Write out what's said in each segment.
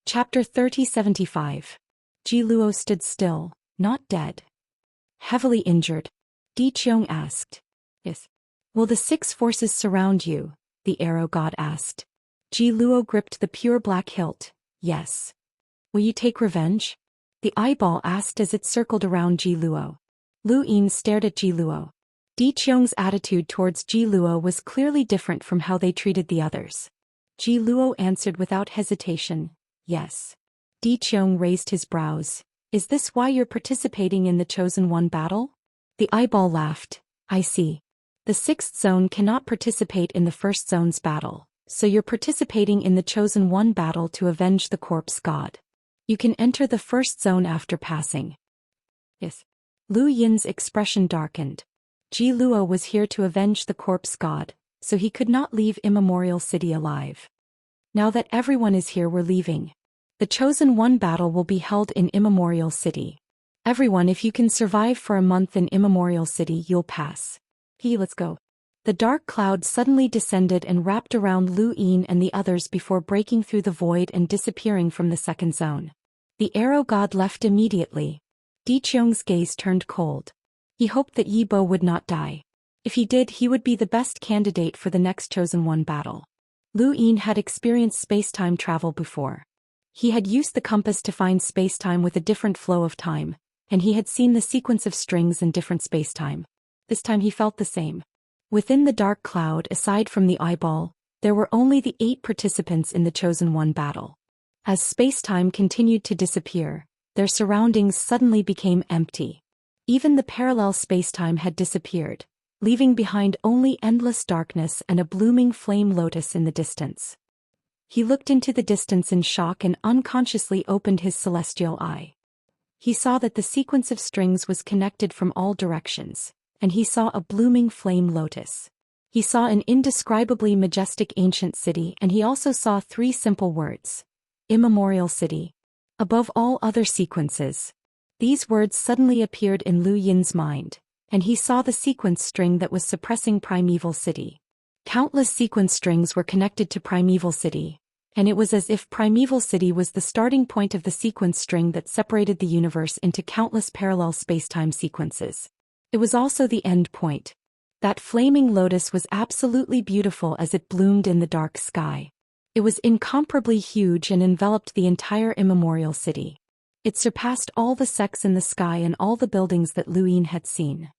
Chapter 3075. Jiluo stood still, not dead. Heavily injured. Di Qiong asked. Yes. Will the six forces surround you? The arrow god asked. Jiluo gripped the pure black hilt. Yes. Will you take revenge? The eyeball asked as it circled around Jiluo. Lu Yin stared at Jiluo. Di Qiong's attitude towards Jiluo was clearly different from how they treated the others. Jiluo answered without hesitation, yes. Di Qiong raised his brows. Is this why you're participating in the Chosen One battle? The eyeball laughed. I see. The sixth zone cannot participate in the first zone's battle, so you're participating in the Chosen One battle to avenge the corpse god. You can enter the first zone after passing. Yes. Lu Yin's expression darkened. Jiluo was here to avenge the corpse god, so he could not leave Immortal City alive. Now that everyone is here, we're leaving. The Chosen One battle will be held in Immortal City. Everyone, if you can survive for a month in Immortal City, you'll pass. Let's go. The dark cloud suddenly descended and wrapped around Lu Yin and the others before breaking through the void and disappearing from the second zone. The arrow god left immediately. Di Qiong's gaze turned cold. He hoped that Yi Bo would not die. If he did, he would be the best candidate for the next Chosen One battle. Lu Yin had experienced space-time travel before. He had used the compass to find space-time with a different flow of time, and he had seen the sequence of strings in different space-time. This time he felt the same. Within the dark cloud, aside from the eyeball, there were only the 8 participants in the Chosen One battle. As space-time continued to disappear, their surroundings suddenly became empty. Even the parallel space-time had disappeared, leaving behind only endless darkness and a blooming flame lotus in the distance. He looked into the distance in shock and unconsciously opened his celestial eye. He saw that the sequence of strings was connected from all directions, and he saw a blooming flame lotus. He saw an indescribably majestic ancient city, and he also saw 3 simple words. Immortal City. Above all other sequences. These words suddenly appeared in Lu Yin's mind, and he saw the sequence string that was suppressing Primeval City. Countless sequence strings were connected to Primeval City, and it was as if Primeval City was the starting point of the sequence string that separated the universe into countless parallel spacetime sequences. It was also the end point. That flaming lotus was absolutely beautiful as it bloomed in the dark sky. It was incomparably huge and enveloped the entire Immortal City. It surpassed all the sects in the sky and all the buildings that Lu Yin had seen.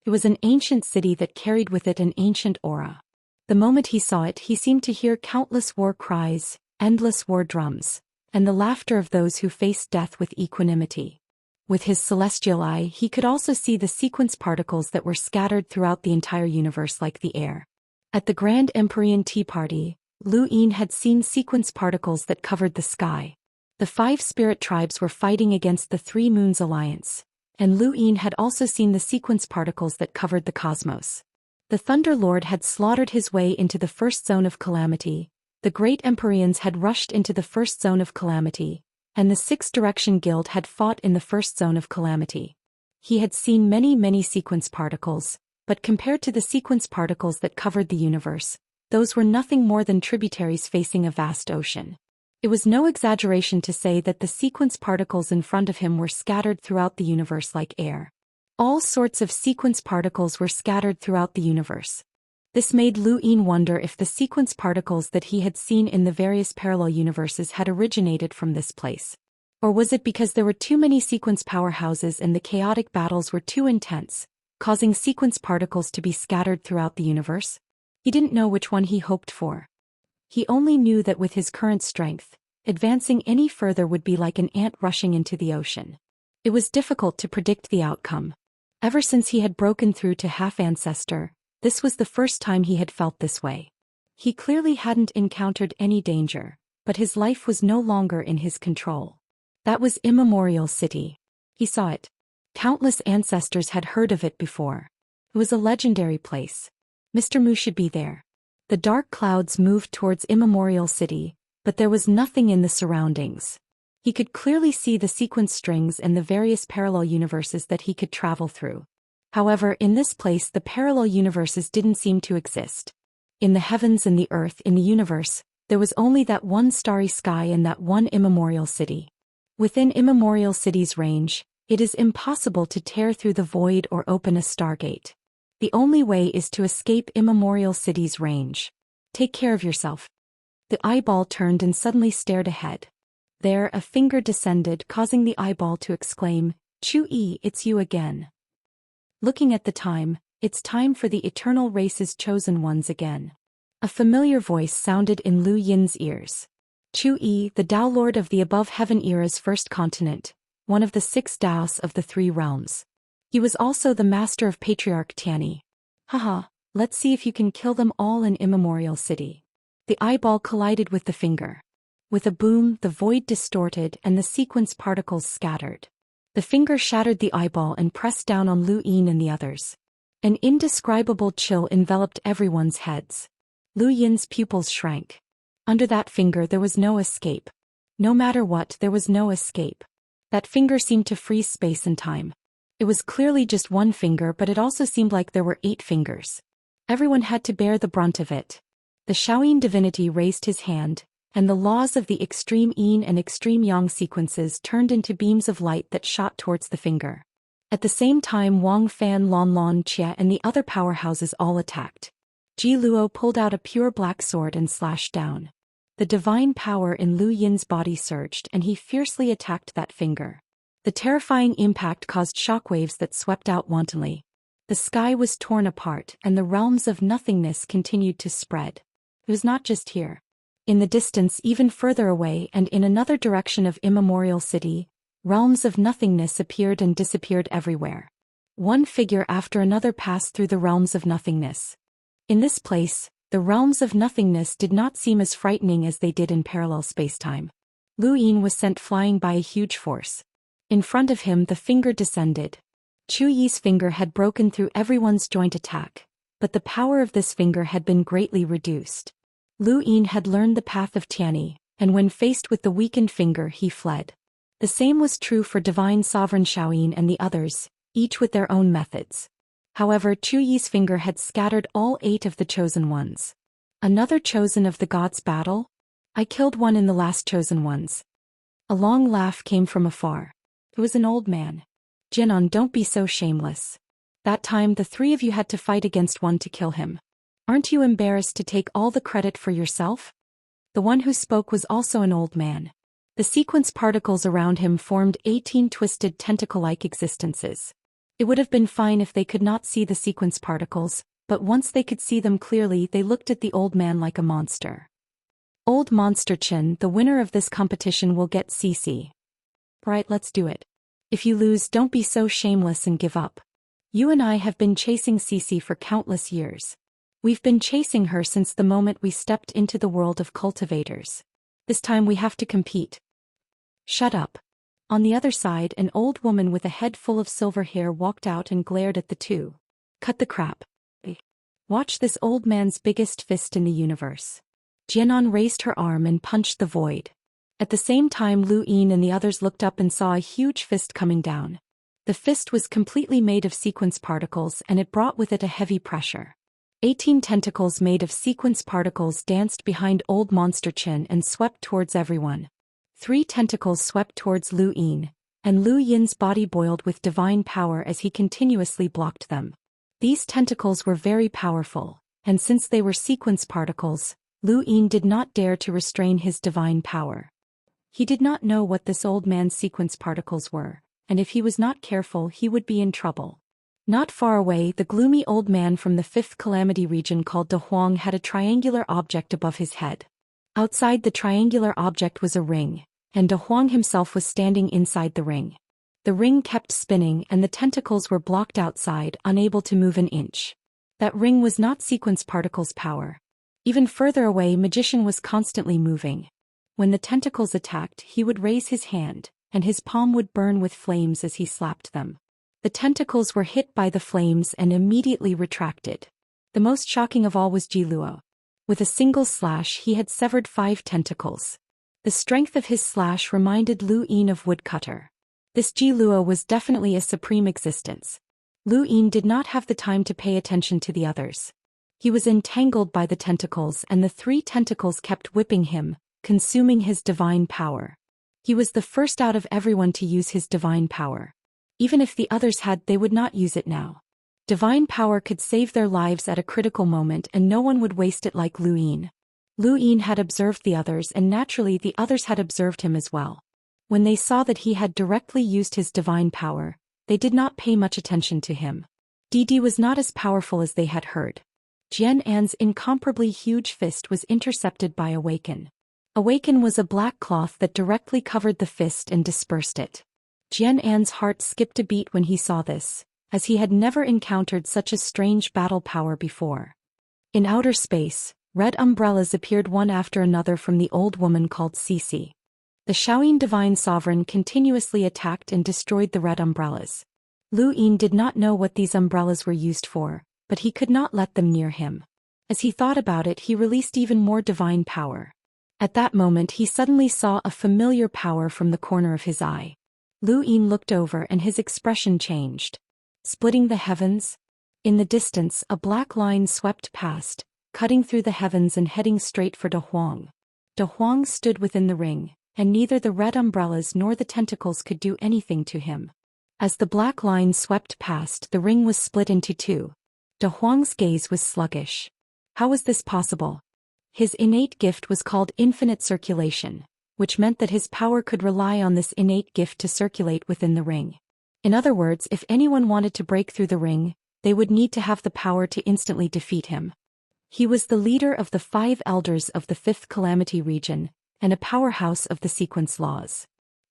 It was an ancient city that carried with it an ancient aura. The moment he saw it, he seemed to hear countless war cries, endless war drums, and the laughter of those who faced death with equanimity. With his celestial eye, he could also see the sequence particles that were scattered throughout the entire universe like the air. At the Grand Empyrean Tea Party, Lu Yin had seen sequence particles that covered the sky. The 5 spirit tribes were fighting against the 3 Moons Alliance, and Lu Yin had also seen the sequence particles that covered the cosmos. The Thunder Lord had slaughtered his way into the first zone of calamity, the Great Empyreans had rushed into the first zone of calamity, and the 6 Direction Guild had fought in the first zone of calamity. He had seen many sequence particles, but compared to the sequence particles that covered the universe, those were nothing more than tributaries facing a vast ocean. It was no exaggeration to say that the sequence particles in front of him were scattered throughout the universe like air. All sorts of sequence particles were scattered throughout the universe. This made Lu Yin wonder if the sequence particles that he had seen in the various parallel universes had originated from this place. Or was it because there were too many sequence powerhouses and the chaotic battles were too intense, causing sequence particles to be scattered throughout the universe? He didn't know which one he hoped for. He only knew that with his current strength, advancing any further would be like an ant rushing into the ocean. It was difficult to predict the outcome. Ever since he had broken through to half-ancestor, this was the first time he had felt this way. He clearly hadn't encountered any danger, but his life was no longer in his control. That was Immortal City. He saw it. Countless ancestors had heard of it before. It was a legendary place. Mr. Mu should be there. The dark clouds moved towards Immortal City, but there was nothing in the surroundings. He could clearly see the sequence strings and the various parallel universes that he could travel through. However, in this place the parallel universes didn't seem to exist. In the heavens and the earth, in the universe, There was only that one starry sky and that one immemorial city. Within Immemorial City's range, it is impossible to tear through the void or open a stargate. The only way is to escape Immemorial City's range. Take care of yourself. The eyeball turned and suddenly stared ahead. There, a finger descended, causing the eyeball to exclaim, "Chu-yi, it's you again." Looking at the time, it's time for the eternal race's chosen ones again. A familiar voice sounded in Lu Yin's ears. Chu-yi, the Dao Lord of the Above Heaven era's first continent, one of the 6 Daos of the 3 realms. He was also the master of Patriarch Tianyi. Haha, let's see if you can kill them all in Immemorial City. The eyeball collided with the finger. With a boom, the void distorted and the sequence particles scattered. The finger shattered the eyeball and pressed down on Lu Yin and the others. An indescribable chill enveloped everyone's heads. Lu Yin's pupils shrank. Under that finger there was no escape. No matter what, there was no escape. That finger seemed to freeze space and time. It was clearly just one finger, but it also seemed like there were 8 fingers. Everyone had to bear the brunt of it. The Shaoyin divinity raised his hand, and the laws of the extreme yin and extreme yang sequences turned into beams of light that shot towards the finger. At the same time, Wang Fan, Lan Lan Xie and the other powerhouses all attacked. Ji Luo pulled out a pure black sword and slashed down. The divine power in Lu Yin's body surged and he fiercely attacked that finger. The terrifying impact caused shockwaves that swept out wantonly. The sky was torn apart and the realms of nothingness continued to spread. It was not just here. In the distance, even further away and in another direction of Immemorial City, realms of nothingness appeared and disappeared everywhere. One figure after another passed through the realms of nothingness. In this place, the realms of nothingness did not seem as frightening as they did in parallel spacetime. Lu Yin was sent flying by a huge force. In front of him, the finger descended. Chu Yi's finger had broken through everyone's joint attack, but the power of this finger had been greatly reduced. Lu Yin had learned the path of Tianyi, and when faced with the weakened finger, he fled. The same was true for Divine Sovereign Shaoyin and the others, each with their own methods. However, Chu Yi's finger had scattered all 8 of the chosen ones. Another chosen of the gods' battle? I killed one in the last chosen ones. A long laugh came from afar. It was an old man. Jinan, don't be so shameless. That time the 3 of you had to fight against one to kill him. Aren't you embarrassed to take all the credit for yourself? The one who spoke was also an old man. The sequence particles around him formed 18 twisted tentacle-like existences. It would have been fine if they could not see the sequence particles, but once they could see them clearly, they looked at the old man like a monster. Old Monster Chin, the winner of this competition will get CC. Right, let's do it. If you lose, don't be so shameless and give up. You and I have been chasing CC for countless years. We've been chasing her since the moment we stepped into the world of cultivators. This time we have to compete. Shut up. On the other side, an old woman with a head full of silver hair walked out and glared at the 2. Cut the crap. Watch this old man's biggest fist in the universe. Jianan raised her arm and punched the void. At the same time, Lu Yin and the others looked up and saw a huge fist coming down. The fist was completely made of sequence particles and it brought with it a heavy pressure. 18 tentacles made of sequence particles danced behind Old Monster Chin and swept towards everyone. 3 tentacles swept towards Lu Yin, and Lu Yin's body boiled with divine power as he continuously blocked them. These tentacles were very powerful, and since they were sequence particles, Lu Yin did not dare to restrain his divine power. He did not know what this old man's sequence particles were, and if he was not careful, he would be in trouble. Not far away, the gloomy old man from the 5th Calamity region called De Huang had a triangular object above his head. Outside the triangular object was a ring, and De Huang himself was standing inside the ring. The ring kept spinning and the tentacles were blocked outside, unable to move an inch. That ring was not sequence particles' power. Even further away, Magician was constantly moving. When the tentacles attacked, he would raise his hand, and his palm would burn with flames as he slapped them. The tentacles were hit by the flames and immediately retracted. The most shocking of all was Ji Luo. With a single slash, he had severed 5 tentacles. The strength of his slash reminded Lu Yin of Woodcutter. This Ji Luo was definitely a supreme existence. Lu Yin did not have the time to pay attention to the others. He was entangled by the tentacles, and the 3 tentacles kept whipping him, consuming his divine power. He was the first out of everyone to use his divine power. Even if the others had, they would not use it now. Divine power could save their lives at a critical moment, and no one would waste it like Lu Yin. Lu Yin had observed the others, and naturally the others had observed him as well. When they saw that he had directly used his divine power, they did not pay much attention to him. Didi was not as powerful as they had heard. Jian An's incomparably huge fist was intercepted by Awaken. Awaken was a black cloth that directly covered the fist and dispersed it. Jian An's heart skipped a beat when he saw this, as he had never encountered such a strange battle power before. In outer space, red umbrellas appeared one after another from the old woman called Cici. The Shaoyin divine sovereign continuously attacked and destroyed the red umbrellas. Lu Yin did not know what these umbrellas were used for, but he could not let them near him. As he thought about it, he released even more divine power. At that moment he suddenly saw a familiar power from the corner of his eye. Lu Yin looked over and his expression changed. Splitting the heavens? In the distance, a black line swept past, cutting through the heavens and heading straight for De Huang. De Huang stood within the ring, and neither the red umbrellas nor the tentacles could do anything to him. As the black line swept past, the ring was split into 2. De Huang's gaze was sluggish. How was this possible? His innate gift was called infinite circulation, which meant that his power could rely on this innate gift to circulate within the ring. In other words, if anyone wanted to break through the ring, they would need to have the power to instantly defeat him. He was the leader of the 5 elders of the 5th Calamity region, and a powerhouse of the sequence laws,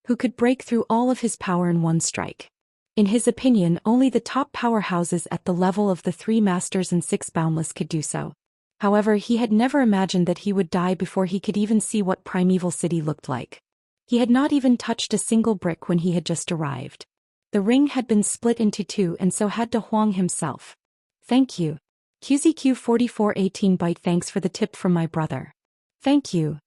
who could break through all of his power in one strike. In his opinion, only the top powerhouses at the level of the 3 masters and 6 boundless could do so. However, he had never imagined that he would die before he could even see what Primeval City looked like. He had not even touched a single brick when he had just arrived. The ring had been split into 2, and so had De Huang himself. Thank you. QZQ4418 byte thanks for the tip from my brother. Thank you.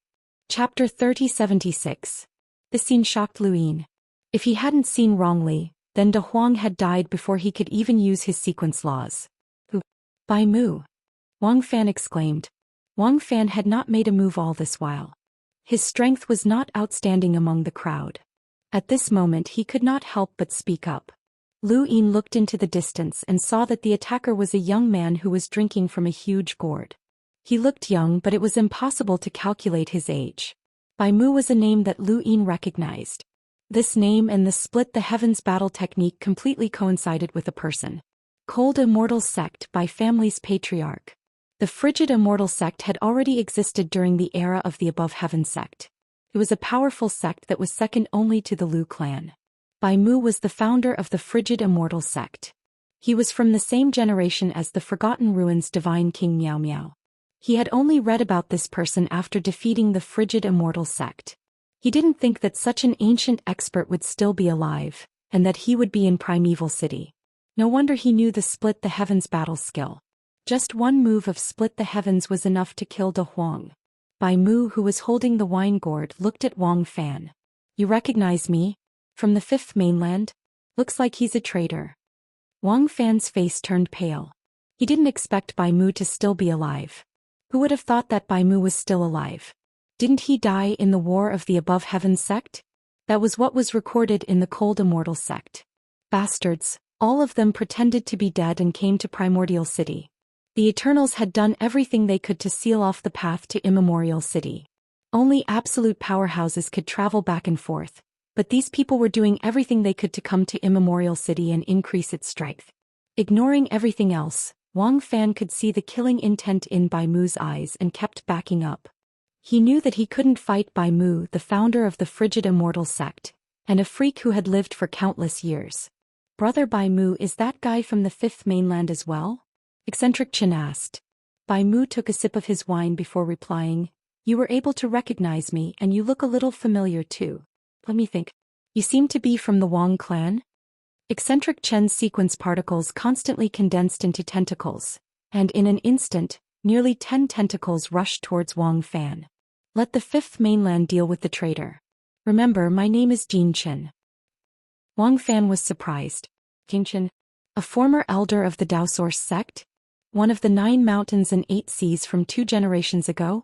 Chapter 3076. This scene shocked Lu Yin. If he hadn't seen wrongly, then De Huang had died before he could even use his sequence laws. Who? Bai Mu. Wang Fan exclaimed. Wang Fan had not made a move all this while. His strength was not outstanding among the crowd. At this moment he could not help but speak up. Lu Yin looked into the distance and saw that the attacker was a young man who was drinking from a huge gourd. He looked young, but it was impossible to calculate his age. Bai Mu was a name that Lu Yin recognized. This name and the split the heavens battle technique completely coincided with a person. Cold Immortal sect by family's patriarch. The frigid Immortal sect had already existed during the era of the Above Heaven sect. It was a powerful sect that was second only to the Lu clan. Bai Mu was the founder of the frigid Immortal sect. He was from the same generation as the Forgotten Ruins divine king Miao Miao. He had only read about this person after defeating the frigid Immortal sect. He didn't think that such an ancient expert would still be alive, and that he would be in Primeval City. No wonder he knew the split the heavens battle skill. Just one move of split the heavens was enough to kill De Huang. Bai Mu, who was holding the wine gourd, looked at Wang Fan. You recognize me? From the 5th mainland? Looks like he's a traitor. Wang Fan's face turned pale. He didn't expect Bai Mu to still be alive. Who would have thought that Bai Mu was still alive? Didn't he die in the War of the Above Heaven sect? That was what was recorded in the Cold Immortal sect. Bastards, all of them pretended to be dead and came to Primordial City. The Eternals had done everything they could to seal off the path to Immemorial City. Only absolute powerhouses could travel back and forth, but these people were doing everything they could to come to Immemorial City and increase its strength. Ignoring everything else, Wang Fan could see the killing intent in Bai Mu's eyes and kept backing up. He knew that he couldn't fight Bai Mu, the founder of the frigid Immortal sect, and a freak who had lived for countless years. Brother Bai Mu, is that guy from the 5th mainland as well? Eccentric Chen asked. Bai Mu took a sip of his wine before replying, You were able to recognize me, and you look a little familiar too. Let me think. You seem to be from the Wang clan? Eccentric Chen's sequence particles constantly condensed into tentacles, and in an instant, nearly 10 tentacles rushed towards Wang Fan. Let the 5th mainland deal with the traitor. Remember, my name is Jin Chen. Wang Fan was surprised. Jin Chen? A former elder of the Daoist sect? One of the 9 mountains and 8 seas from 2 generations ago?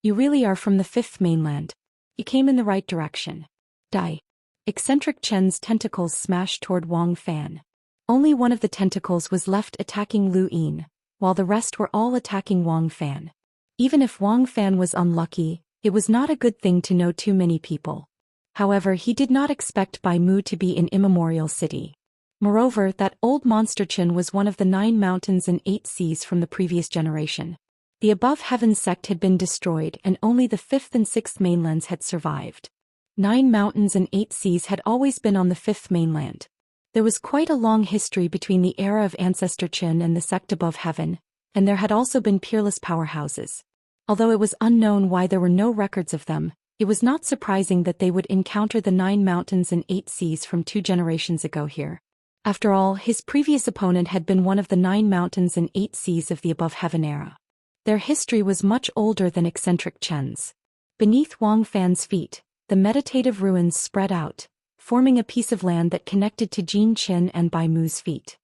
You really are from the 5th mainland. You came in the right direction. Die. Eccentric Chen's tentacles smashed toward Wang Fan. Only one of the tentacles was left attacking Lu Yin, while the rest were all attacking Wang Fan. Even if Wang Fan was unlucky, it was not a good thing to know too many people. However, he did not expect Bai Mu to be in Immortal City. Moreover, that old monster Chen was one of the 9 mountains and 8 seas from the previous generation. The above heaven sect had been destroyed and only the 5th and 6th mainlands had survived. 9 mountains and 8 seas had always been on the 5th mainland. There was quite a long history between the era of Ancestor Chen and the sect above heaven, and there had also been peerless powerhouses. Although it was unknown why there were no records of them, it was not surprising that they would encounter the 9 mountains and 8 seas from 2 generations ago here. After all, his previous opponent had been one of the 9 mountains and 8 seas of the above heaven era. Their history was much older than eccentric Chen's. Beneath Wang Fan's feet, the meditative ruins spread out, forming a piece of land that connected to Jin Qin and Bai Mu's feet.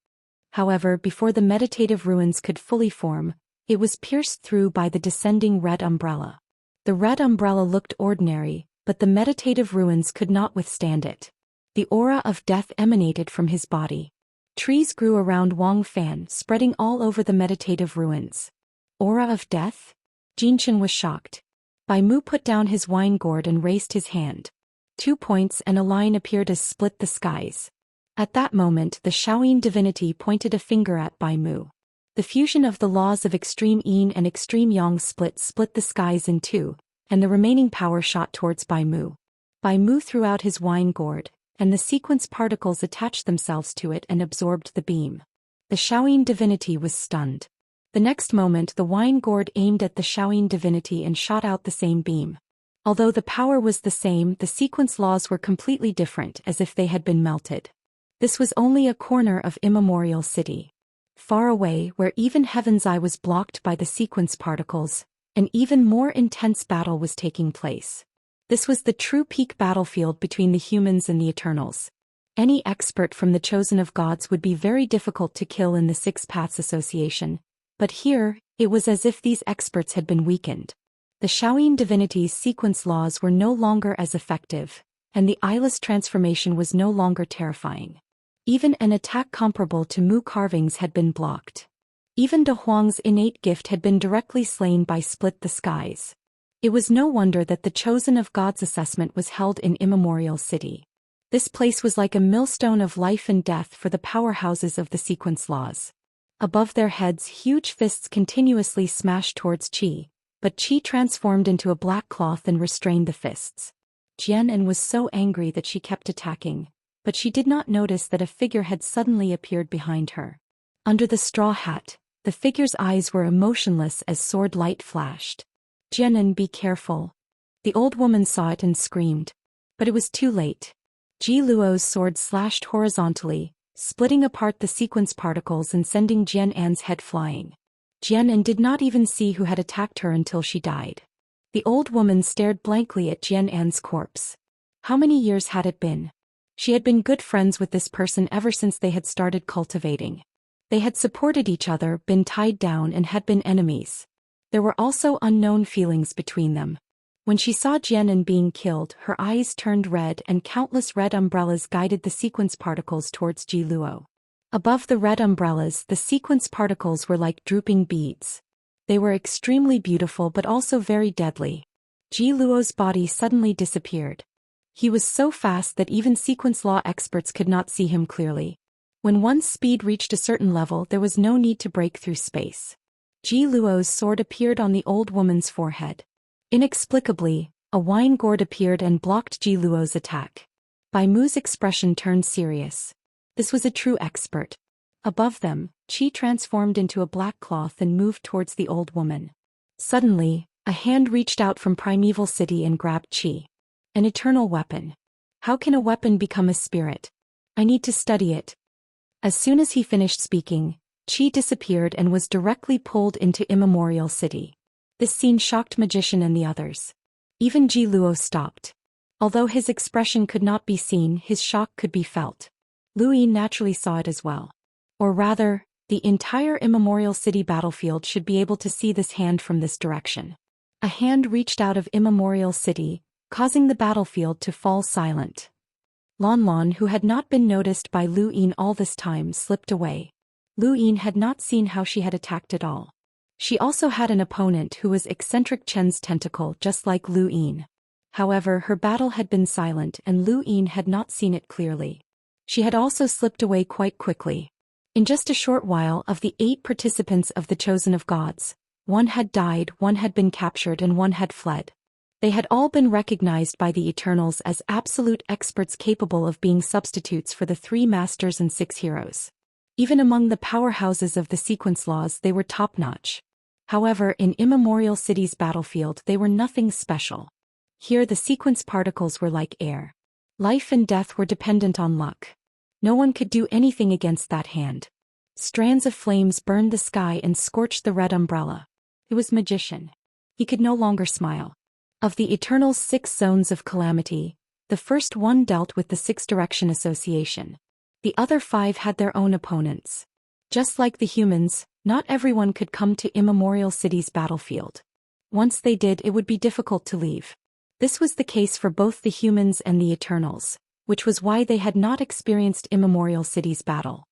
However, before the meditative ruins could fully form, it was pierced through by the descending red umbrella. The red umbrella looked ordinary, but the meditative ruins could not withstand it. The aura of death emanated from his body. Trees grew around Wang Fan, spreading all over the meditative ruins. Aura of death? Jinchen was shocked. Bai Mu put down his wine gourd and raised his hand. 2 points and a line appeared as split the skies. At that moment, the Shaoyin divinity pointed a finger at Bai Mu. The fusion of the laws of extreme yin and extreme yang split the skies in 2, and the remaining power shot towards Bai Mu. Bai Mu threw out his wine gourd, and the sequence particles attached themselves to it and absorbed the beam. The Shaoyin divinity was stunned. The next moment the wine gourd aimed at the Shaoyin divinity and shot out the same beam. Although the power was the same, the sequence laws were completely different, as if they had been melted. This was only a corner of Immortal City. Far away, where even Heaven's Eye was blocked by the sequence particles, an even more intense battle was taking place. This was the true peak battlefield between the humans and the Eternals. Any expert from the Chosen of Gods would be very difficult to kill in the 6 Paths Association, but here, it was as if these experts had been weakened. The Shaoyin divinity's sequence laws were no longer as effective, and the eyeless transformation was no longer terrifying. Even an attack comparable to Mu carvings had been blocked. Even De Huang's innate gift had been directly slain by Split the Skies. It was no wonder that the Chosen of Gods assessment was held in Immortal City. This place was like a millstone of life and death for the powerhouses of the sequence laws. Above their heads, huge fists continuously smashed towards Qi, but Qi transformed into a black cloth and restrained the fists. Jian was so angry that she kept attacking, but she did not notice that a figure had suddenly appeared behind her. Under the straw hat, the figure's eyes were emotionless as sword light flashed. Jian, be careful. The old woman saw it and screamed. But it was too late. Ji Luo's sword slashed horizontally, splitting apart the sequence particles and sending Jian's head flying. Jian did not even see who had attacked her until she died. The old woman stared blankly at Jian's corpse. How many years had it been? She had been good friends with this person ever since they had started cultivating. They had supported each other, been tied down and had been enemies. There were also unknown feelings between them. When she saw Jian being killed, her eyes turned red and countless red umbrellas guided the sequence particles towards Ji Luo. Above the red umbrellas, the sequence particles were like drooping beads. They were extremely beautiful but also very deadly. Ji Luo's body suddenly disappeared. He was so fast that even sequence law experts could not see him clearly. When one's speed reached a certain level, there was no need to break through space. Ji Luo's sword appeared on the old woman's forehead. Inexplicably, a wine gourd appeared and blocked Ji Luo's attack. Bai Mu's expression turned serious. This was a true expert. Above them, Qi transformed into a black cloth and moved towards the old woman. Suddenly, a hand reached out from Primeval City and grabbed Qi. An eternal weapon. How can a weapon become a spirit? I need to study it. As soon as he finished speaking, Qi disappeared and was directly pulled into Immortal City. This scene shocked Magician and the others. Even Ji Luo stopped. Although his expression could not be seen, his shock could be felt. Lu Yi naturally saw it as well. Or rather, The entire Immemorial City battlefield should be able to see this hand from this direction. A hand reached out of Immemorial City, causing the battlefield to fall silent. Lon Lon, who had not been noticed by Lu Yin all this time, slipped away. Lu Yin had not seen how she had attacked at all. She also had an opponent who was eccentric Chen's tentacle just like Lu Yin. However, her battle had been silent and Lu Yin had not seen it clearly. She had also slipped away quite quickly. In just a short while, of the 8 participants of the Chosen of Gods, 1 had died, 1 had been captured and 1 had fled. They had all been recognized by the Eternals as absolute experts capable of being substitutes for the 3 masters and 6 heroes. Even among the powerhouses of the sequence laws, they were top-notch. However, in Immemorial City's battlefield, they were nothing special. Here the sequence particles were like air. Life and death were dependent on luck. No one could do anything against that hand. Strands of flames burned the sky and scorched the red umbrella. It was magician. He could no longer smile. Of the Eternal's 6 zones of calamity, the first one dealt with the 6-direction association. The other 5 had their own opponents. Just like the humans, not everyone could come to Immemorial City's battlefield. Once they did, it would be difficult to leave. This was the case for both the humans and the Eternals, which was why they had not experienced Immemorial City's battle.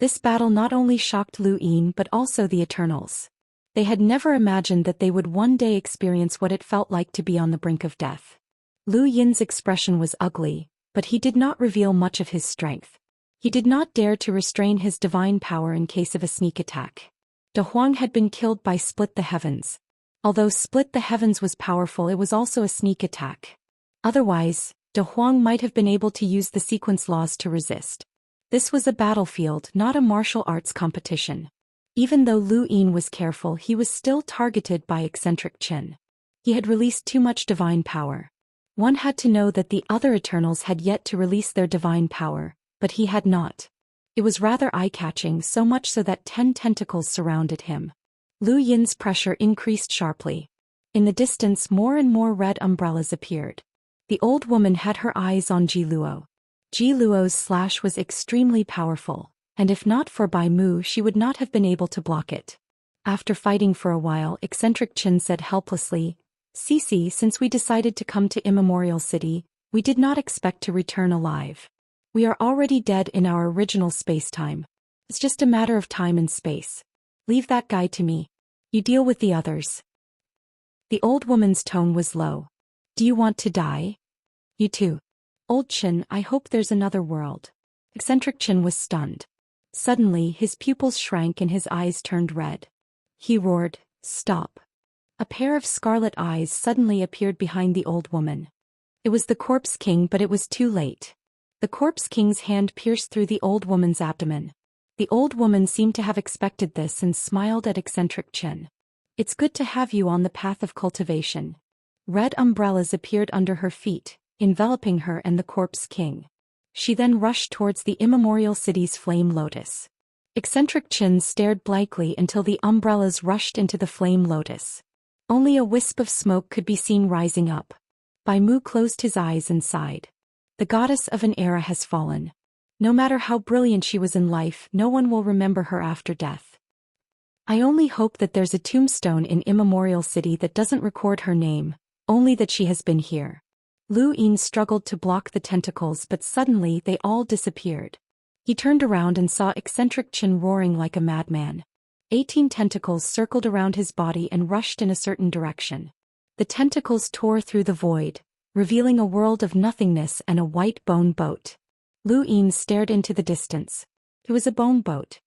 This battle not only shocked Lu Yin but also the Eternals. They had never imagined that they would one day experience what it felt like to be on the brink of death. Lu Yin's expression was ugly, but he did not reveal much of his strength. He did not dare to restrain his divine power in case of a sneak attack. De Huang had been killed by Split the Heavens. Although Split the Heavens was powerful, it was also a sneak attack. Otherwise, De Huang might have been able to use the sequence laws to resist. This was a battlefield, not a martial arts competition. Even though Lu Yin was careful, he was still targeted by eccentric Chen. He had released too much divine power. One had to know that the other Eternals had yet to release their divine power, but he had not. It was rather eye-catching, so much so that 10 tentacles surrounded him. Lu Yin's pressure increased sharply. In the distance, more and more red umbrellas appeared. The old woman had her eyes on Ji Luo. Ji Luo's slash was extremely powerful, and if not for Bai Mu, she would not have been able to block it. After fighting for a while, eccentric Chen said helplessly, "Cici, since we decided to come to Immemorial City, we did not expect to return alive. We are already dead in our original space-time. It's just a matter of time and space. Leave that guy to me. You deal with the others." The old woman's tone was low. "Do you want to die? You too. Old Chen, I hope there's another world." Eccentric Chen was stunned. Suddenly, his pupils shrank and his eyes turned red. He roared, "Stop." A pair of scarlet eyes suddenly appeared behind the old woman. It was the Corpse King, but it was too late. The Corpse King's hand pierced through the old woman's abdomen. The old woman seemed to have expected this and smiled at eccentric Chen. "It's good to have you on the path of cultivation." Red umbrellas appeared under her feet, enveloping her and the Corpse King. She then rushed towards the Immemorial City's flame lotus. Eccentric Chen stared blankly until the umbrellas rushed into the flame lotus. Only a wisp of smoke could be seen rising up. Bai Mu closed his eyes and sighed. The goddess of an era has fallen. No matter how brilliant she was in life, no one will remember her after death. I only hope that there's a tombstone in Immemorial City that doesn't record her name, only that she has been here. Lu Yin struggled to block the tentacles, but suddenly they all disappeared. He turned around and saw eccentric Chen roaring like a madman. 18 tentacles circled around his body and rushed in a certain direction. The tentacles tore through the void, revealing a world of nothingness and a white bone boat. Lu Yin stared into the distance. It was a bone boat.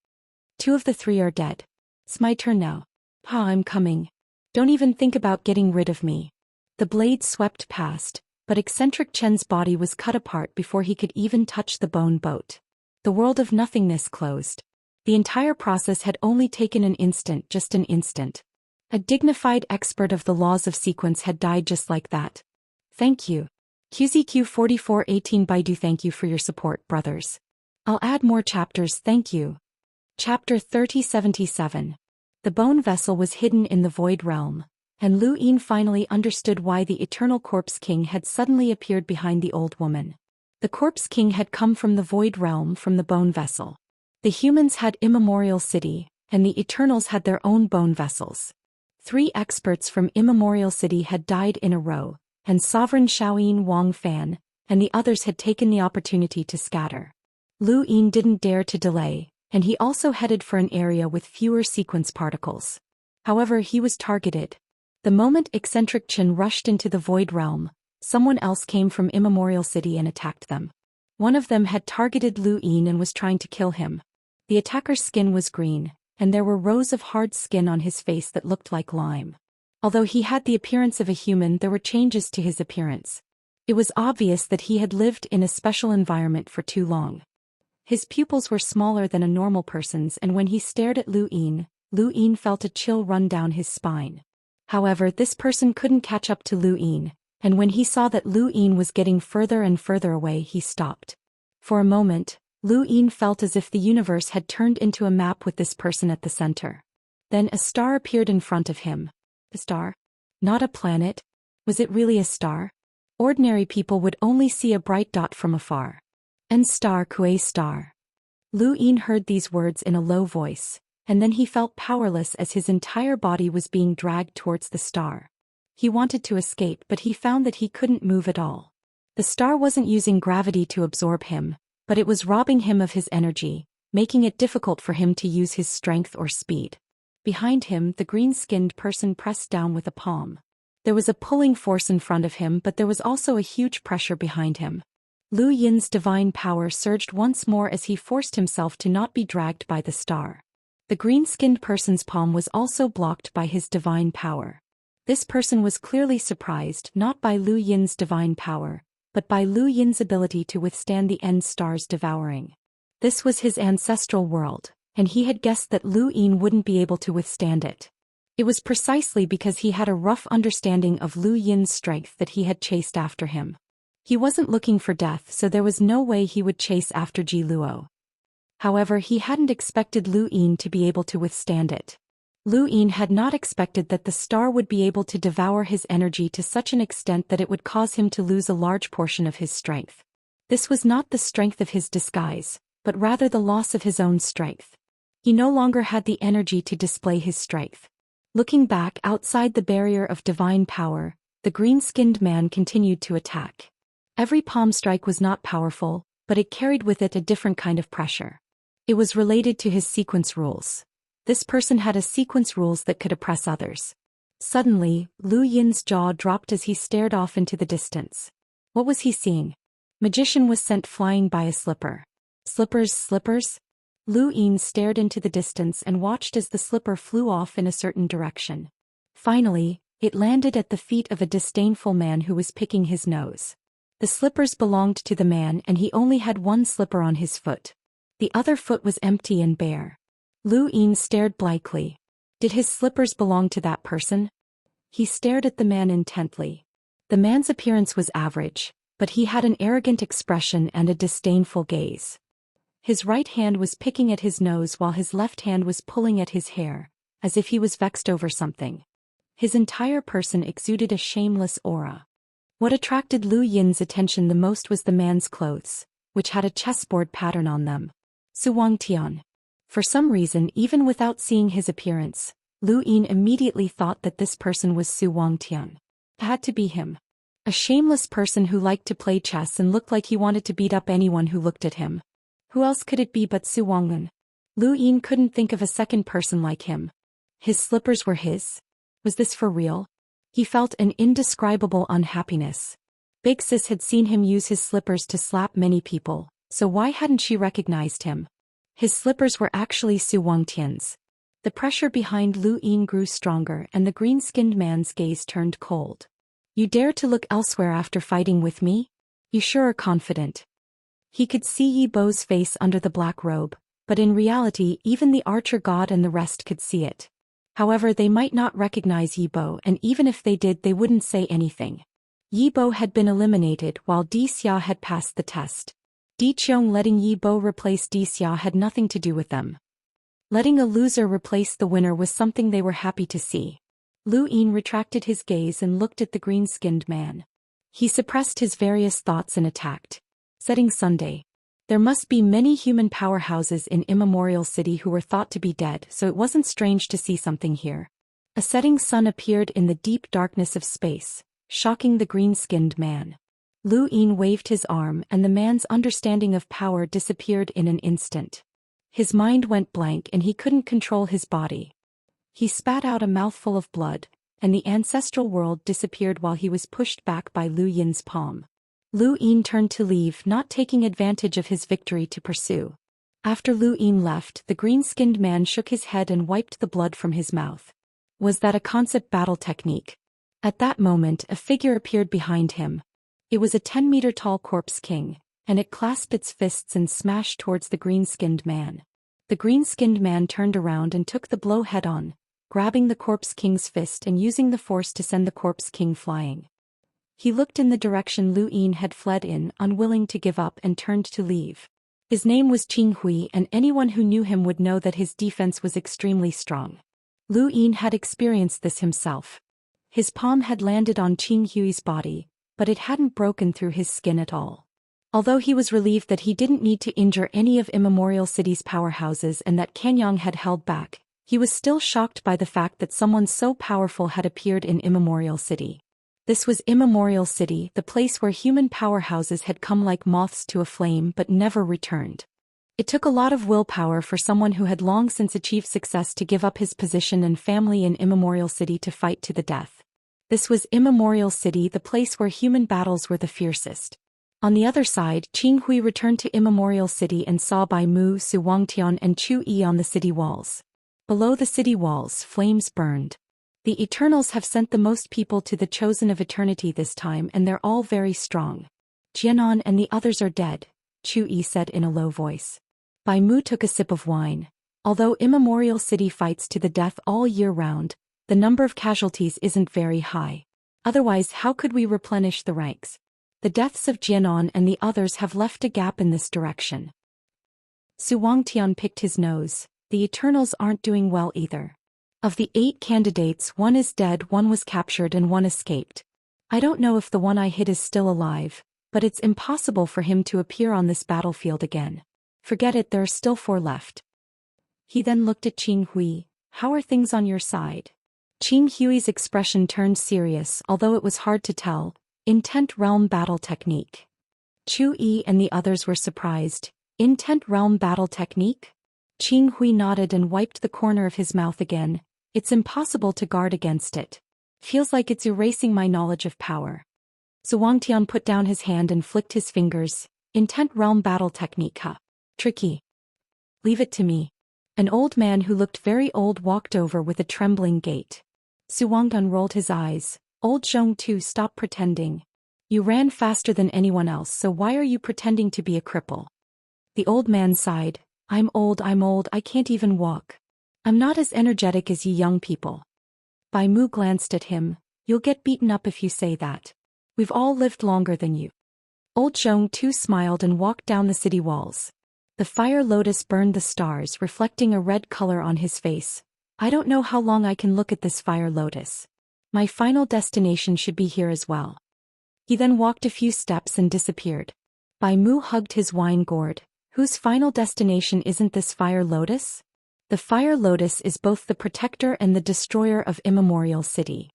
2 of the 3 are dead. It's my turn now. Pa, I'm coming. Don't even think about getting rid of me. The blade swept past, but eccentric Chen's body was cut apart before he could even touch the bone boat. The world of nothingness closed. The entire process had only taken an instant, just an instant. A dignified expert of the laws of sequence had died just like that. Thank you. QZQ4418 Baidu, thank you for your support, brothers. I'll add more chapters, thank you. Chapter 3077. The bone vessel was hidden in the void realm, and Lu Yin finally understood why the Eternal Corpse King had suddenly appeared behind the old woman. The Corpse King had come from the void realm, from the bone vessel. The humans had Immemorial City, and the Eternals had their own bone vessels. 3 experts from Immemorial City had died in a row, and Sovereign Shaoyin Wang Fan, and the others had taken the opportunity to scatter. Lu Yin didn't dare to delay, and he also headed for an area with fewer sequence particles. However, he was targeted. The moment eccentric Chen rushed into the Void Realm, someone else came from Immemorial City and attacked them. One of them had targeted Lu Yin and was trying to kill him. The attacker's skin was green, and there were rows of hard skin on his face that looked like lime. Although he had the appearance of a human, there were changes to his appearance. It was obvious that he had lived in a special environment for too long. His pupils were smaller than a normal person's, and when he stared at Lu Yin felt a chill run down his spine. However, this person couldn't catch up to Lu Yin, and when he saw that Lu Yin was getting further and further away, he stopped. For a moment, Lu Yin felt as if the universe had turned into a map with this person at the center. Then a star appeared in front of him. A star? Not a planet? Was it really a star? Ordinary people would only see a bright dot from afar. En star Kue star. Lu Yin heard these words in a low voice, and then he felt powerless as his entire body was being dragged towards the star. He wanted to escape, but he found that he couldn't move at all. The star wasn't using gravity to absorb him, but it was robbing him of his energy, making it difficult for him to use his strength or speed. Behind him, the green-skinned person pressed down with a palm. There was a pulling force in front of him, but there was also a huge pressure behind him. Lu Yin's divine power surged once more as he forced himself to not be dragged by the star. The green-skinned person's palm was also blocked by his divine power. This person was clearly surprised not by Lu Yin's divine power, but by Lu Yin's ability to withstand the end star's devouring. This was his ancestral world, and he had guessed that Lu Yin wouldn't be able to withstand it. It was precisely because he had a rough understanding of Lu Yin's strength that he had chased after him. He wasn't looking for death, so there was no way he would chase after Ji Luo. However, he hadn't expected Lu Yin to be able to withstand it. Lu Yin had not expected that the star would be able to devour his energy to such an extent that it would cause him to lose a large portion of his strength. This was not the strength of his disguise, but rather the loss of his own strength. He no longer had the energy to display his strength. Looking back outside the barrier of divine power, the green-skinned man continued to attack. Every palm strike was not powerful, but it carried with it a different kind of pressure. It was related to his sequence rules. This person had a sequence rules that could oppress others. Suddenly, Lu Yin's jaw dropped as he stared off into the distance. What was he seeing? Magician was sent flying by a slipper. Slippers? Lu Yin stared into the distance and watched as the slipper flew off in a certain direction. Finally, it landed at the feet of a disdainful man who was picking his nose. The slippers belonged to the man, and he only had one slipper on his foot. The other foot was empty and bare. Lu Yin stared blankly. Did his slippers belong to that person? He stared at the man intently. The man's appearance was average, but he had an arrogant expression and a disdainful gaze. His right hand was picking at his nose while his left hand was pulling at his hair, as if he was vexed over something. His entire person exuded a shameless aura. What attracted Lu Yin's attention the most was the man's clothes, which had a chessboard pattern on them. Su Wangtian. For some reason, even without seeing his appearance, Lu Yin immediately thought that this person was Su Wangtian. It had to be him. A shameless person who liked to play chess and looked like he wanted to beat up anyone who looked at him. Who else could it be but Su Wanglan? Lu Yin couldn't think of a second person like him. His slippers were his? Was this for real? He felt an indescribable unhappiness. Big Sis had seen him use his slippers to slap many people, so why hadn't she recognized him? His slippers were actually Su Wangtian's. The pressure behind Lu Yin grew stronger and the green-skinned man's gaze turned cold. You dare to look elsewhere after fighting with me? You sure are confident. He could see Yi Bo's face under the black robe, but in reality even the archer god and the rest could see it. However, they might not recognize Yi Bo, and even if they did, they wouldn't say anything. Yi Bo had been eliminated while Di Xia had passed the test. Di Qiong letting Yi Bo replace Di Xia had nothing to do with them. Letting a loser replace the winner was something they were happy to see. Lu Yin retracted his gaze and looked at the green-skinned man. He suppressed his various thoughts and attacked. Setting Sunday. There must be many human powerhouses in Immemorial City who were thought to be dead, so it wasn't strange to see something here. A setting sun appeared in the deep darkness of space, shocking the green-skinned man. Lu Yin waved his arm and the man's understanding of power disappeared in an instant. His mind went blank and he couldn't control his body. He spat out a mouthful of blood, and the ancestral world disappeared while he was pushed back by Lu Yin's palm. Lu Yin turned to leave, not taking advantage of his victory to pursue. After Lu Yin left, the green-skinned man shook his head and wiped the blood from his mouth. Was that a concept battle technique? At that moment, a figure appeared behind him. It was a 10-meter-tall corpse king, and it clasped its fists and smashed towards the green-skinned man. The green-skinned man turned around and took the blow head-on, grabbing the corpse king's fist and using the force to send the corpse king flying. He looked in the direction Lu Yin had fled in, unwilling to give up, and turned to leave. His name was Qing Hui, and anyone who knew him would know that his defense was extremely strong. Lu Yin had experienced this himself. His palm had landed on Qing Hui's body, but it hadn't broken through his skin at all. Although he was relieved that he didn't need to injure any of Immemorial City's powerhouses and that Kanyang had held back, he was still shocked by the fact that someone so powerful had appeared in Immemorial City. This was Immemorial City, the place where human powerhouses had come like moths to a flame but never returned. It took a lot of willpower for someone who had long since achieved success to give up his position and family in Immemorial City to fight to the death. This was Immemorial City, the place where human battles were the fiercest. On the other side, Qing Hui returned to Immemorial City and saw Bai Mu, Su Wangtian and Chu Yi on the city walls. Below the city walls, flames burned. The Eternals have sent the most people to the Chosen of Eternity this time, and they're all very strong. Jianan and the others are dead, Chu Yi said in a low voice. Bai Mu took a sip of wine. Although Immemorial City fights to the death all year round, the number of casualties isn't very high. Otherwise, how could we replenish the ranks? The deaths of Jianan and the others have left a gap in this direction. Su Wangtian picked his nose. The Eternals aren't doing well either. Of the 8 candidates, 1 is dead, 1 was captured and 1 escaped. I don't know if the one I hit is still alive, but it's impossible for him to appear on this battlefield again. Forget it, there are still 4 left. He then looked at Qing Hui. How are things on your side? Qing Hui's expression turned serious, although it was hard to tell. Intent realm battle technique. Chu Yi and the others were surprised. Intent realm battle technique? Qing Hui nodded and wiped the corner of his mouth again. It's impossible to guard against it. Feels like it's erasing my knowledge of power. Su Wangtian put down his hand and flicked his fingers. Intent realm battle technique, huh? Tricky. Leave it to me. An old man who looked very old walked over with a trembling gait. Su Wangtian rolled his eyes. Old Zhong too, stop pretending. You ran faster than anyone else, so why are you pretending to be a cripple? The old man sighed. I'm old, I can't even walk. I'm not as energetic as you young people. Bai Mu glanced at him. You'll get beaten up if you say that. We've all lived longer than you. Old Zhong too smiled and walked down the city walls. The fire lotus burned the stars, reflecting a red color on his face. I don't know how long I can look at this fire lotus. My final destination should be here as well. He then walked a few steps and disappeared. Bai Mu hugged his wine gourd. Whose final destination isn't this fire lotus? The fire lotus is both the protector and the destroyer of Immemorial City.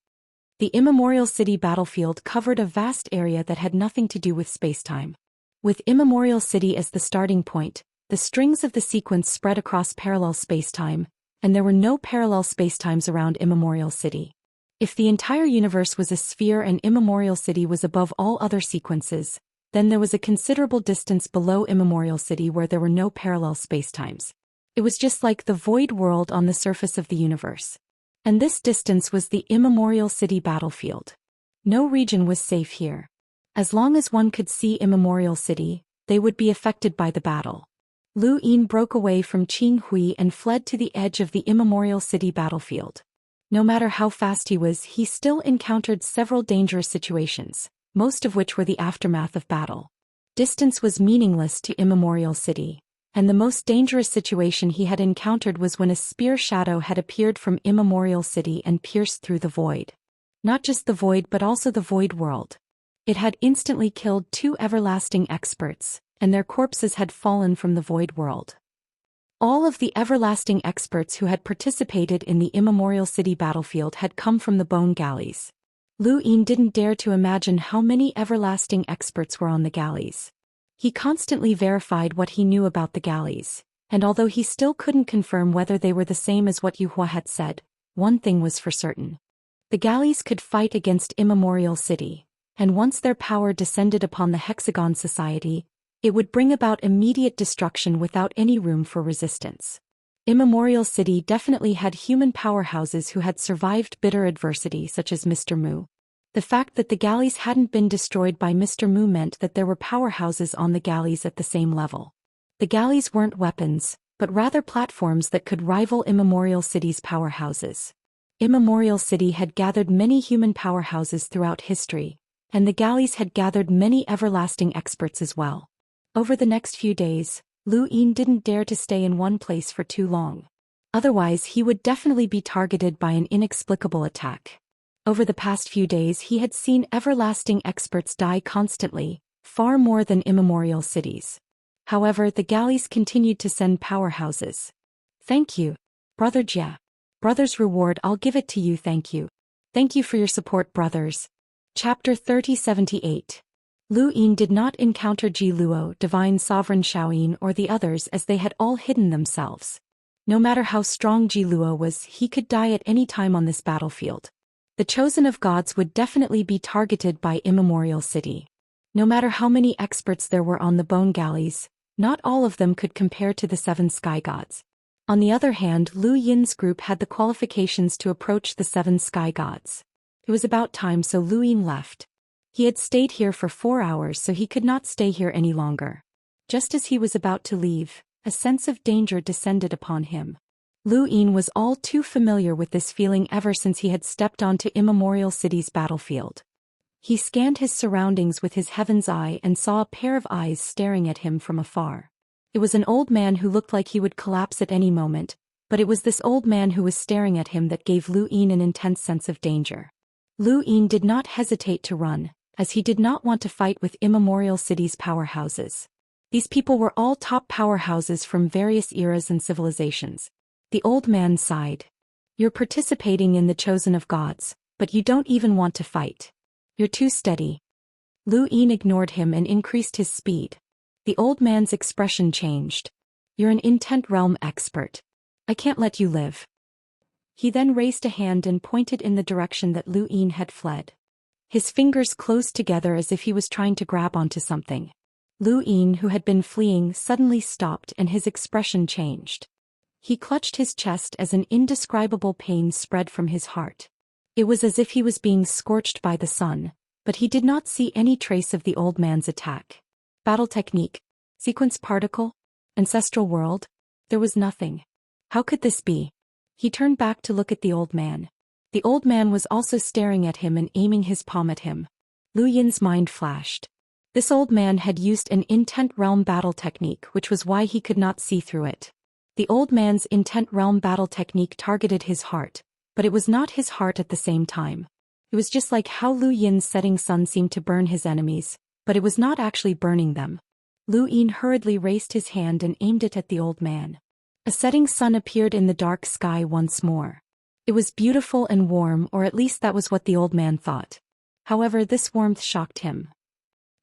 The Immemorial City battlefield covered a vast area that had nothing to do with spacetime. With Immemorial City as the starting point, the strings of the sequence spread across parallel spacetime, and there were no parallel spacetimes around Immemorial City. If the entire universe was a sphere and Immemorial City was above all other sequences, then there was a considerable distance below Immemorial City where there were no parallel spacetimes. It was just like the void world on the surface of the universe. And this distance was the Immemorial City battlefield. No region was safe here. As long as one could see Immemorial City, they would be affected by the battle. Lu Yin broke away from Qing Hui and fled to the edge of the Immemorial City battlefield. No matter how fast he still encountered several dangerous situations, most of which were the aftermath of battle. Distance was meaningless to Immemorial City, and the most dangerous situation he had encountered was when a spear shadow had appeared from Immemorial City and pierced through the void. Not just the void but also the void world. It had instantly killed 2 everlasting experts, and their corpses had fallen from the void world. All of the everlasting experts who had participated in the immemorial city battlefield had come from the bone galleys. Lu Yin didn't dare to imagine how many everlasting experts were on the galleys. He constantly verified what he knew about the galleys, and although he still couldn't confirm whether they were the same as what Yu Hua had said, one thing was for certain. The galleys could fight against Immemorial City, and once their power descended upon the Hexagon Society, it would bring about immediate destruction without any room for resistance. Immemorial City definitely had human powerhouses who had survived bitter adversity such as Mr. Mu. The fact that the galleys hadn't been destroyed by Mr. Mu meant that there were powerhouses on the galleys at the same level. The galleys weren't weapons, but rather platforms that could rival Immemorial City's powerhouses. Immemorial City had gathered many human powerhouses throughout history, and the galleys had gathered many everlasting experts as well. Over the next few days, Lu Yin didn't dare to stay in one place for too long. Otherwise he would definitely be targeted by an inexplicable attack. Over the past few days he had seen everlasting experts die constantly, far more than immemorial cities. However, the galleys continued to send powerhouses. Thank you, Brother Jia. Brother's reward, I'll give it to you, thank you. Thank you for your support, brothers. Chapter 3078. Lu Yin did not encounter Ji Luo, Divine Sovereign Shaoyin, or the others as they had all hidden themselves. No matter how strong Ji Luo was, he could die at any time on this battlefield. The chosen of gods would definitely be targeted by Immemorial City. No matter how many experts there were on the bone galleys, not all of them could compare to the 7 sky gods. On the other hand, Lu Yin's group had the qualifications to approach the 7 sky gods. It was about time, so Lu Yin left. He had stayed here for 4 hours, so he could not stay here any longer. Just as he was about to leave, a sense of danger descended upon him. Lu Yin was all too familiar with this feeling ever since he had stepped onto Immemorial City's battlefield. He scanned his surroundings with his heaven's eye and saw a pair of eyes staring at him from afar. It was an old man who looked like he would collapse at any moment, but it was this old man who was staring at him that gave Lu Yin an intense sense of danger. Lu Yin did not hesitate to run, as he did not want to fight with Immemorial City's powerhouses. These people were all top powerhouses from various eras and civilizations. The old man sighed. You're participating in the chosen of gods, but you don't even want to fight. You're too steady. Lu Yin ignored him and increased his speed. The old man's expression changed. You're an intent realm expert. I can't let you live. He then raised a hand and pointed in the direction that Lu Yin had fled. His fingers closed together as if he was trying to grab onto something. Lu Yin, who had been fleeing, suddenly stopped and his expression changed. He clutched his chest as an indescribable pain spread from his heart. It was as if he was being scorched by the sun, but he did not see any trace of the old man's attack. Battle technique, sequence particle, ancestral world, there was nothing. How could this be? He turned back to look at the old man. The old man was also staring at him and aiming his palm at him. Lu Yin's mind flashed. This old man had used an intent realm battle technique, which was why he could not see through it. The old man's intent realm battle technique targeted his heart, but it was not his heart at the same time. It was just like how Lu Yin's setting sun seemed to burn his enemies, but it was not actually burning them. Lu Yin hurriedly raised his hand and aimed it at the old man. A setting sun appeared in the dark sky once more. It was beautiful and warm, or at least that was what the old man thought. However, this warmth shocked him.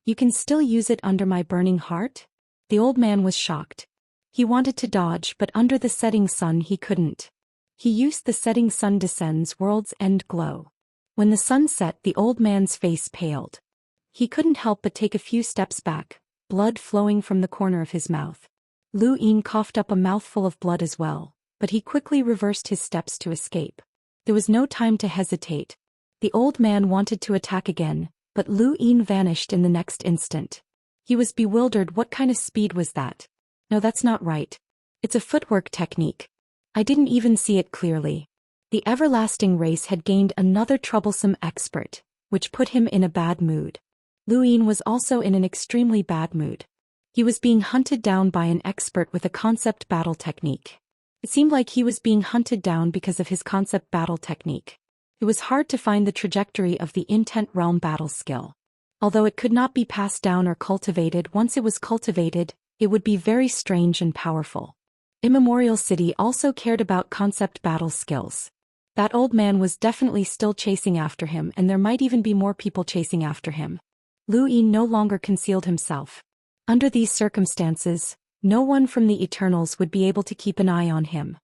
You can still use it under my burning heart? The old man was shocked. He wanted to dodge, but under the setting sun he couldn't. He used the setting sun descends world's end glow. When the sun set, the old man's face paled. He couldn't help but take a few steps back, blood flowing from the corner of his mouth. Lu Yin coughed up a mouthful of blood as well, but he quickly reversed his steps to escape. There was no time to hesitate. The old man wanted to attack again, but Lu Yin vanished in the next instant. He was bewildered. What kind of speed was that? No, that's not right. It's a footwork technique. I didn't even see it clearly. The everlasting race had gained another troublesome expert, which put him in a bad mood. Lu Yin was also in an extremely bad mood. He was being hunted down by an expert with a concept battle technique. It seemed like he was being hunted down because of his concept battle technique. It was hard to find the trajectory of the intent realm battle skill. Although it could not be passed down or cultivated, once it was cultivated, it would be very strange and powerful. Immemorial City also cared about concept battle skills. That old man was definitely still chasing after him, and there might even be more people chasing after him. Lu Yin no longer concealed himself. Under these circumstances, no one from the Eternals would be able to keep an eye on him.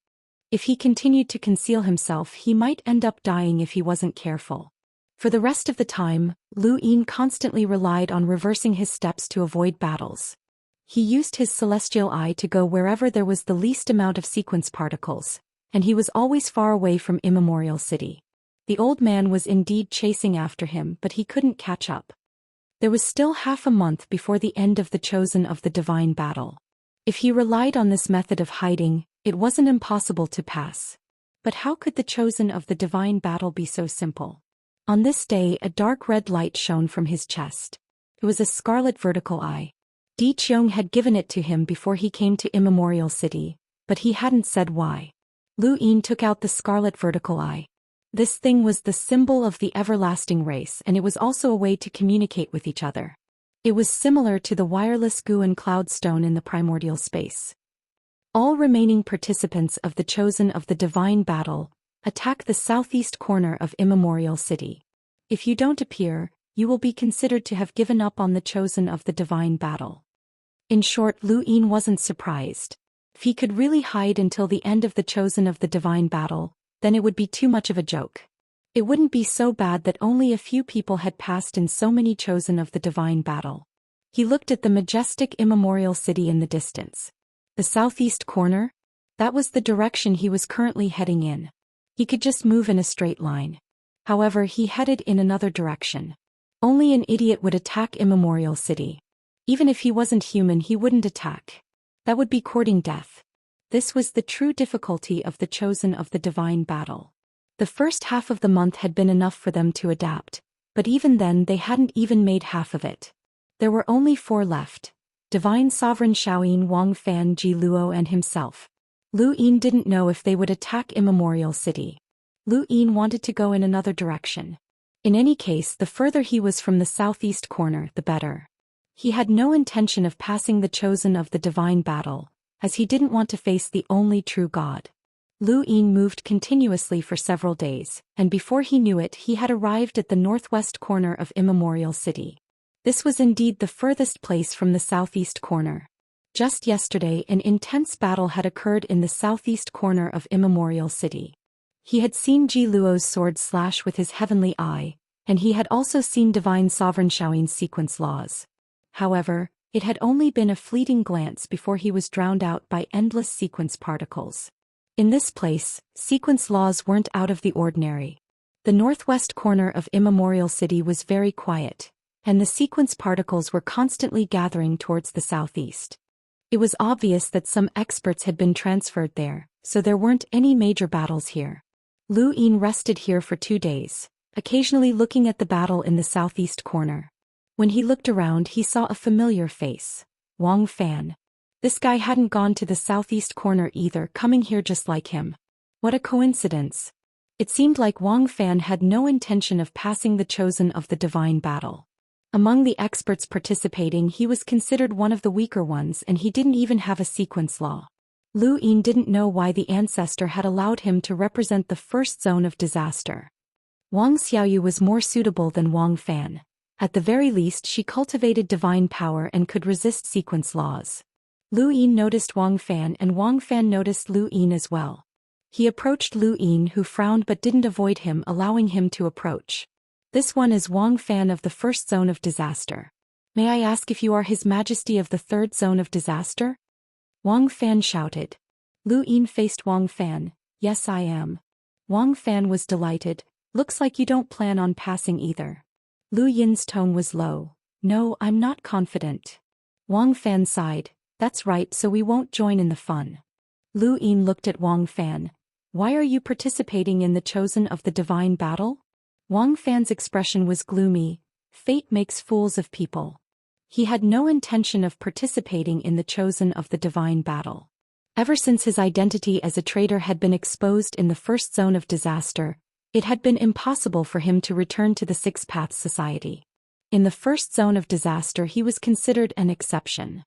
If he continued to conceal himself, he might end up dying if he wasn't careful. For the rest of the time, Lu Yin constantly relied on reversing his steps to avoid battles. He used his celestial eye to go wherever there was the least amount of sequence particles, and he was always far away from Immemorial City. The old man was indeed chasing after him, but he couldn't catch up. There was still half a month before the end of the Chosen of the Divine battle. If he relied on this method of hiding, it wasn't impossible to pass. But how could the Chosen of the Divine battle be so simple? On this day, a dark red light shone from his chest. It was a scarlet vertical eye. Di Qiong had given it to him before he came to Immemorial City, but he hadn't said why. Lu Yin took out the scarlet vertical eye. This thing was the symbol of the everlasting race, and it was also a way to communicate with each other. It was similar to the wireless goo and cloud stone in the primordial space. All remaining participants of the Chosen of the Divine battle attack the southeast corner of Immemorial City. If you don't appear, you will be considered to have given up on the Chosen of the Divine battle. In short, Lu Yin wasn't surprised. If he could really hide until the end of the Chosen of the Divine battle, then it would be too much of a joke. It wouldn't be so bad that only a few people had passed in so many Chosen of the Divine battle. He looked at the majestic Immemorial City in the distance. The southeast corner? That was the direction he was currently heading in. He could just move in a straight line. However, he headed in another direction. Only an idiot would attack Immemorial City. Even if he wasn't human, he wouldn't attack. That would be courting death. This was the true difficulty of the Chosen of the Divine battle. The first half of the month had been enough for them to adapt, but even then they hadn't even made half of it. There were only 4 left: Divine Sovereign Shaoyin, Wang Fan, Ji Luo, and himself. Lu Yin didn't know if they would attack Immemorial City. Lu Yin wanted to go in another direction. In any case, the further he was from the southeast corner, the better. He had no intention of passing the Chosen of the Divine battle, as he didn't want to face the only true God. Lu Yin moved continuously for several days, and before he knew it, he had arrived at the northwest corner of Immemorial City. This was indeed the furthest place from the southeast corner. Just yesterday, an intense battle had occurred in the southeast corner of Immemorial City. He had seen Ji Luo's sword slash with his heavenly eye, and he had also seen Divine Sovereign Shaoyin's sequence laws. However, it had only been a fleeting glance before he was drowned out by endless sequence particles. In this place, sequence laws weren't out of the ordinary. The northwest corner of Immemorial City was very quiet, and the sequence particles were constantly gathering towards the southeast. It was obvious that some experts had been transferred there, so there weren't any major battles here. Lu Yin rested here for 2 days, occasionally looking at the battle in the southeast corner. When he looked around, he saw a familiar face: Wang Fan. This guy hadn't gone to the southeast corner either, coming here just like him. What a coincidence. It seemed like Wang Fan had no intention of passing the Chosen of the Divine battle. Among the experts participating, he was considered one of the weaker ones, and he didn't even have a sequence law. Lu Yin didn't know why the ancestor had allowed him to represent the first zone of disaster. Wang Xiaoyu was more suitable than Wang Fan. At the very least, she cultivated divine power and could resist sequence laws. Lu Yin noticed Wang Fan, and Wang Fan noticed Lu Yin as well. He approached Lu Yin, who frowned but didn't avoid him, allowing him to approach. This one is Wang Fan of the first zone of disaster. May I ask if you are His Majesty of the third zone of disaster? Wang Fan shouted. Lu Yin faced Wang Fan. Yes, I am. Wang Fan was delighted. Looks like you don't plan on passing either. Lu Yin's tone was low. No, I'm not confident. Wang Fan sighed. That's right, so we won't join in the fun. Lu Yin looked at Wang Fan. Why are you participating in the Chosen of the Divine battle? Wang Fan's expression was gloomy. Fate makes fools of people. He had no intention of participating in the Chosen of the Divine battle. Ever since his identity as a traitor had been exposed in the first zone of disaster, it had been impossible for him to return to the Six Paths Society. In the first zone of disaster he was considered an exception.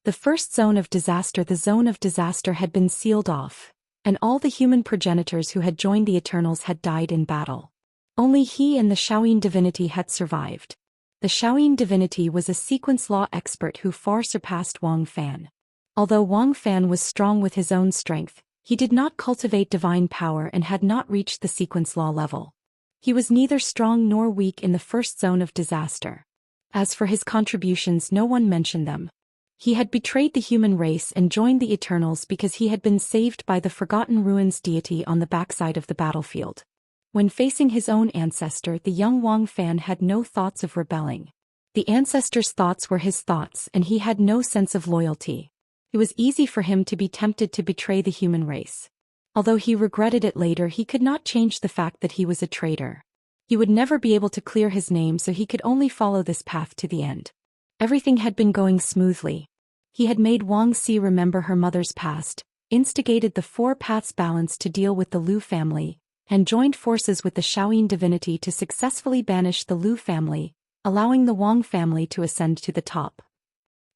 The first zone of disaster, the zone of disaster had been sealed off, and all the human progenitors who had joined the Eternals had died in battle. Only he and the Shaoyin divinity had survived. The Shaoyin divinity was a sequence law expert who far surpassed Wang Fan. Although Wang Fan was strong with his own strength, he did not cultivate divine power and had not reached the sequence law level. He was neither strong nor weak in the first zone of disaster. As for his contributions, no one mentioned them. He had betrayed the human race and joined the Eternals because he had been saved by the Forgotten Ruins deity on the backside of the battlefield. When facing his own ancestor, the young Wang Fan had no thoughts of rebelling. The ancestor's thoughts were his thoughts and he had no sense of loyalty. It was easy for him to be tempted to betray the human race. Although he regretted it later, he could not change the fact that he was a traitor. He would never be able to clear his name, so he could only follow this path to the end. Everything had been going smoothly. He had made Wang Si remember her mother's past, instigated the Four Paths balance to deal with the Lu family, and joined forces with the Shaoyin divinity to successfully banish the Lu family, allowing the Wang family to ascend to the top.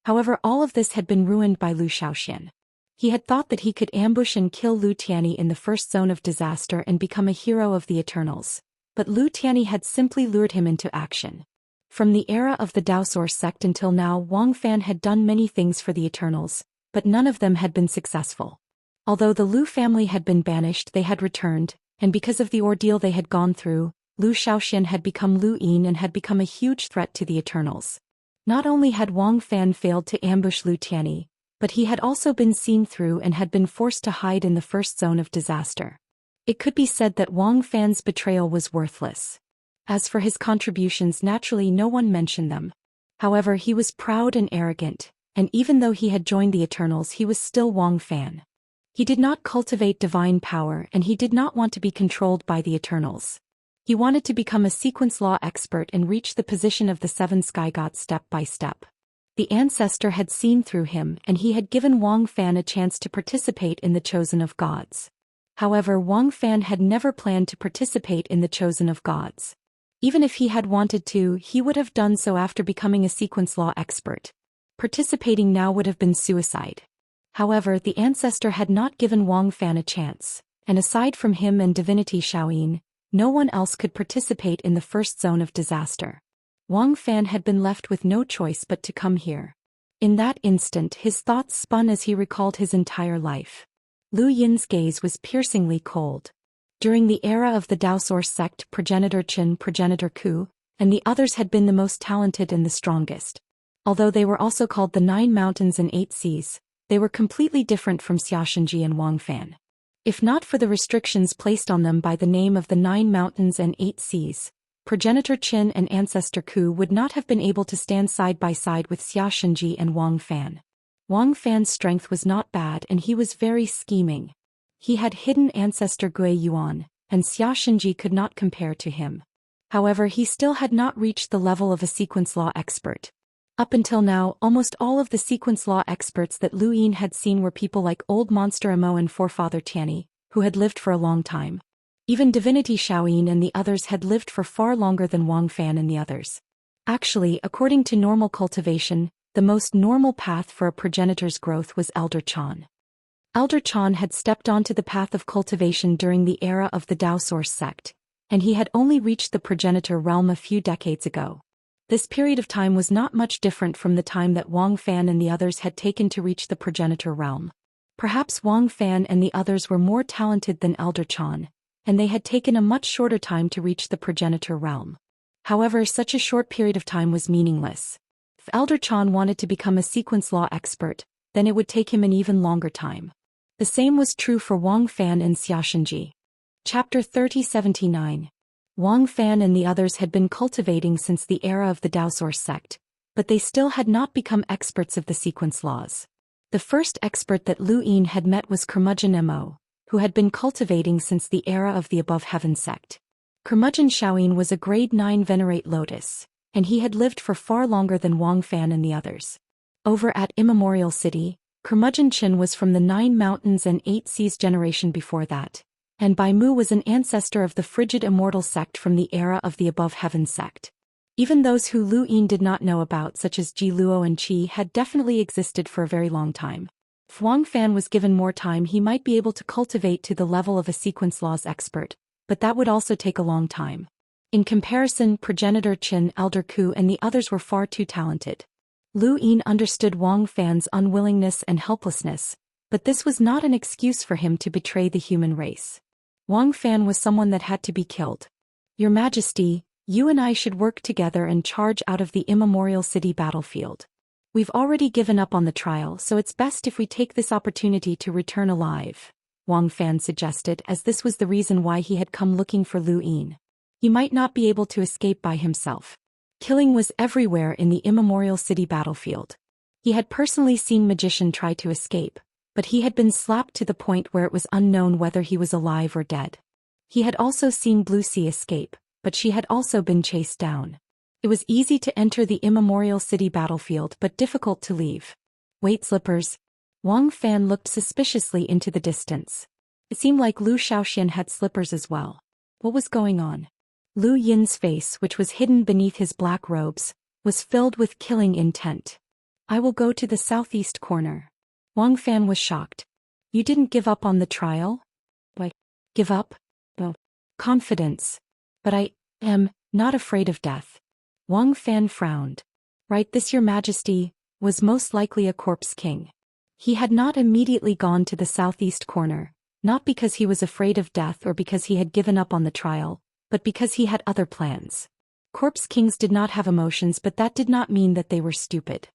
However, all of this had been ruined by Zhou Xian. He had thought that he could ambush and kill Lu Tianyi in the first zone of disaster and become a hero of the Eternals, but Lu Tianyi had simply lured him into action. From the era of the Daoist sect until now, Wang Fan had done many things for the Eternals, but none of them had been successful. Although the Lu family had been banished, they had returned, and because of the ordeal they had gone through, Zhou Xian had become Lu Yin and had become a huge threat to the Eternals. Not only had Wang Fan failed to ambush Lu Tianyi, but he had also been seen through and had been forced to hide in the first zone of disaster. It could be said that Wang Fan's betrayal was worthless. As for his contributions, naturally no one mentioned them. However, he was proud and arrogant, and even though he had joined the Eternals, he was still Wang Fan. He did not cultivate divine power and he did not want to be controlled by the Eternals. He wanted to become a sequence law expert and reach the position of the seven sky gods step by step. The ancestor had seen through him and he had given Wang Fan a chance to participate in the Chosen of Gods. However, Wang Fan had never planned to participate in the Chosen of Gods. Even if he had wanted to, he would have done so after becoming a sequence law expert. Participating now would have been suicide. However, the ancestor had not given Wang Fan a chance, and aside from him and divinity Shaoyin, no one else could participate in the first zone of disaster. Wang Fan had been left with no choice but to come here. In that instant, his thoughts spun as he recalled his entire life. Lu Yin's gaze was piercingly cold. During the era of the Daoist sect, Progenitor Qin, Progenitor Ku, and the others had been the most talented and the strongest. Although they were also called the 9 Mountains and 8 Seas, they were completely different from Xianxia and Wang Fan. If not for the restrictions placed on them by the name of the 9 Mountains and 8 Seas, Progenitor Qin and Ancestor Ku would not have been able to stand side by side with Xianxia and Wang Fan. Wang Fan's strength was not bad and he was very scheming. He had hidden Ancestor Gui Yuan, and Xianxia could not compare to him. However, he still had not reached the level of a sequence law expert. Up until now, almost all of the sequence law experts that Lu Yin had seen were people like Old Monster Amo and Forefather Tianyi, who had lived for a long time. Even Divinity Shaoyin and the others had lived for far longer than Wang Fan and the others. Actually, according to normal cultivation, the most normal path for a progenitor's growth was Elder Chan. Elder Chan had stepped onto the path of cultivation during the era of the Daoist sect, and he had only reached the progenitor realm a few decades ago. This period of time was not much different from the time that Wang Fan and the others had taken to reach the progenitor realm. Perhaps Wang Fan and the others were more talented than Elder Chan, and they had taken a much shorter time to reach the progenitor realm. However, such a short period of time was meaningless. If Elder Chan wanted to become a sequence law expert, then it would take him an even longer time. The same was true for Wang Fan and Xianxia. Chapter 3079. Wang Fan and the others had been cultivating since the era of the Daoist sect, but they still had not become experts of the sequence laws. The first expert that Lu Yin had met was Curmudgeon Mo, who had been cultivating since the era of the Above Heaven sect. Curmudgeon Shaoyin was a grade 9 Venerate Lotus, and he had lived for far longer than Wang Fan and the others. Over at Immemorial City, Curmudgeon Qin was from the 9 Mountains and 8 Seas generation before that, and Bai Mu was an ancestor of the frigid Immortal sect from the era of the Above Heaven sect. Even those who Lu Yin did not know about, such as Ji Luo and Qi, had definitely existed for a very long time. If Wang Fan was given more time, he might be able to cultivate to the level of a sequence laws expert, but that would also take a long time. In comparison, progenitor Qin, Elder Ku and the others were far too talented. Lu Yin understood Wang Fan's unwillingness and helplessness, but this was not an excuse for him to betray the human race. Wang Fan was someone that had to be killed. Your Majesty, you and I should work together and charge out of the immemorial city battlefield. We've already given up on the trial, so it's best if we take this opportunity to return alive, Wang Fan suggested, as this was the reason why he had come looking for Lu Yin. He might not be able to escape by himself. Killing was everywhere in the immemorial city battlefield. He had personally seen magician try to escape, but he had been slapped to the point where it was unknown whether he was alive or dead. He had also seen Wuxia escape, but she had also been chased down. It was easy to enter the immemorial city battlefield but difficult to leave. Wait, slippers. Wang Fan looked suspiciously into the distance. It seemed like Zhou Xian had slippers as well. What was going on? Lu Yin's face, which was hidden beneath his black robes, was filled with killing intent. I will go to the southeast corner. Wang Fan was shocked. You didn't give up on the trial? Why? Give up? Oh. Confidence. But I am not afraid of death. Wang Fan frowned. Right, this Your Majesty was most likely a corpse king. He had not immediately gone to the southeast corner, not because he was afraid of death or because he had given up on the trial, but because he had other plans. Corpse kings did not have emotions, but that did not mean that they were stupid.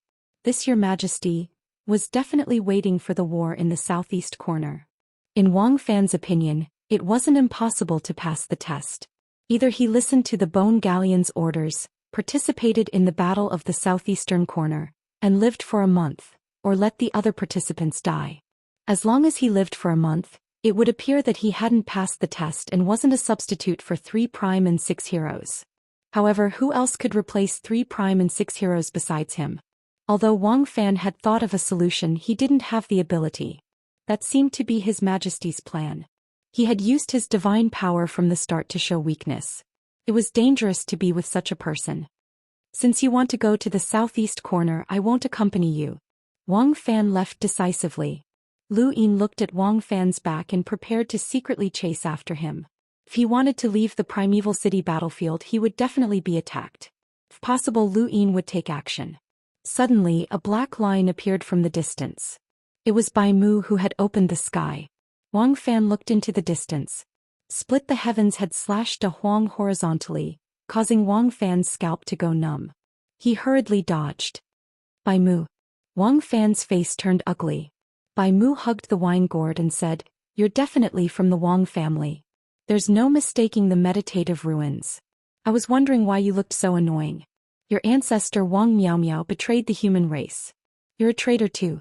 This Your Majesty was definitely waiting for the war in the southeast corner. In Wang Fan's opinion, it wasn't impossible to pass the test. Either he listened to the Bone Galleon's orders, participated in the battle of the southeastern corner, and lived for a month, or let the other participants die. As long as he lived for a month, it would appear that he hadn't passed the test and wasn't a substitute for 3 prime and 6 heroes. However, who else could replace 3 prime and 6 heroes besides him? Although Wang Fan had thought of a solution, he didn't have the ability. That seemed to be His Majesty's plan. He had used his divine power from the start to show weakness. It was dangerous to be with such a person. Since you want to go to the southeast corner, I won't accompany you. Wang Fan left decisively. Lu Yin looked at Wang Fan's back and prepared to secretly chase after him. If he wanted to leave the primeval city battlefield, he would definitely be attacked. If possible, Lu Yin would take action. Suddenly, a black line appeared from the distance. It was Bai Mu who had opened the sky. Wang Fan looked into the distance. Split the heavens had slashed a Huang horizontally, causing Wang Fan's scalp to go numb. He hurriedly dodged. Bai Mu. Wang Fan's face turned ugly. Bai Mu hugged the wine gourd and said, You're definitely from the Wang family. There's no mistaking the meditative ruins. I was wondering why you looked so annoying. Your ancestor Wang Miao Miao betrayed the human race. You're a traitor too.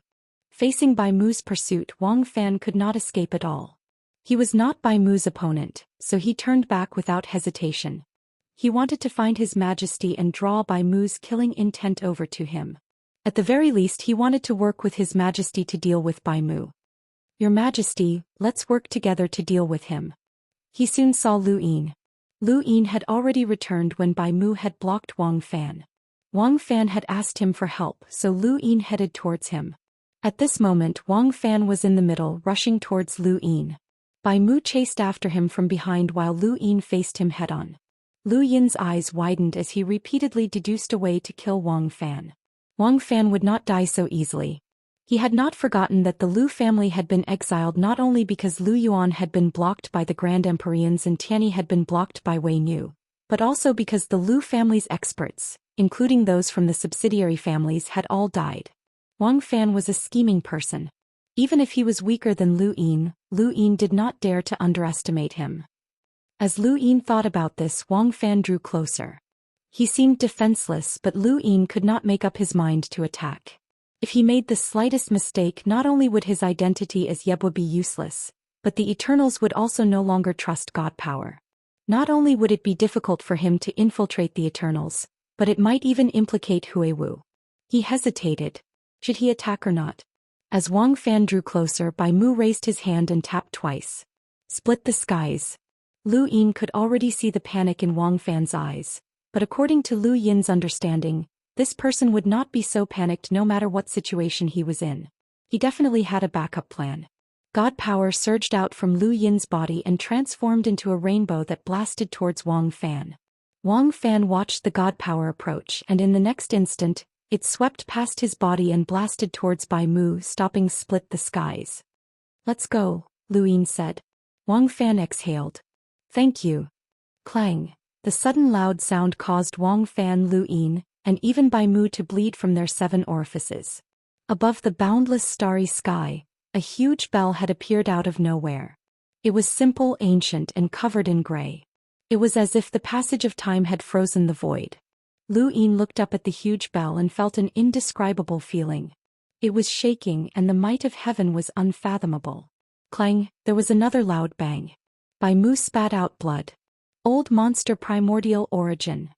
Facing Bai Mu's pursuit, Wang Fan could not escape at all. He was not Bai Mu's opponent, so he turned back without hesitation. He wanted to find His Majesty and draw Bai Mu's killing intent over to him. At the very least, he wanted to work with His Majesty to deal with Bai Mu. Your Majesty, let's work together to deal with him. He soon saw Lu Yin. Lu Yin had already returned when Bai Mu had blocked Wang Fan. Wang Fan had asked him for help, so Lu Yin headed towards him. At this moment, Wang Fan was in the middle, rushing towards Lu Yin. Bai Mu chased after him from behind while Lu Yin faced him head-on. Lu Yin's eyes widened as he repeatedly deduced a way to kill Wang Fan. Wang Fan would not die so easily. He had not forgotten that the Lu family had been exiled not only because Lu Yuan had been blocked by the Grand Empyreans and Tianyi had been blocked by Wei Nu, but also because the Lu family's experts, including those from the subsidiary families, had all died. Wang Fan was a scheming person. Even if he was weaker than Lu Yin did not dare to underestimate him. As Lu Yin thought about this, Wang Fan drew closer. He seemed defenseless, but Lu Yin could not make up his mind to attack. If he made the slightest mistake, not only would his identity as Yebwa be useless, but the Eternals would also no longer trust God power. Not only would it be difficult for him to infiltrate the Eternals, but it might even implicate Hui Wu. He hesitated. Should he attack or not? As Wang Fan drew closer, Bai Mu raised his hand and tapped twice. Split the skies. Lu Yin could already see the panic in Wang Fan's eyes. But according to Lu Yin's understanding, this person would not be so panicked no matter what situation he was in. He definitely had a backup plan. God power surged out from Lu Yin's body and transformed into a rainbow that blasted towards Wang Fan. Wang Fan watched the God power approach, and in the next instant, it swept past his body and blasted towards Bai Mu, stopping split the skies. "Let's go," Lu Yin said. Wang Fan exhaled. "Thank you." Clang. The sudden loud sound caused Wang Fan, Lu Yin, and even Bai Mu to bleed from their 7 orifices. Above the boundless starry sky, a huge bell had appeared out of nowhere. It was simple, ancient, and covered in gray. It was as if the passage of time had frozen the void. Lu Yin looked up at the huge bell and felt an indescribable feeling. It was shaking, and the might of heaven was unfathomable. Clang, there was another loud bang. Bai Mu spat out blood. Old monster primordial origin.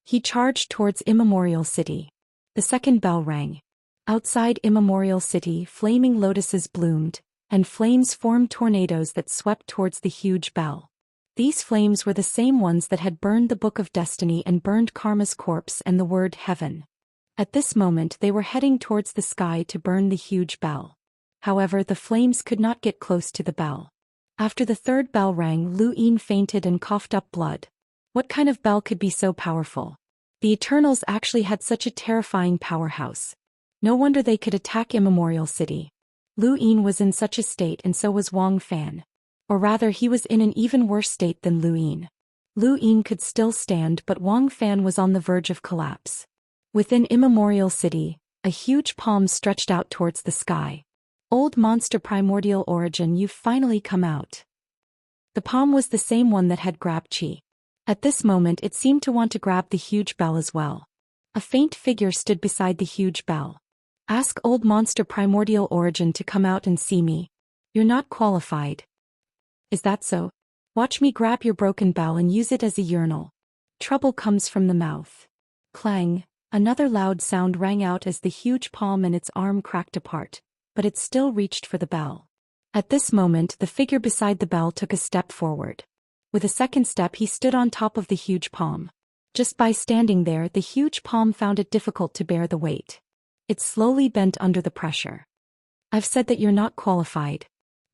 He charged towards Immemorial City. The second bell rang. Outside Immemorial City, flaming lotuses bloomed, and flames formed tornadoes that swept towards the huge bell. These flames were the same ones that had burned the Book of Destiny and burned Karma's corpse and the word heaven. At this moment they were heading towards the sky to burn the huge bell. However, the flames could not get close to the bell. After the third bell rang, Lu Yin fainted and coughed up blood. What kind of bell could be so powerful? The Eternals actually had such a terrifying powerhouse. No wonder they could attack Immemorial City. Lu Yin was in such a state, and so was Wang Fan. Or rather, he was in an even worse state than Lu Yin. Lu Yin could still stand, but Wang Fan was on the verge of collapse. Within Immemorial City, a huge palm stretched out towards the sky. "Old monster primordial origin, you've finally come out." The palm was the same one that had grabbed Qi. At this moment it seemed to want to grab the huge bell as well. A faint figure stood beside the huge bell. "Ask old monster primordial origin to come out and see me. You're not qualified." "Is that so? Watch me grab your broken bell and use it as a urinal. Trouble comes from the mouth." Clang, another loud sound rang out as the huge palm and its arm cracked apart, but it still reached for the bell. At this moment the figure beside the bell took a step forward. With a second step he stood on top of the huge palm. Just by standing there, the huge palm found it difficult to bear the weight. It slowly bent under the pressure. "I've said that you're not qualified.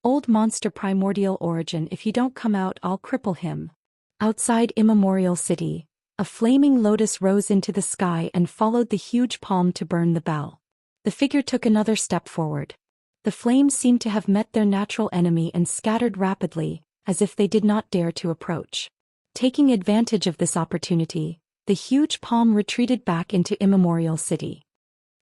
Old monster primordial origin, if you don't come out, I'll cripple him." Outside Immemorial City, a flaming lotus rose into the sky and followed the huge palm to burn the bell. The figure took another step forward. The flames seemed to have met their natural enemy and scattered rapidly, as if they did not dare to approach. Taking advantage of this opportunity, the huge palm retreated back into Immemorial City.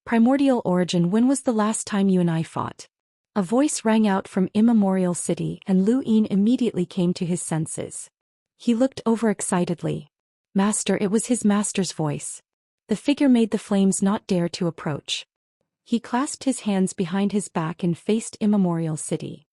"Primordial origin, when was the last time you and I fought?" A voice rang out from Immemorial City, and Lu Yin immediately came to his senses. He looked over excitedly. "Master," it was his master's voice. The figure made the flames not dare to approach. He clasped his hands behind his back and faced Immemorial City.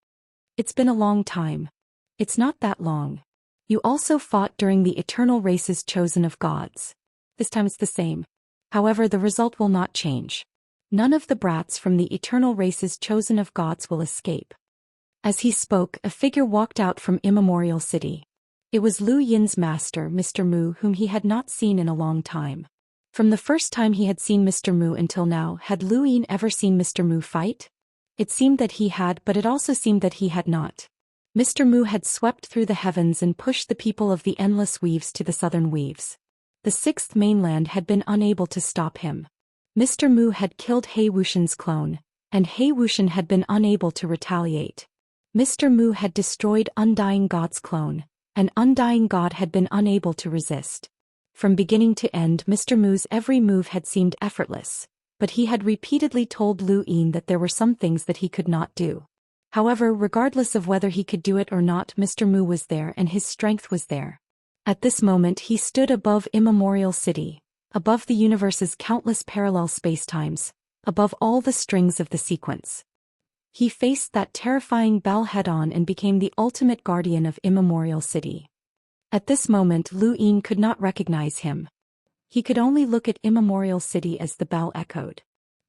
"It's been a long time." "It's not that long. You also fought during the eternal races chosen of gods. This time it's the same. However, the result will not change. None of the brats from the eternal races chosen of gods will escape." As he spoke, a figure walked out from Immemorial City. It was Lu Yin's master, Mr. Mu, whom he had not seen in a long time. From the first time he had seen Mr. Mu until now, had Lu Yin ever seen Mr. Mu fight? It seemed that he had, but it also seemed that he had not. Mr. Mu had swept through the heavens and pushed the people of the endless weaves to the southern weaves. The sixth mainland had been unable to stop him. Mr. Mu had killed He Wuxian's clone, and He Wuxian had been unable to retaliate. Mr. Mu had destroyed Undying God's clone, and Undying God had been unable to resist. From beginning to end, Mr. Mu's every move had seemed effortless, but he had repeatedly told Lu Yin that there were some things that he could not do. However, regardless of whether he could do it or not, Mr. Mu was there and his strength was there. At this moment he stood above Immemorial City, above the universe's countless parallel spacetimes, above all the strings of the sequence. He faced that terrifying bell head-on and became the ultimate guardian of Immemorial City. At this moment Lu Yin could not recognize him. He could only look at Immemorial City as the bell echoed.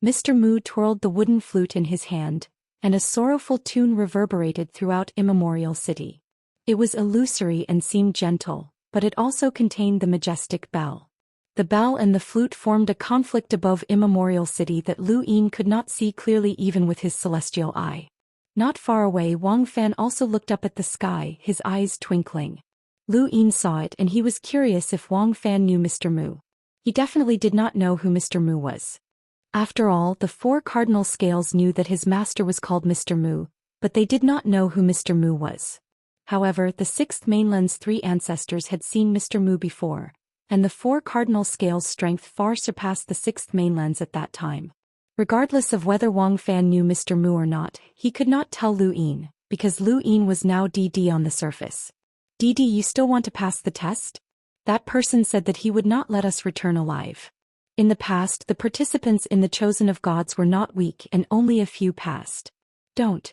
Mr. Mu twirled the wooden flute in his hand, and a sorrowful tune reverberated throughout Immemorial City. It was illusory and seemed gentle, but it also contained the majestic bell. The bell and the flute formed a conflict above Immemorial City that Lu Yin could not see clearly even with his celestial eye. Not far away, Wang Fan also looked up at the sky, his eyes twinkling. Lu Yin saw it and he was curious if Wang Fan knew Mr. Mu. He definitely did not know who Mr. Mu was. After all, the 4 cardinal scales knew that his master was called Mr. Mu, but they did not know who Mr. Mu was. However, the 6th mainland's 3 ancestors had seen Mr. Mu before, and the 4 cardinal scales' strength far surpassed the 6th mainland's at that time. Regardless of whether Wang Fan knew Mr. Mu or not, he could not tell Lu Yin, because Lu Yin was now DD on the surface. DD, you still want to pass the test? That person said that he would not let us return alive. In the past, the participants in the Chosen of Gods were not weak and only a few passed. Don't.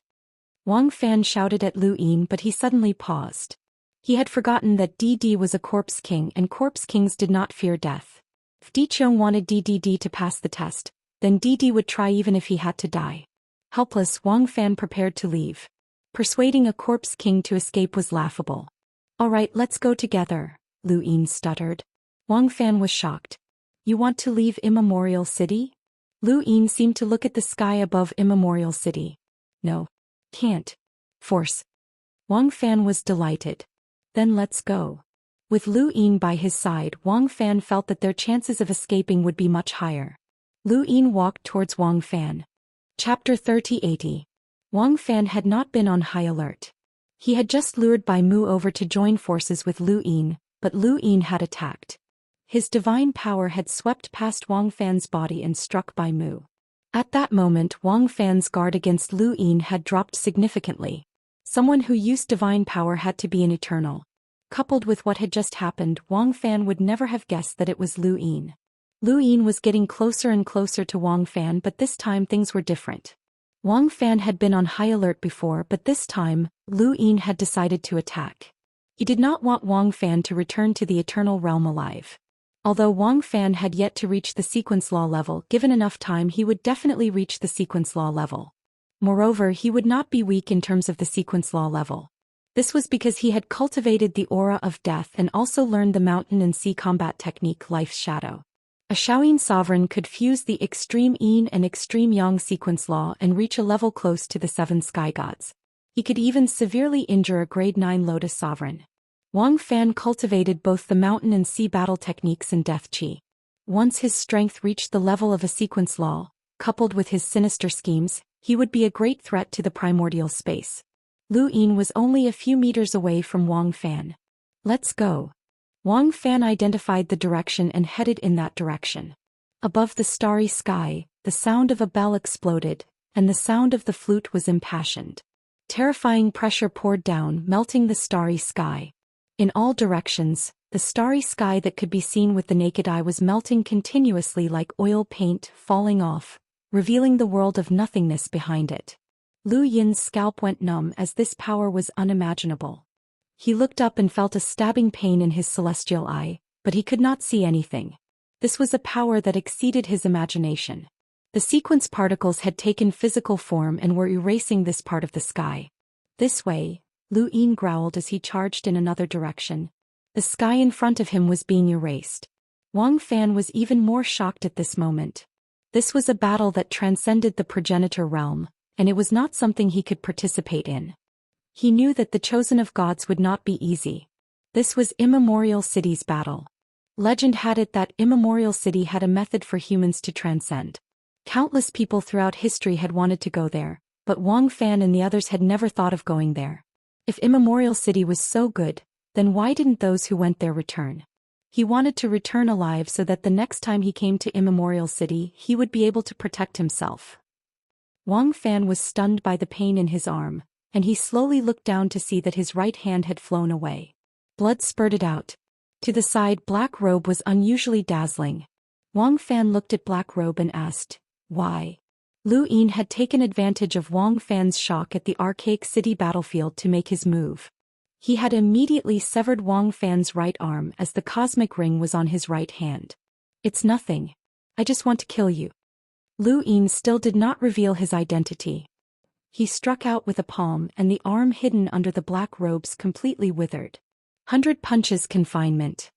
Wang Fan shouted at Lu Yin, but he suddenly paused. He had forgotten that DD was a corpse king and corpse kings did not fear death. If Diqiong wanted DDD to pass the test, then DD would try even if he had to die. Helpless, Wang Fan prepared to leave. Persuading a corpse king to escape was laughable. All right, let's go together, Lu Yin stuttered. Wang Fan was shocked. You want to leave Immemorial City? Lu Yin seemed to look at the sky above Immemorial City. No. Can't. Force. Wang Fan was delighted. Then let's go. With Lu Yin by his side, Wang Fan felt that their chances of escaping would be much higher. Lu Yin walked towards Wang Fan. Chapter 3080. Wang Fan had not been on high alert. He had just lured Bai Mu over to join forces with Lu Yin, but Lu Yin had attacked. His divine power had swept past Wang Fan's body and struck Bai Mu. At that moment, Wang Fan's guard against Lu Yin had dropped significantly. Someone who used divine power had to be an eternal. Coupled with what had just happened, Wang Fan would never have guessed that it was Lu Yin. Lu Yin was getting closer and closer to Wang Fan, but this time things were different. Wang Fan had been on high alert before, but this time, Lu Yin had decided to attack. He did not want Wang Fan to return to the eternal realm alive. Although Wang Fan had yet to reach the sequence law level, given enough time he would definitely reach the sequence law level. Moreover, he would not be weak in terms of the sequence law level. This was because he had cultivated the aura of death and also learned the mountain and sea combat technique Life's Shadow. A Shaoyin sovereign could fuse the extreme yin and extreme yang sequence law and reach a level close to the 7 sky gods. He could even severely injure a grade 9 lotus sovereign. Wang Fan cultivated both the mountain and sea battle techniques in Death Chi. Once his strength reached the level of a sequence law, coupled with his sinister schemes, he would be a great threat to the primordial space. Lu Yin was only a few meters away from Wang Fan. Let's go. Wang Fan identified the direction and headed in that direction. Above the starry sky, the sound of a bell exploded, and the sound of the flute was impassioned. Terrifying pressure poured down, melting the starry sky. In all directions, the starry sky that could be seen with the naked eye was melting continuously like oil paint falling off, revealing the world of nothingness behind it. Lu Yin's scalp went numb as this power was unimaginable. He looked up and felt a stabbing pain in his celestial eye, but he could not see anything. This was a power that exceeded his imagination. The sequence particles had taken physical form and were erasing this part of the sky. This way, Lu Yin growled as he charged in another direction. The sky in front of him was being erased. Wang Fan was even more shocked at this moment. This was a battle that transcended the progenitor realm, and it was not something he could participate in. He knew that the Chosen of Gods would not be easy. This was Immemorial City's battle. Legend had it that Immemorial City had a method for humans to transcend. Countless people throughout history had wanted to go there, but Wang Fan and the others had never thought of going there. If Immemorial City was so good, then why didn't those who went there return? He wanted to return alive so that the next time he came to Immemorial City, he would be able to protect himself. Wang Fan was stunned by the pain in his arm, and he slowly looked down to see that his right hand had flown away. Blood spurted out. To the side, Black Robe was unusually dazzling. Wang Fan looked at Black Robe and asked, why? Lu Yin had taken advantage of Wang Fan's shock at the archaic city battlefield to make his move. He had immediately severed Wang Fan's right arm as the cosmic ring was on his right hand. It's nothing. I just want to kill you. Lu Yin still did not reveal his identity. He struck out with a palm and the arm hidden under the black robes completely withered. 100 punches confinement.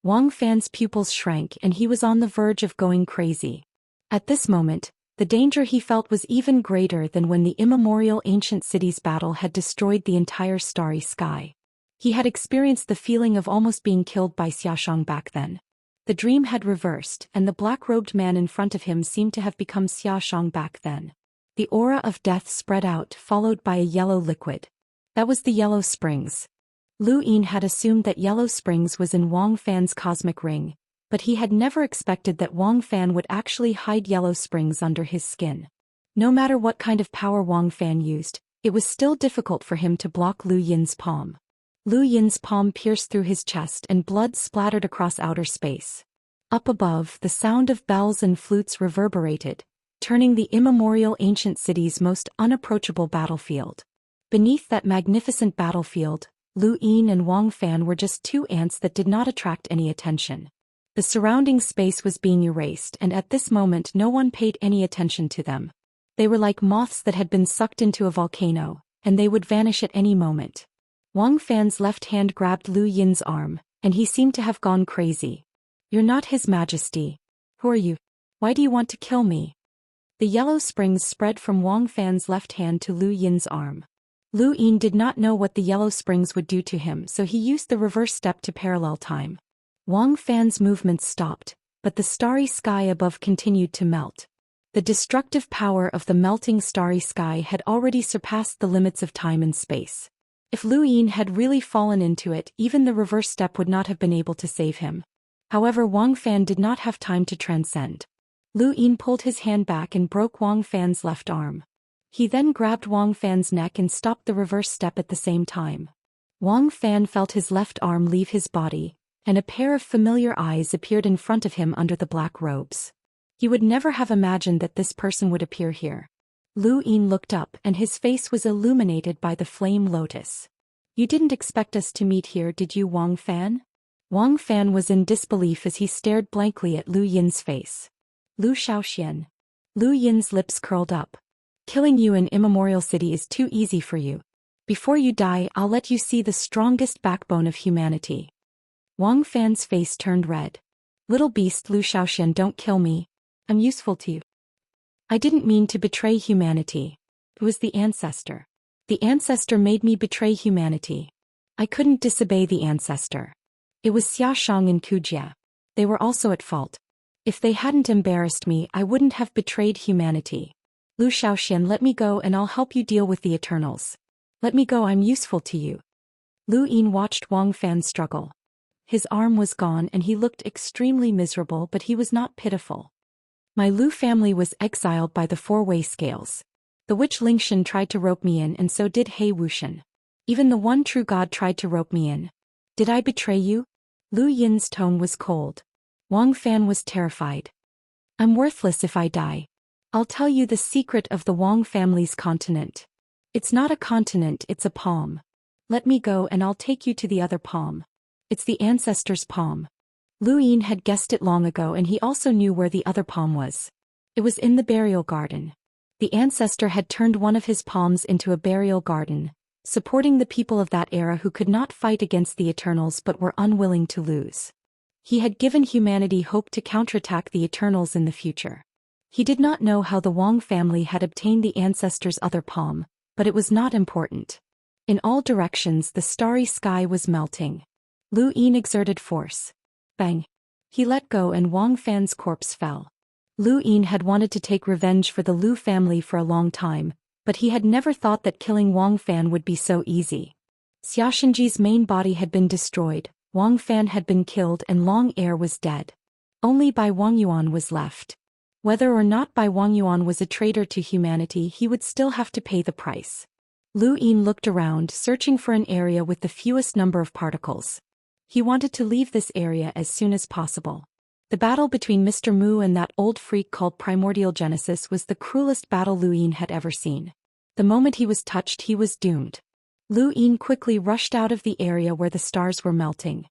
Wang Fan's pupils shrank and he was on the verge of going crazy. At this moment, the danger he felt was even greater than when the immemorial ancient city's battle had destroyed the entire starry sky. He had experienced the feeling of almost being killed by Xiaxia back then. The dream had reversed, and the black-robed man in front of him seemed to have become Xiaxia back then. The aura of death spread out, followed by a yellow liquid. That was the Yellow Springs. Lu Yin had assumed that Yellow Springs was in Wang Fan's cosmic ring, but he had never expected that Wang Fan would actually hide Yellow Springs under his skin. No matter what kind of power Wang Fan used, it was still difficult for him to block Lu Yin's palm. Lu Yin's palm pierced through his chest and blood splattered across outer space. Up above, the sound of bells and flutes reverberated, turning the immemorial ancient city's most unapproachable battlefield. Beneath that magnificent battlefield, Lu Yin and Wang Fan were just two ants that did not attract any attention. The surrounding space was being erased, and at this moment no one paid any attention to them. They were like moths that had been sucked into a volcano, and they would vanish at any moment. Wang Fan's left hand grabbed Lu Yin's arm, and he seemed to have gone crazy. "You're not His Majesty. Who are you? Why do you want to kill me?" The Yellow Springs spread from Wang Fan's left hand to Lu Yin's arm. Lu Yin did not know what the Yellow Springs would do to him, so he used the reverse step to parallel time. Wang Fan's movements stopped, but the starry sky above continued to melt. The destructive power of the melting starry sky had already surpassed the limits of time and space. If Lu Yin had really fallen into it, even the reverse step would not have been able to save him. However, Wang Fan did not have time to transcend. Lu Yin pulled his hand back and broke Wang Fan's left arm. He then grabbed Wang Fan's neck and stopped the reverse step at the same time. Wang Fan felt his left arm leave his body, and a pair of familiar eyes appeared in front of him under the black robes. He would never have imagined that this person would appear here. Lu Yin looked up and his face was illuminated by the flame lotus. "You didn't expect us to meet here, did you, Wang Fan?" Wang Fan was in disbelief as he stared blankly at Lu Yin's face. "Lu Xian." Lu Yin's lips curled up. "Killing you in Immemorial City is too easy for you. Before you die, I'll let you see the strongest backbone of humanity." Wang Fan's face turned red. "Little beast Lu Xian, don't kill me. I'm useful to you. I didn't mean to betray humanity. It was the ancestor. The ancestor made me betray humanity. I couldn't disobey the ancestor. It was Xiaxia and Kujia. They were also at fault. If they hadn't embarrassed me, I wouldn't have betrayed humanity. Lu Xian, let me go and I'll help you deal with the Eternals. Let me go, I'm useful to you." Lu Yin watched Wang Fan struggle. His arm was gone and he looked extremely miserable, but he was not pitiful. "My Lu family was exiled by the four-way scales. The witch Lingshan tried to rope me in, and so did He Wuxian. Even the one true God tried to rope me in. Did I betray you?" Lu Yin's tone was cold. Wang Fan was terrified. "I'm worthless if I die. I'll tell you the secret of the Wang family's continent. It's not a continent, it's a palm. Let me go and I'll take you to the other palm. It's the ancestor's palm." Lu Yin had guessed it long ago, and he also knew where the other palm was. It was in the burial garden. The ancestor had turned one of his palms into a burial garden, supporting the people of that era who could not fight against the Eternals but were unwilling to lose. He had given humanity hope to counterattack the Eternals in the future. He did not know how the Wang family had obtained the ancestor's other palm, but it was not important. In all directions the starry sky was melting. Lu Yin exerted force. Bang! He let go and Wang Fan's corpse fell. Lu Yin had wanted to take revenge for the Lu family for a long time, but he had never thought that killing Wang Fan would be so easy. Xiaxinji's main body had been destroyed, Wang Fan had been killed, and Long Heir was dead. Only Bai Wangyuan was left. Whether or not Bai Wangyuan was a traitor to humanity, he would still have to pay the price. Lu Yin looked around, searching for an area with the fewest number of particles. He wanted to leave this area as soon as possible. The battle between Mr. Mu and that old freak called Primordial Genesis was the cruelest battle Lu Yin had ever seen. The moment he was touched, he was doomed. Lu Yin quickly rushed out of the area where the stars were melting.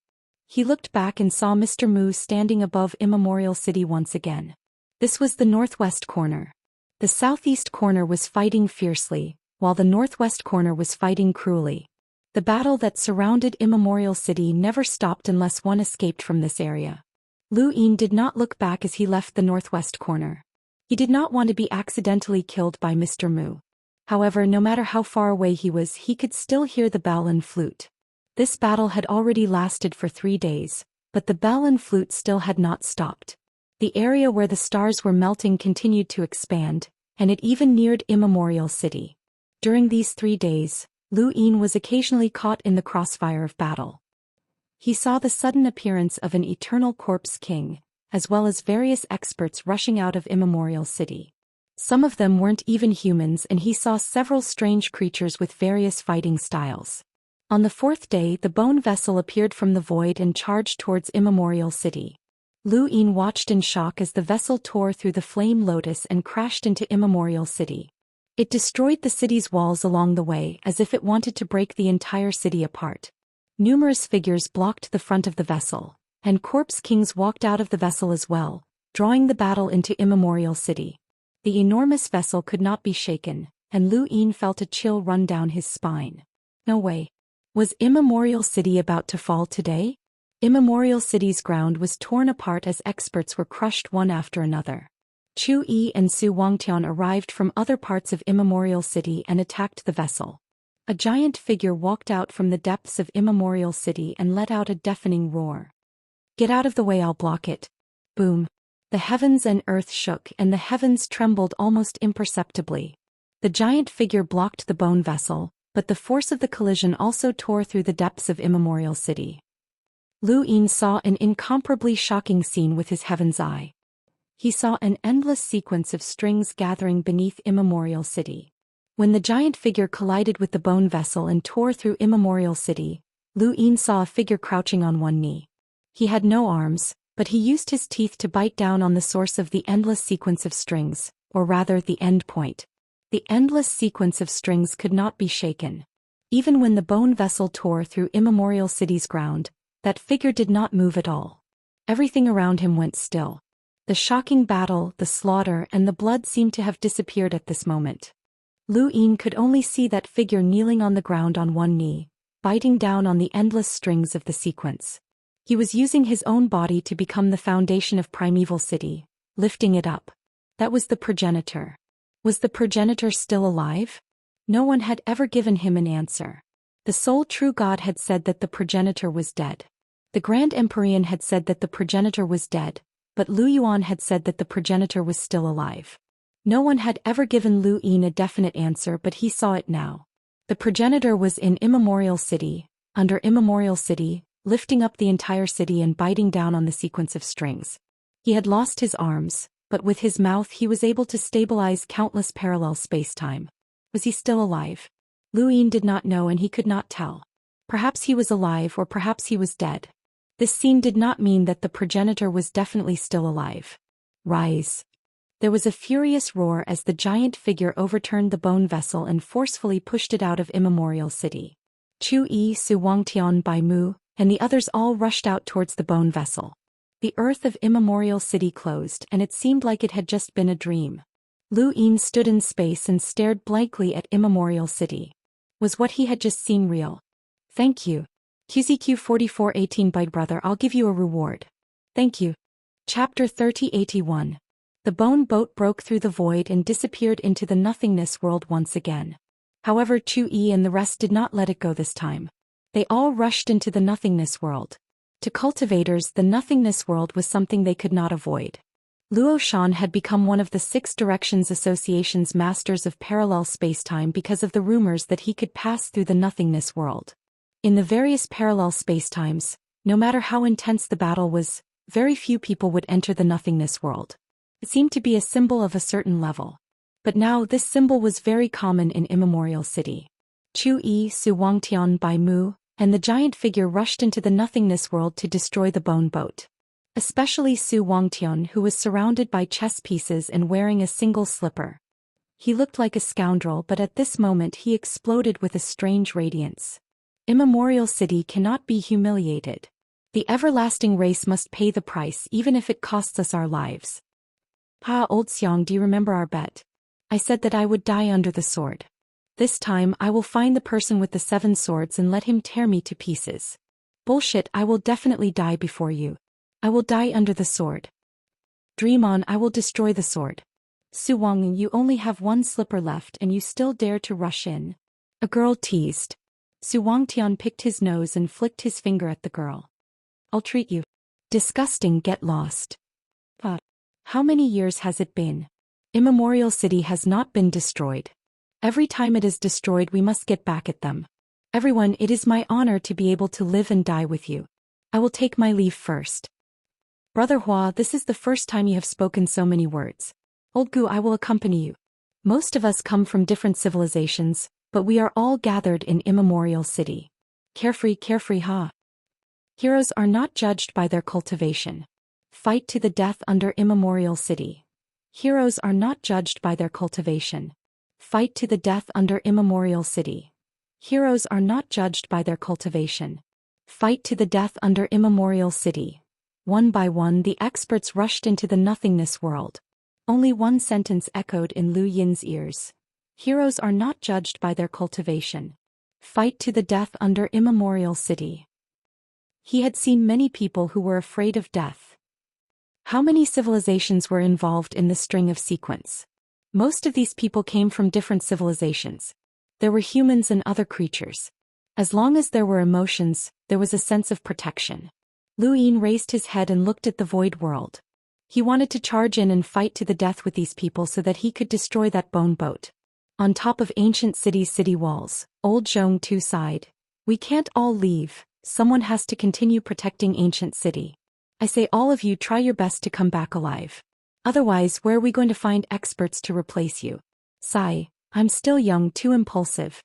He looked back and saw Mr. Mu standing above Immemorial City once again. This was the northwest corner. The southeast corner was fighting fiercely, while the northwest corner was fighting cruelly. The battle that surrounded Immortal City never stopped unless one escaped from this area. Lu Yin did not look back as he left the northwest corner. He did not want to be accidentally killed by Mr. Mu. However, no matter how far away he was, he could still hear the bell and flute. This battle had already lasted for 3 days, but the bell and flute still had not stopped. The area where the stars were melting continued to expand, and it even neared Immortal City. During these 3 days, Lu Yin was occasionally caught in the crossfire of battle. He saw the sudden appearance of an eternal corpse king, as well as various experts rushing out of Immortal City. Some of them weren't even humans, and he saw several strange creatures with various fighting styles. On the 4th day, the bone vessel appeared from the void and charged towards Immortal City. Lu Yin watched in shock as the vessel tore through the flame lotus and crashed into Immortal City. It destroyed the city's walls along the way as if it wanted to break the entire city apart. Numerous figures blocked the front of the vessel, and corpse kings walked out of the vessel as well, drawing the battle into Immortal City. The enormous vessel could not be shaken, and Lu Yin felt a chill run down his spine. No way. Was Immortal City about to fall today? Immortal City's ground was torn apart as experts were crushed one after another. Chu Yi and Su Wangtian arrived from other parts of Immortal City and attacked the vessel. A giant figure walked out from the depths of Immortal City and let out a deafening roar. "Get out of the way, I'll block it." Boom. The heavens and earth shook and the heavens trembled almost imperceptibly. The giant figure blocked the bone vessel, but the force of the collision also tore through the depths of Immortal City. Lu Yin saw an incomparably shocking scene with his heaven's eye. He saw an endless sequence of strings gathering beneath Immortal City. When the giant figure collided with the bone vessel and tore through Immortal City, Lu Yin saw a figure crouching on one knee. He had no arms, but he used his teeth to bite down on the source of the endless sequence of strings, or rather the end point. The endless sequence of strings could not be shaken. Even when the bone vessel tore through Immortal City's ground, that figure did not move at all. Everything around him went still. The shocking battle, the slaughter, and the blood seemed to have disappeared at this moment. Lu Yin could only see that figure kneeling on the ground on one knee, biting down on the endless strings of the sequence. He was using his own body to become the foundation of Primeval City, lifting it up. That was the progenitor. Was the progenitor still alive? No one had ever given him an answer. The sole true God had said that the progenitor was dead. The Grand Empyrean had said that the progenitor was dead, but Lu Yuan had said that the progenitor was still alive. No one had ever given Lu Yin a definite answer, but he saw it now. The progenitor was in Immortal City, under Immortal City, lifting up the entire city and biting down on the sequence of strings. He had lost his arms, but with his mouth he was able to stabilize countless parallel space-time. Was he still alive? Lu Yin did not know, and he could not tell. Perhaps he was alive, or perhaps he was dead. This scene did not mean that the progenitor was definitely still alive. Rise. There was a furious roar as the giant figure overturned the bone vessel and forcefully pushed it out of Immortal City. Chu Yi, Su Wangtian, Bai Mu, and the others all rushed out towards the bone vessel. The earth of Immortal City closed, and it seemed like it had just been a dream. Lu Yin stood in space and stared blankly at Immortal City. Was what he had just seen real? Thank you. QZQ 4418 Bite Brother, I'll give you a reward. Thank you. Chapter 3081. The bone boat broke through the void and disappeared into the nothingness world once again. However, Chu Yi and the rest did not let it go this time. They all rushed into the nothingness world. To cultivators, the nothingness world was something they could not avoid. Zhou Xian had become one of the 6 Directions Association's masters of parallel spacetime because of the rumors that he could pass through the nothingness world. In the various parallel spacetimes, no matter how intense the battle was, very few people would enter the nothingness world. It seemed to be a symbol of a certain level. But now this symbol was very common in Immortal City. Chu Yi, Su Wangtian, Bai Mu, and the giant figure rushed into the nothingness world to destroy the bone boat. Especially Su Wangtian, who was surrounded by chess pieces and wearing a single slipper. He looked like a scoundrel, but at this moment he exploded with a strange radiance. Immortal City cannot be humiliated. The everlasting race must pay the price even if it costs us our lives. Old Xiang, do you remember our bet? I said that I would die under the sword. This time I will find the person with the 7 swords and let him tear me to pieces. Bullshit, I will definitely die before you. I will die under the sword. Dream on, I will destroy the sword. Su Wang, you only have 1 slipper left and you still dare to rush in. A girl teased. Su Wangtian picked his nose and flicked his finger at the girl. I'll treat you. Disgusting, get lost. But how many years has it been? Immemorial City has not been destroyed. Every time it is destroyed we must get back at them. Everyone, it is my honor to be able to live and die with you. I will take my leave first. Brother Hua, this is the first time you have spoken so many words. Old Gu, I will accompany you. Most of us come from different civilizations, but we are all gathered in Immemorial City. Carefree, ha. Heroes are not judged by their cultivation. Fight to the death under Immemorial City. Heroes are not judged by their cultivation. Fight to the death under Immemorial City. Heroes are not judged by their cultivation. Fight to the death under Immemorial City. One by one the experts rushed into the nothingness world. Only one sentence echoed in Lu Yin's ears. Heroes are not judged by their cultivation. Fight to the death under Immemorial City. He had seen many people who were afraid of death. How many civilizations were involved in the string of sequence? Most of these people came from different civilizations. There were humans and other creatures. As long as there were emotions, there was a sense of protection. Lu Yin raised his head and looked at the void world. He wanted to charge in and fight to the death with these people so that he could destroy that bone boat. On top of ancient city's city walls, old Zhong Tu sighed. We can't all leave, someone has to continue protecting ancient city. I say all of you try your best to come back alive. Otherwise, where are we going to find experts to replace you? Sigh, I'm still young, too impulsive.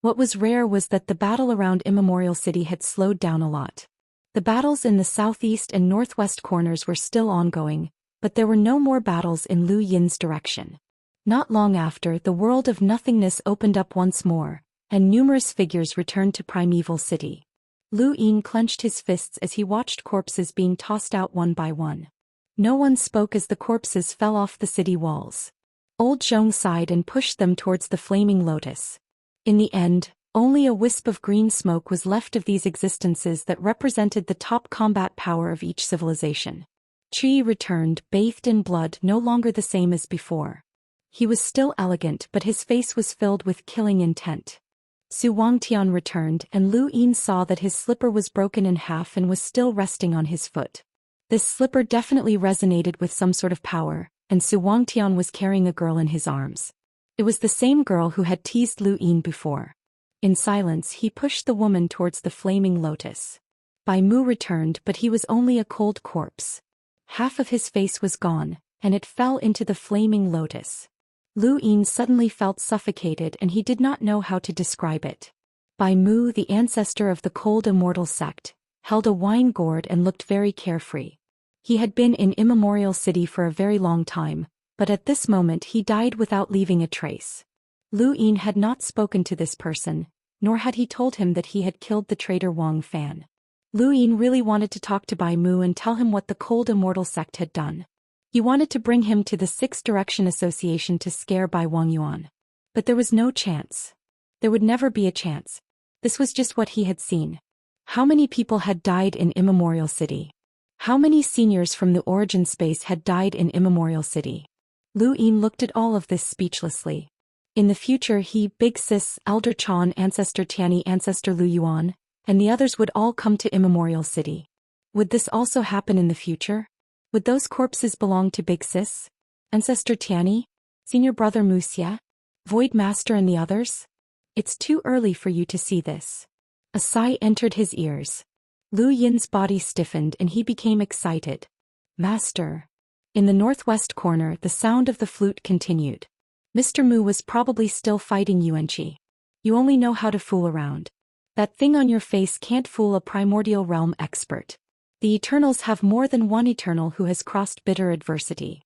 What was rare was that the battle around Immemorial City had slowed down a lot. The battles in the southeast and northwest corners were still ongoing, but there were no more battles in Lu Yin's direction. Not long after, the world of nothingness opened up once more, and numerous figures returned to Primeval City. Lu Yin clenched his fists as he watched corpses being tossed out one by one. No one spoke as the corpses fell off the city walls. Old Zhong sighed and pushed them towards the flaming lotus. In the end, only a wisp of green smoke was left of these existences that represented the top combat power of each civilization. Qi returned, bathed in blood, no longer the same as before. He was still elegant, but his face was filled with killing intent. Su Wangtian returned, and Lu Yin saw that his slipper was broken in half and was still resting on his foot. This slipper definitely resonated with some sort of power, and Su Wangtian was carrying a girl in his arms. It was the same girl who had teased Lu Yin before. In silence he pushed the woman towards the flaming lotus. Bai Mu returned, but he was only a cold corpse. Half of his face was gone, and it fell into the flaming lotus. Lu Yin suddenly felt suffocated and he did not know how to describe it. Bai Mu, the ancestor of the cold immortal sect, held a wine gourd and looked very carefree. He had been in Immemorial City for a very long time, but at this moment he died without leaving a trace. Lu Yin had not spoken to this person, nor had he told him that he had killed the traitor Wang Fan. Lu Yin really wanted to talk to Bai Mu and tell him what the cold immortal sect had done. He wanted to bring him to the Sixth Direction Association to scare Bai Wang Yuan. But there was no chance. There would never be a chance. This was just what he had seen. How many people had died in Immemorial City? How many seniors from the origin space had died in Immemorial City? Lu Yin looked at all of this speechlessly. In the future he, Big Sis, Elder Chan, Ancestor Tianyi, Ancestor Lu Yuan, and the others would all come to Immemorial City. Would this also happen in the future? Would those corpses belong to Big Sis, Ancestor Tianyi, Senior Brother Wuxia, Void Master and the others? It's too early for you to see this. A sigh entered his ears. Lu Yin's body stiffened and he became excited. Master. In the northwest corner the sound of the flute continued. Mr. Mu was probably still fighting Yuanqi. You only know how to fool around. That thing on your face can't fool a primordial realm expert. The Eternals have more than one Eternal who has crossed bitter adversity.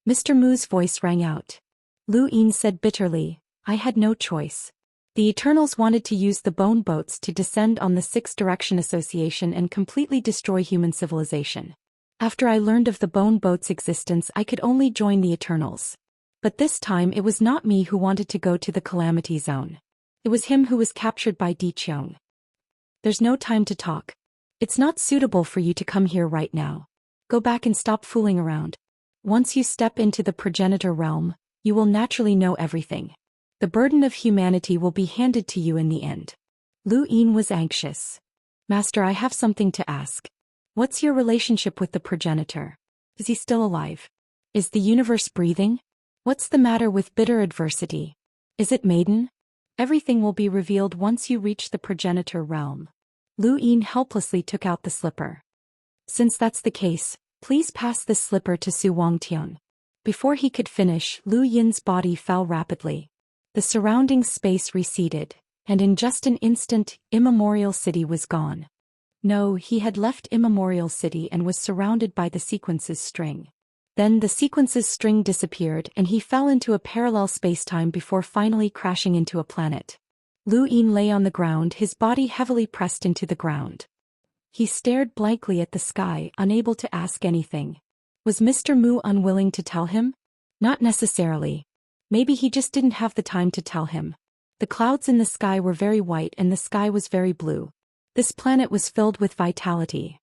Mr. Mu's voice rang out. Lu Yin said bitterly, I had no choice. The Eternals wanted to use the bone boats to descend on the Sixth Direction Association and completely destroy human civilization. After I learned of the bone boats' existence I could only join the Eternals. But this time it was not me who wanted to go to the Calamity Zone. It was him who was captured by Diqiong. There's no time to talk. It's not suitable for you to come here right now. Go back and stop fooling around. Once you step into the progenitor realm, you will naturally know everything. The burden of humanity will be handed to you in the end. Lu Yin was anxious. Master, I have something to ask. What's your relationship with the progenitor? Is he still alive? Is the universe breathing? What's the matter with bitter adversity? Is it maiden? Everything will be revealed once you reach the progenitor realm. Lu Yin helplessly took out the slipper. Since that's the case, please pass this slipper to Su Wangtian. Before he could finish, Lu Yin's body fell rapidly. The surrounding space receded, and in just an instant, Immemorial City was gone. No, he had left Immemorial City and was surrounded by the sequence's string. Then the sequence's string disappeared and he fell into a parallel spacetime before finally crashing into a planet. Lu Yin lay on the ground, his body heavily pressed into the ground. He stared blankly at the sky, unable to ask anything. Was Mr. Mu unwilling to tell him? Not necessarily. Maybe he just didn't have the time to tell him. The clouds in the sky were very white and the sky was very blue. This planet was filled with vitality.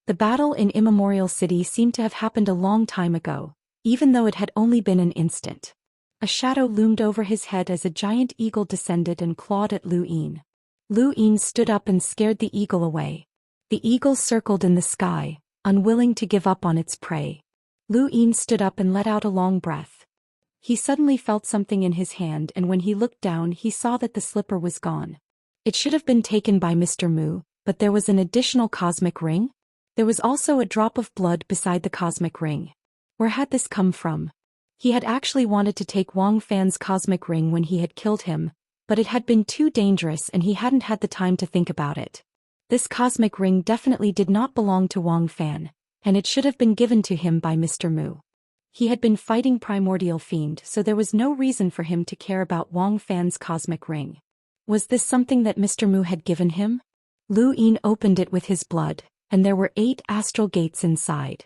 The battle in Immemorial City seemed to have happened a long time ago, even though it had only been an instant. A shadow loomed over his head as a giant eagle descended and clawed at Lu Yin. Lu Yin stood up and scared the eagle away. The eagle circled in the sky, unwilling to give up on its prey. Lu Yin stood up and let out a long breath. He suddenly felt something in his hand, and when he looked down he saw that the slipper was gone. It should have been taken by Mr. Mu, but there was an additional cosmic ring? There was also a drop of blood beside the cosmic ring. Where had this come from? He had actually wanted to take Wang Fan's cosmic ring when he had killed him, but it had been too dangerous and he hadn't had the time to think about it. This cosmic ring definitely did not belong to Wang Fan, and it should have been given to him by Mr. Mu. He had been fighting Primordial Fiend, so there was no reason for him to care about Wang Fan's cosmic ring. Was this something that Mr. Mu had given him? Lu Yin opened it with his blood, and there were 8 astral gates inside.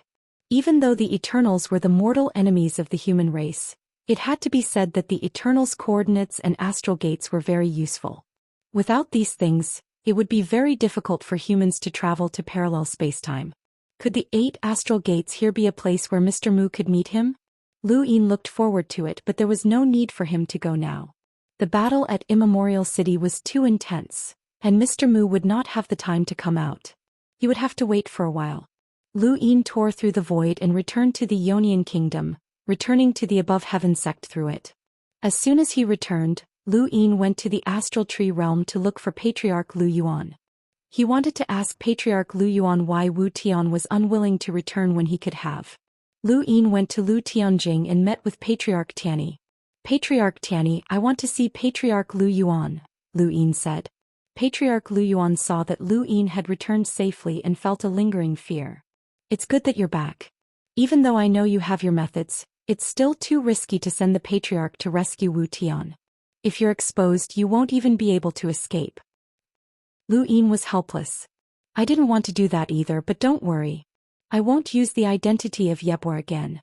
Even though the Eternals were the mortal enemies of the human race, it had to be said that the Eternals' coordinates and astral gates were very useful. Without these things, it would be very difficult for humans to travel to parallel spacetime. Could the 8 astral gates here be a place where Mr. Mu could meet him? Lu Yin looked forward to it, but there was no need for him to go now. The battle at Immemorial City was too intense, and Mr. Mu would not have the time to come out. He would have to wait for a while. Lu Yin tore through the void and returned to the Ionian kingdom, returning to the above heaven sect through it. As soon as he returned, Lu Yin went to the astral tree realm to look for Patriarch Lu Yuan. He wanted to ask Patriarch Lu Yuan why Wu Tian was unwilling to return when he could have. Lu Yin went to Lu Tianjing and met with Patriarch Tianyi. Patriarch Tianyi, I want to see Patriarch Lu Yuan, Lu Yin said. Patriarch Lu Yuan saw that Lu Yin had returned safely and felt a lingering fear. It's good that you're back. Even though I know you have your methods, it's still too risky to send the Patriarch to rescue Wu Tian. If you're exposed, you won't even be able to escape. Lu Yin was helpless. I didn't want to do that either, but don't worry. I won't use the identity of Yebwa again.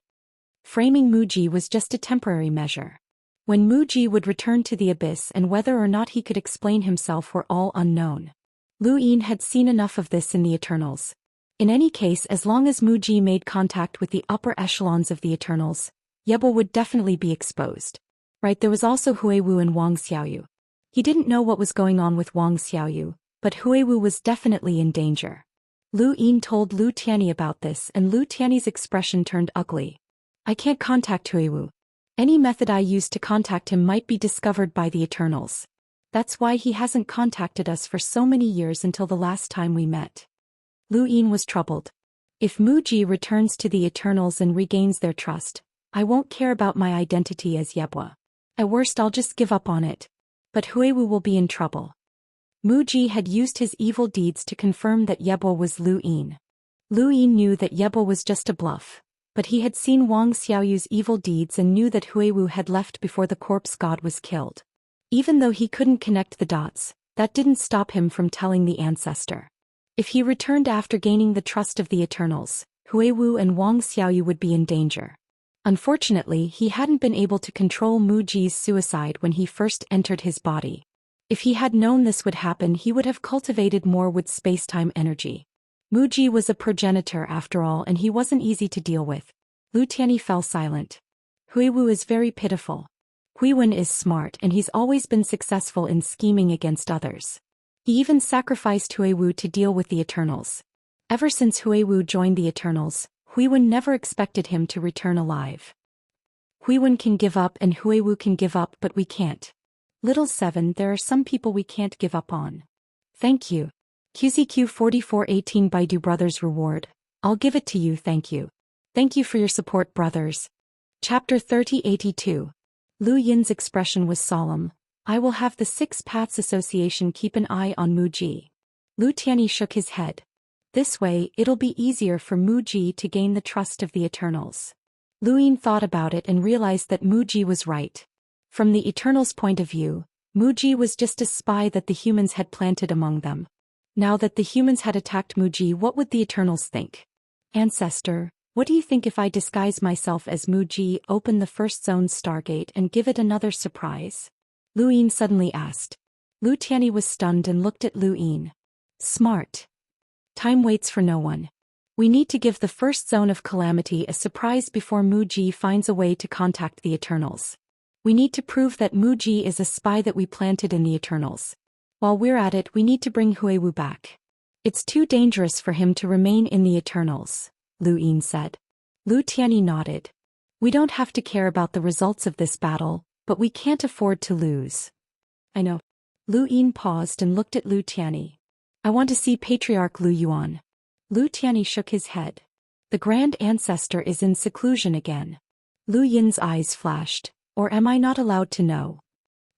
Framing Muji was just a temporary measure. When Muji would return to the abyss and whether or not he could explain himself were all unknown. Lu Yin had seen enough of this in the Eternals. In any case, as long as Muji made contact with the upper echelons of the Eternals, Yebwa would definitely be exposed. Right, there was also Huiwu and Wang Xiaoyu. He didn't know what was going on with Wang Xiaoyu, but Huiwu was definitely in danger. Lu Yin told Lu Tianyi about this, and Lu Tianyi's expression turned ugly. I can't contact Huiwu. Any method I use to contact him might be discovered by the Eternals. That's why he hasn't contacted us for so many years until the last time we met. Lu Yin was troubled. If Muji returns to the Eternals and regains their trust, I won't care about my identity as Yebwa. At worst I'll just give up on it. But Huiwu will be in trouble. Muji had used his evil deeds to confirm that Yebwa was Lu Yin. Lu Yin knew that Yebwa was just a bluff, but he had seen Wang Xiaoyu's evil deeds and knew that Huiwu had left before the corpse god was killed. Even though he couldn't connect the dots, that didn't stop him from telling the ancestor. If he returned after gaining the trust of the Eternals, Huiwu and Wang Xiaoyu would be in danger. Unfortunately, he hadn't been able to control Muji's suicide when he first entered his body. If he had known this would happen, he would have cultivated more with space-time energy. Muji was a progenitor after all, and he wasn't easy to deal with. Lu Tianyi fell silent. Huiwu is very pitiful. Huiwen is smart and he's always been successful in scheming against others. He even sacrificed Huiwu to deal with the Eternals. Ever since Huiwu joined the Eternals, Huiwen never expected him to return alive. Huiwen can give up and Huiwu can give up, but we can't. Little 7, there are some people we can't give up on. Thank you. QZQ 4418 Baidu Brothers reward. I'll give it to you, thank you. Thank you for your support, brothers. Chapter 3082. Lu Yin's expression was solemn. I will have the Six Paths Association keep an eye on Muji. Lu Tianyi shook his head. This way, it'll be easier for Muji to gain the trust of the Eternals. Lu Yin thought about it and realized that Muji was right. From the Eternals' point of view, Muji was just a spy that the humans had planted among them. Now that the humans had attacked Muji, what would the Eternals think? Ancestor, what do you think if I disguise myself as Muji, open the first zone's stargate and give it another surprise? Lu Yin suddenly asked. Lu Tianyi was stunned and looked at Lu Yin. Smart. Time waits for no one. We need to give the first zone of calamity a surprise before Muji finds a way to contact the Eternals. We need to prove that Muji is a spy that we planted in the Eternals. While we're at it, we need to bring Huiwu back. It's too dangerous for him to remain in the Eternals, Lu Yin said. Lu Tianyi nodded. We don't have to care about the results of this battle, but we can't afford to lose. I know. Lu Yin paused and looked at Lu Tianyi. I want to see Patriarch Lu Yuan. Lu Tianyi shook his head. The Grand Ancestor is in seclusion again. Lu Yin's eyes flashed. Or am I not allowed to know?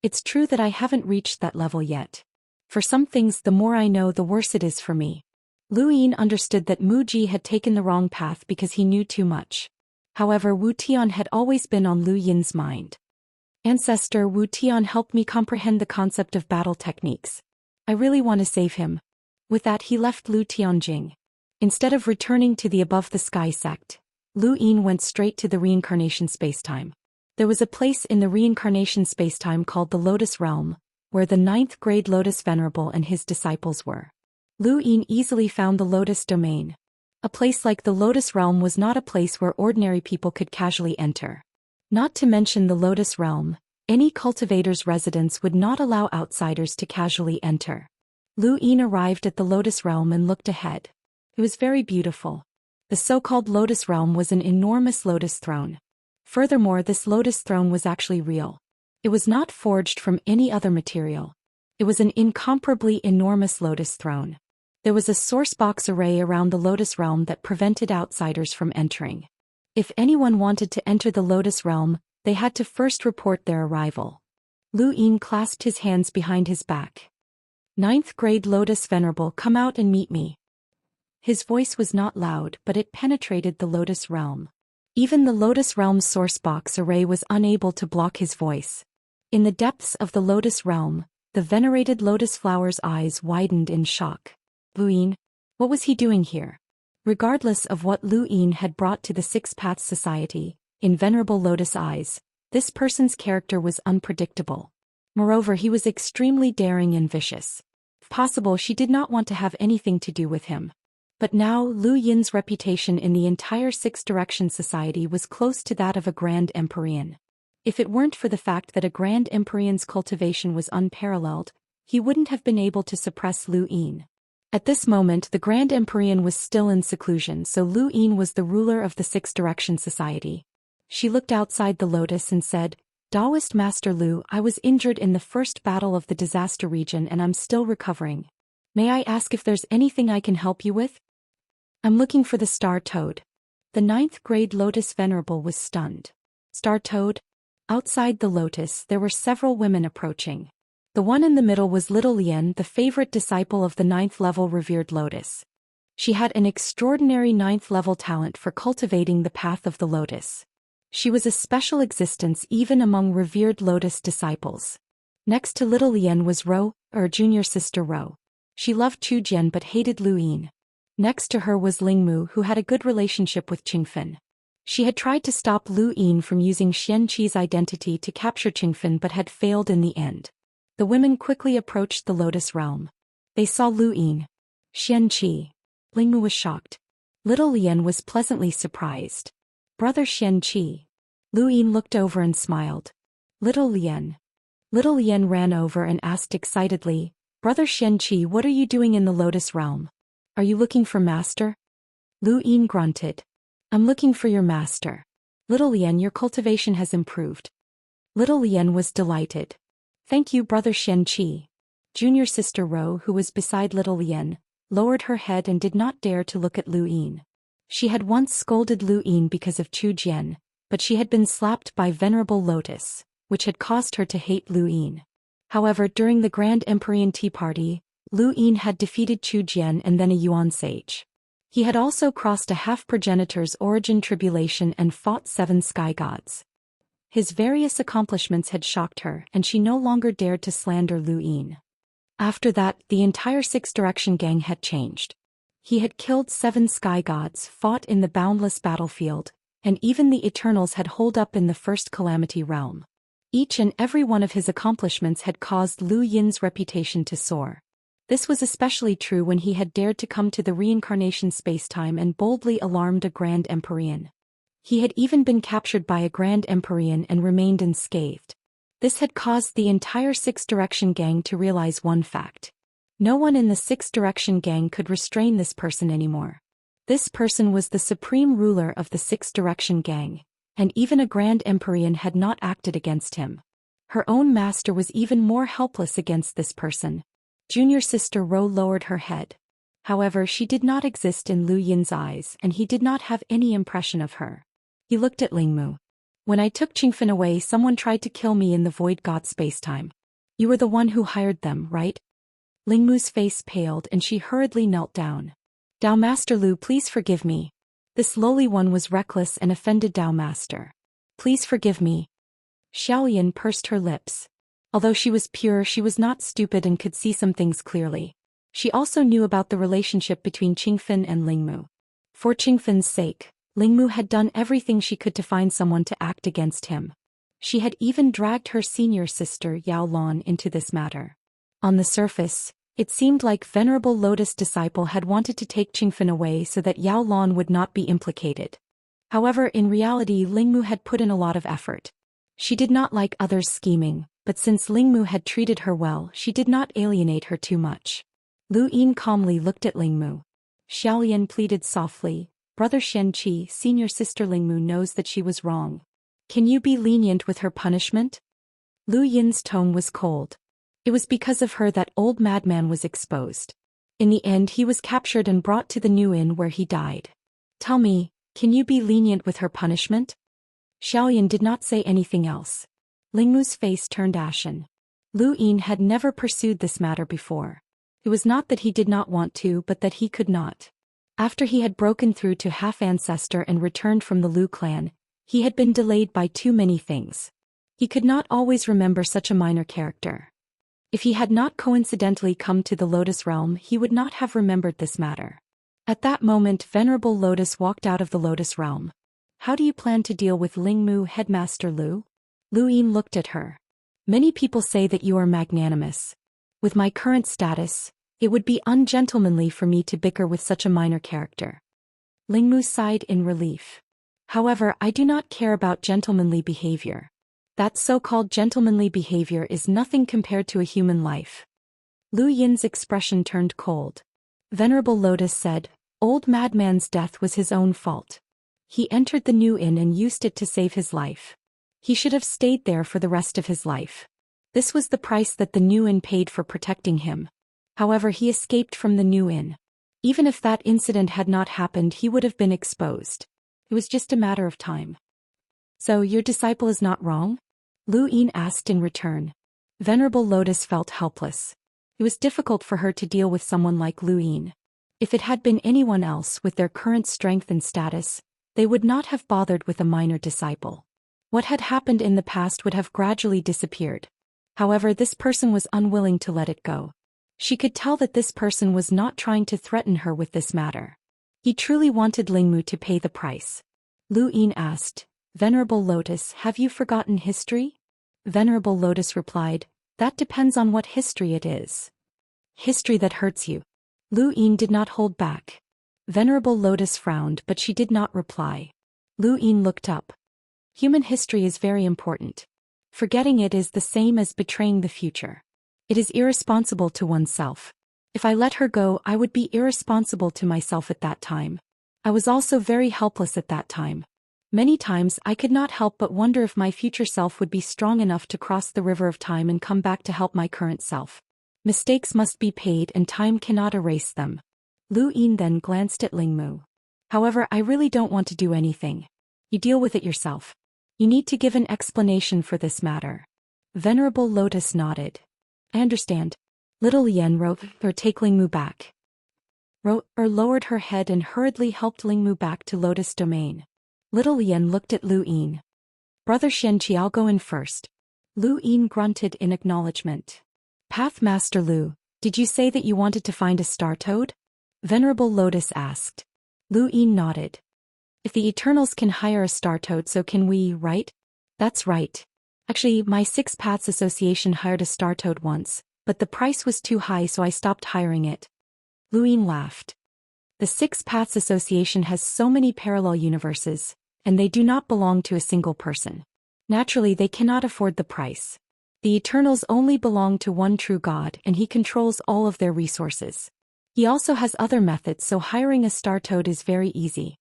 It's true that I haven't reached that level yet. For some things, the more I know, the worse it is for me. Lu Yin understood that Muji had taken the wrong path because he knew too much. However, Wu Tian had always been on Lu Yin's mind. Ancestor Wu Tian helped me comprehend the concept of battle techniques. I really want to save him. With that, he left Lu Tianjing. Instead of returning to the above-the-sky sect, Lu Yin went straight to the reincarnation spacetime. There was a place in the reincarnation spacetime called the Lotus Realm, where the 9th grade Lotus Venerable and his disciples were. Lu Yin easily found the Lotus Domain. A place like the Lotus Realm was not a place where ordinary people could casually enter. Not to mention the Lotus Realm, any cultivator's residence would not allow outsiders to casually enter. Lu Yin arrived at the Lotus Realm and looked ahead. It was very beautiful. The so-called Lotus Realm was an enormous lotus throne. Furthermore, this lotus throne was actually real. It was not forged from any other material. It was an incomparably enormous lotus throne. There was a source box array around the Lotus Realm that prevented outsiders from entering. If anyone wanted to enter the Lotus Realm, they had to first report their arrival. Lu Yin clasped his hands behind his back. 9th grade Lotus Venerable, come out and meet me. His voice was not loud, but it penetrated the Lotus Realm. Even the Lotus Realm's source box array was unable to block his voice. In the depths of the Lotus Realm, the venerated lotus flower's eyes widened in shock. Lu Yin? What was he doing here? Regardless of what Lu Yin had brought to the Six Paths Society, in Venerable Lotus eyes, this person's character was unpredictable. Moreover, he was extremely daring and vicious. If possible, she did not want to have anything to do with him. But now, Lu Yin's reputation in the entire Six Direction Society was close to that of a Grand Empyrean. If it weren't for the fact that a Grand Empyrean's cultivation was unparalleled, he wouldn't have been able to suppress Lu Yin. At this moment, the Grand Empyrean was still in seclusion, so Lu Yin was the ruler of the Six Direction Society. She looked outside the lotus and said, Daoist Master Lu, I was injured in the first battle of the disaster region and I'm still recovering. May I ask if there's anything I can help you with? I'm looking for the Star Toad. The 9th grade Lotus Venerable was stunned. Star Toad? Outside the lotus, there were several women approaching. The one in the middle was Little Lian, the favorite disciple of the 9th level revered lotus. She had an extraordinary 9th level talent for cultivating the path of the lotus. She was a special existence even among revered lotus disciples. Next to Little Lian was Ro, her junior sister Ro. She loved Chu Jian but hated Lu Yin. Next to her was Lingmu, who had a good relationship with Qingfen. She had tried to stop Lu Yin from using Xianxi's identity to capture Qingfen but had failed in the end. The women quickly approached the Lotus Realm. They saw Lu Yin. Xianxia. Lingmu was shocked. Little Lian was pleasantly surprised. Brother Xianxia. Lu Yin looked over and smiled. Little Lian. Little Lian ran over and asked excitedly, Brother Xianxia, what are you doing in the Lotus Realm? Are you looking for master? Lu Yin grunted. I'm looking for your master. Little Lian, your cultivation has improved. Little Lian was delighted. Thank you, Brother Xianxia. Junior sister Ro, who was beside Little Lian, lowered her head and did not dare to look at Lu Yin. She had once scolded Lu Yin because of Chu Jian, but she had been slapped by Venerable Lotus, which had caused her to hate Lu Yin. However, during the Grand Empyrean Tea Party, Lu Yin had defeated Chu Jian and then a Yuan sage. He had also crossed a half-progenitor's origin tribulation and fought 7 sky gods. His various accomplishments had shocked her, and she no longer dared to slander Lu Yin. After that, the entire Six Direction gang had changed. He had killed 7 sky gods, fought in the boundless battlefield, and even the Eternals had holed up in the first Calamity Realm. Each and every one of his accomplishments had caused Lu Yin's reputation to soar. This was especially true when he had dared to come to the reincarnation spacetime and boldly alarmed a Grand Empyrean. He had even been captured by a Grand Empyrean and remained unscathed. This had caused the entire Six Direction gang to realize one fact. No one in the Six Direction gang could restrain this person anymore. This person was the supreme ruler of the Six Direction gang, and even a Grand Empyrean had not acted against him. Her own master was even more helpless against this person. Junior sister Ro lowered her head. However, she did not exist in Lu Yin's eyes and he did not have any impression of her. He looked at Lingmu. When I took Qingfen away, someone tried to kill me in the Void God spacetime. You were the one who hired them, right? Lingmu's face paled and she hurriedly knelt down. Dao Master Lu, please forgive me. This lowly one was reckless and offended Dao Master. Please forgive me. Xiaoyan pursed her lips. Although she was pure, she was not stupid and could see some things clearly. She also knew about the relationship between Qingfen and Lingmu. For Qingfen's sake, Lingmu had done everything she could to find someone to act against him. She had even dragged her senior sister Yao Lan into this matter. On the surface, it seemed like Venerable Lotus disciple had wanted to take Qingfen away so that Yao Lan would not be implicated. However, in reality, Lingmu had put in a lot of effort. She did not like others scheming, but since Lingmu had treated her well, she did not alienate her too much. Lu Yin calmly looked at Lingmu. Xiaoyan pleaded softly, Brother Xianxia, senior sister Lingmu knows that she was wrong. Can you be lenient with her punishment? Lu Yin's tone was cold. It was because of her that old madman was exposed. In the end, he was captured and brought to the new inn where he died. Tell me, can you be lenient with her punishment? Xiaoyan did not say anything else. Lingmu's face turned ashen. Lu Yin had never pursued this matter before. It was not that he did not want to, but that he could not. After he had broken through to half-ancestor and returned from the Lu clan, he had been delayed by too many things. He could not always remember such a minor character. If he had not coincidentally come to the Lotus Realm, he would not have remembered this matter. At that moment, Venerable Lotus walked out of the Lotus Realm. How do you plan to deal with Lingmu, Headmaster Lu? Lu Yin looked at her. Many people say that you are magnanimous. With my current status, it would be ungentlemanly for me to bicker with such a minor character. Lingmu sighed in relief. However, I do not care about gentlemanly behavior. That so-called gentlemanly behavior is nothing compared to a human life. Lu Yin's expression turned cold. Venerable Lotus said, Old madman's death was his own fault. He entered the new inn and used it to save his life. He should have stayed there for the rest of his life. This was the price that the new inn paid for protecting him. However, he escaped from the new inn. Even if that incident had not happened, he would have been exposed. It was just a matter of time. So, your disciple is not wrong? Lu Yin asked in return. Venerable Lotus felt helpless. It was difficult for her to deal with someone like Lu Yin. If it had been anyone else with their current strength and status, they would not have bothered with a minor disciple. What had happened in the past would have gradually disappeared. However, this person was unwilling to let it go. She could tell that this person was not trying to threaten her with this matter. He truly wanted Lingmu to pay the price. Lu Yin asked, Venerable Lotus, have you forgotten history? Venerable Lotus replied, that depends on what history it is. History that hurts you. Lu Yin did not hold back. Venerable Lotus frowned, but she did not reply. Lu Yin looked up. Human history is very important. Forgetting it is the same as betraying the future. It is irresponsible to oneself. If I let her go, I would be irresponsible to myself at that time. I was also very helpless at that time. Many times I could not help but wonder if my future self would be strong enough to cross the river of time and come back to help my current self. Mistakes must be paid and time cannot erase them. Lu Yin then glanced at Lingmu. However, I really don't want to do anything. You deal with it yourself. You need to give an explanation for this matter. Venerable Lotus nodded. I understand. Little Yen wrote or take Lingmu back. Wrote or lowered her head and hurriedly helped Lingmu back to Lotus Domain. Little Yen looked at Lu Yin. Brother Xianxia, I'll go in first. Lu Yin grunted in acknowledgement. Pathmaster Lu, did you say that you wanted to find a star toad? Venerable Lotus asked. Lu Yin nodded. If the Eternals can hire a star toad, so can we, right? That's right. Actually, my Six Paths Association hired a star toad once, but the price was too high, so I stopped hiring it. Lu Yin laughed. The Six Paths Association has so many parallel universes, and they do not belong to a single person. Naturally, they cannot afford the price. The Eternals only belong to one true God, and he controls all of their resources. He also has other methods, so hiring a star toad is very easy.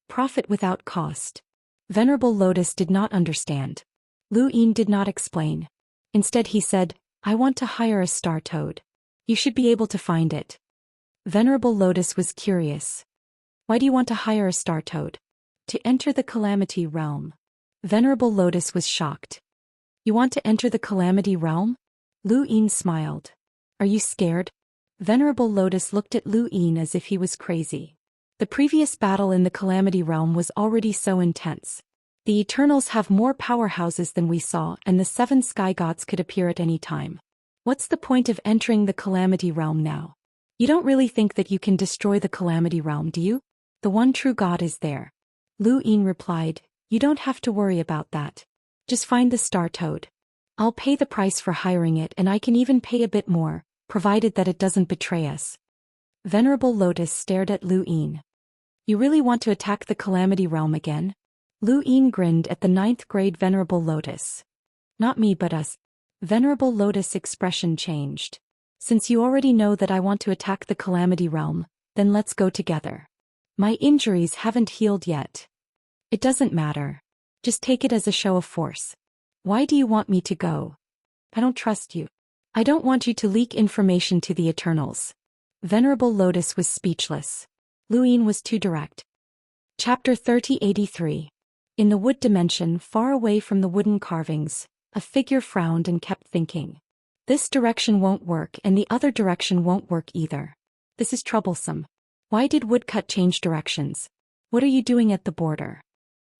Profit without cost. Venerable Lotus did not understand. Lu Yin did not explain. Instead he said, I want to hire a star toad. You should be able to find it. Venerable Lotus was curious. Why do you want to hire a star toad? To enter the Calamity Realm. Venerable Lotus was shocked. You want to enter the Calamity Realm? Lu Yin smiled. Are you scared? Venerable Lotus looked at Lu Yin as if he was crazy. The previous battle in the Calamity Realm was already so intense. The Eternals have more powerhouses than we saw, and the 7 sky gods could appear at any time. What's the point of entering the Calamity Realm now? You don't really think that you can destroy the Calamity Realm, do you? The one true God is there. Lu Yin replied, you don't have to worry about that. Just find the star toad. I'll pay the price for hiring it, and I can even pay a bit more, provided that it doesn't betray us. Venerable Lotus stared at Lu Yin. You really want to attack the Calamity Realm again? Lu Yin grinned at the 9th grade Venerable Lotus. Not me but us. Venerable Lotus' expression changed. Since you already know that I want to attack the Calamity Realm, then let's go together. My injuries haven't healed yet. It doesn't matter. Just take it as a show of force. Why do you want me to go? I don't trust you. I don't want you to leak information to the Eternals. Venerable Lotus was speechless. Lu Yin was too direct. Chapter 3083. In the wood dimension, far away from the wooden carvings, a figure frowned and kept thinking. This direction won't work, and the other direction won't work either. This is troublesome. Why did woodcut change directions? What are you doing at the border?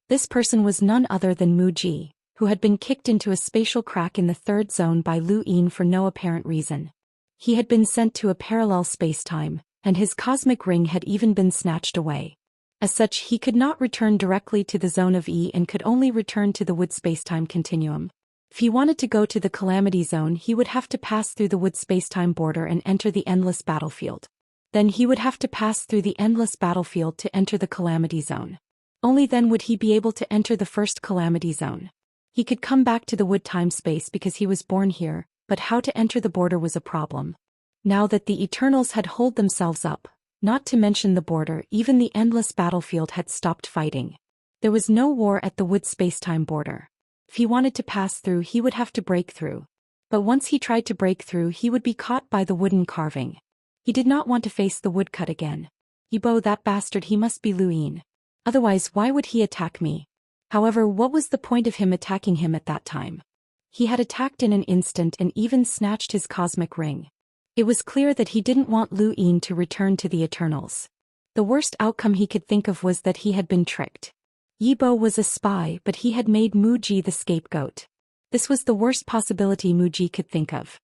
This person was none other than Mu Ji, who had been kicked into a spatial crack in the 3rd zone by Lu Yin for no apparent reason. He had been sent to a parallel spacetime, and his cosmic ring had even been snatched away. As such, he could not return directly to the zone of E and could only return to the wood spacetime continuum. If he wanted to go to the Calamity Zone, he would have to pass through the wood spacetime border and enter the endless battlefield. Then he would have to pass through the endless battlefield to enter the Calamity Zone. Only then would he be able to enter the first Calamity Zone. He could come back to the wood time space because he was born here, but how to enter the border was a problem. Now that the Eternals had holed themselves up, not to mention the border, even the endless battlefield had stopped fighting. There was no war at the wood spacetime border. If he wanted to pass through, he would have to break through. But once he tried to break through, he would be caught by the wooden carving. He did not want to face the woodcut again. Yibo, that bastard, he must be Lu Yin. Otherwise, why would he attack me? However, what was the point of him attacking him at that time? He had attacked in an instant and even snatched his cosmic ring. It was clear that he didn't want Lu Yin to return to the Eternals. The worst outcome he could think of was that he had been tricked. Yibo was a spy, but he had made Mu Ji the scapegoat. This was the worst possibility Mu Ji could think of.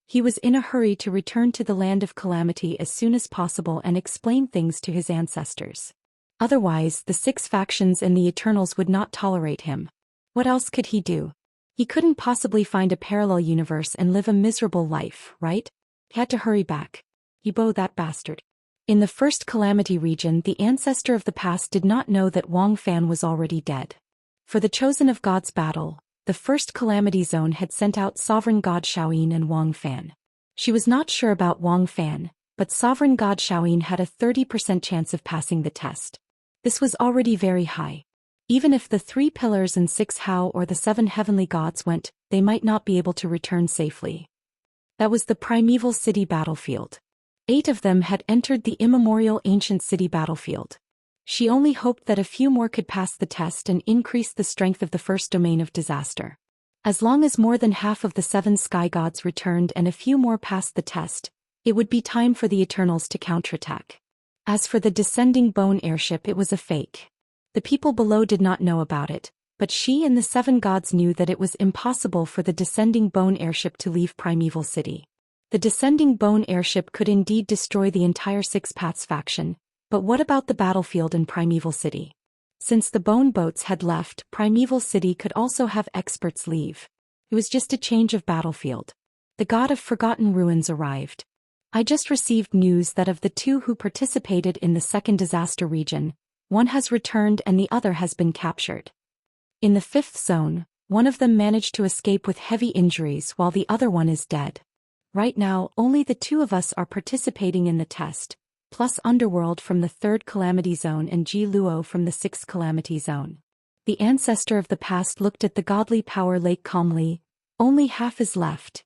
He was in a hurry to return to the land of calamity as soon as possible and explain things to his ancestors. Otherwise, the 6 factions and the Eternals would not tolerate him. What else could he do? He couldn't possibly find a parallel universe and live a miserable life, right? He had to hurry back. Yibo, that bastard. In the first Calamity region, the ancestor of the past did not know that Wang Fan was already dead. For the Chosen of God's battle, the first Calamity Zone had sent out Sovereign God Xiaoyin and Wang Fan. She was not sure about Wang Fan, but Sovereign God Xiaoyin had a 30% chance of passing the test. This was already very high. Even if the 3 pillars and 6 Hao or the 7 heavenly gods went, they might not be able to return safely. That was the primeval city battlefield. 8 of them had entered the immemorial ancient city battlefield. She only hoped that a few more could pass the test and increase the strength of the first domain of disaster. As long as more than half of the 7 sky gods returned and a few more passed the test, it would be time for the Eternals to counterattack. As for the descending bone airship, it was a fake. The people below did not know about it, but she and the 7 gods knew that it was impossible for the descending bone airship to leave Primeval City. The descending bone airship could indeed destroy the entire 6 Paths faction, but what about the battlefield in Primeval City? Since the bone boats had left, Primeval City could also have experts leave. It was just a change of battlefield. The god of Forgotten Ruins arrived. I just received news that of the 2 who participated in the second disaster region, one has returned and the other has been captured. In the 5th zone, one of them managed to escape with heavy injuries while the other one is dead. Right now, only the 2 of us are participating in the test, plus Underworld from the 3rd Calamity Zone and Ji Luo from the 6th Calamity Zone. The ancestor of the past looked at the godly power lake calmly. Only half is left.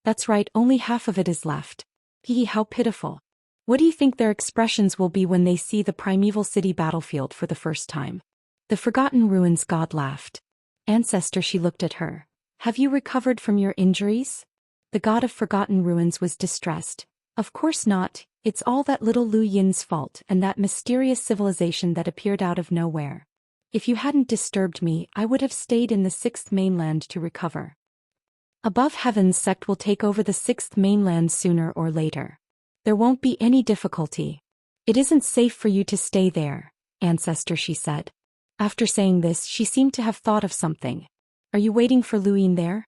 That's right, only half of it is left. Hee, how pitiful. What do you think their expressions will be when they see the Primeval City battlefield for the first time? The Forgotten Ruins god laughed. Ancestor, she looked at her. Have you recovered from your injuries? The god of Forgotten Ruins was distressed. Of course not, it's all that little Lu Yin's fault and that mysterious civilization that appeared out of nowhere. If you hadn't disturbed me, I would have stayed in the 6th mainland to recover. Above Heaven's sect will take over the 6th mainland sooner or later. There won't be any difficulty. It isn't safe for you to stay there, ancestor, she said. After saying this, she seemed to have thought of something. Are you waiting for Lu Yin there?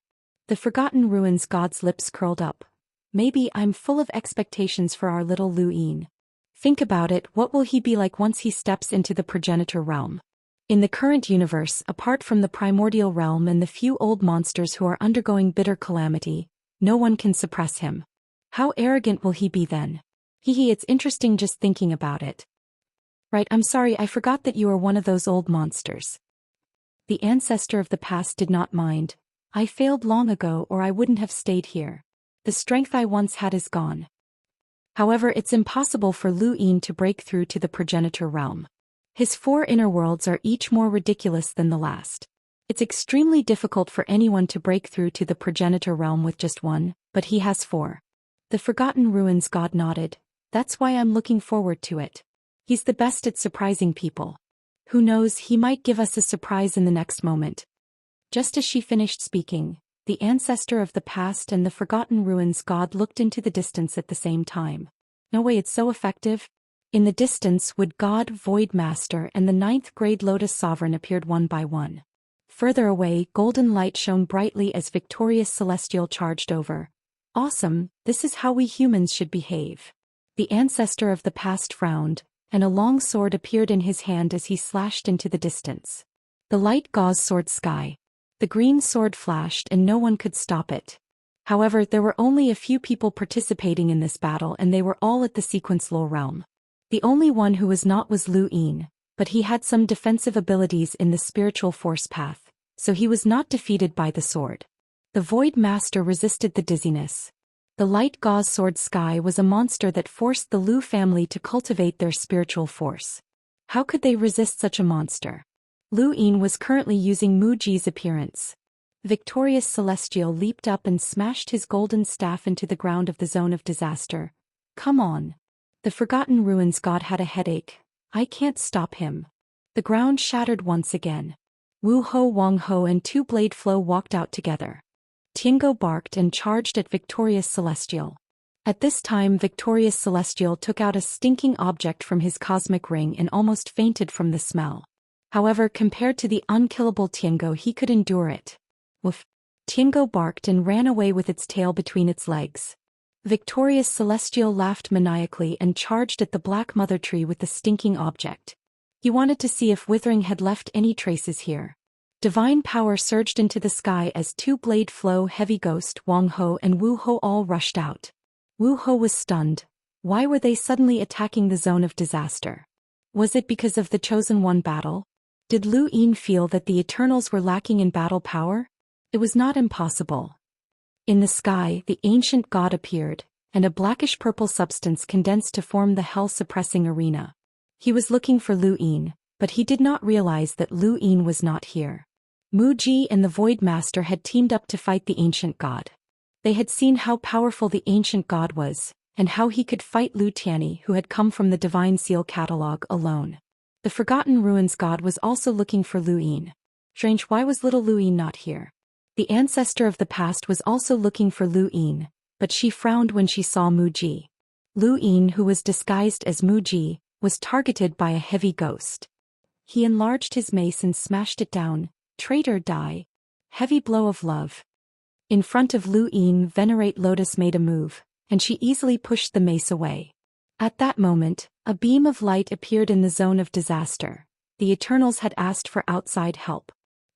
The Forgotten Ruins god's lips curled up. Maybe. I'm full of expectations for our little Lu Yin. Think about it, what will he be like once he steps into the progenitor realm? In the current universe, apart from the primordial realm and the few old monsters who are undergoing bitter calamity, no one can suppress him. How arrogant will he be then? Hee, it's interesting just thinking about it. Right, I'm sorry, I forgot that you are one of those old monsters. The ancestor of the past did not mind. I failed long ago or I wouldn't have stayed here. The strength I once had is gone. However, it's impossible for Lu Yin to break through to the progenitor realm. His 4 inner worlds are each more ridiculous than the last. It's extremely difficult for anyone to break through to the progenitor realm with just 1, but he has 4. The Forgotten Ruins god nodded. That's why I'm looking forward to it. He's the best at surprising people. Who knows, he might give us a surprise in the next moment. Just as she finished speaking, the ancestor of the past and the Forgotten Ruins god looked into the distance at the same time. No way, it's so effective. In the distance, Wood God, Void Master and the 9th grade Lotus Sovereign appeared one by one. Further away, golden light shone brightly as Victorious Celestial charged over. Awesome, this is how we humans should behave. The ancestor of the past frowned, and a long sword appeared in his hand as he slashed into the distance. The light gauze sword sky. The green sword flashed and no one could stop it. However, there were only a few people participating in this battle and they were all at the sequence low realm. The only one who was not was Lu Yin, but he had some defensive abilities in the spiritual force path, so he was not defeated by the sword. The Void Master resisted the dizziness. The light gauze sword sky was a monster that forced the Lu family to cultivate their spiritual force. How could they resist such a monster? Lu Yin was currently using Mu Ji's appearance. Victorious Celestial leaped up and smashed his golden staff into the ground of the zone of disaster. Come on. The Forgotten Ruins god had a headache. I can't stop him. The ground shattered once again. Wu Ho, Wang Ho and Two Blade Flow walked out together. Tiango barked and charged at Victorious Celestial. At this time, Victorious Celestial took out a stinking object from his cosmic ring and almost fainted from the smell. However, compared to the unkillable Tiango, he could endure it. Woof. Tiango barked and ran away with its tail between its legs. Victorious Celestial laughed maniacally and charged at the Black Mother Tree with the stinking object. He wanted to see if withering had left any traces here. Divine power surged into the sky as two Blade Flow Heavy Ghost, Wang Ho and Wu Ho all rushed out. Wu Ho was stunned. Why were they suddenly attacking the zone of disaster? Was it because of the Chosen One battle? Did Lu Yin feel that the Eternals were lacking in battle power? It was not impossible. In the sky, the ancient god appeared, and a blackish-purple substance condensed to form the hell-suppressing arena. He was looking for Lu Yin, but he did not realize that Lu Yin was not here. Mu Ji and the Void Master had teamed up to fight the ancient god. They had seen how powerful the ancient god was, and how he could fight Lu Tianyi, who had come from the Divine Seal Catalog, alone. The Forgotten Ruins god was also looking for Lu Yin. Strange, why was little Lu Yin not here? The ancestor of the past was also looking for Lu Yin, but she frowned when she saw Mu Ji. Lu Yin, who was disguised as Mu Ji, was targeted by a heavy ghost. He enlarged his mace and smashed it down. Traitor, die. Heavy blow of love. In front of Lu Yin, Venerate Lotus made a move, and she easily pushed the mace away. At that moment, a beam of light appeared in the zone of disaster. The Eternals had asked for outside help.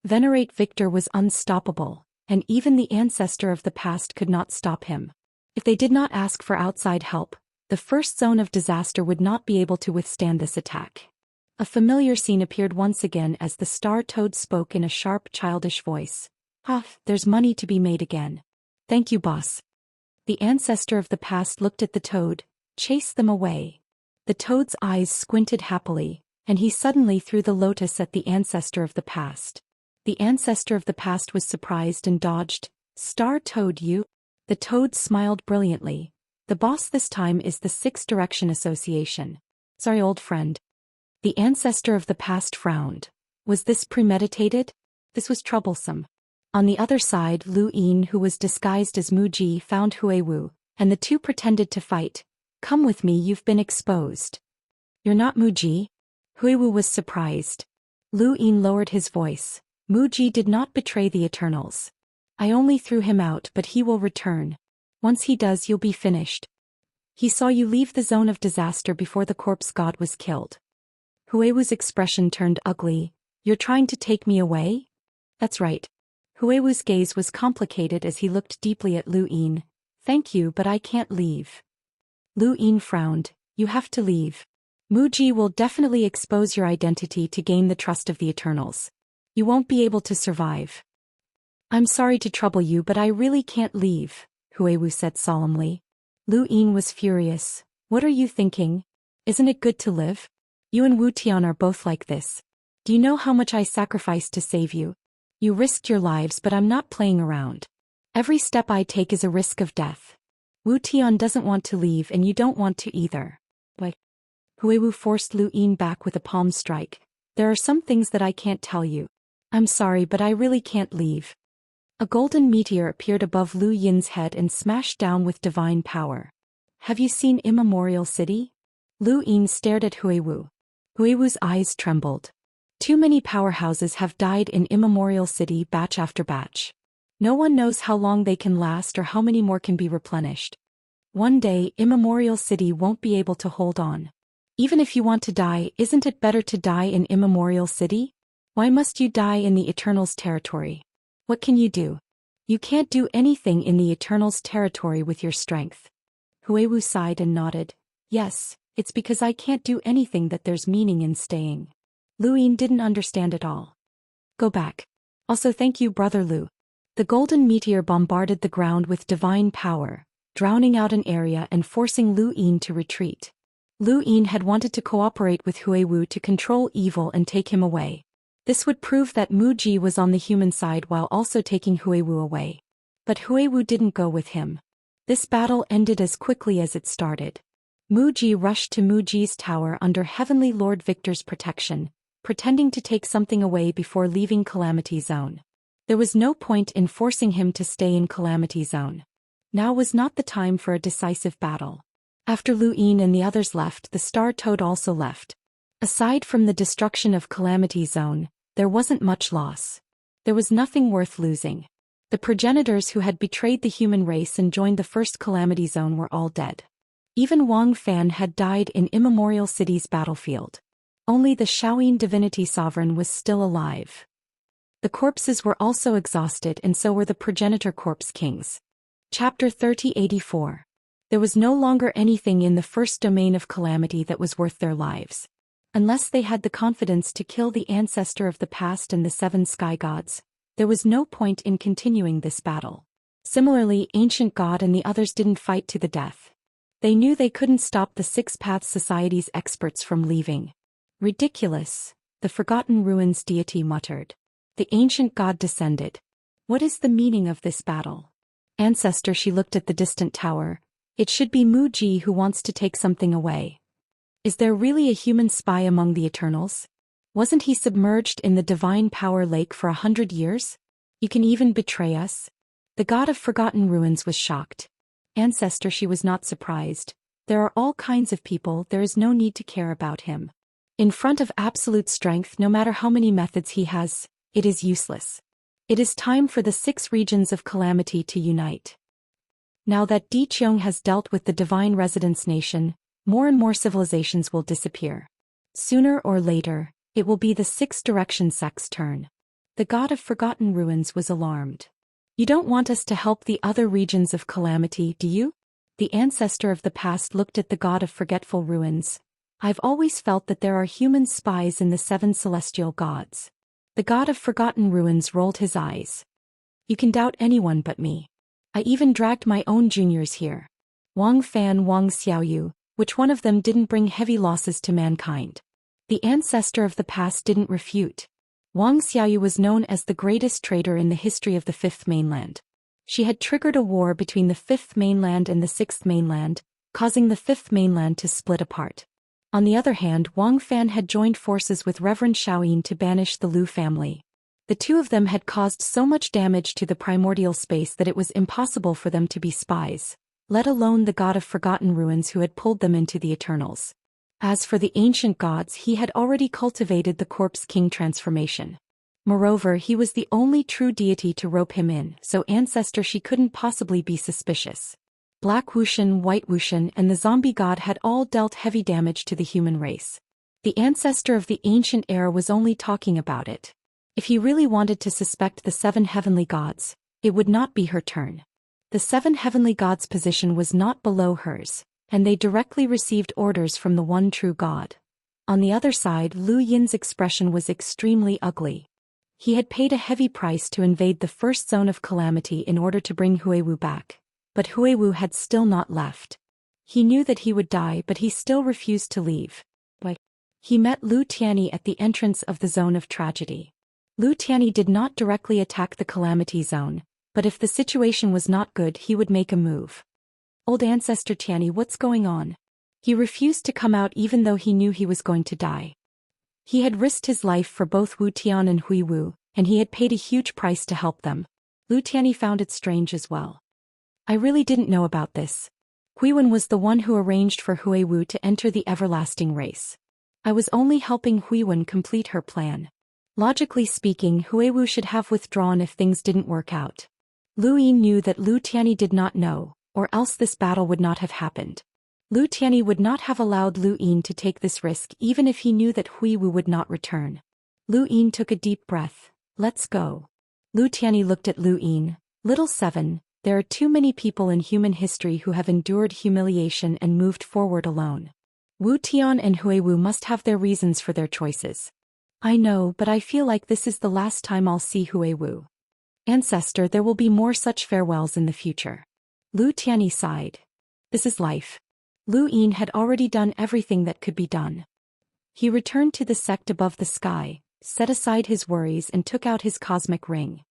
Venerate Victor was unstoppable, and even the ancestor of the past could not stop him. If they did not ask for outside help, the first zone of disaster would not be able to withstand this attack. A familiar scene appeared once again as the Star Toad spoke in a sharp, childish voice. There's money to be made again. Thank you, boss. The ancestor of the past looked at the toad, chased them away. The toad's eyes squinted happily, and he suddenly threw the lotus at the ancestor of the past. The ancestor of the past was surprised and dodged. Star Toad, you? The toad smiled brilliantly. The boss this time is the Six Direction Association. Sorry, old friend. The ancestor of the past frowned. Was this premeditated? This was troublesome. On the other side, Lu Yin, who was disguised as Mu Ji, found Hui Wu, and the two pretended to fight. Come with me, you've been exposed. You're not Mu Ji? Hui Wu was surprised. Lu Yin lowered his voice. Mu Ji did not betray the Eternals. I only threw him out, but he will return. Once he does, you'll be finished. He saw you leave the zone of disaster before the corpse god was killed. Hui Wu's expression turned ugly. You're trying to take me away? That's right. Hui Wu's gaze was complicated as he looked deeply at Lu Yin. Thank you, but I can't leave. Lu Yin frowned. You have to leave. Mu Ji will definitely expose your identity to gain the trust of the Eternals. You won't be able to survive. I'm sorry to trouble you, but I really can't leave, Hui Wu said solemnly. Lu Yin was furious. What are you thinking? Isn't it good to live? You and Wu Tian are both like this. Do you know how much I sacrificed to save you? You risked your lives, but I'm not playing around. Every step I take is a risk of death. Wu Tian doesn't want to leave and you don't want to either. But Hui Wu forced Lu Yin back with a palm strike. There are some things that I can't tell you. I'm sorry, but I really can't leave. A golden meteor appeared above Lu Yin's head and smashed down with divine power. Have you seen Immemorial City? Lu Yin stared at Hui Wu. Hui Wu's eyes trembled. Too many powerhouses have died in Immemorial City batch after batch. No one knows how long they can last or how many more can be replenished. One day, Immemorial City won't be able to hold on. Even if you want to die, isn't it better to die in Immemorial City? Why must you die in the Eternals' territory? What can you do? You can't do anything in the Eternals' territory with your strength. Hui Wu sighed and nodded. Yes, it's because I can't do anything that there's meaning in staying. Lu Yin didn't understand at all. Go back. Also thank you, Brother Lu. The golden meteor bombarded the ground with divine power, drowning out an area and forcing Lu Yin to retreat. Lu Yin had wanted to cooperate with Hui Wu to control evil and take him away. This would prove that Mu Ji was on the human side while also taking Hui Wu away. But Hui Wu didn't go with him. This battle ended as quickly as it started. Mu Ji rushed to Mu Ji's tower under Heavenly Lord Victor's protection, pretending to take something away before leaving Calamity Zone. There was no point in forcing him to stay in Calamity Zone. Now was not the time for a decisive battle. After Lu Yin and the others left, the Star Toad also left. Aside from the destruction of Calamity Zone, there wasn't much loss. There was nothing worth losing. The progenitors who had betrayed the human race and joined the first Calamity Zone were all dead. Even Wang Fan had died in Immemorial City's battlefield. Only the Shaoyin divinity sovereign was still alive. The corpses were also exhausted, and so were the progenitor corpse kings. Chapter 3084. There was no longer anything in the first domain of calamity that was worth their lives. Unless they had the confidence to kill the ancestor of the past and the 7 sky gods, there was no point in continuing this battle. Similarly, Ancient God and the others didn't fight to the death. They knew they couldn't stop the 6 Paths Society's experts from leaving. Ridiculous, the Forgotten Ruins deity muttered. The Ancient God descended. What is the meaning of this battle? Ancestor, she looked at the distant tower. It should be Mu Ji who wants to take something away. Is there really a human spy among the Eternals? Wasn't he submerged in the divine power lake for 100 years? You can even betray us? The god of Forgotten Ruins was shocked. Ancestor, she was not surprised. There are all kinds of people, there is no need to care about him. In front of absolute strength, no matter how many methods he has, it is useless. It is time for the 6 regions of calamity to unite. Now that Di Qiong has dealt with the divine residence nation, more and more civilizations will disappear. Sooner or later, it will be the 6 direction sect's turn. The god of Forgotten Ruins was alarmed. You don't want us to help the other regions of calamity, do you? The ancestor of the past looked at the god of Forgetful Ruins. I've always felt that there are human spies in the 7 celestial gods. The god of Forgotten Ruins rolled his eyes. You can doubt anyone but me. I even dragged my own juniors here. Wang Fan, Wang Xiaoyu, which one of them didn't bring heavy losses to mankind? The ancestor of the past didn't refute. Wang Xiaoyu was known as the greatest traitor in the history of the 5th mainland. She had triggered a war between the 5th mainland and the 6th mainland, causing the 5th mainland to split apart. On the other hand, Wang Fan had joined forces with Reverend Shaoyin to banish the Lu family. The two of them had caused so much damage to the primordial space that it was impossible for them to be spies, let alone the god of Forgotten Ruins who had pulled them into the Eternals. As for the ancient gods, he had already cultivated the Corpse King transformation. Moreover, he was the only true deity to rope him in, so ancestor, she couldn't possibly be suspicious. Black Wuxian, White Wuxian, and the zombie god had all dealt heavy damage to the human race. The ancestor of the ancient era was only talking about it. If he really wanted to suspect the 7 heavenly gods, it would not be her turn. The 7 heavenly gods' position was not below hers, and they directly received orders from the one true god. On the other side, Lu Yin's expression was extremely ugly. He had paid a heavy price to invade the first zone of calamity in order to bring Huiwu back, but Huiwu had still not left. He knew that he would die, but he still refused to leave. He met Lu Tianyi at the entrance of the zone of tragedy. Lu Tianyi did not directly attack the calamity zone, but if the situation was not good, he would make a move. Old ancestor Tianyi, what's going on? He refused to come out even though he knew he was going to die. He had risked his life for both Wu Tian and Hui Wu, and he had paid a huge price to help them. Lu Tianyi found it strange as well. I really didn't know about this. Huiwen was the one who arranged for Hui Wu to enter the everlasting race. I was only helping Huiwen complete her plan. Logically speaking, Huiwu should have withdrawn if things didn't work out. Lu Yin knew that Lu Tianyi did not know, or else this battle would not have happened. Lu Tianyi would not have allowed Lu Yin to take this risk even if he knew that Huiwu would not return. Lu Yin took a deep breath. Let's go. Lu Tianyi looked at Lu Yin. Little 7, there are too many people in human history who have endured humiliation and moved forward alone. Wu Tian and Huiwu must have their reasons for their choices. I know, but I feel like this is the last time I'll see Huiwu. Ancestor, there will be more such farewells in the future. Lu Tianyi sighed. This is life. Lu Yin had already done everything that could be done. He returned to the sect above the sky, set aside his worries and took out his cosmic ring.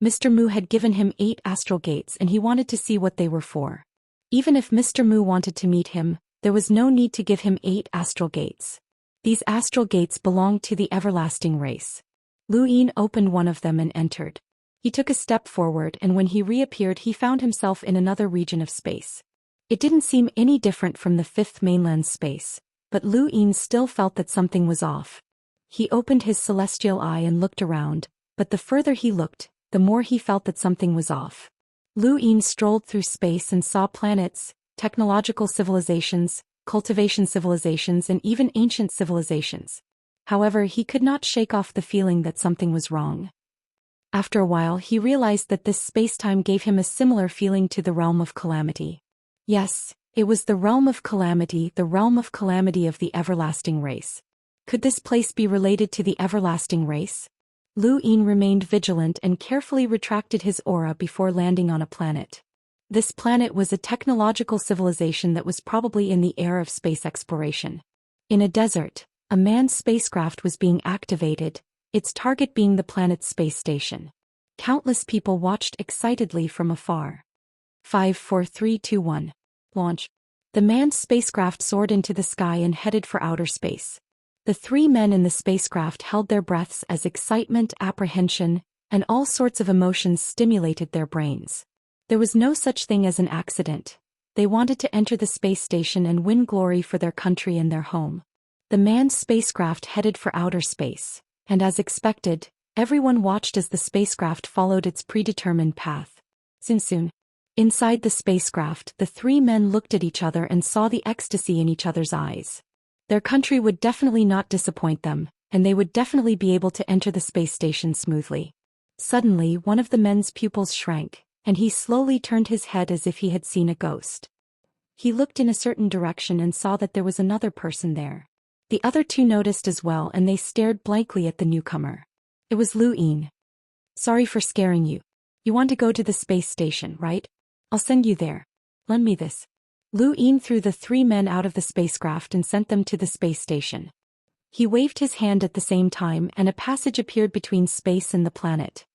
Mr. Mu had given him 8 astral gates and he wanted to see what they were for. Even if Mr. Mu wanted to meet him, there was no need to give him 8 astral gates. These astral gates belonged to the everlasting race. Lu Yin opened one of them and entered. He took a step forward, and when he reappeared he found himself in another region of space. It didn't seem any different from the fifth mainland's space, but Lu Yin still felt that something was off. He opened his celestial eye and looked around, but the further he looked, the more he felt that something was off. Lu Yin strolled through space and saw planets, technological civilizations, cultivation civilizations, and even ancient civilizations. However, he could not shake off the feeling that something was wrong. After a while he realized that this spacetime gave him a similar feeling to the realm of calamity. Yes, it was the realm of calamity of the everlasting race. Could this place be related to the everlasting race? Lu Yin remained vigilant and carefully retracted his aura before landing on a planet. This planet was a technological civilization that was probably in the era of space exploration. In a desert, a manned spacecraft was being activated, its target being the planet's space station. Countless people watched excitedly from afar. 5, 4, 3, 2, 1. Launch. The manned spacecraft soared into the sky and headed for outer space. The three men in the spacecraft held their breaths as excitement, apprehension, and all sorts of emotions stimulated their brains. There was no such thing as an accident. They wanted to enter the space station and win glory for their country and their home. The manned spacecraft headed for outer space, and as expected, everyone watched as the spacecraft followed its predetermined path. Soon. Inside the spacecraft, the three men looked at each other and saw the ecstasy in each other's eyes. Their country would definitely not disappoint them, and they would definitely be able to enter the space station smoothly. Suddenly, one of the men's pupils shrank, and he slowly turned his head as if he had seen a ghost. He looked in a certain direction and saw that there was another person there. The other two noticed as well, and they stared blankly at the newcomer. It was Lu Yin. Sorry for scaring you. You want to go to the space station, right? I'll send you there. Lend me this. Lu Yin threw the three men out of the spacecraft and sent them to the space station. He waved his hand at the same time, and a passage appeared between space and the planet.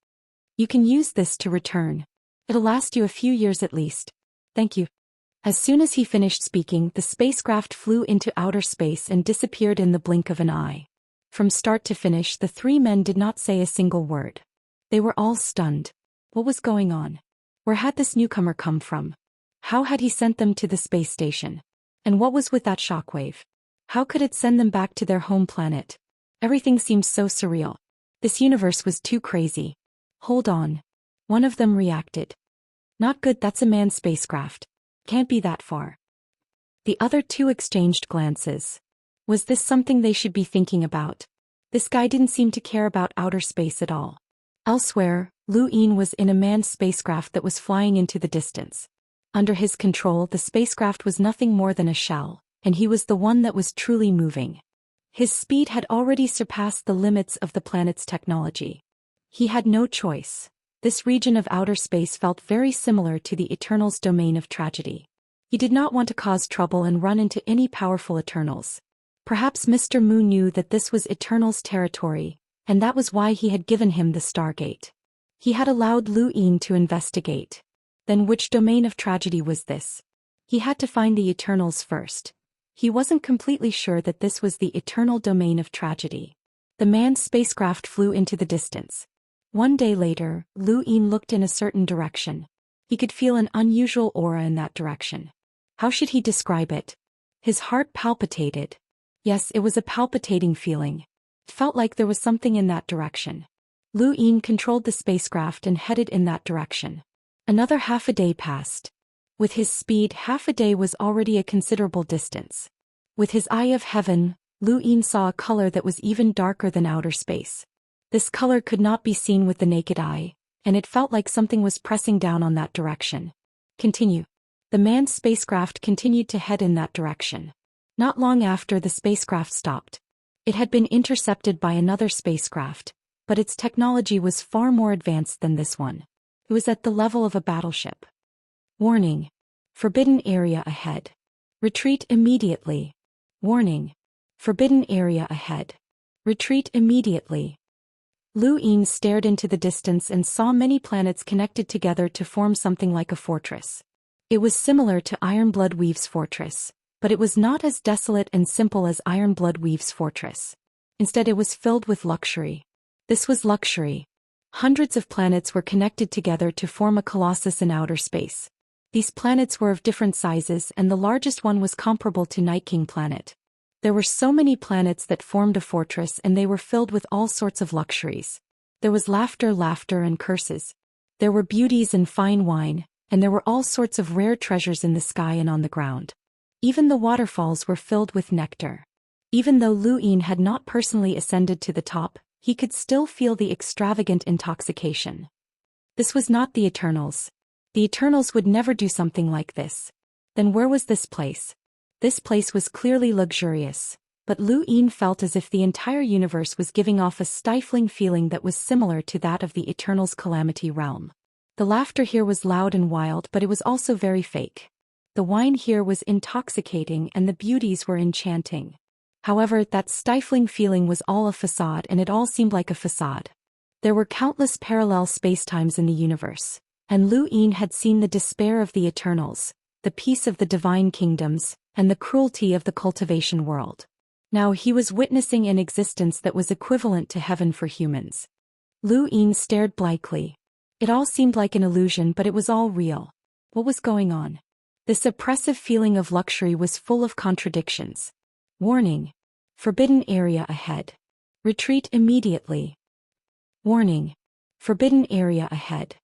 You can use this to return. It'll last you a few years at least. Thank you. As soon as he finished speaking, the spacecraft flew into outer space and disappeared in the blink of an eye. From start to finish, the three men did not say a single word. They were all stunned. What was going on? Where had this newcomer come from? How had he sent them to the space station? And what was with that shockwave? How could it send them back to their home planet? Everything seemed so surreal. This universe was too crazy. Hold on. One of them reacted. Not good, that's a manned spacecraft. Can't be that far. The other two exchanged glances. Was this something they should be thinking about? This guy didn't seem to care about outer space at all. Elsewhere, Lu Yin was in a manned spacecraft that was flying into the distance. Under his control, the spacecraft was nothing more than a shell, and he was the one that was truly moving. His speed had already surpassed the limits of the planet's technology. He had no choice. This region of outer space felt very similar to the Eternals' domain of tragedy. He did not want to cause trouble and run into any powerful Eternals. Perhaps Mr. Mu knew that this was Eternals' territory, and that was why he had given him the Stargate. He had allowed Lu Yin to investigate. Then which domain of tragedy was this? He had to find the Eternals first. He wasn't completely sure that this was the eternal domain of tragedy. The manned spacecraft flew into the distance. One day later, Lu Yin looked in a certain direction. He could feel an unusual aura in that direction. How should he describe it? His heart palpitated. Yes, it was a palpitating feeling. It felt like there was something in that direction. Lu Yin controlled the spacecraft and headed in that direction. Another half a day passed. With his speed, half a day was already a considerable distance. With his eye of heaven, Lu Yin saw a color that was even darker than outer space. This color could not be seen with the naked eye, and it felt like something was pressing down on that direction. Continue. The manned spacecraft continued to head in that direction. Not long after, the spacecraft stopped. It had been intercepted by another spacecraft, but its technology was far more advanced than this one. It was at the level of a battleship. Warning. Forbidden area ahead. Retreat immediately. Warning. Forbidden area ahead. Retreat immediately. Lu Yin stared into the distance and saw many planets connected together to form something like a fortress. It was similar to Ironblood Weave's fortress, but it was not as desolate and simple as Ironblood Weave's fortress. Instead, it was filled with luxury. This was luxury. Hundreds of planets were connected together to form a colossus in outer space. These planets were of different sizes, and the largest one was comparable to Night King planet. There were so many planets that formed a fortress, and they were filled with all sorts of luxuries. There was laughter, and curses. There were beauties and fine wine, and there were all sorts of rare treasures in the sky and on the ground. Even the waterfalls were filled with nectar. Even though Lu Yin had not personally ascended to the top, he could still feel the extravagant intoxication. This was not the Eternals. The Eternals would never do something like this. Then where was this place? This place was clearly luxurious, but Lu Yin felt as if the entire universe was giving off a stifling feeling that was similar to that of the Eternals' Calamity realm. The laughter here was loud and wild, but it was also very fake. The wine here was intoxicating and the beauties were enchanting. However, that stifling feeling was all a facade, and it all seemed like a facade. There were countless parallel spacetimes in the universe, and Lu Yin had seen the despair of the Eternals, the peace of the divine kingdoms, and the cruelty of the cultivation world. Now he was witnessing an existence that was equivalent to heaven for humans. Lu Yin stared blankly. It all seemed like an illusion, but it was all real. What was going on? This oppressive feeling of luxury was full of contradictions. Warning. Forbidden area ahead. Retreat immediately. Warning. Forbidden area ahead.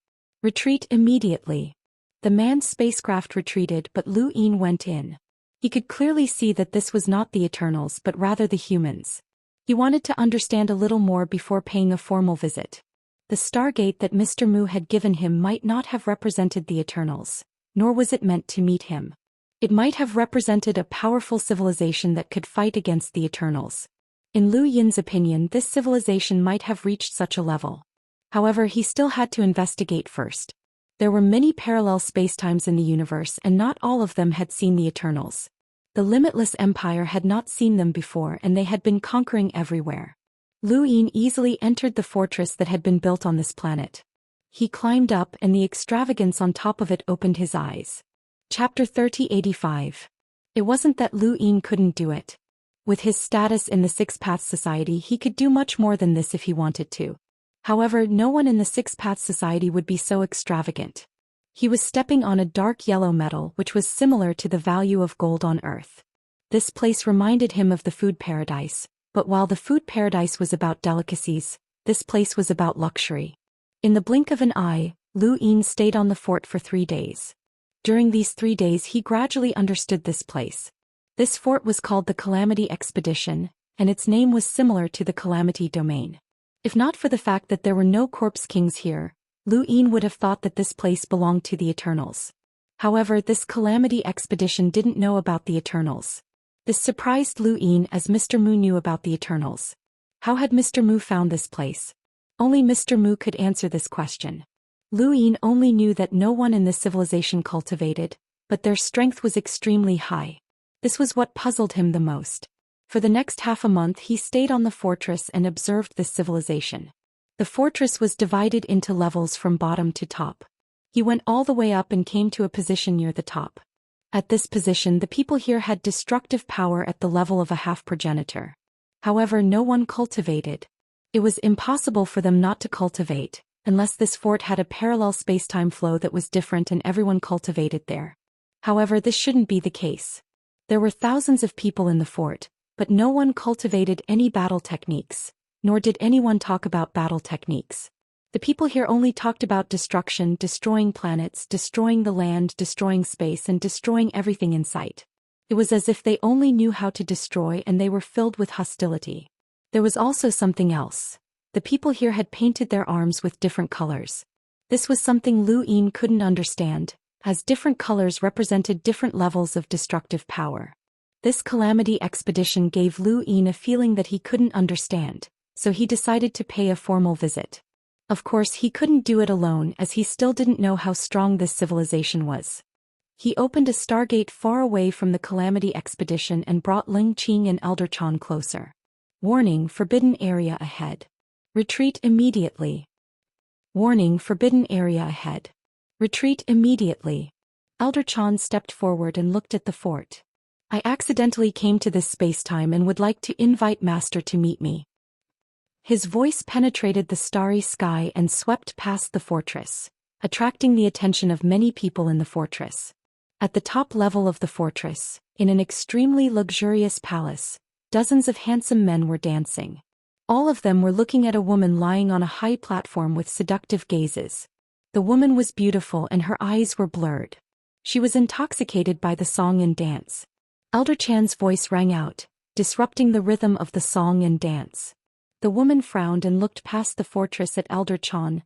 Retreat immediately. The manned spacecraft retreated, but Lu Yin went in. He could clearly see that this was not the Eternals but rather the humans. He wanted to understand a little more before paying a formal visit. The Stargate that Mr. Mu had given him might not have represented the Eternals, nor was it meant to meet him. It might have represented a powerful civilization that could fight against the Eternals. In Lu Yin's opinion, this civilization might have reached such a level. However, he still had to investigate first. There were many parallel spacetimes in the universe, and not all of them had seen the Eternals. The Limitless Empire had not seen them before, and they had been conquering everywhere. Lu Yin easily entered the fortress that had been built on this planet. He climbed up, and the extravagance on top of it opened his eyes. Chapter 3085. It wasn't that Lu Yin couldn't do it. With his status in the Six Paths Society, he could do much more than this if he wanted to. However, no one in the Six Paths Society would be so extravagant. He was stepping on a dark yellow metal which was similar to the value of gold on Earth. This place reminded him of the food paradise, but while the food paradise was about delicacies, this place was about luxury. In the blink of an eye, Lu Yin stayed on the fort for 3 days. During these 3 days he gradually understood this place. This fort was called the Calamity Expedition, and its name was similar to the Calamity Domain. If not for the fact that there were no corpse kings here, Lu Yin would have thought that this place belonged to the Eternals. However, this Calamity Expedition didn't know about the Eternals. This surprised Lu Yin, as Mr. Mu knew about the Eternals. How had Mr. Mu found this place? Only Mr. Mu could answer this question. Lu Yin only knew that no one in this civilization cultivated, but their strength was extremely high. This was what puzzled him the most. For the next half a month he stayed on the fortress and observed this civilization. The fortress was divided into levels from bottom to top. He went all the way up and came to a position near the top. At this position the people here had destructive power at the level of a half-progenitor. However, no one cultivated. It was impossible for them not to cultivate, unless this fort had a parallel spacetime flow that was different and everyone cultivated there. However, this shouldn't be the case. There were thousands of people in the fort, but no one cultivated any battle techniques, nor did anyone talk about battle techniques. The people here only talked about destruction, destroying planets, destroying the land, destroying space, and destroying everything in sight. It was as if they only knew how to destroy, and they were filled with hostility. There was also something else. The people here had painted their arms with different colors. This was something Lu Yin couldn't understand, as different colors represented different levels of destructive power. This Calamity Expedition gave Lu Yin a feeling that he couldn't understand, so he decided to pay a formal visit. Of course, he couldn't do it alone, as he still didn't know how strong this civilization was. He opened a stargate far away from the Calamity Expedition and brought Ling Qing and Elder Chan closer. Warning: forbidden area ahead. Retreat immediately. Warning: forbidden area ahead. Retreat immediately. Elder Chan stepped forward and looked at the fort. I accidentally came to this spacetime and would like to invite Master to meet me. His voice penetrated the starry sky and swept past the fortress, attracting the attention of many people in the fortress. At the top level of the fortress, in an extremely luxurious palace, dozens of handsome men were dancing. All of them were looking at a woman lying on a high platform with seductive gazes. The woman was beautiful and her eyes were blurred. She was intoxicated by the song and dance. Elder Chan's voice rang out, disrupting the rhythm of the song and dance. The woman frowned and looked past the fortress at Elder Chan.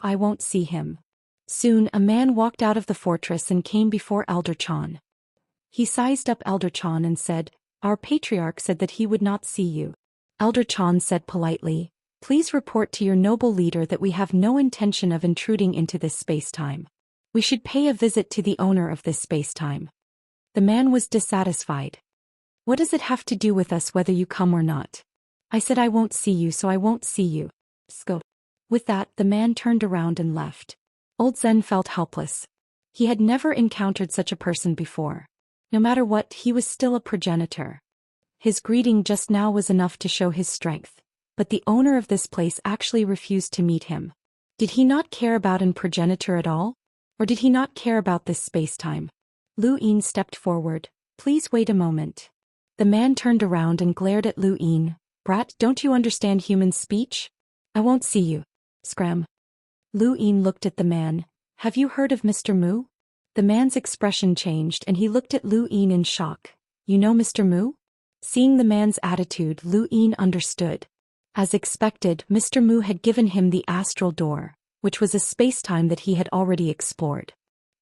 I won't see him. Soon a man walked out of the fortress and came before Elder Chan. He sized up Elder Chan and said, "Our patriarch said that he would not see you." Elder Chan said politely, "Please report to your noble leader that we have no intention of intruding into this space-time. We should pay a visit to the owner of this space-time." The man was dissatisfied. "What does it have to do with us whether you come or not? I said I won't see you, so I won't see you. Go." With that, the man turned around and left. Old Zen felt helpless. He had never encountered such a person before. No matter what, he was still a progenitor. His greeting just now was enough to show his strength, but the owner of this place actually refused to meet him. Did he not care about an progenitor at all? Or did he not care about this space-time? Lu Yin stepped forward. "Please wait a moment." The man turned around and glared at Lu Yin. "Brat, don't you understand human speech? I won't see you. Scram." Lu Yin looked at the man. "Have you heard of Mr. Mu?" The man's expression changed and he looked at Lu Yin in shock. "You know Mr. Mu?" Seeing the man's attitude, Lu Yin understood. As expected, Mr. Mu had given him the astral door, which was a space-time that he had already explored.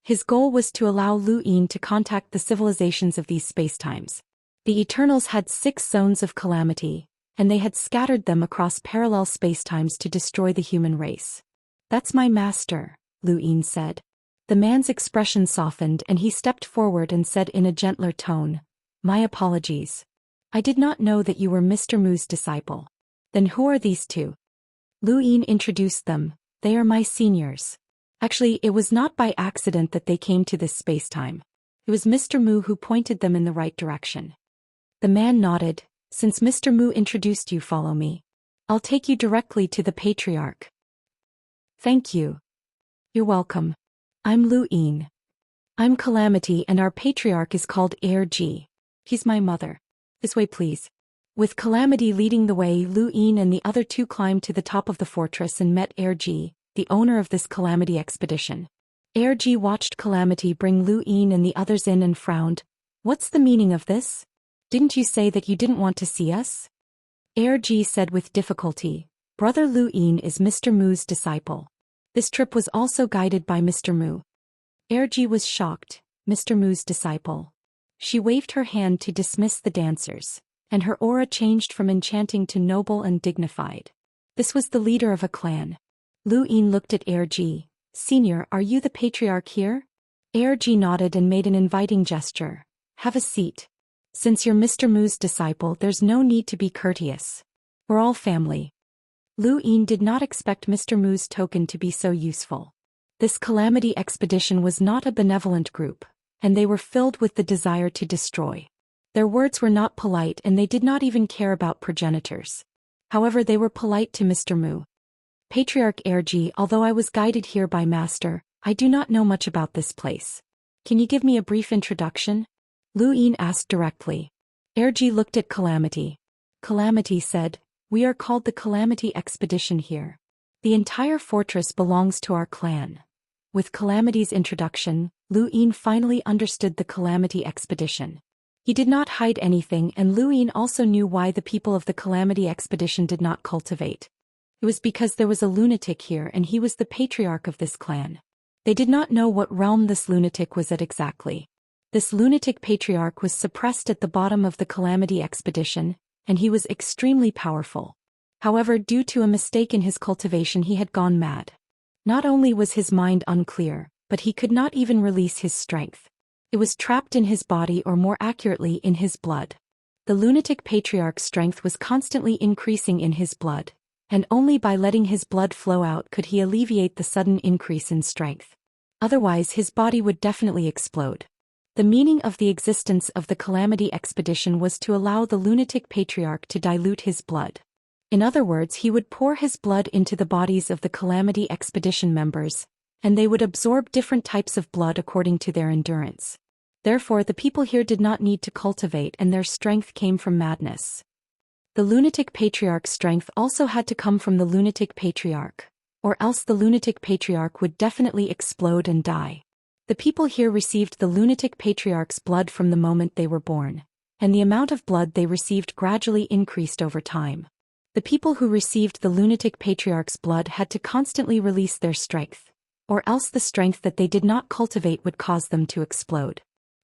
His goal was to allow Lu Yin to contact the civilizations of these space-times. The Eternals had 6 zones of calamity, and they had scattered them across parallel space-times to destroy the human race. "That's my master," Lu Yin said. The man's expression softened and he stepped forward and said in a gentler tone, "My apologies. I did not know that you were Mr. Mu's disciple." "Then who are these two?" Lu Yin introduced them. "They are my seniors. Actually, it was not by accident that they came to this space-time. It was Mr. Mu who pointed them in the right direction." The man nodded. "Since Mr. Mu introduced you, follow me. I'll take you directly to the patriarch." "Thank you." "You're welcome. I'm Lu Yin. I'm Calamity and our patriarch is called Air G. He's my mother. This way please." With Calamity leading the way, Lu Yin and the other two climbed to the top of the fortress and met Air G, the owner of this Calamity expedition. Air G watched Calamity bring Lu Yin and the others in and frowned. "What's the meaning of this? Didn't you say that you didn't want to see us?" Air G said with difficulty, "Brother Lu Yin is Mr. Mu's disciple. This trip was also guided by Mr. Mu." Air G was shocked. Mr. Mu's disciple. She waved her hand to dismiss the dancers, and her aura changed from enchanting to noble and dignified. This was the leader of a clan. Lu Yin looked at Air G. "Senior, are you the patriarch here?" Air G nodded and made an inviting gesture. "Have a seat. Since you're Mr. Mu's disciple, there's no need to be courteous. We're all family." Lu Yin did not expect Mr. Mu's token to be so useful. This Calamity expedition was not a benevolent group, and they were filled with the desire to destroy. Their words were not polite and they did not even care about progenitors. However, they were polite to Mr. Mu. "Patriarch Erji, although I was guided here by Master, I do not know much about this place. Can you give me a brief introduction?" Lu Yin asked directly. Erji looked at Calamity. Calamity said, "We are called the Calamity Expedition here. The entire fortress belongs to our clan." With Calamity's introduction, Lu Yin finally understood the Calamity Expedition. He did not hide anything, and Lu Yin also knew why the people of the Calamity Expedition did not cultivate. It was because there was a lunatic here and he was the patriarch of this clan. They did not know what realm this lunatic was at exactly. This lunatic patriarch was suppressed at the bottom of the Calamity Expedition, and he was extremely powerful. However, due to a mistake in his cultivation, he had gone mad. Not only was his mind unclear, but he could not even release his strength. It was trapped in his body, or more accurately, in his blood. The lunatic patriarch's strength was constantly increasing in his blood, and only by letting his blood flow out could he alleviate the sudden increase in strength. Otherwise, his body would definitely explode. The meaning of the existence of the Calamity Expedition was to allow the lunatic patriarch to dilute his blood. In other words, he would pour his blood into the bodies of the Calamity Expedition members, and they would absorb different types of blood according to their endurance. Therefore, the people here did not need to cultivate, and their strength came from madness. The lunatic patriarch's strength also had to come from the lunatic patriarch, or else the lunatic patriarch would definitely explode and die. The people here received the lunatic patriarch's blood from the moment they were born, and the amount of blood they received gradually increased over time. The people who received the lunatic patriarch's blood had to constantly release their strength, or else the strength that they did not cultivate would cause them to explode.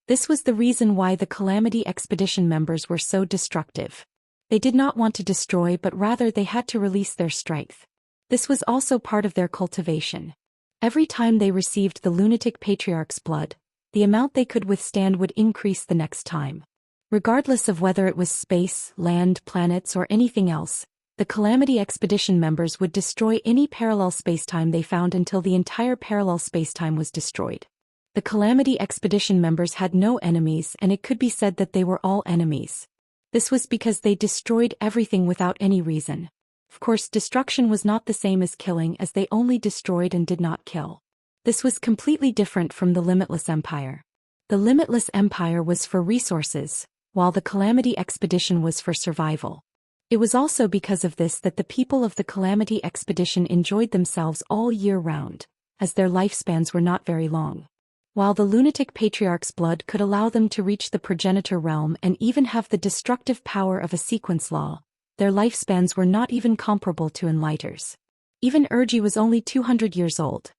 This was the reason why the Calamity Expedition members were so destructive. They did not want to destroy, but rather they had to release their strength. This was also part of their cultivation. Every time they received the lunatic patriarch's blood, the amount they could withstand would increase the next time. Regardless of whether it was space, land, planets, or anything else, the Calamity Expedition members would destroy any parallel spacetime they found until the entire parallel spacetime was destroyed. The Calamity Expedition members had no enemies, and it could be said that they were all enemies. This was because they destroyed everything without any reason. Of course, destruction was not the same as killing, as they only destroyed and did not kill. This was completely different from the Limitless Empire. The Limitless Empire was for resources, while the Calamity Expedition was for survival. It was also because of this that the people of the Calamity Expedition enjoyed themselves all year round, as their lifespans were not very long. While the lunatic patriarch's blood could allow them to reach the progenitor realm and even have the destructive power of a sequence law, their lifespans were not even comparable to Enlighters. Even Erji was only 200 years old.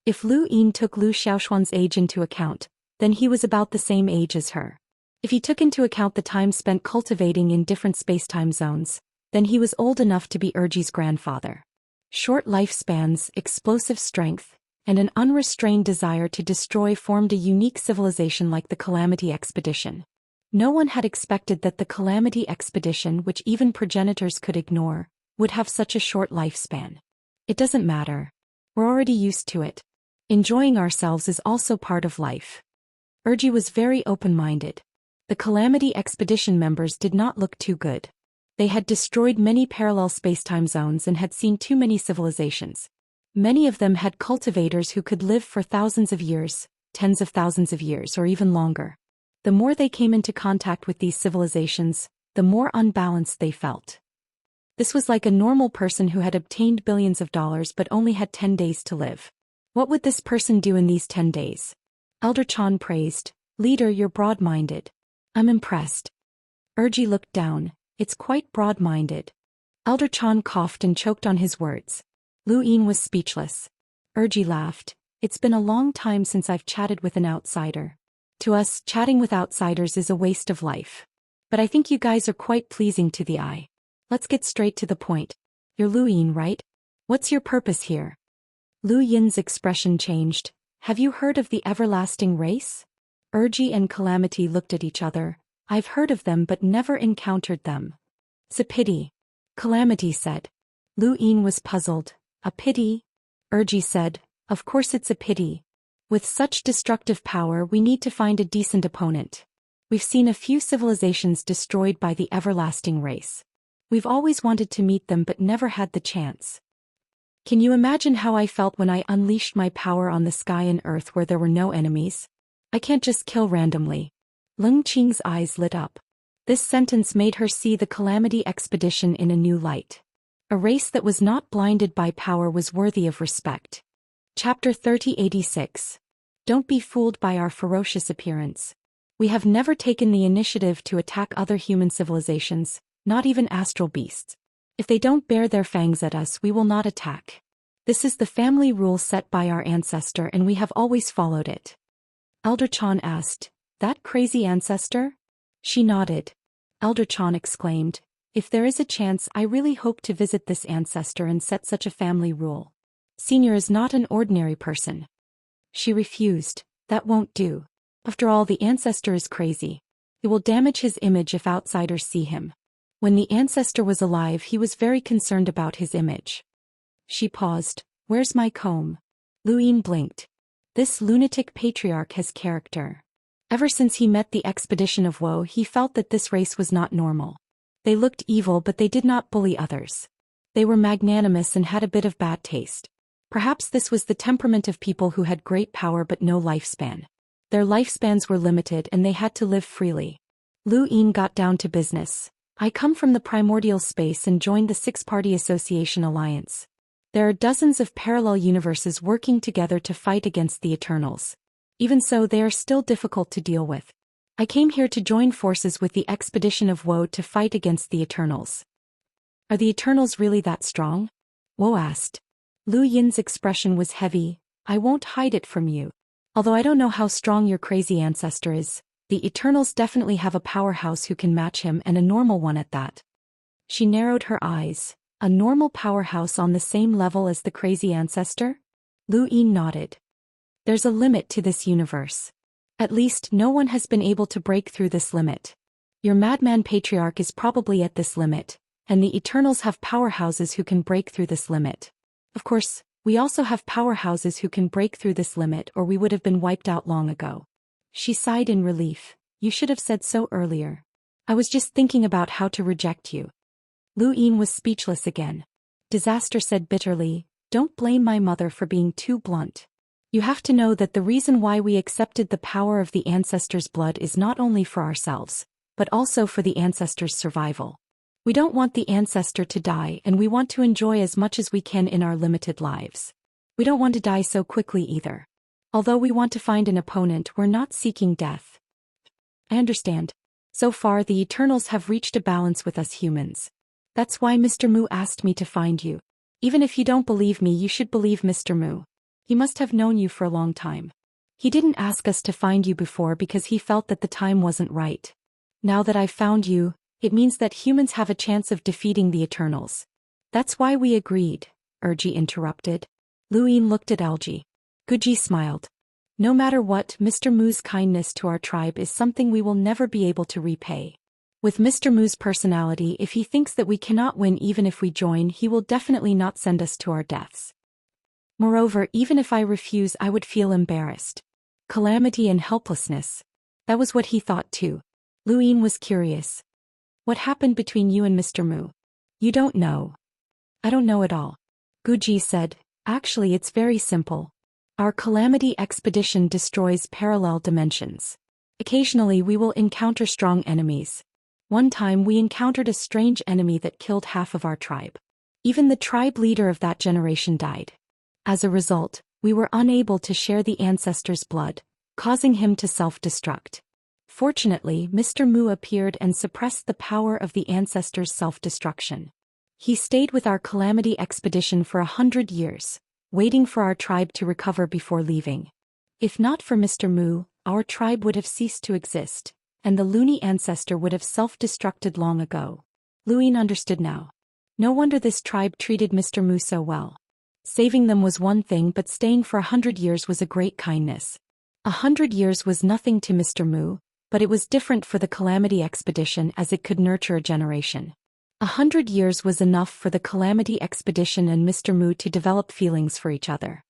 If Lu Yin took Lu Xiaoxuan's age into account, then he was about the same age as her. If he took into account the time spent cultivating in different spacetime zones, then he was old enough to be Erji's grandfather. Short lifespans, explosive strength, and an unrestrained desire to destroy formed a unique civilization like the Calamity Expedition. No one had expected that the Calamity Expedition, which even progenitors could ignore, would have such a short lifespan. It doesn't matter. We're already used to it. Enjoying ourselves is also part of life. Erji was very open-minded. The Calamity Expedition members did not look too good. They had destroyed many parallel spacetime zones and had seen too many civilizations. Many of them had cultivators who could live for thousands of years, tens of thousands of years, or even longer. The more they came into contact with these civilizations, the more unbalanced they felt. This was like a normal person who had obtained billions of dollars but only had 10 days to live. What would this person do in these 10 days? Elder Chan praised, "Leader, you're broad-minded. I'm impressed." Erji looked down. "It's quite broad-minded." Elder Chan coughed and choked on his words. Lu Yin was speechless. Erji laughed. "It's been a long time since I've chatted with an outsider. To us, chatting with outsiders is a waste of life. But I think you guys are quite pleasing to the eye. Let's get straight to the point. You're Lu Yin, right? What's your purpose here?" Lu Yin's expression changed. "Have you heard of the everlasting race?" Erji and Calamity looked at each other. "I've heard of them but never encountered them." "It's a pity," Calamity said. Lu Yin was puzzled. "A pity?" Erji said, "Of course it's a pity. With such destructive power, we need to find a decent opponent. We've seen a few civilizations destroyed by the everlasting race. We've always wanted to meet them but never had the chance. Can you imagine how I felt when I unleashed my power on the sky and earth where there were no enemies? I can't just kill randomly." Leng Qing's eyes lit up. This sentence made her see the Calamity Expedition in a new light. A race that was not blinded by power was worthy of respect. Chapter 3086. Don't be fooled by our ferocious appearance. We have never taken the initiative to attack other human civilizations, not even astral beasts. If they don't bare their fangs at us, we will not attack. This is the family rule set by our ancestor and we have always followed it. Elder Chan asked, "That crazy ancestor?" She nodded. Elder Chan exclaimed, "If there is a chance, I really hope to visit this ancestor and set such a family rule. Senior is not an ordinary person." She refused. "That won't do. After all, the ancestor is crazy. It will damage his image if outsiders see him. When the ancestor was alive, he was very concerned about his image." She paused. "Where's my comb?" Lu Yin blinked. This lunatic patriarch has character. Ever since he met the expedition of Woe, he felt that this race was not normal. They looked evil but they did not bully others. They were magnanimous and had a bit of bad taste. Perhaps this was the temperament of people who had great power but no lifespan. Their lifespans were limited and they had to live freely. Lu Yin got down to business. I come from the primordial space and joined the Six-Party Association Alliance. There are dozens of parallel universes working together to fight against the Eternals. Even so, they are still difficult to deal with. I came here to join forces with the Expedition of Woe to fight against the Eternals. Are the Eternals really that strong? Wo asked. Lu Yin's expression was heavy. I won't hide it from you. Although I don't know how strong your crazy ancestor is, the Eternals definitely have a powerhouse who can match him, and a normal one at that. She narrowed her eyes. A normal powerhouse on the same level as the crazy ancestor? Lu Yin nodded. There's a limit to this universe. At least no one has been able to break through this limit. Your madman patriarch is probably at this limit, and the Eternals have powerhouses who can break through this limit. Of course, we also have powerhouses who can break through this limit, or we would have been wiped out long ago. She sighed in relief. You should have said so earlier. I was just thinking about how to reject you. Lu Yin was speechless again. Disaster said bitterly, don't blame my mother for being too blunt. You have to know that the reason why we accepted the power of the ancestors' blood is not only for ourselves, but also for the ancestors' survival. We don't want the ancestor to die, and we want to enjoy as much as we can in our limited lives. We don't want to die so quickly either. Although we want to find an opponent, we're not seeking death. I understand. So far the Eternals have reached a balance with us humans. That's why Mr. Mu asked me to find you. Even if you don't believe me, you should believe Mr. Mu. He must have known you for a long time. He didn't ask us to find you before because he felt that the time wasn't right. Now that I've found you, it means that humans have a chance of defeating the Eternals. That's why we agreed, Erji interrupted. Lu Yin looked at Elji. Guji smiled. No matter what, Mr. Mu's kindness to our tribe is something we will never be able to repay. With Mr. Mu's personality, if he thinks that we cannot win even if we join, he will definitely not send us to our deaths. Moreover, even if I refuse, I would feel embarrassed. Calamity and helplessness. That was what he thought too. Lu Yin was curious. What happened between you and Mr. Mu? You don't know. I don't know at all. Guji said, actually it's very simple. Our Calamity expedition destroys parallel dimensions. Occasionally we will encounter strong enemies. One time we encountered a strange enemy that killed half of our tribe. Even the tribe leader of that generation died. As a result, we were unable to share the ancestor's blood, causing him to self-destruct. Fortunately, Mr. Mu appeared and suppressed the power of the ancestor's self-destruction. He stayed with our Calamity expedition for 100 years, waiting for our tribe to recover before leaving. If not for Mr. Mu, our tribe would have ceased to exist, and the loony ancestor would have self-destructed long ago. Lu Yin understood now. No wonder this tribe treated Mr. Mu so well. Saving them was one thing, but staying for 100 years was a great kindness. 100 years was nothing to Mr. Mu, but it was different for the Calamity expedition as it could nurture a generation. 100 years was enough for the Calamity expedition and Mr. Mu to develop feelings for each other.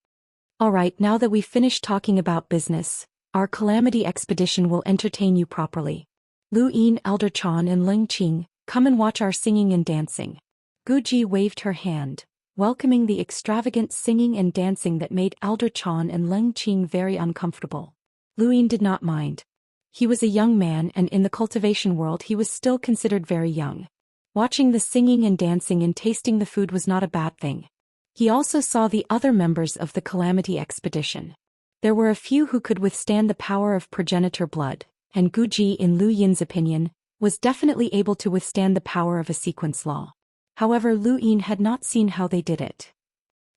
Alright, now that we've finished talking about business, our Calamity expedition will entertain you properly. Lu Yin, Elder Chan and Ling Qing, come and watch our singing and dancing. Guji waved her hand, welcoming the extravagant singing and dancing that made Elder Chan and Ling Qing very uncomfortable. Lu Yin did not mind. He was a young man, and in the cultivation world he was still considered very young. Watching the singing and dancing and tasting the food was not a bad thing. He also saw the other members of the Calamity expedition. There were a few who could withstand the power of progenitor blood, and Guji, in Lu Yin's opinion, was definitely able to withstand the power of a sequence law. However, Lu Yin had not seen how they did it.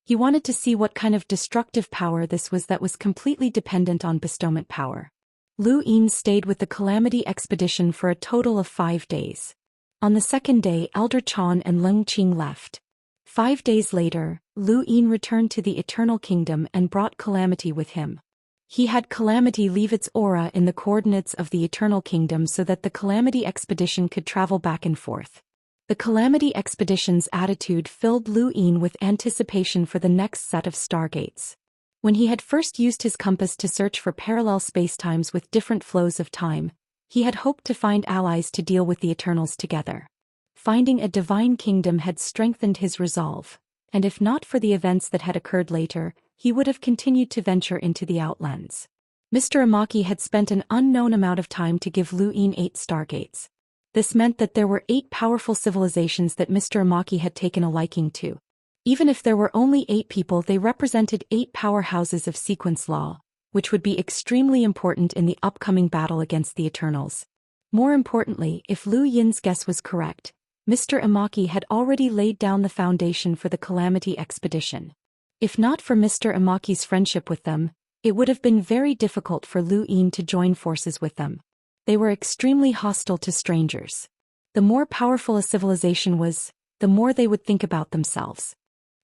He wanted to see what kind of destructive power this was that was completely dependent on bestowment power. Lu Yin stayed with the Calamity expedition for a total of 5 days. On the second day, Elder Chan and Ling Qing left. 5 days later, Lu Yin returned to the Eternal Kingdom and brought Calamity with him. He had Calamity leave its aura in the coordinates of the Eternal Kingdom so that the Calamity expedition could travel back and forth. The Calamity expedition's attitude filled Lu Yin with anticipation for the next set of stargates. When he had first used his compass to search for parallel spacetimes with different flows of time, he had hoped to find allies to deal with the Eternals together. Finding a divine kingdom had strengthened his resolve, and if not for the events that had occurred later, he would have continued to venture into the Outlands. Mr. Imaki had spent an unknown amount of time to give Lu Yin 8 stargates. This meant that there were 8 powerful civilizations that Mr. Imaki had taken a liking to. Even if there were only 8 people, they represented 8 powerhouses of sequence law, which would be extremely important in the upcoming battle against the Eternals. More importantly, if Lu Yin's guess was correct, Mr. Imaki had already laid down the foundation for the Calamity expedition. If not for Mr. Imaki's friendship with them, it would have been very difficult for Lu Yin to join forces with them. They were extremely hostile to strangers. The more powerful a civilization was, the more they would think about themselves.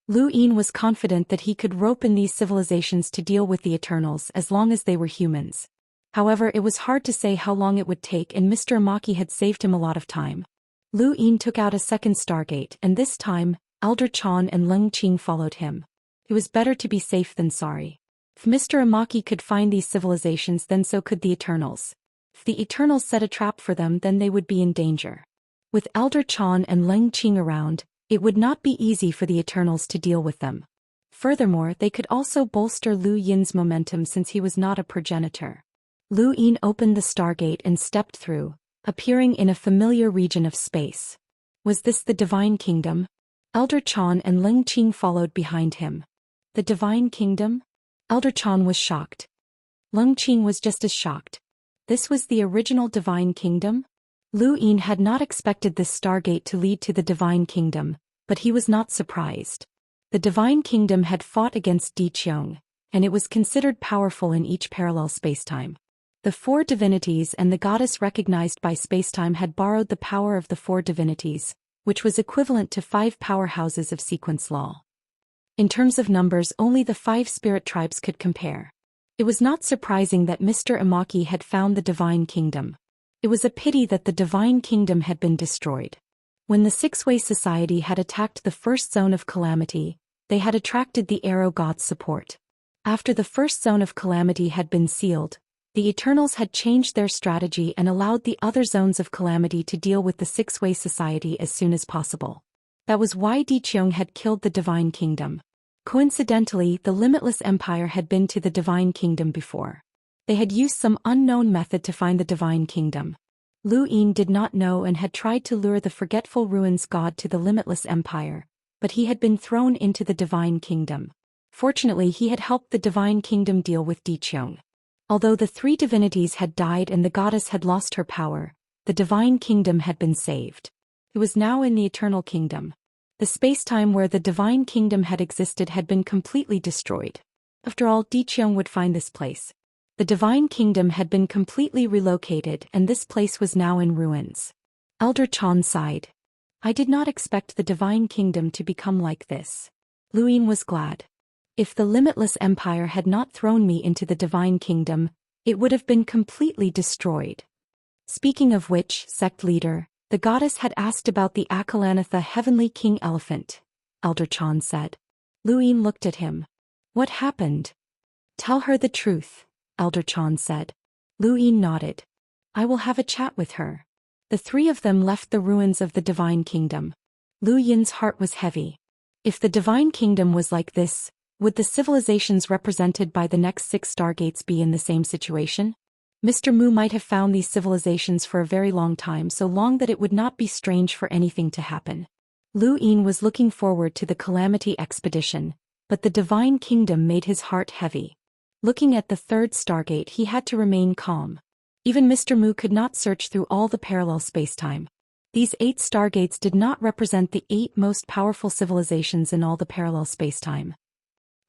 Lu Yin was confident that he could rope in these civilizations to deal with the Eternals as long as they were humans. However, it was hard to say how long it would take, and Mr. Imaki had saved him a lot of time. Lu Yin took out a second stargate, and this time, Elder Chan and Leng Qing followed him. It was better to be safe than sorry. If Mr. Imaki could find these civilizations, then so could the Eternals. If the Eternals set a trap for them, then they would be in danger. With Elder Chan and Leng Qing around, it would not be easy for the Eternals to deal with them. Furthermore, they could also bolster Lu Yin's momentum since he was not a progenitor. Lu Yin opened the stargate and stepped through, appearing in a familiar region of space. Was this the Divine Kingdom? Elder Chan and Leng Qing followed behind him. The Divine Kingdom? Elder Chan was shocked. Leng Qing was just as shocked. This was the original Divine Kingdom? Lu Yin had not expected this stargate to lead to the Divine Kingdom, but he was not surprised. The Divine Kingdom had fought against Di Qiong, and it was considered powerful in each parallel spacetime. The 4 divinities and the goddess recognized by spacetime had borrowed the power of the 4 divinities, which was equivalent to 5 powerhouses of sequence law. In terms of numbers, only the 5 spirit tribes could compare. It was not surprising that Mr. Imaki had found the Divine Kingdom. It was a pity that the Divine Kingdom had been destroyed. When the Six-Way Society had attacked the first zone of Calamity, they had attracted the Arrow God's support. After the first zone of Calamity had been sealed, the Eternals had changed their strategy and allowed the other zones of Calamity to deal with the Six-Way Society as soon as possible. That was why Di Qiong had killed the Divine Kingdom. Coincidentally, the Limitless Empire had been to the Divine Kingdom before. They had used some unknown method to find the Divine Kingdom. Lu Yin did not know and had tried to lure the Forgetful Ruins god to the Limitless Empire, but he had been thrown into the Divine Kingdom. Fortunately, he had helped the Divine Kingdom deal with Di Qiong. Although the 3 divinities had died and the goddess had lost her power, the Divine Kingdom had been saved. It was now in the Eternal Kingdom. The spacetime where the Divine Kingdom had existed had been completely destroyed. After all, Di Qiong would find this place. The Divine Kingdom had been completely relocated, and this place was now in ruins. Elder Chan sighed. I did not expect the Divine Kingdom to become like this. Lu Yin was glad. If the Limitless Empire had not thrown me into the Divine Kingdom, it would have been completely destroyed. Speaking of which, sect leader, the goddess had asked about the Akalanatha Heavenly King Elephant, Elder Chan said. Lu Yin looked at him. What happened? Tell her the truth, Elder Chan said. Lu Yin nodded. I will have a chat with her. The 3 of them left the ruins of the Divine Kingdom. Lu Yin's heart was heavy. If the Divine Kingdom was like this, would the civilizations represented by the next 6 stargates be in the same situation? Mr. Mu might have found these civilizations for a very long time, so long that it would not be strange for anything to happen. Lu Yin was looking forward to the Calamity expedition, but the Divine Kingdom made his heart heavy. Looking at the 3rd stargate, he had to remain calm. Even Mr. Mu could not search through all the parallel spacetime. These 8 stargates did not represent the 8 most powerful civilizations in all the parallel spacetime.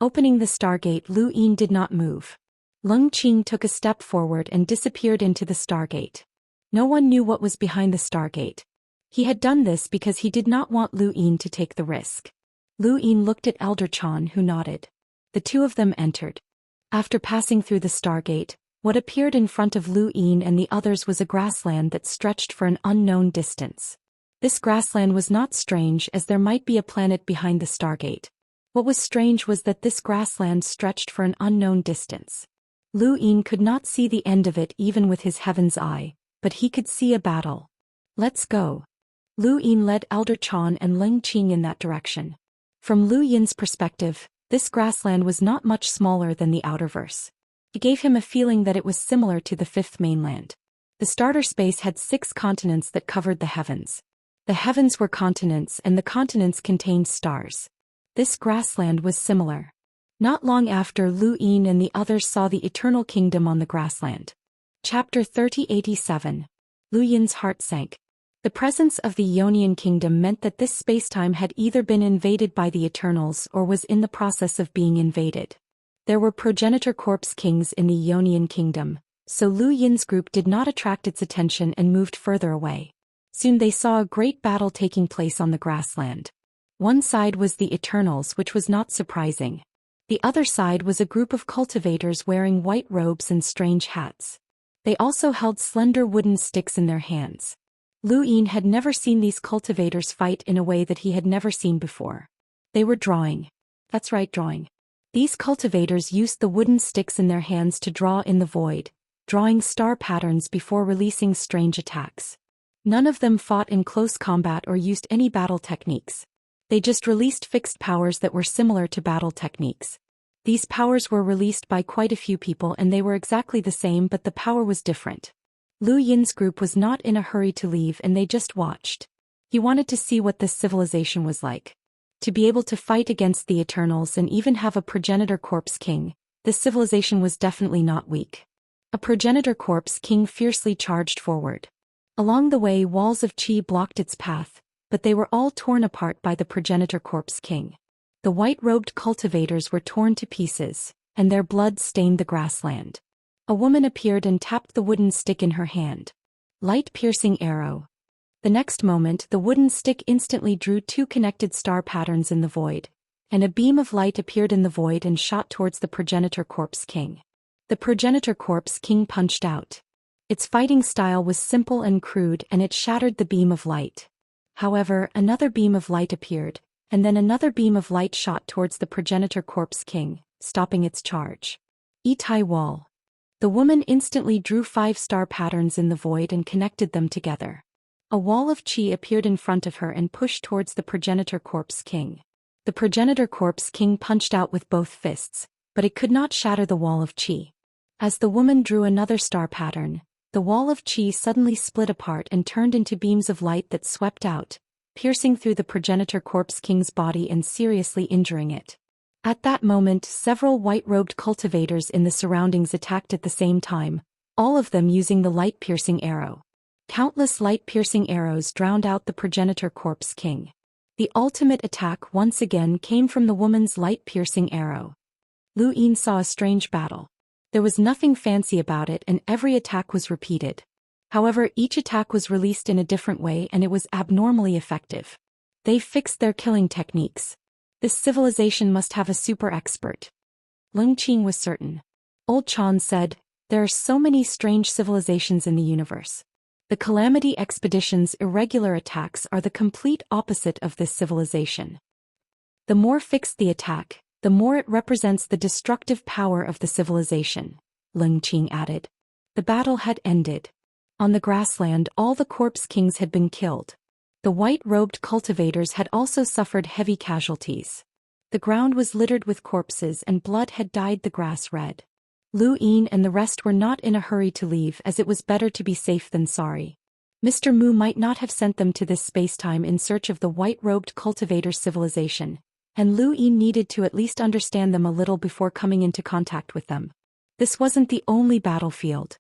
Opening the stargate, Lu Yin did not move. Leng Qing took a step forward and disappeared into the stargate. No one knew what was behind the stargate. He had done this because he did not want Lu Yin to take the risk. Lu Yin looked at Elder Chan, who nodded. The 2 of them entered. After passing through the stargate, what appeared in front of Lu Yin and the others was a grassland that stretched for an unknown distance. This grassland was not strange, as there might be a planet behind the stargate. What was strange was that this grassland stretched for an unknown distance. Lu Yin could not see the end of it even with his heaven's eye, but he could see a battle. Let's go. Lu Yin led Elder Chan and Ling Qing in that direction. From Lu Yin's perspective, this grassland was not much smaller than the Outerverse. It gave him a feeling that it was similar to the fifth mainland. The starter space had 6 continents that covered the heavens. The heavens were continents and the continents contained stars. This grassland was similar. Not long after, Lu Yin and the others saw the Eternal Kingdom on the grassland. Chapter 3087. Lu Yin's heart sank. The presence of the Ionian Kingdom meant that this spacetime had either been invaded by the Eternals or was in the process of being invaded. There were progenitor corpse kings in the Ionian Kingdom, so Lu Yin's group did not attract its attention and moved further away. Soon they saw a great battle taking place on the grassland. One side was the Eternals, which was not surprising. The other side was a group of cultivators wearing white robes and strange hats. They also held slender wooden sticks in their hands. Lu Yin had never seen these cultivators fight in a way that he had never seen before. They were drawing. That's right, drawing. These cultivators used the wooden sticks in their hands to draw in the void, drawing star patterns before releasing strange attacks. None of them fought in close combat or used any battle techniques. They just released fixed powers that were similar to battle techniques. These powers were released by quite a few people and they were exactly the same, but the power was different. Lu Yin's group was not in a hurry to leave and they just watched. He wanted to see what this civilization was like. To be able to fight against the Eternals and even have a progenitor corpse king, this civilization was definitely not weak. A progenitor corpse king fiercely charged forward. Along the way, walls of chi blocked its path, but they were all torn apart by the progenitor corpse king. The white-robed cultivators were torn to pieces, and their blood stained the grassland. A woman appeared and tapped the wooden stick in her hand. Light-piercing arrow. The next moment, the wooden stick instantly drew 2 connected star patterns in the void, and a beam of light appeared in the void and shot towards the progenitor corpse king. The progenitor corpse king punched out. Its fighting style was simple and crude and it shattered the beam of light. However, another beam of light appeared, and then another beam of light shot towards the progenitor corpse king, stopping its charge. Itai wall. The woman instantly drew 5 star patterns in the void and connected them together. A wall of chi appeared in front of her and pushed towards the progenitor corpse king. The progenitor corpse king punched out with both fists, but it could not shatter the wall of chi. As the woman drew another star pattern, the wall of chi suddenly split apart and turned into beams of light that swept out, piercing through the progenitor corpse king's body and seriously injuring it. At that moment, several white-robed cultivators in the surroundings attacked at the same time, all of them using the light-piercing arrow. Countless light-piercing arrows drowned out the progenitor corpse king. The ultimate attack once again came from the woman's light-piercing arrow. Lu Yin saw a strange battle. There was nothing fancy about it and every attack was repeated. However, each attack was released in a different way and it was abnormally effective. They fixed their killing techniques. This civilization must have a super expert. Ling Qing was certain. Old Chan said, "There are so many strange civilizations in the universe. The Calamity Expedition's irregular attacks are the complete opposite of this civilization. The more fixed the attack, the more it represents the destructive power of the civilization," Ling Qing added. The battle had ended. On the grassland, all the corpse kings had been killed. The white-robed cultivators had also suffered heavy casualties. The ground was littered with corpses and blood had dyed the grass red. Lu Yin and the rest were not in a hurry to leave as it was better to be safe than sorry. Mr. Mu might not have sent them to this spacetime in search of the white-robed cultivator civilization, and Lu Yin needed to at least understand them a little before coming into contact with them. This wasn't the only battlefield.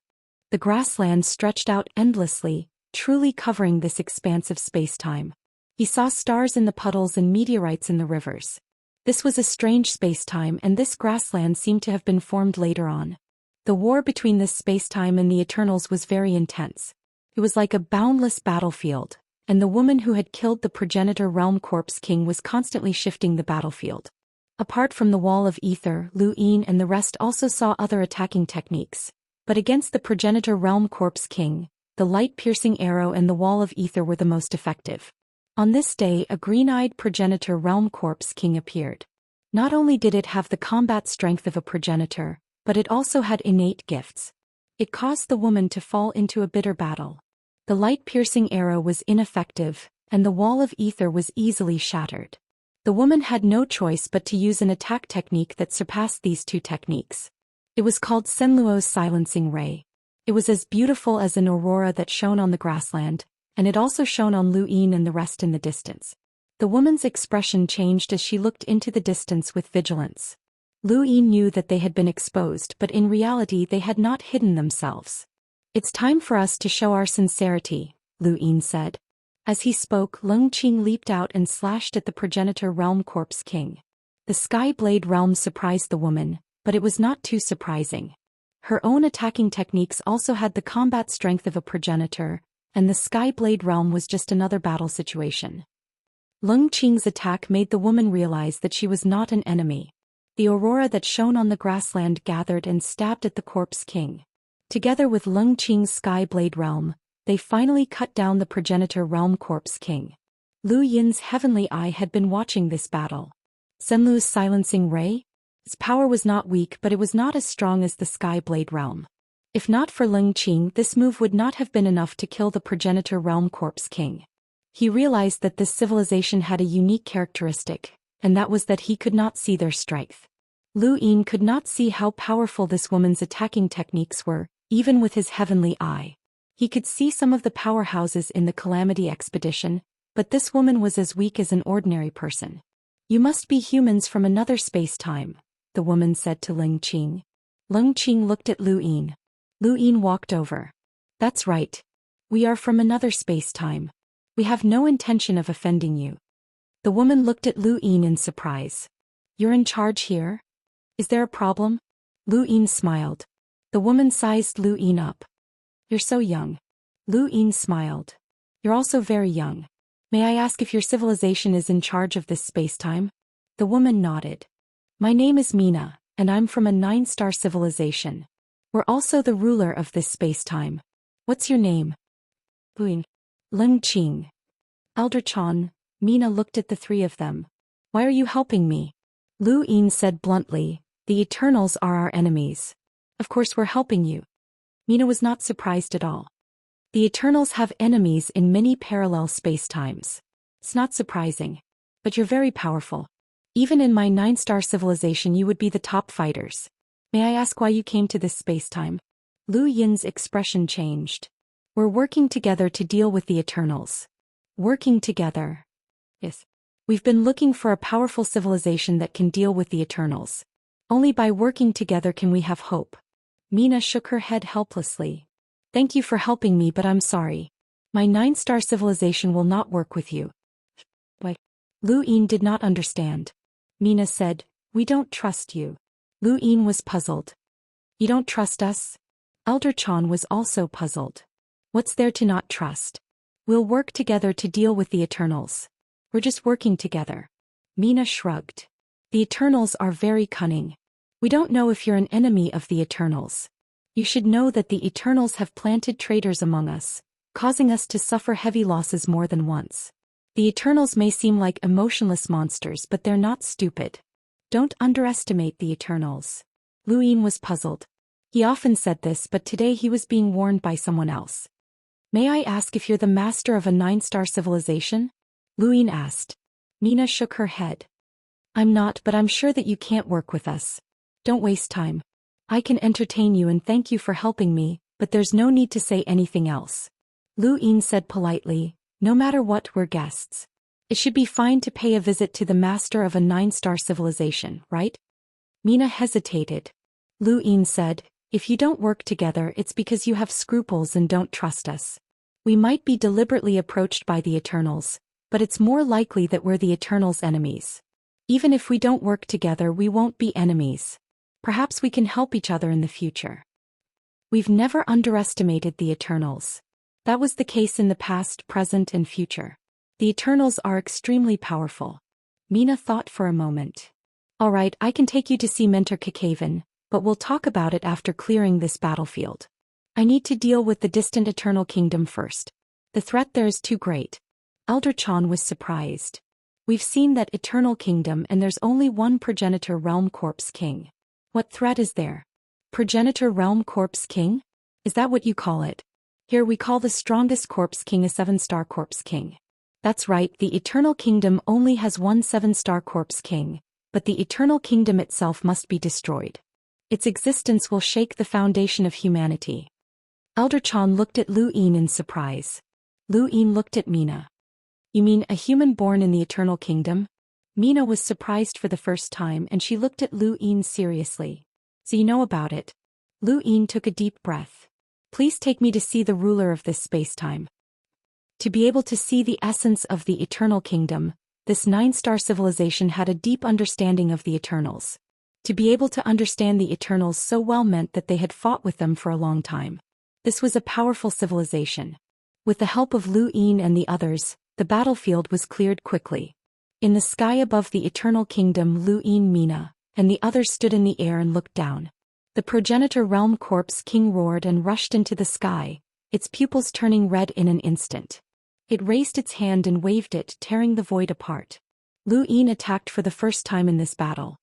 The grassland stretched out endlessly, truly covering this expanse of spacetime. He saw stars in the puddles and meteorites in the rivers. This was a strange spacetime and this grassland seemed to have been formed later on. The war between this spacetime and the Eternals was very intense. It was like a boundless battlefield, and the woman who had killed the progenitor realm corpse king was constantly shifting the battlefield. Apart from the wall of ether, Lu Yin and the rest also saw other attacking techniques. But against the progenitor realm corpse king, the light-piercing arrow and the wall of ether were the most effective. On this day, a green-eyed progenitor realm corpse king appeared. Not only did it have the combat strength of a progenitor, but it also had innate gifts. It caused the woman to fall into a bitter battle. The light-piercing arrow was ineffective, and the wall of ether was easily shattered. The woman had no choice but to use an attack technique that surpassed these two techniques. It was called Senluo's silencing ray. It was as beautiful as an aurora that shone on the grassland, and it also shone on Lu Yin and the rest in the distance. The woman's expression changed as she looked into the distance with vigilance. Lu Yin knew that they had been exposed, but in reality they had not hidden themselves. "It's time for us to show our sincerity," Lu Yin said. As he spoke, Leng Qing leaped out and slashed at the progenitor realm corpse king. The Sky Blade realm surprised the woman, but it was not too surprising. Her own attacking techniques also had the combat strength of a progenitor, and the Sky Blade realm was just another battle situation. Leng Qing's attack made the woman realize that she was not an enemy. The aurora that shone on the grassland gathered and stabbed at the corpse king. Together with Leng Qing's Sky Blade realm, they finally cut down the progenitor realm corpse king. Lu Yin's heavenly eye had been watching this battle. Senlu's silencing ray? Its power was not weak, but it was not as strong as the Sky Blade realm. If not for Leng Qing, this move would not have been enough to kill the progenitor realm corpse king. He realized that this civilization had a unique characteristic, and that was that he could not see their strength. Lu Yin could not see how powerful this woman's attacking techniques were, even with his heavenly eye. He could see some of the powerhouses in the Calamity expedition, but this woman was as weak as an ordinary person. "You must be humans from another space-time," the woman said to Leng Qing. Leng Qing looked at Lu Yin. Lu Yin walked over. "That's right. We are from another space-time. We have no intention of offending you." The woman looked at Lu Yin in surprise. "You're in charge here? Is there a problem?" Lu Yin smiled. The woman sized Lu Yin up. "You're so young." Lu Yin smiled. "You're also very young. May I ask if your civilization is in charge of this space-time?" The woman nodded. "My name is Mina, and I'm from a 9-star civilization. We're also the ruler of this space-time. What's your name?" Leng Qing. Elder Chan. Mina looked at the three of them. "Why are you helping me?" Lu Yin said bluntly, "The Eternals are our enemies. Of course we're helping you." Mina was not surprised at all. The Eternals have enemies in many parallel space-times. It's not surprising. But you're very powerful. Even in my 9-star civilization you would be the top fighters. May I ask why you came to this space-time? Lu Yin's expression changed. "We're working together to deal with the Eternals." Working together. Yes. We've been looking for a powerful civilization that can deal with the Eternals. Only by working together can we have hope. Mina shook her head helplessly. "Thank you for helping me, but I'm sorry. My 9-star civilization will not work with you." Why? Lu Yin did not understand. Mina said, "We don't trust you." Lu Yin was puzzled. "You don't trust us?" Elder Chan was also puzzled. "What's there to not trust? We'll work together to deal with the Eternals. We're just working together." Mina shrugged. "The Eternals are very cunning. We don't know if you're an enemy of the Eternals. You should know that the Eternals have planted traitors among us, causing us to suffer heavy losses more than once. The Eternals may seem like emotionless monsters, but they're not stupid. Don't underestimate the Eternals." Lu Yin was puzzled. He often said this, but today he was being warned by someone else. "May I ask if you're the master of a 9-star civilization?" Lu Yin asked. Mina shook her head. "I'm not, but I'm sure that you can't work with us. Don't waste time. I can entertain you and thank you for helping me, but there's no need to say anything else." Lu Yin said politely, "No matter what, we're guests. It should be fine to pay a visit to the master of a 9-star civilization, right?" Mina hesitated. Lu Yin said, "If you don't work together, it's because you have scruples and don't trust us. We might be deliberately approached by the Eternals, but it's more likely that we're the Eternals' enemies. Even if we don't work together, we won't be enemies. Perhaps we can help each other in the future. We've never underestimated the Eternals. That was the case in the past, present, and future. The Eternals are extremely powerful." Mina thought for a moment. "All right, I can take you to see Mentor Kakaven, but we'll talk about it after clearing this battlefield. I need to deal with the distant Eternal Kingdom first. The threat there is too great." Elder Chan was surprised. "We've seen that Eternal Kingdom and there's only one Progenitor Realm Corpse King. What threat is there?" "Progenitor Realm Corpse King? Is that what you call it? Here we call the strongest Corpse King a 7-star Corpse King. That's right, the Eternal Kingdom only has one 7-star corpse king, but the Eternal Kingdom itself must be destroyed. Its existence will shake the foundation of humanity. Elder Chan looked at Lu Yin in surprise. Lu Yin looked at Mina. You mean a human born in the Eternal Kingdom? Mina was surprised for the first time and she looked at Lu Yin seriously. So you know about it? Lu Yin took a deep breath. Please take me to see the ruler of this spacetime. To be able to see the essence of the Eternal Kingdom, this 9-star civilization had a deep understanding of the Eternals. To be able to understand the Eternals so well meant that they had fought with them for a long time. This was a powerful civilization. With the help of Lu Yin and the others, the battlefield was cleared quickly. In the sky above the Eternal Kingdom, Lu Yin, Mina, and the others stood in the air and looked down. The progenitor realm corpse king roared and rushed into the sky, its pupils turning red in an instant. It raised its hand and waved it, tearing the void apart. Lu Yin attacked for the first time in this battle.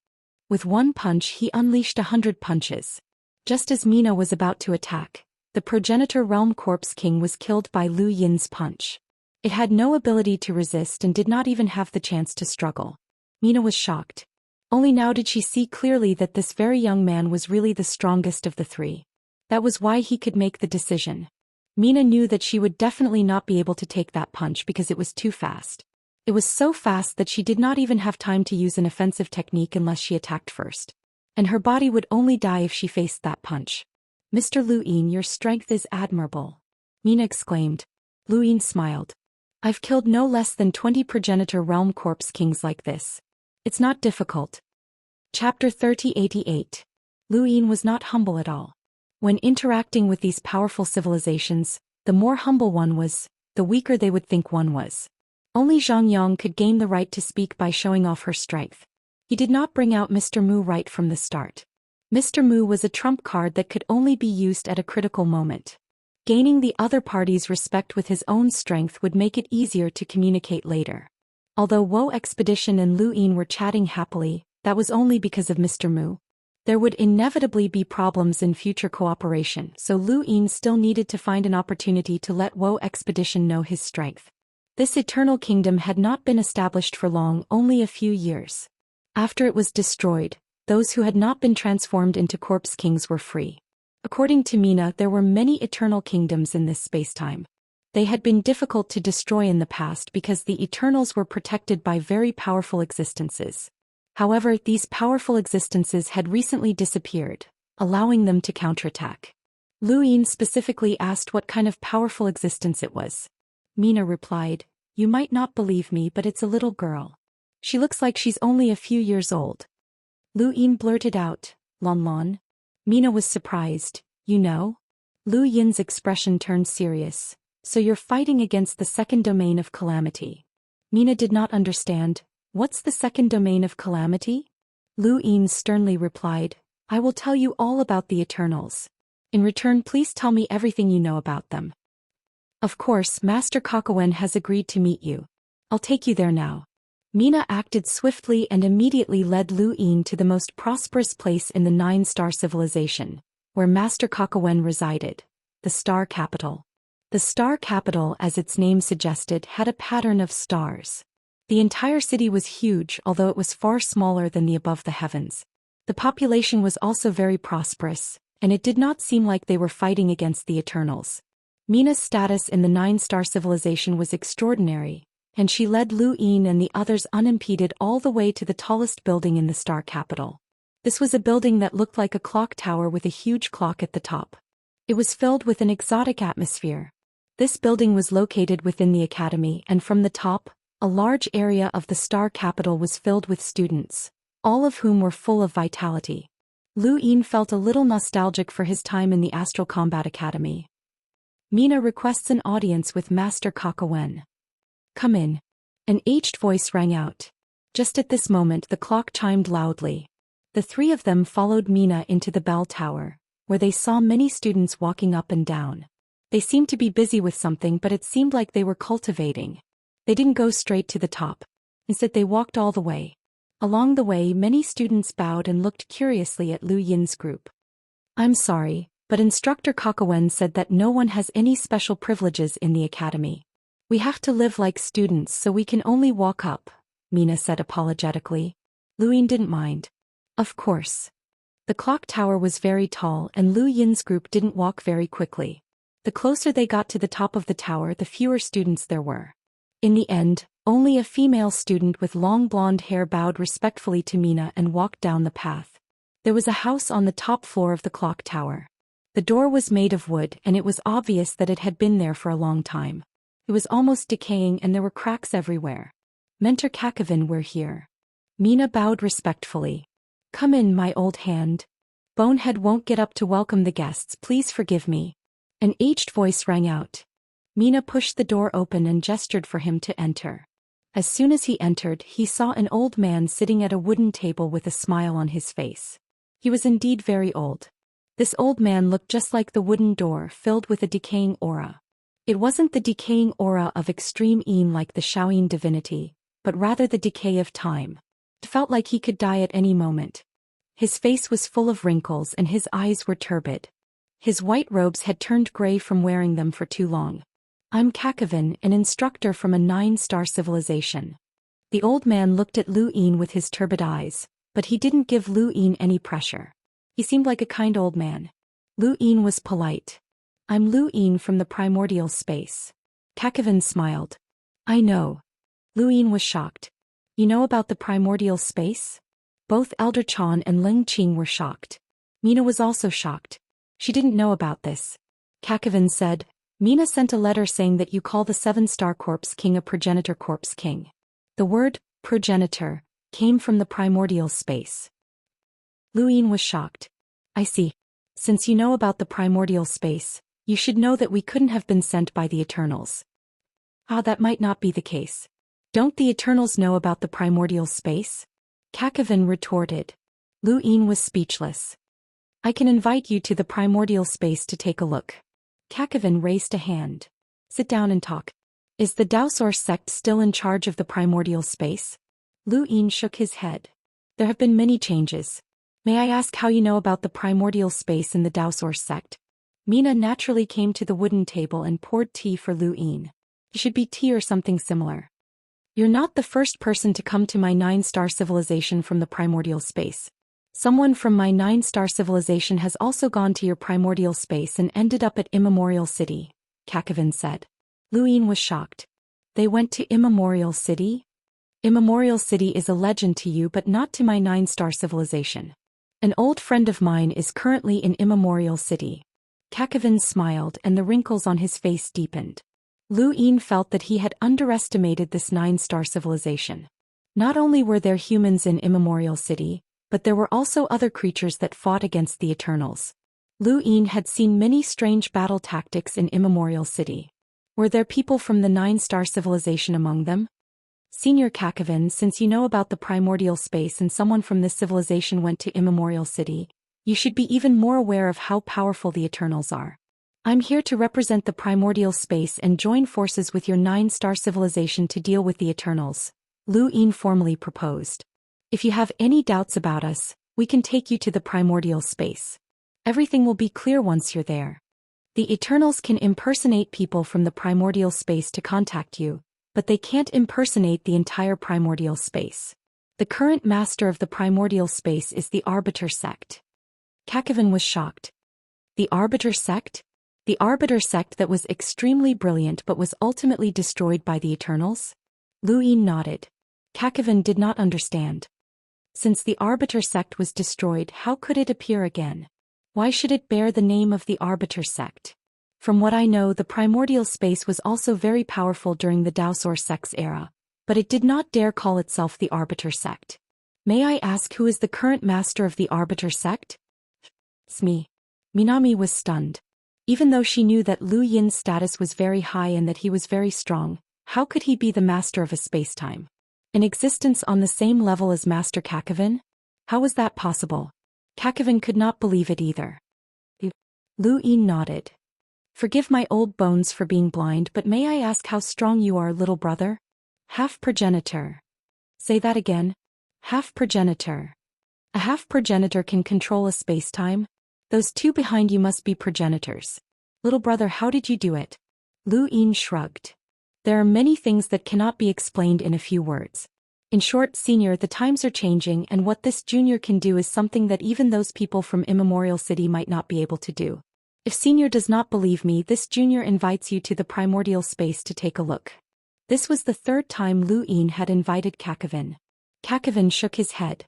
With one punch he unleashed 100 punches. Just as Mina was about to attack, the progenitor realm corpse king was killed by Lu Yin's punch. It had no ability to resist and did not even have the chance to struggle. Mina was shocked. Only now did she see clearly that this very young man was really the strongest of the three. That was why he could make the decision. Mina knew that she would definitely not be able to take that punch because it was too fast. It was so fast that she did not even have time to use an offensive technique unless she attacked first. And her body would only die if she faced that punch. Mr. Lu Yin, your strength is admirable. Mina exclaimed. Lu Yin smiled. I've killed no less than 20 progenitor realm corpse kings like this. It's not difficult. Chapter 3088. Lu Yin was not humble at all. When interacting with these powerful civilizations, the more humble one was, the weaker they would think one was. Only Zhang Yang could gain the right to speak by showing off her strength. He did not bring out Mr. Mu right from the start. Mr. Mu was a trump card that could only be used at a critical moment. Gaining the other party's respect with his own strength would make it easier to communicate later. Although Wo Expedition and Lu Yin were chatting happily, that was only because of Mr. Mu. There would inevitably be problems in future cooperation, so Lu Yin still needed to find an opportunity to let Wo Expedition know his strength. This Eternal Kingdom had not been established for long, only a few years. After it was destroyed, those who had not been transformed into corpse kings were free. According to Mina, there were many Eternal Kingdoms in this spacetime. They had been difficult to destroy in the past because the Eternals were protected by very powerful existences. However, these powerful existences had recently disappeared, allowing them to counterattack. Lu Yin specifically asked what kind of powerful existence it was. Mina replied, You might not believe me, but it's a little girl. She looks like she's only a few years old. Lu Yin blurted out, Lon Lon. Mina was surprised. You know? Lu Yin's expression turned serious. So you're fighting against the second domain of calamity. Mina did not understand. What's the second domain of calamity? Lu Yin sternly replied, I will tell you all about the Eternals. In return, please tell me everything you know about them. Of course, Master Kakawen has agreed to meet you. I'll take you there now. Mina acted swiftly and immediately led Lu Yin to the most prosperous place in the 9-star civilization, where Master Kakawen resided, the Star Capital. The Star Capital, as its name suggested, had a pattern of stars. The entire city was huge, although it was far smaller than the above the heavens. The population was also very prosperous, and it did not seem like they were fighting against the Eternals. Mina's status in the 9-star civilization was extraordinary, and she led Lu Yin and the others unimpeded all the way to the tallest building in the Star Capital. This was a building that looked like a clock tower with a huge clock at the top. It was filled with an exotic atmosphere. This building was located within the academy, and from the top, a large area of the Star Capital was filled with students, all of whom were full of vitality. Lu Yin felt a little nostalgic for his time in the Astral Combat Academy. Mina requests an audience with Master Kakawen. Come in. An aged voice rang out. Just at this moment the clock chimed loudly. The three of them followed Mina into the bell tower, where they saw many students walking up and down. They seemed to be busy with something, but it seemed like they were cultivating. They didn't go straight to the top. Instead they walked all the way. Along the way many students bowed and looked curiously at Lu Yin's group. I'm sorry, but Instructor Kakawen said that no one has any special privileges in the academy. We have to live like students so we can only walk up, Mina said apologetically. Lu Yin didn't mind. Of course. The clock tower was very tall and Lu Yin's group didn't walk very quickly. The closer they got to the top of the tower, the fewer students there were. In the end, only a female student with long blonde hair bowed respectfully to Mina and walked down the path. There was a house on the top floor of the clock tower. The door was made of wood and it was obvious that it had been there for a long time. It was almost decaying and there were cracks everywhere. Mentor Kakavin, we're here. Mina bowed respectfully. Come in, my old hand. Bonehead won't get up to welcome the guests, please forgive me. An aged voice rang out. Mina pushed the door open and gestured for him to enter. As soon as he entered, he saw an old man sitting at a wooden table with a smile on his face. He was indeed very old. This old man looked just like the wooden door filled with a decaying aura. It wasn't the decaying aura of extreme Yin like the Shaoyin divinity, but rather the decay of time. It felt like he could die at any moment. His face was full of wrinkles and his eyes were turbid. His white robes had turned gray from wearing them for too long. I'm Kakavin, an instructor from a 9-star civilization. The old man looked at Lu Yin with his turbid eyes, but he didn't give Lu Yin any pressure. He seemed like a kind old man. Lu Yin was polite. I'm Lu Yin from the primordial space. Kakavin smiled. I know. Lu Yin was shocked. You know about the primordial space? Both Elder Chan and Ling Qing were shocked. Mina was also shocked. She didn't know about this. Kakavin said, Mina sent a letter saying that you call the 7-star corpse king a progenitor corpse king. The word, progenitor, came from the primordial space. Lu Yin was shocked. I see. Since you know about the primordial space, you should know that we couldn't have been sent by the Eternals. Ah, that might not be the case. Don't the Eternals know about the primordial space? Kakavin retorted. Lu Yin was speechless. I can invite you to the primordial space to take a look. Kakavin raised a hand. Sit down and talk. Is the Daoist sect still in charge of the primordial space? Lu Yin shook his head. There have been many changes. May I ask how you know about the primordial space in the Daoist sect? Mina naturally came to the wooden table and poured tea for Lu Yin. It should be tea or something similar. You're not the first person to come to my 9-star civilization from the primordial space. Someone from my 9-star civilization has also gone to your primordial space and ended up at Immemorial City, Kakavin said. Lu Yin was shocked. They went to Immemorial City? Immemorial City is a legend to you but not to my 9-star civilization. An old friend of mine is currently in Immemorial City. Kakavin smiled and the wrinkles on his face deepened. Lu Yin felt that he had underestimated this 9-star civilization. Not only were there humans in Immemorial City, but there were also other creatures that fought against the Eternals. Lu Yin had seen many strange battle tactics in Immemorial City. Were there people from the 9-star civilization among them? Senior Kakavin, since you know about the primordial space and someone from this civilization went to Immemorial City, you should be even more aware of how powerful the Eternals are. I'm here to represent the primordial space and join forces with your 9-star civilization to deal with the Eternals, Lu Yin formally proposed. If you have any doubts about us, we can take you to the primordial space. Everything will be clear once you're there. The Eternals can impersonate people from the primordial space to contact you, but they can't impersonate the entire primordial space. The current master of the primordial space is the Arbiter sect. Kakavin was shocked. The Arbiter sect? The Arbiter sect that was extremely brilliant but was ultimately destroyed by the Eternals? Lu Yin nodded. Kakavin did not understand. Since the Arbiter sect was destroyed, how could it appear again? Why should it bear the name of the Arbiter sect? From what I know, the primordial space was also very powerful during the Daoist sect's era, but it did not dare call itself the Arbiter sect. May I ask who is the current master of the Arbiter sect? It's me. Minami was stunned. Even though she knew that Lu Yin's status was very high and that he was very strong, how could he be the master of a spacetime? In existence on the same level as Master Kakavin? How was that possible? Kakavin could not believe it either. Lu Yin nodded. Forgive my old bones for being blind, but may I ask how strong you are, little brother? Half progenitor. Say that again. Half progenitor. A half progenitor can control a spacetime? Those two behind you must be progenitors. Little brother, how did you do it? Lu Yin shrugged. There are many things that cannot be explained in a few words. In short, Senior, the times are changing, and what this junior can do is something that even those people from Immemorial City might not be able to do. If Senior does not believe me, this junior invites you to the primordial space to take a look. This was the third time Lu Yin had invited Kakavin. Kakavin shook his head.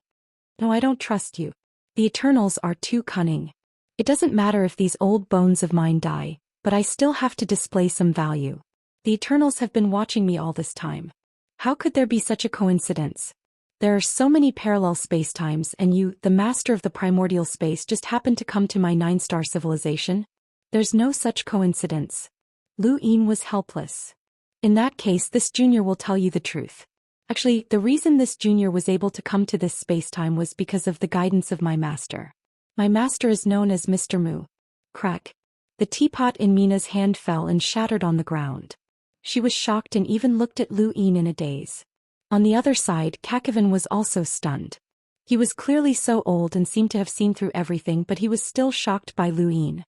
No, I don't trust you. The Eternals are too cunning. It doesn't matter if these old bones of mine die, but I still have to display some value. The Eternals have been watching me all this time. How could there be such a coincidence? There are so many parallel spacetimes, and you, the master of the primordial space, just happened to come to my 9-star civilization? There's no such coincidence. Lu Yin was helpless. In that case, this junior will tell you the truth. Actually, the reason this junior was able to come to this spacetime was because of the guidance of my master. My master is known as Mr. Mu. Crack. The teapot in Mina's hand fell and shattered on the ground. She was shocked and even looked at Lu Yin in a daze. On the other side, Kakavin was also stunned. He was clearly so old and seemed to have seen through everything, but he was still shocked by Lu Yin.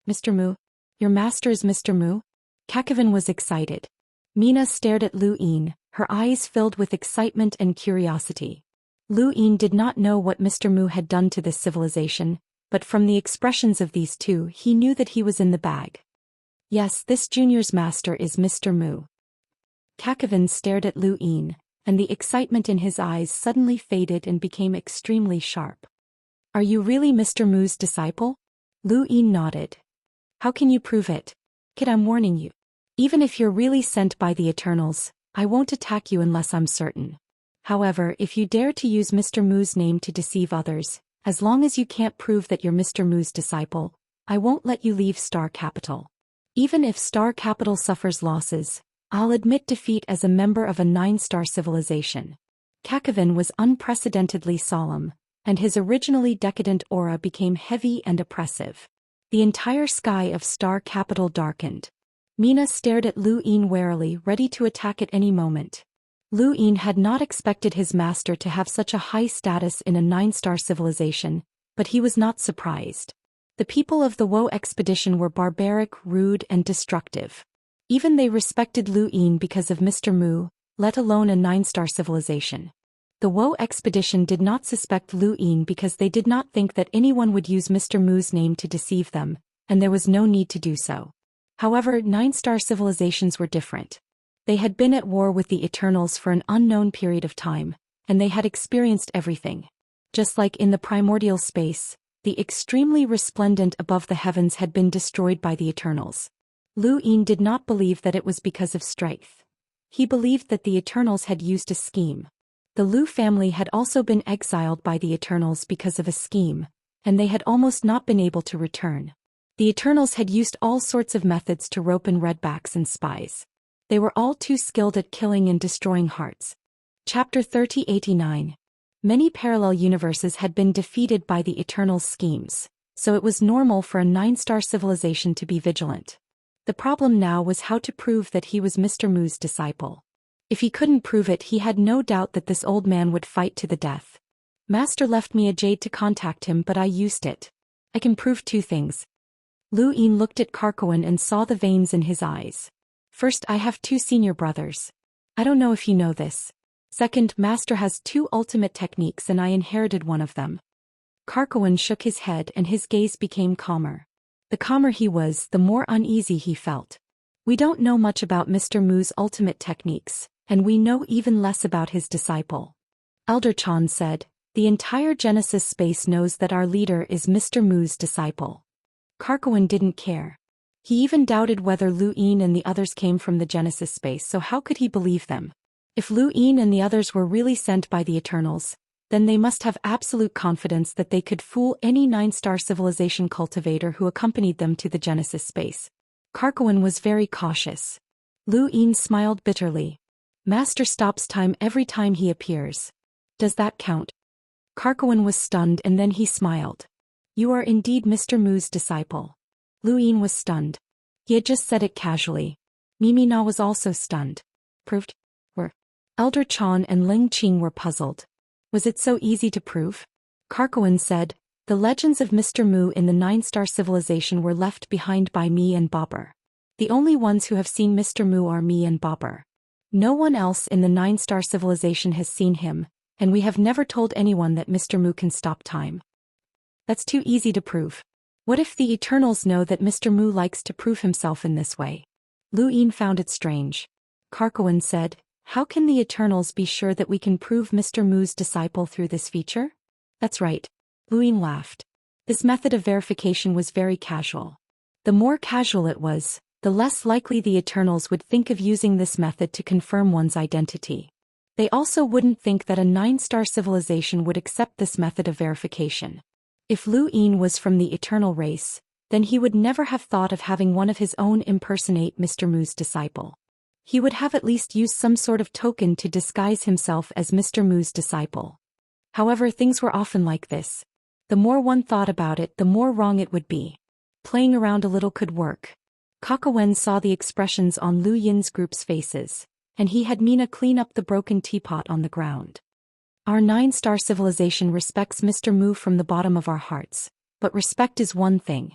Mr. Mu? Your master is Mr. Mu? Kakavin was excited. Mina stared at Lu Yin, her eyes filled with excitement and curiosity. Lu Yin did not know what Mr. Mu had done to this civilization, but from the expressions of these two, he knew that he was in the bag. Yes, this junior's master is Mr. Mu. Kakavin stared at Lu Yin, and the excitement in his eyes suddenly faded and became extremely sharp. Are you really Mr. Mu's disciple? Lu Yin nodded. How can you prove it? Kid, I'm warning you. Even if you're really sent by the Eternals, I won't attack you unless I'm certain. However, if you dare to use Mr. Mu's name to deceive others, as long as you can't prove that you're Mr. Mu's disciple, I won't let you leave Star Capital. Even if Star Capital suffers losses, I'll admit defeat as a member of a 9-star civilization. Kakavin was unprecedentedly solemn, and his originally decadent aura became heavy and oppressive. The entire sky of Star Capital darkened. Mina stared at Lu Yin warily, ready to attack at any moment. Lu Yin had not expected his master to have such a high status in a 9-star civilization, but he was not surprised. The people of the Wo expedition were barbaric, rude, and destructive. Even they respected Lu Yin because of Mr. Mu, let alone a 9-star civilization. The Wo expedition did not suspect Lu Yin because they did not think that anyone would use Mr. Mu's name to deceive them, and there was no need to do so. However, 9-star civilizations were different. They had been at war with the Eternals for an unknown period of time, and they had experienced everything. Just like in the primordial space, the extremely resplendent above the heavens had been destroyed by the Eternals. Lu Yin did not believe that it was because of strength. He believed that the Eternals had used a scheme. The Lu family had also been exiled by the Eternals because of a scheme, and they had almost not been able to return. The Eternals had used all sorts of methods to rope in redbacks and spies. They were all too skilled at killing and destroying hearts. Chapter 3089. Many parallel universes had been defeated by the Eternals' schemes, so it was normal for a 9-star civilization to be vigilant. The problem now was how to prove that he was Mr. Mu's disciple. If he couldn't prove it, he had no doubt that this old man would fight to the death. Master left me a jade to contact him, but I used it. I can prove 2 things. Lu Yin looked at Karkoan and saw the veins in his eyes. First, I have 2 senior brothers. I don't know if you know this. Second, Master has 2 ultimate techniques and I inherited one of them. Karkoan shook his head and his gaze became calmer. The calmer he was, the more uneasy he felt. We don't know much about Mr. Mu's ultimate techniques, and we know even less about his disciple. Elder Chan said, the entire Genesis space knows that our leader is Mr. Mu's disciple. Karkoan didn't care. He even doubted whether Lu Yin and the others came from the Genesis space, so how could he believe them? If Lu Yin and the others were really sent by the Eternals, then they must have absolute confidence that they could fool any 9-star civilization cultivator who accompanied them to the Genesis space. Karkoan was very cautious. Lu Yin smiled bitterly. Master stops time every time he appears. Does that count? Karkoan was stunned and then he smiled. You are indeed Mr. Mu's disciple. Lu Yin was stunned. He had just said it casually. Mimi Na was also stunned. Proved? Elder Chan and Ling Qing were puzzled. Was it so easy to prove? Karkoan said, the legends of Mr. Mu in the 9-star civilization were left behind by me and Bobber. The only ones who have seen Mr. Mu are me and Bobber. No one else in the 9-star civilization has seen him, and we have never told anyone that Mr. Mu can stop time. That's too easy to prove. What if the Eternals know that Mr. Mu likes to prove himself in this way? Lu Yin found it strange. Karkawan said, how can the Eternals be sure that we can prove Mr. Mu's disciple through this feature? That's right. Lu Yin laughed. This method of verification was very casual. The more casual it was, the less likely the Eternals would think of using this method to confirm one's identity. They also wouldn't think that a 9-star civilization would accept this method of verification. If Lu Yin was from the Eternal race, then he would never have thought of having one of his own impersonate Mr. Mu's disciple. He would have at least used some sort of token to disguise himself as Mr. Mu's disciple. However, things were often like this. The more one thought about it, the more wrong it would be. Playing around a little could work. Kakawen saw the expressions on Lu Yin's group's faces, and he had Mina clean up the broken teapot on the ground. Our 9-star civilization respects Mr. Mu from the bottom of our hearts, but respect is one thing.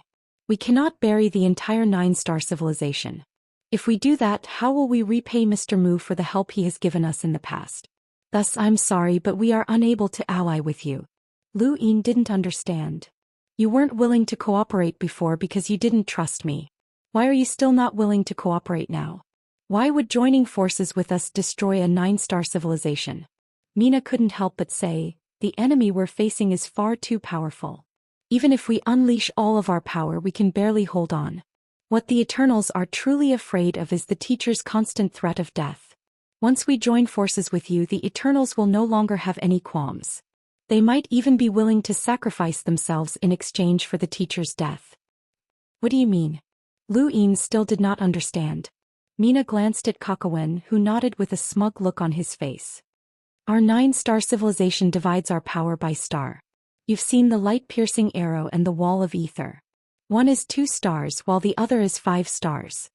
We cannot bury the entire 9-star civilization. If we do that, how will we repay Mr. Mu for the help he has given us in the past? Thus, I'm sorry, but we are unable to ally with you. Lu Yin didn't understand. You weren't willing to cooperate before because you didn't trust me. Why are you still not willing to cooperate now? Why would joining forces with us destroy a 9-star civilization? Mina couldn't help but say, the enemy we're facing is far too powerful. Even if we unleash all of our power, we can barely hold on. What the Eternals are truly afraid of is the teacher's constant threat of death. Once we join forces with you, the Eternals will no longer have any qualms. They might even be willing to sacrifice themselves in exchange for the teacher's death. What do you mean? Lu Yin still did not understand. Mina glanced at Kakawen, who nodded with a smug look on his face. Our 9-star civilization divides our power by star. You've seen the light-piercing arrow and the wall of ether. One is 2 stars while the other is 5 stars.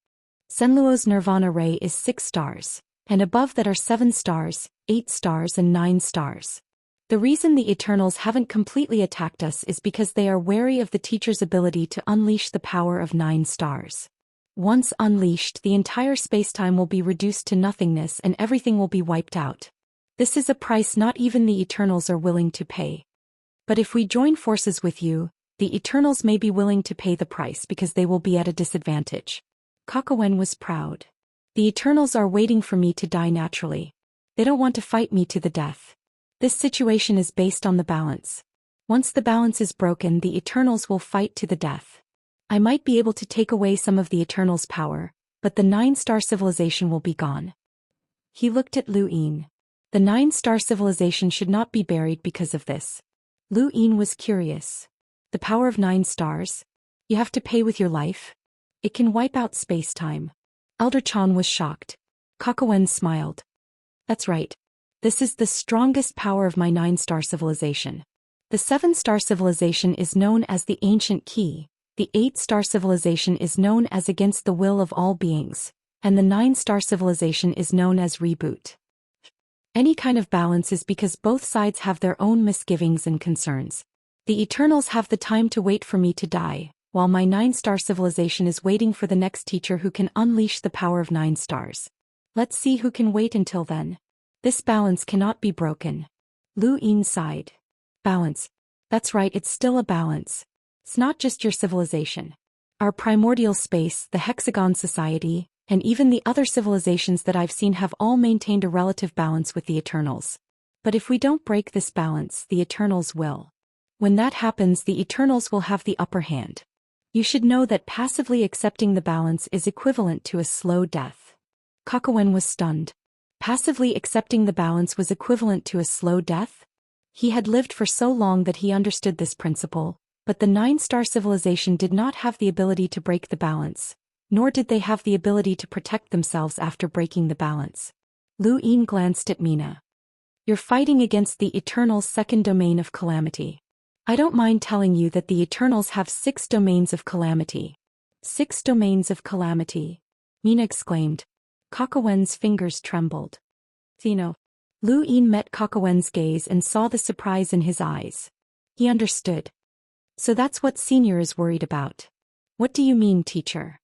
Senluo's Nirvana ray is 6 stars, and above that are 7 stars, 8 stars and 9 stars. The reason the Eternals haven't completely attacked us is because they are wary of the teacher's ability to unleash the power of 9 stars. Once unleashed, the entire spacetime will be reduced to nothingness and everything will be wiped out. This is a price not even the Eternals are willing to pay. But if we join forces with you, the Eternals may be willing to pay the price because they will be at a disadvantage. Kakawen was proud. The Eternals are waiting for me to die naturally. They don't want to fight me to the death. This situation is based on the balance. Once the balance is broken, the Eternals will fight to the death. I might be able to take away some of the Eternals' power, but the 9-star civilization will be gone. He looked at Lu Yin. The 9-star civilization should not be buried because of this. Lu Yin was curious. The power of 9 stars? You have to pay with your life? It can wipe out space-time. Elder Chan was shocked. Kakawen smiled. That's right. This is the strongest power of my 9-star civilization. The 7-star civilization is known as the Ancient Key, the 8-star civilization is known as Against the Will of All Beings, and the 9-star civilization is known as Reboot. Any kind of balance is because both sides have their own misgivings and concerns. The Eternals have the time to wait for me to die, while my 9-star civilization is waiting for the next teacher who can unleash the power of 9 stars. Let's see who can wait until then. This balance cannot be broken. Lu Yin sighed. Balance. That's right, it's still a balance. It's not just your civilization. Our primordial space, the Hexagon Society, and even the other civilizations that I've seen have all maintained a relative balance with the Eternals. But if we don't break this balance, the Eternals will. When that happens, the Eternals will have the upper hand. You should know that passively accepting the balance is equivalent to a slow death. Kakawen was stunned. Passively accepting the balance was equivalent to a slow death? He had lived for so long that he understood this principle, but the 9-star civilization did not have the ability to break the balance, nor did they have the ability to protect themselves after breaking the balance. Lu Yin glanced at Mina. You're fighting against the Eternals' second domain of calamity. I don't mind telling you that the Eternals have 6 domains of calamity. 6 domains of calamity, Mina exclaimed. Kakawen's fingers trembled. Zeno. Lu Yin met Kakawen's gaze and saw the surprise in his eyes. He understood. So that's what Senior is worried about. What do you mean, teacher?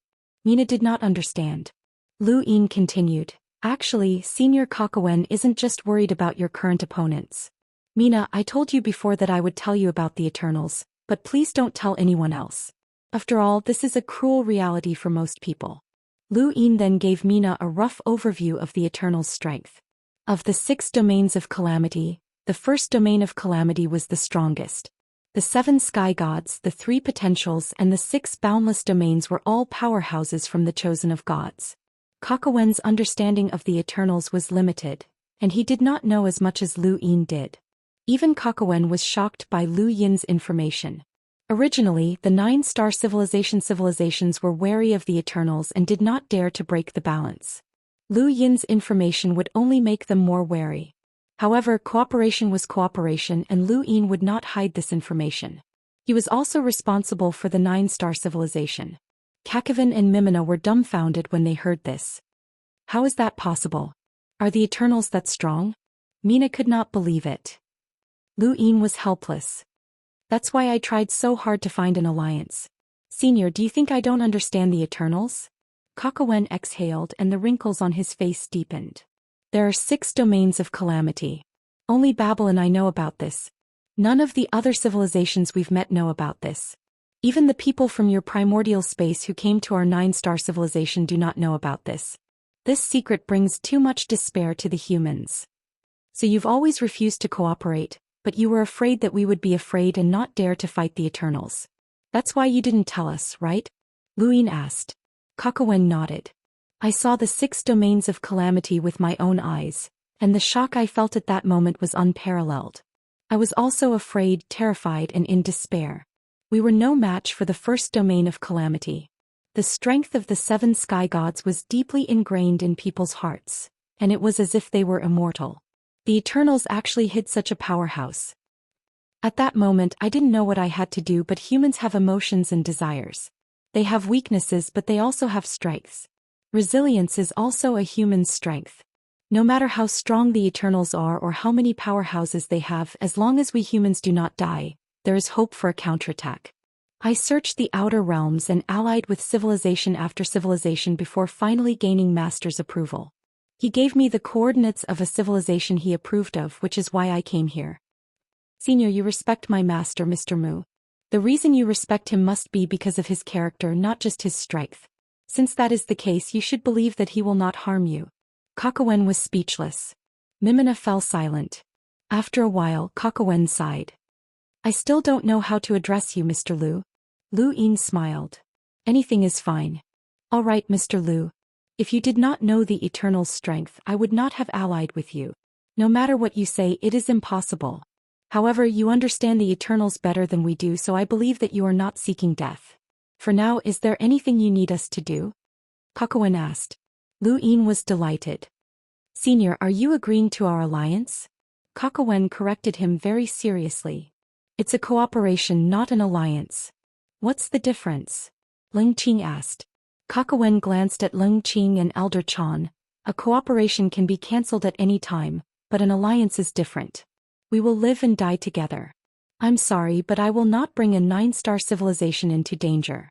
Mina did not understand. Lu Yin continued. Actually, Senior Kakawen isn't just worried about your current opponents. Mina, I told you before that I would tell you about the Eternals, but please don't tell anyone else. After all, this is a cruel reality for most people. Lu Yin then gave Mina a rough overview of the Eternals' strength. Of the 6 domains of calamity, the first domain of calamity was the strongest. The 7 sky gods, the 3 potentials and the 6 boundless domains were all powerhouses from the chosen of gods. Kakawen's understanding of the Eternals was limited, and he did not know as much as Lu Yin did. Even Kakawen was shocked by Lu Yin's information. Originally, the 9-star civilizations were wary of the Eternals and did not dare to break the balance. Lu Yin's information would only make them more wary. However, cooperation was cooperation and Lu Yin would not hide this information. He was also responsible for the 9-star civilization. Kakaven and Mimina were dumbfounded when they heard this. How is that possible? Are the Eternals that strong? Mina could not believe it. Lu Yin was helpless. That's why I tried so hard to find an alliance. Senior, do you think I don't understand the Eternals? Kakawen exhaled and the wrinkles on his face deepened. There are 6 domains of calamity. Only Babel and I know about this. None of the other civilizations we've met know about this. Even the people from your primordial space who came to our 9-star civilization do not know about this. This secret brings too much despair to the humans. So you've always refused to cooperate, but you were afraid that we would be afraid and not dare to fight the Eternals. That's why you didn't tell us, right? Lu Yin asked. Kakawen nodded. I saw the 6 domains of calamity with my own eyes, and the shock I felt at that moment was unparalleled. I was also afraid, terrified and in despair. We were no match for the first domain of calamity. The strength of the 7 sky gods was deeply ingrained in people's hearts, and it was as if they were immortal. The Eternals actually hid such a powerhouse. At that moment I didn't know what I had to do, but humans have emotions and desires. They have weaknesses but they also have strengths. Resilience is also a human's strength. No matter how strong the Eternals are or how many powerhouses they have, as long as we humans do not die, there is hope for a counterattack. I searched the outer realms and allied with civilization after civilization before finally gaining Master's approval. He gave me the coordinates of a civilization he approved of, which is why I came here. Senior, you respect my master, Mr. Mu. The reason you respect him must be because of his character, not just his strength. Since that is the case, you should believe that he will not harm you. Kakawen was speechless. Mimina fell silent. After a while, Kakawen sighed. I still don't know how to address you, Mr. Lu. Lu Yin smiled. Anything is fine. All right, Mr. Lu. If you did not know the Eternal's strength, I would not have allied with you. No matter what you say, it is impossible. However, you understand the Eternals better than we do, so I believe that you are not seeking death. For now, is there anything you need us to do? Kakawen asked. Lu Yin was delighted. Senior, are you agreeing to our alliance? Kakawen corrected him very seriously. It's a cooperation, not an alliance. What's the difference? Ling Qing asked. Kakawen glanced at Ling Qing and Elder Chan. A cooperation can be cancelled at any time, but an alliance is different. We will live and die together. I'm sorry, but I will not bring a 9-star civilization into danger.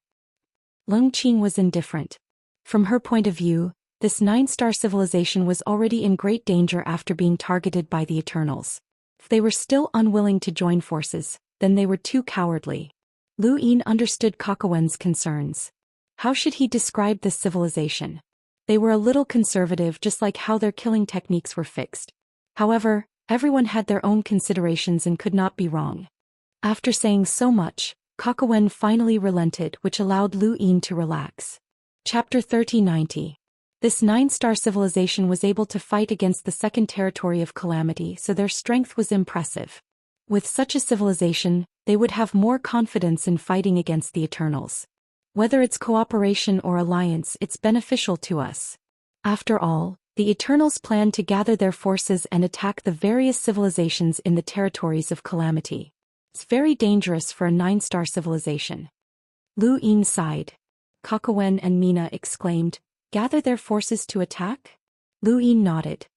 Ling Qing was indifferent. From her point of view, this 9-star civilization was already in great danger after being targeted by the Eternals. If they were still unwilling to join forces, then they were too cowardly. Lu Yin understood Kakawen's concerns. How should he describe this civilization? They were a little conservative, just like how their killing techniques were fixed. However, everyone had their own considerations and could not be wrong. After saying so much, Kakawen finally relented, which allowed Lu Yin to relax. Chapter 3090. This 9-star civilization was able to fight against the second territory of calamity, so their strength was impressive. With such a civilization, they would have more confidence in fighting against the Eternals. Whether it's cooperation or alliance, it's beneficial to us. After all, the Eternals plan to gather their forces and attack the various civilizations in the territories of calamity. It's very dangerous for a 9-star civilization. Lu Yin sighed. Kakawen and Mina exclaimed, "Gather their forces to attack?" Lu Yin nodded.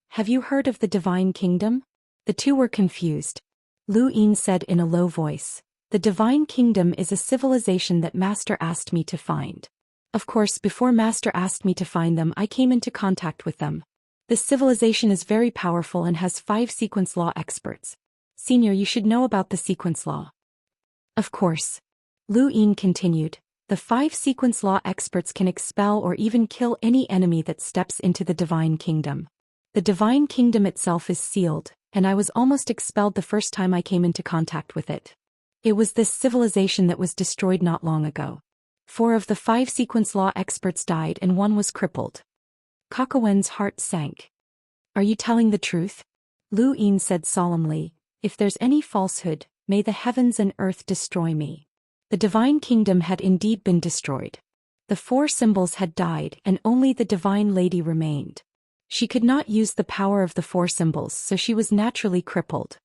"Have you heard of the Divine Kingdom?" The two were confused. Lu Yin said in a low voice, "The Divine Kingdom is a civilization that Master asked me to find." Of course, before Master asked me to find them, I came into contact with them. This civilization is very powerful and has 5 sequence law experts. Senior, you should know about the sequence law. Of course. Lu Yin continued. The 5 sequence law experts can expel or even kill any enemy that steps into the Divine Kingdom. The Divine Kingdom itself is sealed, and I was almost expelled the first time I came into contact with it. It was this civilization that was destroyed not long ago. 4 of the 5 sequence law experts died and 1 was crippled. Kakawen's heart sank. Are you telling the truth? Lu Yin said solemnly, if there's any falsehood, may the heavens and earth destroy me. The Divine Kingdom had indeed been destroyed. The 4 symbols had died and only the Divine Lady remained. She could not use the power of the 4 symbols, so she was naturally crippled.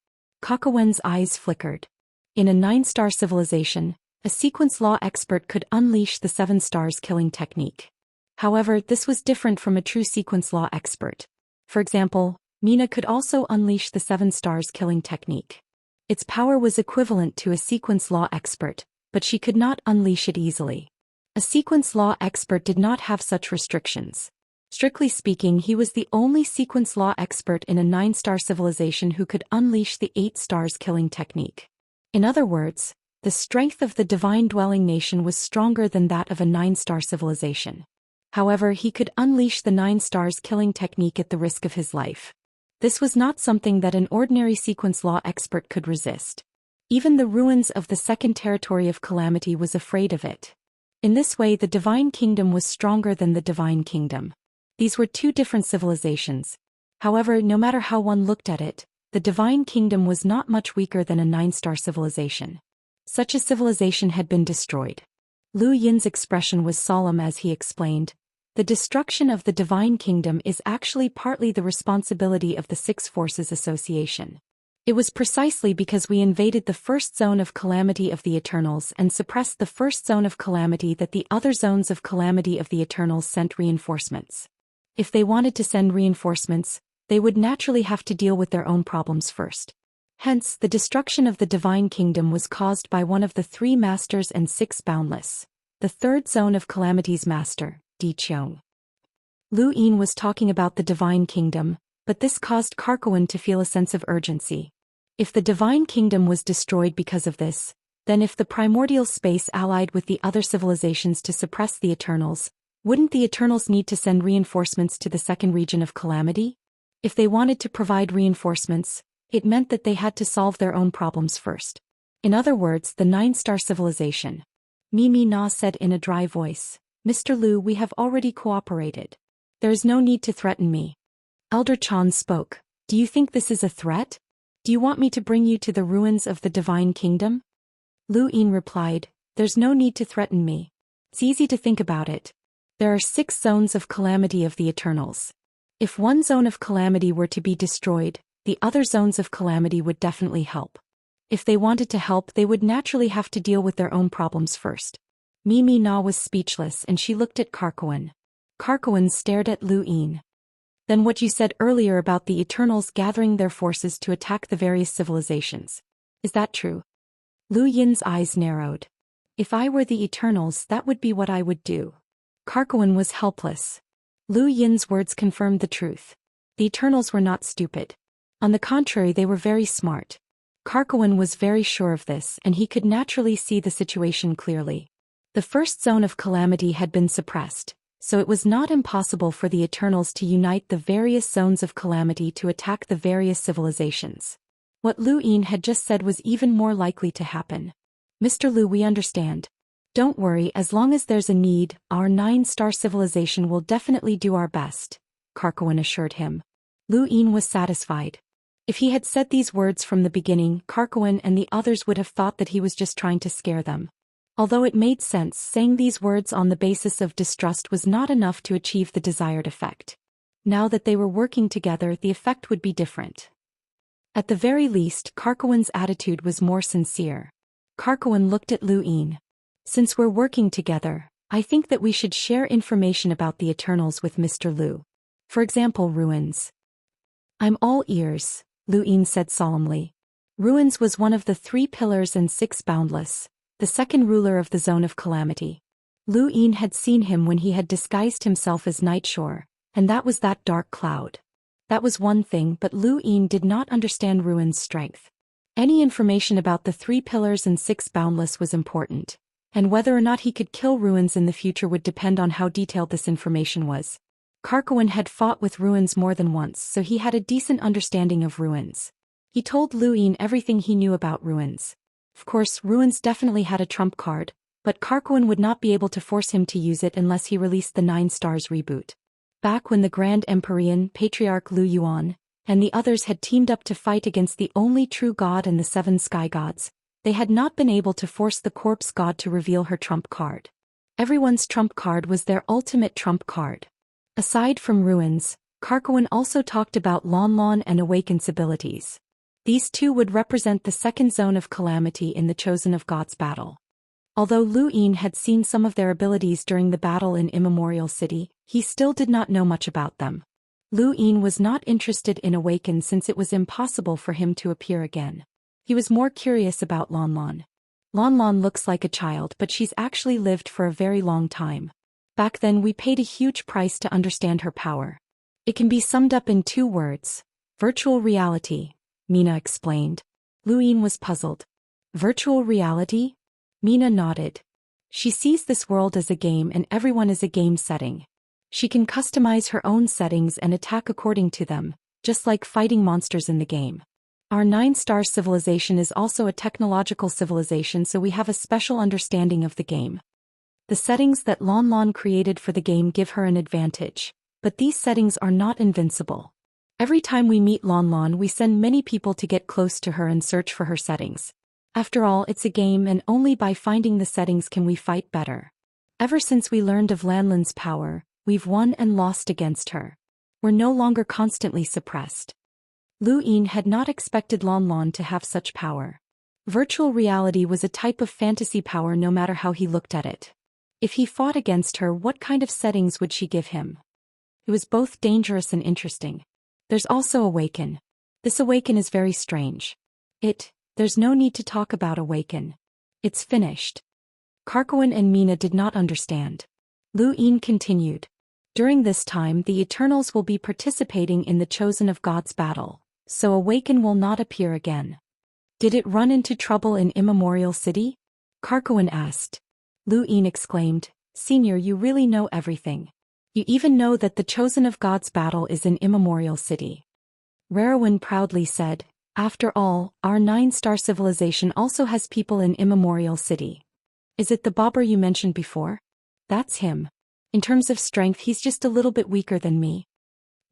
Kakawen's eyes flickered. In a 9-star civilization, a sequence law expert could unleash the 7 stars killing technique. However, this was different from a true sequence law expert. For example, Mina could also unleash the 7 stars killing technique. Its power was equivalent to a sequence law expert, but she could not unleash it easily. A sequence law expert did not have such restrictions. Strictly speaking, he was the only sequence law expert in a 9-star civilization who could unleash the 8 stars killing technique. In other words, the strength of the divine dwelling nation was stronger than that of a 9-star civilization. However, he could unleash the 9 stars killing technique at the risk of his life. This was not something that an ordinary sequence law expert could resist. Even the ruins of the second territory of calamity was afraid of it. In this way, the Divine Kingdom was stronger than the Divine Kingdom. These were 2 different civilizations. However, no matter how one looked at it, the Divine Kingdom was not much weaker than a 9-star civilization. Such a civilization had been destroyed. Lu Yin's expression was solemn as he explained, the destruction of the Divine Kingdom is actually partly the responsibility of the 6 Forces Association. It was precisely because we invaded the first zone of calamity of the Eternals and suppressed the first zone of calamity that the other zones of calamity of the Eternals sent reinforcements. If they wanted to send reinforcements, they would naturally have to deal with their own problems first. Hence, the destruction of the Divine Kingdom was caused by one of the 3 Masters and 6 Boundless, the 3rd zone of calamity's master, Di Qiong. Lu Yin was talking about the Divine Kingdom, but this caused Karkawan to feel a sense of urgency. If the Divine Kingdom was destroyed because of this, then if the primordial space allied with the other civilizations to suppress the Eternals, wouldn't the Eternals need to send reinforcements to the second region of calamity? If they wanted to provide reinforcements, it meant that they had to solve their own problems first. In other words, the 9-star civilization. Mimi Na said in a dry voice, Mr. Lu, we have already cooperated. There is no need to threaten me. Elder Chan spoke. Do you think this is a threat? Do you want me to bring you to the ruins of the Divine Kingdom? Lu Yin replied, there's no need to threaten me. It's easy to think about it. There are 6 zones of calamity of the Eternals. If one zone of calamity were to be destroyed, the other zones of calamity would definitely help. If they wanted to help, they would naturally have to deal with their own problems first. Mimi Na was speechless and she looked at Karkawan. Karkawan stared at Lu Yin. Then what you said earlier about the Eternals gathering their forces to attack the various civilizations. Is that true? Lu Yin's eyes narrowed. If I were the Eternals, that would be what I would do. Karkawan was helpless. Lu Yin's words confirmed the truth. The Eternals were not stupid. On the contrary, they were very smart. Karkawan was very sure of this and he could naturally see the situation clearly. The first zone of calamity had been suppressed, so it was not impossible for the Eternals to unite the various zones of calamity to attack the various civilizations. What Lu Yin had just said was even more likely to happen. Mr. Lu, we understand. Don't worry, as long as there's a need, our 9-star civilization will definitely do our best, Karkawan assured him. Lu Yin was satisfied. If he had said these words from the beginning, Karkawan and the others would have thought that he was just trying to scare them. Although it made sense, saying these words on the basis of distrust was not enough to achieve the desired effect. Now that they were working together, the effect would be different. At the very least, Karkawan's attitude was more sincere. Karkawan looked at Lu Yin. Since we're working together, I think that we should share information about the Eternals with Mr. Lu. For example, ruins. I'm all ears, Lu Yin said solemnly. Ruins was one of the 3 pillars and 6 boundless, the second ruler of the zone of calamity. Lu Yin had seen him when he had disguised himself as Nightshore, and that was that dark cloud. That was one thing, but Lu Yin did not understand Ruin's strength. Any information about the 3 pillars and 6 boundless was important, and whether or not he could kill Ruins in the future would depend on how detailed this information was. Carcoen had fought with Ruins more than once, so he had a decent understanding of Ruins. He told Lu Yin everything he knew about Ruins. Of course, Ruins definitely had a trump card, but Carcoen would not be able to force him to use it unless he released the 9 Stars reboot. Back when the Grand Empyrean, Patriarch Lu Yuan, and the others had teamed up to fight against the only true god and the 7 sky gods, they had not been able to force the corpse god to reveal her trump card. Everyone's trump card was their ultimate trump card. Aside from Ruins, Carcoen also talked about Lanlan and Awaken's abilities. These 2 would represent the 2nd zone of calamity in the Chosen of Gods battle. Although Lu Yin had seen some of their abilities during the battle in Immemorial City, he still did not know much about them. Lu Yin was not interested in Awaken since it was impossible for him to appear again. He was more curious about Lanlan. Lanlan looks like a child, but she's actually lived for a very long time. Back then we paid a huge price to understand her power. It can be summed up in 2 words. Virtual reality, Mina explained. Lu Yin was puzzled. Virtual reality? Mina nodded. She sees this world as a game and everyone is a game setting. She can customize her own settings and attack according to them, just like fighting monsters in the game. Our 9-star civilization is also a technological civilization, so we have a special understanding of the game. The settings that Lanlan created for the game give her an advantage, but these settings are not invincible. Every time we meet Lanlan, we send many people to get close to her and search for her settings. After all, it's a game, and only by finding the settings can we fight better. Ever since we learned of Lanlan's power, we've won and lost against her. We're no longer constantly suppressed. Lu Yin had not expected Lanlan to have such power. Virtual reality was a type of fantasy power no matter how he looked at it. If he fought against her, what kind of settings would she give him? It was both dangerous and interesting. There's also Awaken. This Awaken is very strange. There's no need to talk about Awaken. It's finished. Carcoen and Mina did not understand. Lu Yin continued. During this time the Eternals will be participating in the Chosen of Gods battle, so Awaken will not appear again. Did it run into trouble in Immemorial City? Carcoen asked. Lu Yin exclaimed, Senior, you really know everything. You even know that the Chosen of Gods battle is in Immemorial City. Rarewin proudly said, After all, our 9-star civilization also has people in Immemorial City. Is it the Bobber you mentioned before? That's him. In terms of strength, he's just a little bit weaker than me.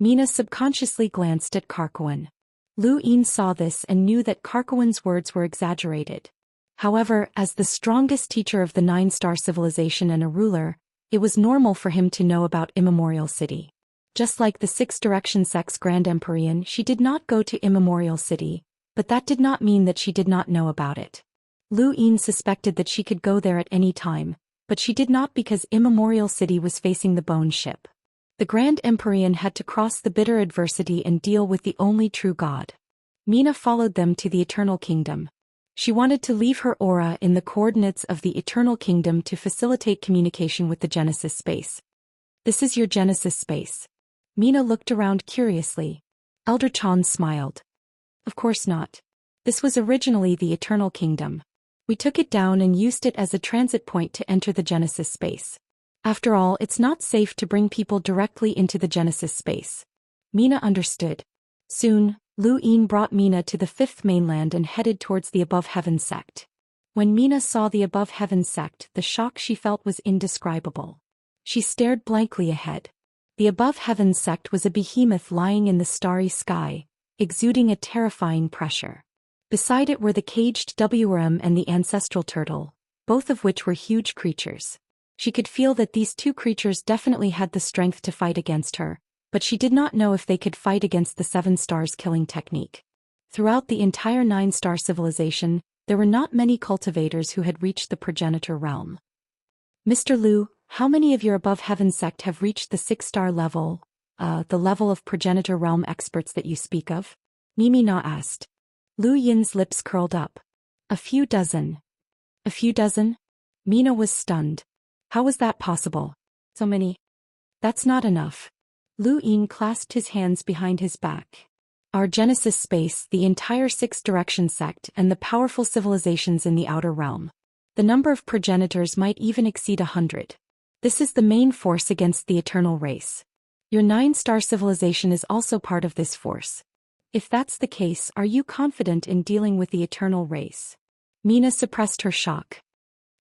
Mina subconsciously glanced at Carcoen. Lu Yin saw this and knew that Carcoen's words were exaggerated. However, as the strongest teacher of the 9-star civilization and a ruler, it was normal for him to know about Immemorial City. Just like the 6 Direction Sect's Grand Empyrean, she did not go to Immemorial City, but that did not mean that she did not know about it. Lu Yin suspected that she could go there at any time, but she did not because Immemorial City was facing the Bone Ship. The Grand Empyrean had to cross the bitter adversity and deal with the only true god. Mina followed them to the Eternal Kingdom. She wanted to leave her aura in the coordinates of the Eternal Kingdom to facilitate communication with the Genesis space. This is your Genesis space. Mina looked around curiously. Elder Chan smiled. Of course not. This was originally the Eternal Kingdom. We took it down and used it as a transit point to enter the Genesis space. After all, it's not safe to bring people directly into the Genesis space. Mina understood. Soon, Lu Yin brought Mina to the 5th mainland and headed towards the Above Heaven sect. When Mina saw the Above Heaven sect, the shock she felt was indescribable. She stared blankly ahead. The Above Heaven sect was a behemoth lying in the starry sky, exuding a terrifying pressure. Beside it were the caged WRM and the ancestral turtle, both of which were huge creatures. She could feel that these 2 creatures definitely had the strength to fight against her, but she did not know if they could fight against the 7 stars killing technique. Throughout the entire 9-star civilization, there were not many cultivators who had reached the progenitor realm. Mr. Lu, how many of your Above Heaven sect have reached the 6-star level, the level of progenitor realm experts that you speak of? Mimi Na asked. Lu Yin's lips curled up. A few dozen. A few dozen? Mina was stunned. How was that possible? So many. That's not enough. Lu Yin clasped his hands behind his back. Our Genesis space, the entire Six Direction sect, and the powerful civilizations in the outer realm. The number of progenitors might even exceed 100. This is the main force against the eternal race. Your 9-star civilization is also part of this force. If that's the case, are you confident in dealing with the eternal race? Mina suppressed her shock.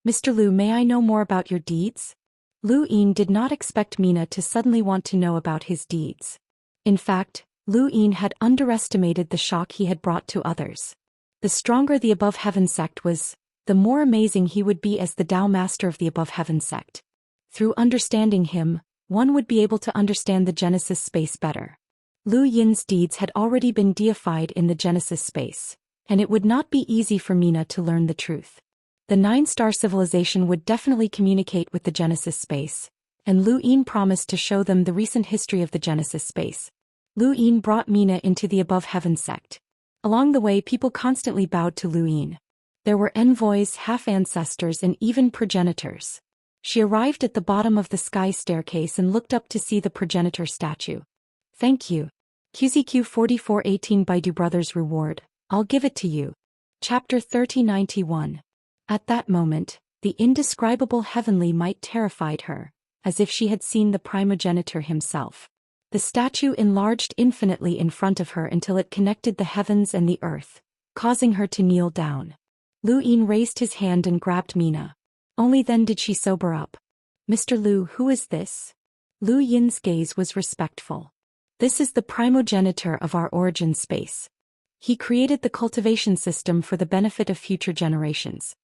Mr. Lu, may I know more about your deeds? Lu Yin did not expect Mina to suddenly want to know about his deeds. In fact, Lu Yin had underestimated the shock he had brought to others. The stronger the Above Heaven sect was, the more amazing he would be as the Tao master of the Above Heaven sect. Through understanding him, one would be able to understand the Genesis space better. Lu Yin's deeds had already been deified in the Genesis space, and it would not be easy for Mina to learn the truth. The 9-star civilization would definitely communicate with the Genesis space, and Lu Yin promised to show them the recent history of the Genesis space. Lu Yin brought Mina into the Above Heaven sect. Along the way, people constantly bowed to Lu Yin. There were envoys, half-ancestors, and even progenitors. She arrived at the bottom of the sky staircase and looked up to see the progenitor statue. Thank you. QZQ 4418 Baidu Brothers Reward. I'll give it to you. Chapter 3091. At that moment, the indescribable heavenly might terrified her, as if she had seen the primogenitor himself. The statue enlarged infinitely in front of her until it connected the heavens and the earth, causing her to kneel down. Lu Yin raised his hand and grabbed Mina. Only then did she sober up. Mr. Lu, who is this? Lu Yin's gaze was respectful. This is the primogenitor of our origin space. He created the cultivation system for the benefit of future generations.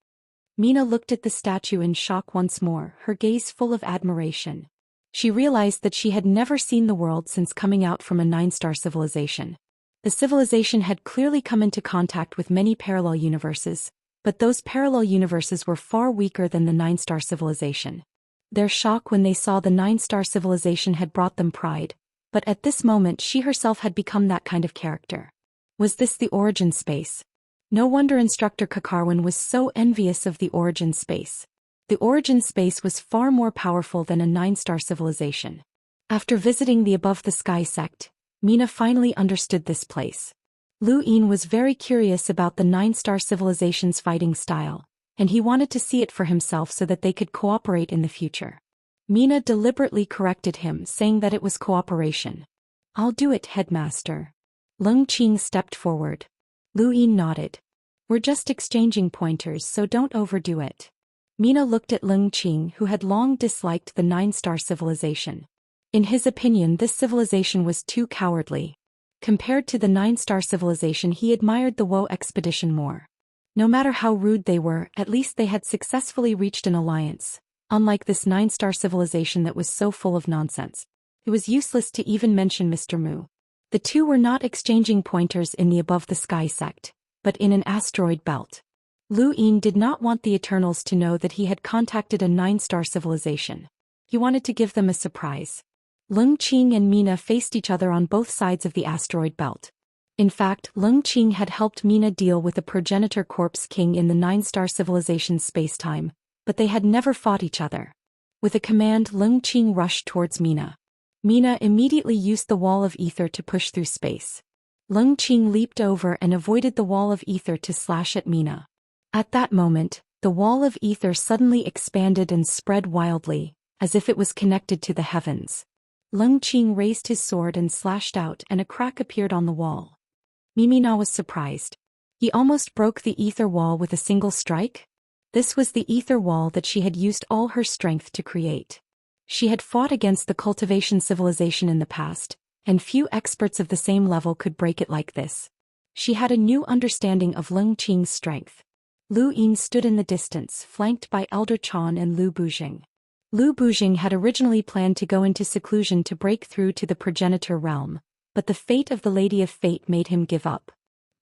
Mina looked at the statue in shock once more, her gaze full of admiration. She realized that she had never seen the world since coming out from a 9-star civilization. The civilization had clearly come into contact with many parallel universes, but those parallel universes were far weaker than the 9-star civilization. Their shock when they saw the 9-star civilization had brought them pride, but at this moment she herself had become that kind of character. Was this the origin space? No wonder Instructor Kakarwan was so envious of the origin space. The origin space was far more powerful than a 9-star civilization. After visiting the Above the Sky sect, Mina finally understood this place. Lu Yin was very curious about the 9-star civilization's fighting style, and he wanted to see it for himself so that they could cooperate in the future. Mina deliberately corrected him, saying that it was cooperation. I'll do it, headmaster. Leng Qing stepped forward. Lu Yin nodded. We're just exchanging pointers, so don't overdo it. Mina looked at Leng Qing, who had long disliked the 9-star civilization. In his opinion, this civilization was too cowardly. Compared to the 9-star civilization, he admired the Wo expedition more. No matter how rude they were, at least they had successfully reached an alliance, unlike this 9-star civilization that was so full of nonsense. It was useless to even mention Mr. Mu. The two were not exchanging pointers in the Above the Sky sect, but in an asteroid belt. Lu Yin did not want the Eternals to know that he had contacted a 9-star civilization. He wanted to give them a surprise. Leng Qing and Mina faced each other on both sides of the asteroid belt. In fact, Leng Qing had helped Mina deal with a progenitor corpse king in the 9-star civilization's spacetime, but they had never fought each other. With a command, Leng Qing rushed towards Mina. Mina immediately used the wall of ether to push through space. Leng Qing leaped over and avoided the wall of ether to slash at Mina. At that moment, the wall of ether suddenly expanded and spread wildly, as if it was connected to the heavens. Leng Qing raised his sword and slashed out, and a crack appeared on the wall. Mina was surprised. He almost broke the ether wall with a single strike? This was the ether wall that she had used all her strength to create. She had fought against the cultivation civilization in the past, and few experts of the same level could break it like this. She had a new understanding of Leng Qing's strength. Lu Yin stood in the distance, flanked by Elder Chan and Lu Bujing. Lu Bujing had originally planned to go into seclusion to break through to the progenitor realm, but the fate of the Lady of Fate made him give up.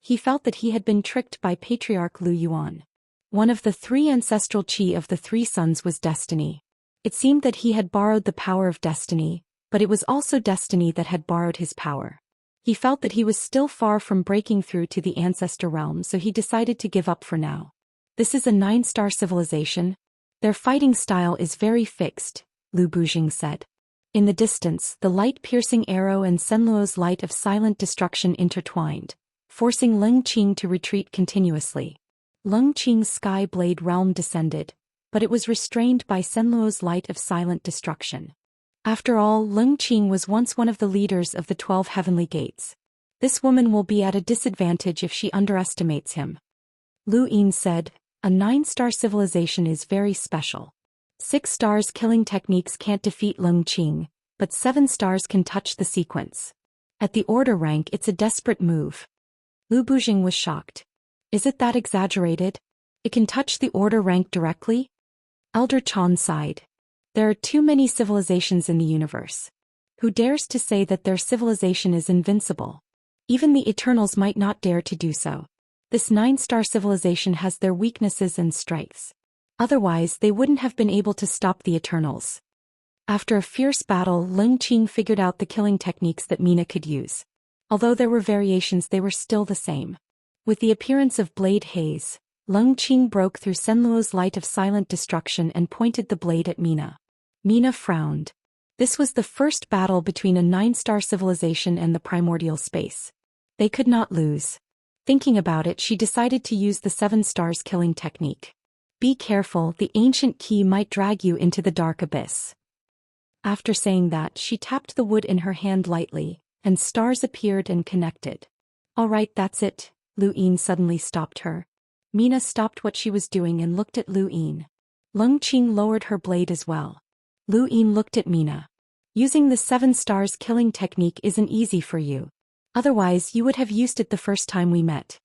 He felt that he had been tricked by Patriarch Lu Yuan. One of the 3 ancestral chi of the 3 sons was destiny. It seemed that he had borrowed the power of destiny, but it was also destiny that had borrowed his power. He felt that he was still far from breaking through to the ancestor realm, so he decided to give up for now. This is a 9-star civilization? Their fighting style is very fixed, Lu Bujing said. In the distance, the light-piercing arrow and Senluo's light of silent destruction intertwined, forcing Leng Qing to retreat continuously. Leng Qing's sky blade realm descended, but it was restrained by Senluo's light of silent destruction. After all, Leng Qing was once one of the leaders of the 12 heavenly gates. This woman will be at a disadvantage if she underestimates him. Lu Yin said, a 9-star civilization is very special. 6 stars killing techniques can't defeat Leng Qing, but 7 stars can touch the sequence. At the order rank, it's a desperate move. Lu Bujing was shocked. Is it that exaggerated? It can touch the order rank directly? Elder Chan sighed. There are too many civilizations in the universe. Who dares to say that their civilization is invincible? Even the Eternals might not dare to do so. This 9-star civilization has their weaknesses and strengths. Otherwise, they wouldn't have been able to stop the Eternals. After a fierce battle, Leng Qing figured out the killing techniques that Mina could use. Although there were variations, they were still the same. With the appearance of blade haze, Leng Qing broke through Senluo's light of silent destruction and pointed the blade at Mina. Mina frowned. This was the first battle between a 9-star civilization and the primordial space. They could not lose. Thinking about it, she decided to use the 7 stars killing technique. Be careful, the ancient key might drag you into the dark abyss. After saying that, she tapped the wood in her hand lightly, and stars appeared and connected. All right, that's it. Lu Yin suddenly stopped her. Mina stopped what she was doing and looked at Lu Yin. Leng Qing lowered her blade as well. Lu Yin looked at Mina. Using the 7 stars killing technique isn't easy for you. Otherwise, you would have used it the first time we met.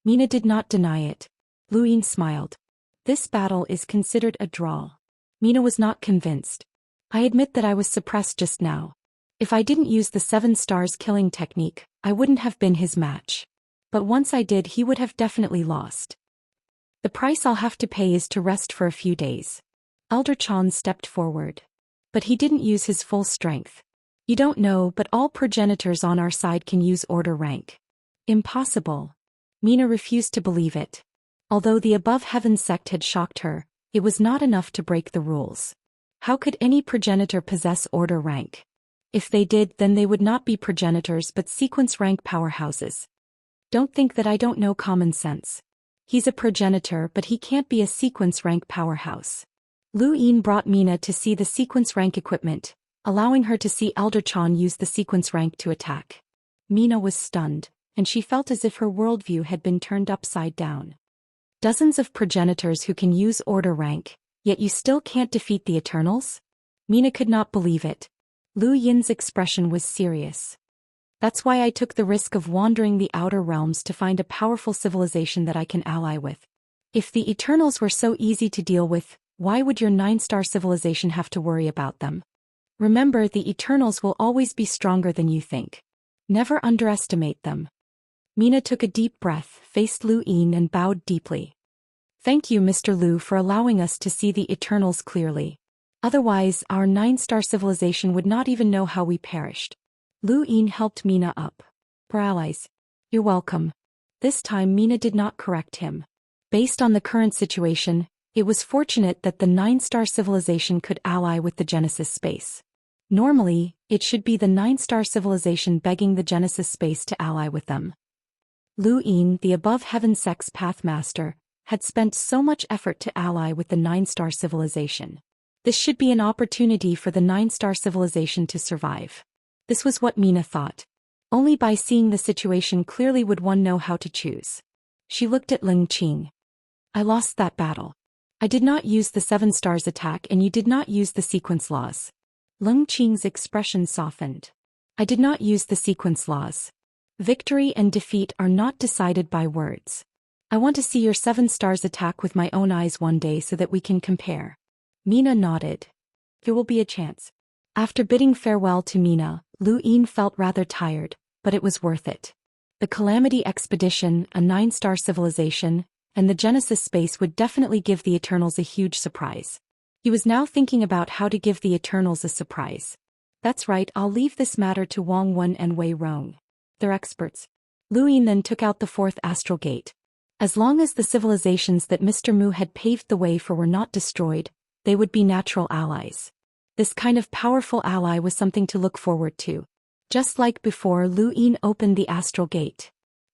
Mina did not deny it. Lu Yin smiled. This battle is considered a draw. Mina was not convinced. I admit that I was suppressed just now. If I didn't use the 7 stars killing technique, I wouldn't have been his match. But once I did, he would have definitely lost. The price I'll have to pay is to rest for a few days. Elder Chan stepped forward. But he didn't use his full strength. You don't know, but all progenitors on our side can use order rank. Impossible. Mina refused to believe it. Although the above heaven sect had shocked her, it was not enough to break the rules. How could any progenitor possess order rank? If they did, then they would not be progenitors but sequence rank powerhouses. Don't think that I don't know common sense. He's a progenitor, but he can't be a sequence rank powerhouse. Lu Yin brought Mina to see the sequence rank equipment, allowing her to see Elder Chan use the sequence rank to attack. Mina was stunned, and she felt as if her worldview had been turned upside down. Dozens of progenitors who can use order rank, yet you still can't defeat the Eternals? Mina could not believe it. Lu Yin's expression was serious. That's why I took the risk of wandering the outer realms to find a powerful civilization that I can ally with. If the Eternals were so easy to deal with, why would your 9-star civilization have to worry about them? Remember, the Eternals will always be stronger than you think. Never underestimate them. Mina took a deep breath, faced Lu Yin and bowed deeply. Thank you, Mr. Lu, for allowing us to see the Eternals clearly. Otherwise, our 9-star civilization would not even know how we perished. Lu Yin helped Mina up. For allies. You're welcome. This time Mina did not correct him. Based on the current situation, it was fortunate that the 9-star civilization could ally with the Genesis space. Normally, it should be the 9-star civilization begging the Genesis space to ally with them. Lu Yin, the above heaven sect's pathmaster, had spent so much effort to ally with the 9-star civilization. This should be an opportunity for the 9-star civilization to survive. This was what Mina thought. Only by seeing the situation clearly would one know how to choose. She looked at Leng Qing. I lost that battle. I did not use the 7 stars attack and you did not use the sequence laws. Leng Qing's expression softened. I did not use the sequence laws. Victory and defeat are not decided by words. I want to see your 7 stars attack with my own eyes one day so that we can compare. Mina nodded. There will be a chance. After bidding farewell to Mina, Lu Yin felt rather tired, but it was worth it. The Calamity Expedition, a 9-star civilization, and the Genesis space would definitely give the Eternals a huge surprise. He was now thinking about how to give the Eternals a surprise. That's right, I'll leave this matter to Wang Wen and Wei Rong. They're experts. Lu Yin then took out the 4th astral gate. As long as the civilizations that Mr. Mu had paved the way for were not destroyed, they would be natural allies. This kind of powerful ally was something to look forward to. Just like before, Lu Yin opened the astral gate.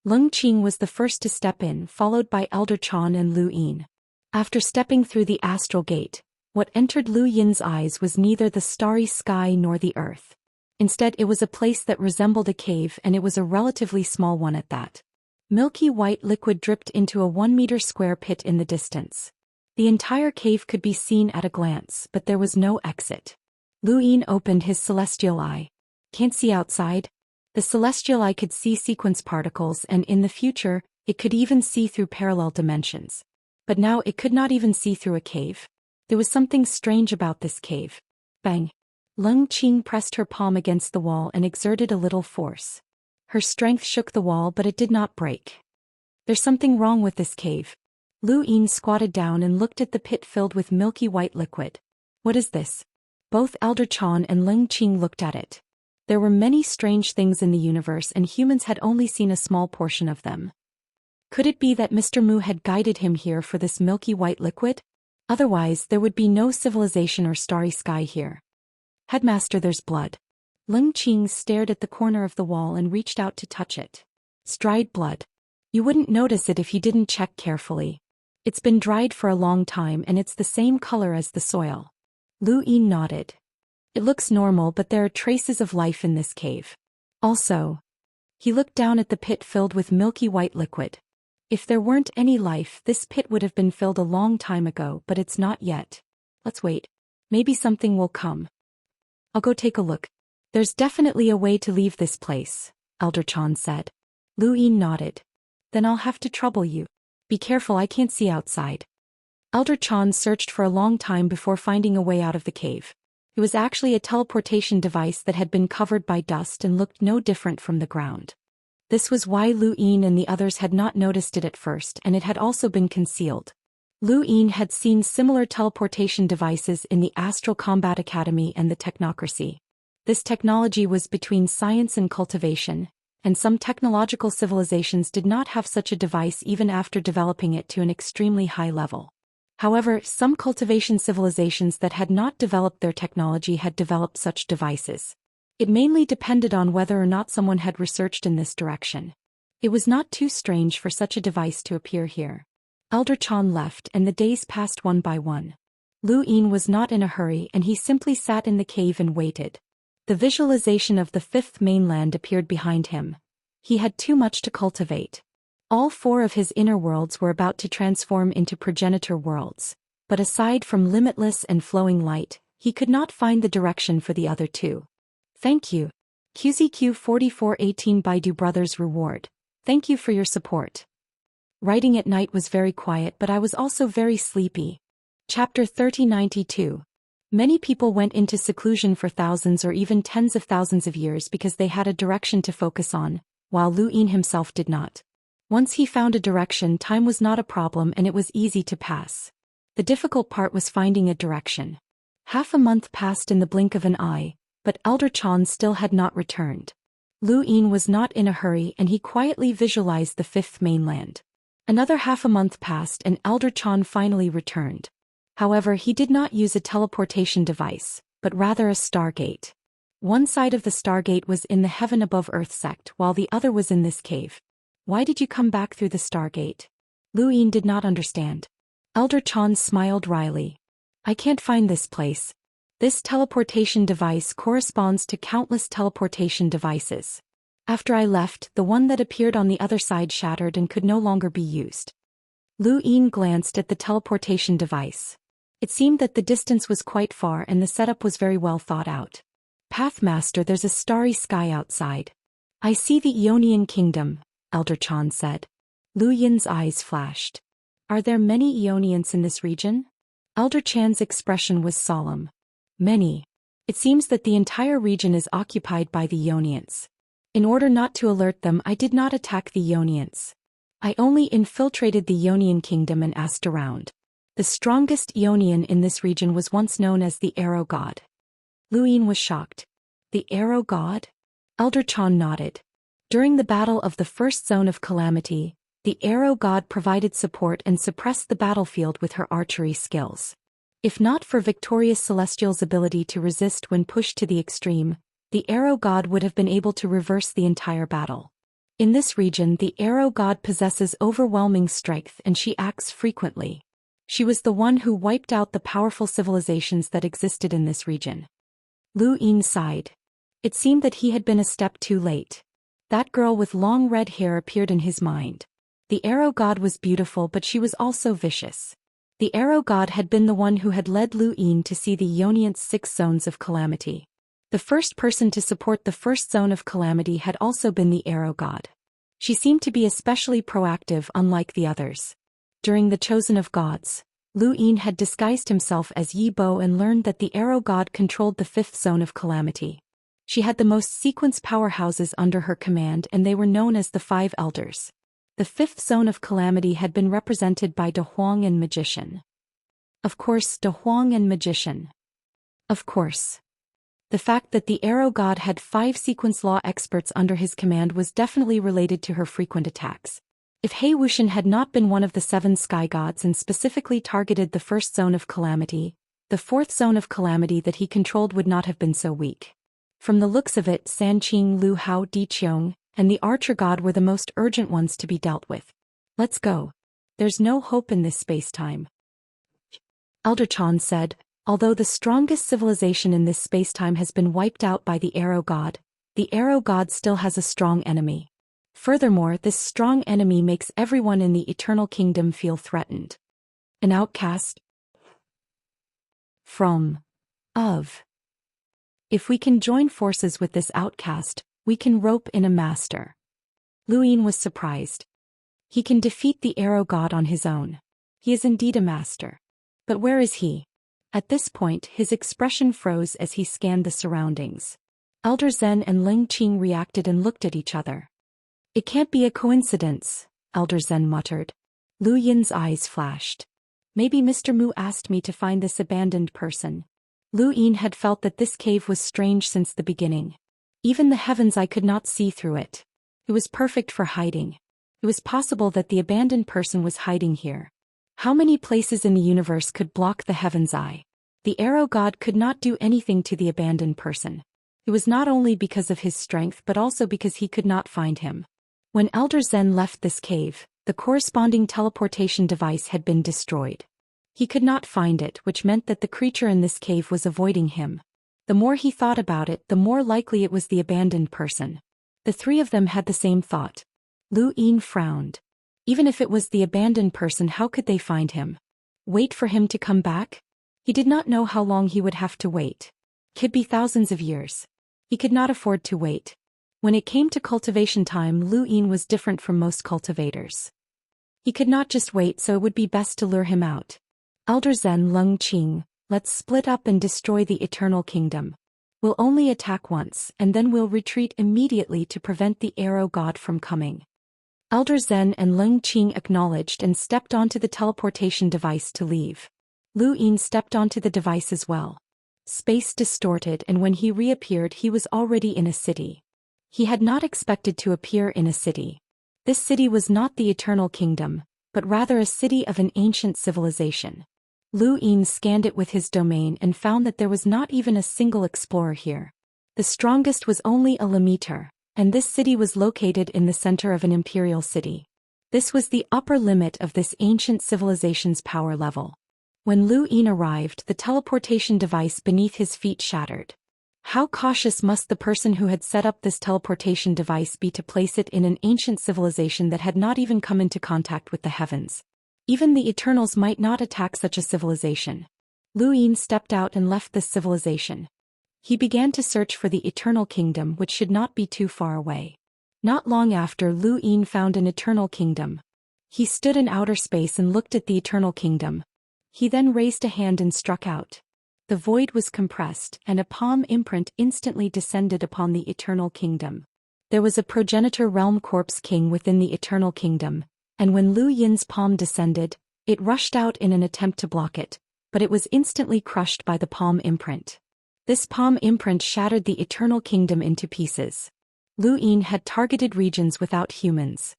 Leng Qing was the first to step in, followed by Elder Chan and Lu Yin. After stepping through the astral gate, what entered Lu Yin's eyes was neither the starry sky nor the earth. Instead, it was a place that resembled a cave, and it was a relatively small one at that. Milky white liquid dripped into a 1-meter square pit in the distance. The entire cave could be seen at a glance, but there was no exit. Lu Yin opened his celestial eye. Can't see outside? The celestial eye could see sequence particles, and in the future, it could even see through parallel dimensions. But now it could not even see through a cave. There was something strange about this cave. Bang! Leng Qing pressed her palm against the wall and exerted a little force. Her strength shook the wall, but it did not break. There's something wrong with this cave. Lu Yin squatted down and looked at the pit filled with milky white liquid. What is this? Both Elder Chan and Leng Qing looked at it. There were many strange things in the universe, and humans had only seen a small portion of them. Could it be that Mr. Mu had guided him here for this milky white liquid? Otherwise, there would be no civilization or starry sky here. Headmaster, there's blood. Leng Qing stared at the corner of the wall and reached out to touch it. It's dried blood. You wouldn't notice it if you didn't check carefully. It's been dried for a long time, and it's the same color as the soil. Lu Yin nodded. It looks normal, but there are traces of life in this cave. Also, he looked down at the pit filled with milky white liquid. If there weren't any life, this pit would have been filled a long time ago, but it's not yet. Let's wait. Maybe something will come. I'll go take a look. There's definitely a way to leave this place, Elder Chan said. Lu Yin nodded. Then I'll have to trouble you. Be careful, I can't see outside. Elder Chan searched for a long time before finding a way out of the cave. It was actually a teleportation device that had been covered by dust and looked no different from the ground. This was why Lu Yin and the others had not noticed it at first, and it had also been concealed. Lu Yin had seen similar teleportation devices in the Astral Combat Academy and the Technocracy. This technology was between science and cultivation, and some technological civilizations did not have such a device even after developing it to an extremely high level. However, some cultivation civilizations that had not developed their technology had developed such devices. It mainly depended on whether or not someone had researched in this direction. It was not too strange for such a device to appear here. Elder Chan left, and the days passed one by one. Lu Yin was not in a hurry, and he simply sat in the cave and waited. The visualization of the fifth mainland appeared behind him. He had too much to cultivate. All 4 of his inner worlds were about to transform into progenitor worlds, but aside from limitless and flowing light, he could not find the direction for the other 2. Thank you. QZQ 4418 Baidu Brothers Reward. Thank you for your support. Writing at night was very quiet, but I was also very sleepy. Chapter 3092. Many people went into seclusion for thousands or even tens of thousands of years because they had a direction to focus on, while Lu Yin himself did not. Once he found a direction, time was not a problem and it was easy to pass. The difficult part was finding a direction. Half a month passed in the blink of an eye, but Elder Chan still had not returned. Lu Yin was not in a hurry, and he quietly visualized the fifth mainland. Another half a month passed and Elder Chan finally returned. However, he did not use a teleportation device, but rather a stargate. One side of the stargate was in the heaven above earth sect, while the other was in this cave. Why did you come back through the stargate? Lu Yin did not understand. Elder Chan smiled wryly. I can't find this place. This teleportation device corresponds to countless teleportation devices. After I left, the one that appeared on the other side shattered and could no longer be used. Lu Yin glanced at the teleportation device. It seemed that the distance was quite far and the setup was very well thought out. Pathmaster, there's a starry sky outside. I see the Ionian kingdom, Elder Chan said. Lu Yin's eyes flashed. Are there many Ionians in this region? Elder Chan's expression was solemn. Many. It seems that the entire region is occupied by the Ionians. In order not to alert them, I did not attack the Ionians. I only infiltrated the Ionian kingdom and asked around. The strongest Ionian in this region was once known as the Arrow God. Lu Yin was shocked. The Arrow God? Elder Chan nodded. During the battle of the first zone of calamity, the arrow god provided support and suppressed the battlefield with her archery skills. If not for victorious Celestial's ability to resist when pushed to the extreme, the arrow god would have been able to reverse the entire battle. In this region, the arrow god possesses overwhelming strength and she acts frequently. She was the one who wiped out the powerful civilizations that existed in this region. Lu Yin sighed. It seemed that he had been a step too late. That girl with long red hair appeared in his mind. The arrow god was beautiful, but she was also vicious. The arrow god had been the one who had led Lu Yin to see the Yoniant's 6 zones of calamity. The first person to support the first zone of calamity had also been the arrow god. She seemed to be especially proactive, unlike the others. During the Chosen of Gods, Lu Yin had disguised himself as Yi Bo and learned that the arrow god controlled the 5th zone of calamity. She had the most sequence powerhouses under her command, and they were known as the 5 elders. The 5th zone of calamity had been represented by De Huang and Magician. Of course, De Huang and Magician. Of course. The fact that the arrow god had 5 sequence law experts under his command was definitely related to her frequent attacks. If He Wuxian had not been one of the 7 sky gods and specifically targeted the 1st zone of calamity, the 4th zone of calamity that he controlled would not have been so weak. From the looks of it, Sanqing, Lu Hao, Di Qiong, and the archer god were the most urgent ones to be dealt with. Let's go. There's no hope in this space-time. Elder Chan said, although the strongest civilization in this space-time has been wiped out by the arrow god still has a strong enemy. Furthermore, this strong enemy makes everyone in the Eternal Kingdom feel threatened. An outcast? If we can join forces with this outcast, we can rope in a master. Lu Yin was surprised. He can defeat the arrow god on his own. He is indeed a master. But where is he? At this point, his expression froze as he scanned the surroundings. Elder Zen and Ling Qing reacted and looked at each other. It can't be a coincidence, Elder Zen muttered. Lu Yin's eyes flashed. Maybe Mr. Mu asked me to find this abandoned person. Lu Yin had felt that this cave was strange since the beginning. Even the heavens, I could not see through it. It was perfect for hiding. It was possible that the abandoned person was hiding here. How many places in the universe could block the heaven's eye? The arrow god could not do anything to the abandoned person. It was not only because of his strength but also because he could not find him. When Elder Zen left this cave, the corresponding teleportation device had been destroyed. He could not find it, which meant that the creature in this cave was avoiding him. The more he thought about it, the more likely it was the abandoned person. The 3 of them had the same thought. Lu Yin frowned. Even if it was the abandoned person, how could they find him? Wait for him to come back? He did not know how long he would have to wait. Could be thousands of years. He could not afford to wait. When it came to cultivation time, Lu Yin was different from most cultivators. He could not just wait, so it would be best to lure him out. Elder Zen, Lung Qing, let's split up and destroy the Eternal Kingdom. We'll only attack once, and then we'll retreat immediately to prevent the arrow god from coming. Elder Zen and Lung Qing acknowledged and stepped onto the teleportation device to leave. Lu Yin stepped onto the device as well. Space distorted, and when he reappeared, he was already in a city. He had not expected to appear in a city. This city was not the Eternal Kingdom, but rather a city of an ancient civilization. Lu Yin scanned it with his domain and found that there was not even a single explorer here. The strongest was only a Lemiter, and this city was located in the center of an imperial city. This was the upper limit of this ancient civilization's power level. When Lu Yin arrived, the teleportation device beneath his feet shattered. How cautious must the person who had set up this teleportation device be to place it in an ancient civilization that had not even come into contact with the heavens? Even the Eternals might not attack such a civilization. Lu Yin stepped out and left this civilization. He began to search for the Eternal Kingdom, which should not be too far away. Not long after, Lu Yin found an Eternal Kingdom. He stood in outer space and looked at the Eternal Kingdom. He then raised a hand and struck out. The void was compressed, and a palm imprint instantly descended upon the Eternal Kingdom. There was a progenitor realm corpse king within the Eternal Kingdom, and when Lu Yin's palm descended, it rushed out in an attempt to block it, but it was instantly crushed by the palm imprint. This palm imprint shattered the Eternal Kingdom into pieces. Lu Yin had targeted regions without humans.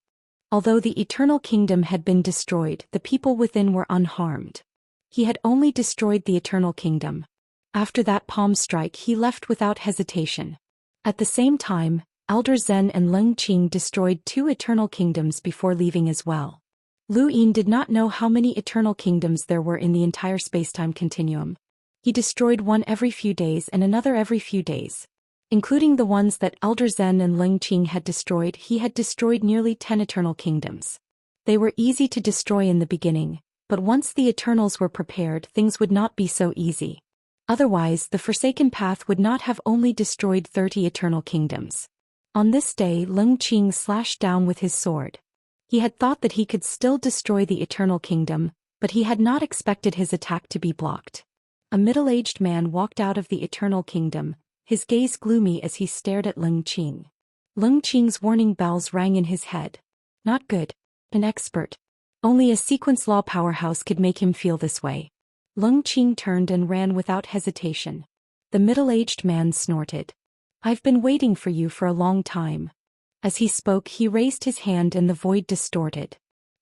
Although the Eternal Kingdom had been destroyed, the people within were unharmed. He had only destroyed the Eternal Kingdom. After that palm strike he left without hesitation. At the same time, Elder Zen and Leng Qing destroyed 2 Eternal Kingdoms before leaving as well. Lu Yin did not know how many Eternal Kingdoms there were in the entire spacetime continuum. He destroyed one every few days and another every few days. Including the ones that Elder Zen and Leng Qing had destroyed, he had destroyed nearly 10 Eternal Kingdoms. They were easy to destroy in the beginning, but once the Eternals were prepared, things would not be so easy. Otherwise, the Forsaken Path would not have only destroyed 30 Eternal Kingdoms. On this day, Leng Qing slashed down with his sword. He had thought that he could still destroy the Eternal Kingdom, but he had not expected his attack to be blocked. A middle-aged man walked out of the Eternal Kingdom, his gaze gloomy as he stared at Leng Qing. Leng Qing's warning bells rang in his head. Not good. An expert. Only a sequence law powerhouse could make him feel this way. Leng Qing turned and ran without hesitation. The middle-aged man snorted. I've been waiting for you for a long time. As he spoke, he raised his hand and the void distorted.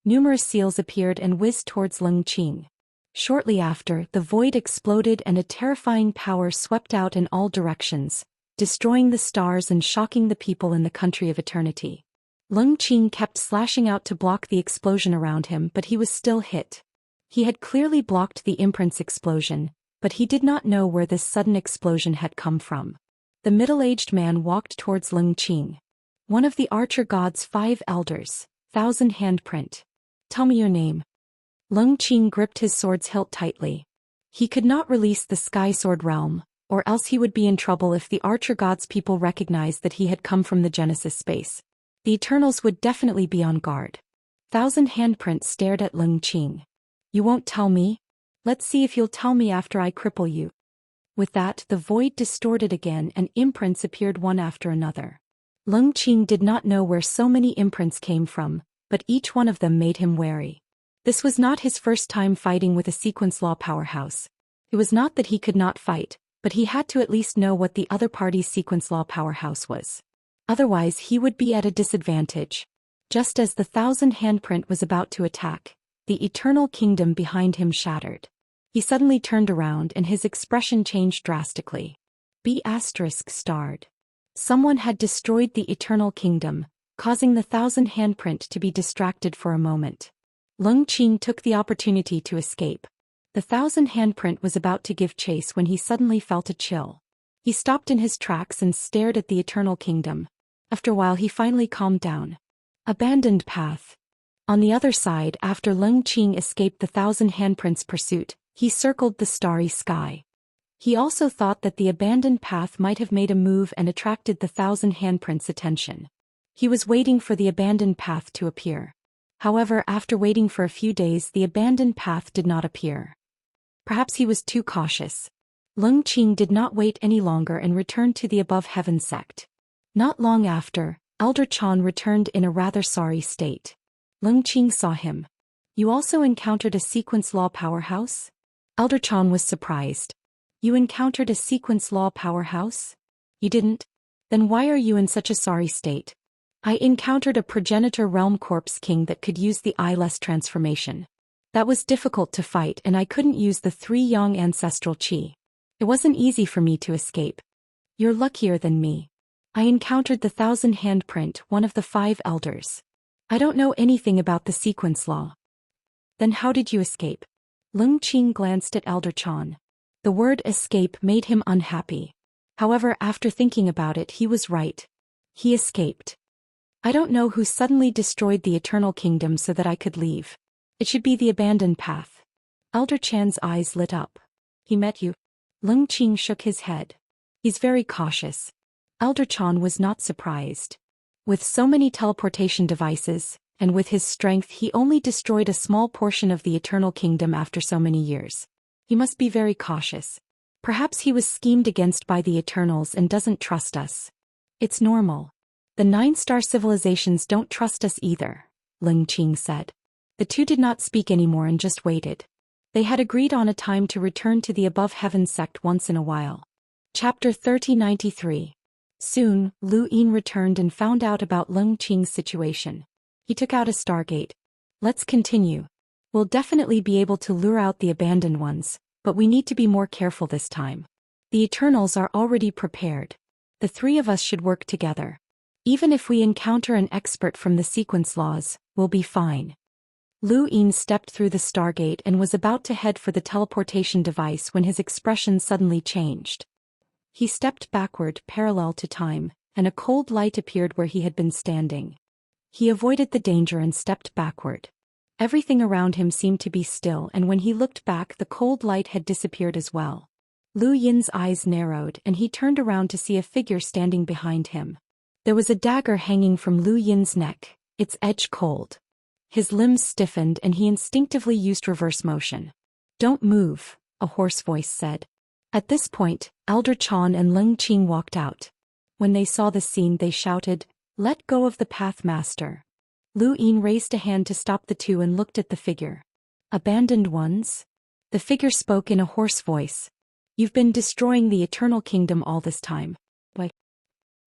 Numerous seals appeared and whizzed towards Leng Qing. Shortly after, the void exploded and a terrifying power swept out in all directions, destroying the stars and shocking the people in the country of eternity. Leng Qing kept slashing out to block the explosion around him, but he was still hit. He had clearly blocked the imprints explosion, but he did not know where this sudden explosion had come from. The middle-aged man walked towards Leng Qing. One of the Archer God's 5 elders, 1,000 handprint. Tell me your name. Leng Qing gripped his sword's hilt tightly. He could not release the Sky Sword realm, or else he would be in trouble if the Archer God's people recognized that he had come from the Genesis space. The Eternals would definitely be on guard. 1,000 handprints stared at Leng Qing. You won't tell me? Let's see if you'll tell me after I cripple you. With that, the void distorted again and imprints appeared one after another. Leng Qing did not know where so many imprints came from, but each one of them made him wary. This was not his first time fighting with a sequence law powerhouse. It was not that he could not fight, but he had to at least know what the other party's sequence law powerhouse was. Otherwise he would be at a disadvantage. Just as the 1,000 handprint was about to attack, the Eternal Kingdom behind him shattered. He suddenly turned around and his expression changed drastically. B** starred. Someone had destroyed the Eternal Kingdom, causing the 1,000 handprint to be distracted for a moment. Leng Qing took the opportunity to escape. The 1,000 handprint was about to give chase when he suddenly felt a chill. He stopped in his tracks and stared at the Eternal Kingdom. After a while he finally calmed down. Abandoned path. On the other side, after Leng Qing escaped the 1,000 handprint's pursuit, he circled the starry sky. He also thought that the abandoned path might have made a move and attracted the 1,000 handprint's attention. He was waiting for the abandoned path to appear. However, after waiting for a few days, the abandoned path did not appear. Perhaps he was too cautious. Leng Qing did not wait any longer and returned to the Above Heaven sect. Not long after, Elder Chan returned in a rather sorry state. Leng Qing saw him. You also encountered a sequence law powerhouse? Elder Chan was surprised. You encountered a sequence law powerhouse? You didn't? Then why are you in such a sorry state? I encountered a progenitor realm corpse king that could use the eyeless transformation. That was difficult to fight and I couldn't use the 3 young ancestral chi. It wasn't easy for me to escape. You're luckier than me. I encountered the 1,000 handprint, one of the 5 elders. I don't know anything about the sequence law. Then how did you escape? Leng Qing glanced at Elder Chan. The word escape made him unhappy. However, after thinking about it, he was right. He escaped. I don't know who suddenly destroyed the Eternal Kingdom so that I could leave. It should be the abandoned path. Elder Chan's eyes lit up. He met you? Leng Qing shook his head. He's very cautious. Elder Chan was not surprised. With so many teleportation devices, and with his strength he only destroyed a small portion of the Eternal Kingdom after so many years. He must be very cautious. Perhaps he was schemed against by the Eternals and doesn't trust us. It's normal. The 9-star civilizations don't trust us either, Leng Qing said. The two did not speak anymore and just waited. They had agreed on a time to return to the Above Heaven sect once in a while. Chapter 3093. Soon, Lu Yin returned and found out about Leng Qing's situation. He took out a stargate. Let's continue. We'll definitely be able to lure out the abandoned ones, but we need to be more careful this time. The Eternals are already prepared. The three of us should work together. Even if we encounter an expert from the sequence laws, we'll be fine. Lu Yin stepped through the stargate and was about to head for the teleportation device when his expression suddenly changed. He stepped backward parallel to time, and a cold light appeared where he had been standing. He avoided the danger and stepped backward. Everything around him seemed to be still, and when he looked back the cold light had disappeared as well. Lu Yin's eyes narrowed and he turned around to see a figure standing behind him. There was a dagger hanging from Lu Yin's neck, its edge cold. His limbs stiffened and he instinctively used reverse motion. "Don't move," a hoarse voice said. At this point, Elder Chan and Leng Qing walked out. When they saw the scene they shouted, "Let go of the Path Master." Lu Yin raised a hand to stop the two and looked at the figure. "Abandoned ones?" The figure spoke in a hoarse voice. "You've been destroying the Eternal Kingdom all this time. Why?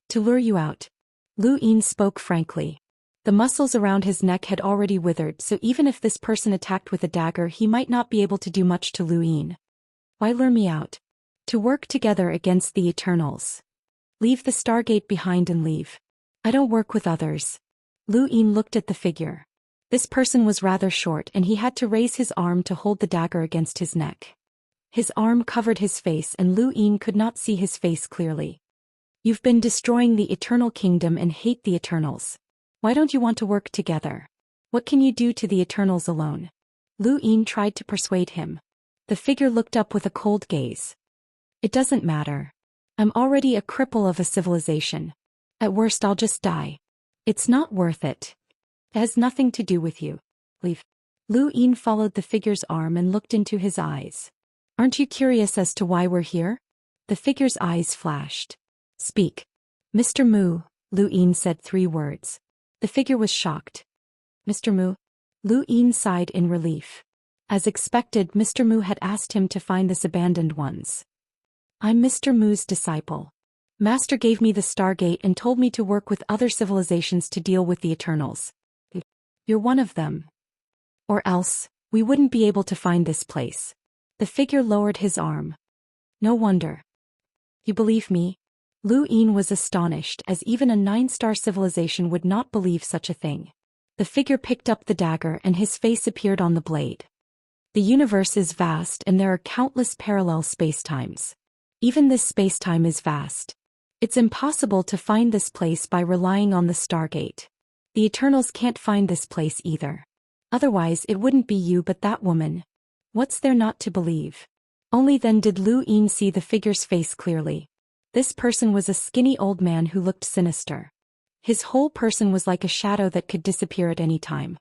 To lure you out." Lu Yin spoke frankly. The muscles around his neck had already withered, so even if this person attacked with a dagger he might not be able to do much to Lu Yin. "Why lure me out?" "To work together against the Eternals. Leave the Stargate behind and leave. I don't work with others." Lu Yin looked at the figure. This person was rather short and he had to raise his arm to hold the dagger against his neck. His arm covered his face and Lu Yin could not see his face clearly. "You've been destroying the Eternal Kingdom and hate the Eternals. Why don't you want to work together? What can you do to the Eternals alone?" Lu Yin tried to persuade him. The figure looked up with a cold gaze. "It doesn't matter. I'm already a cripple of a civilization. At worst I'll just die. It's not worth it. It has nothing to do with you. Leave." Lu Yin followed the figure's arm and looked into his eyes. "Aren't you curious as to why we're here?" The figure's eyes flashed. "Speak." "Mr. Mu," Lu Yin said 3 words. The figure was shocked. "Mr. Mu?" Lu Yin sighed in relief. As expected, Mr. Mu had asked him to find this abandoned ones. "I'm Mr. Mu's disciple. Master gave me the Stargate and told me to work with other civilizations to deal with the Eternals. You're one of them. Or else, we wouldn't be able to find this place." The figure lowered his arm. "No wonder. You believe me?" Lu Yin was astonished, as even a 9-star civilization would not believe such a thing. The figure picked up the dagger and his face appeared on the blade. "The universe is vast and there are countless parallel spacetimes. Even this spacetime is vast. It's impossible to find this place by relying on the Stargate. The Eternals can't find this place either. Otherwise it wouldn't be you but that woman. What's there not to believe?" Only then did Lu Yin see the figure's face clearly. This person was a skinny old man who looked sinister. His whole person was like a shadow that could disappear at any time.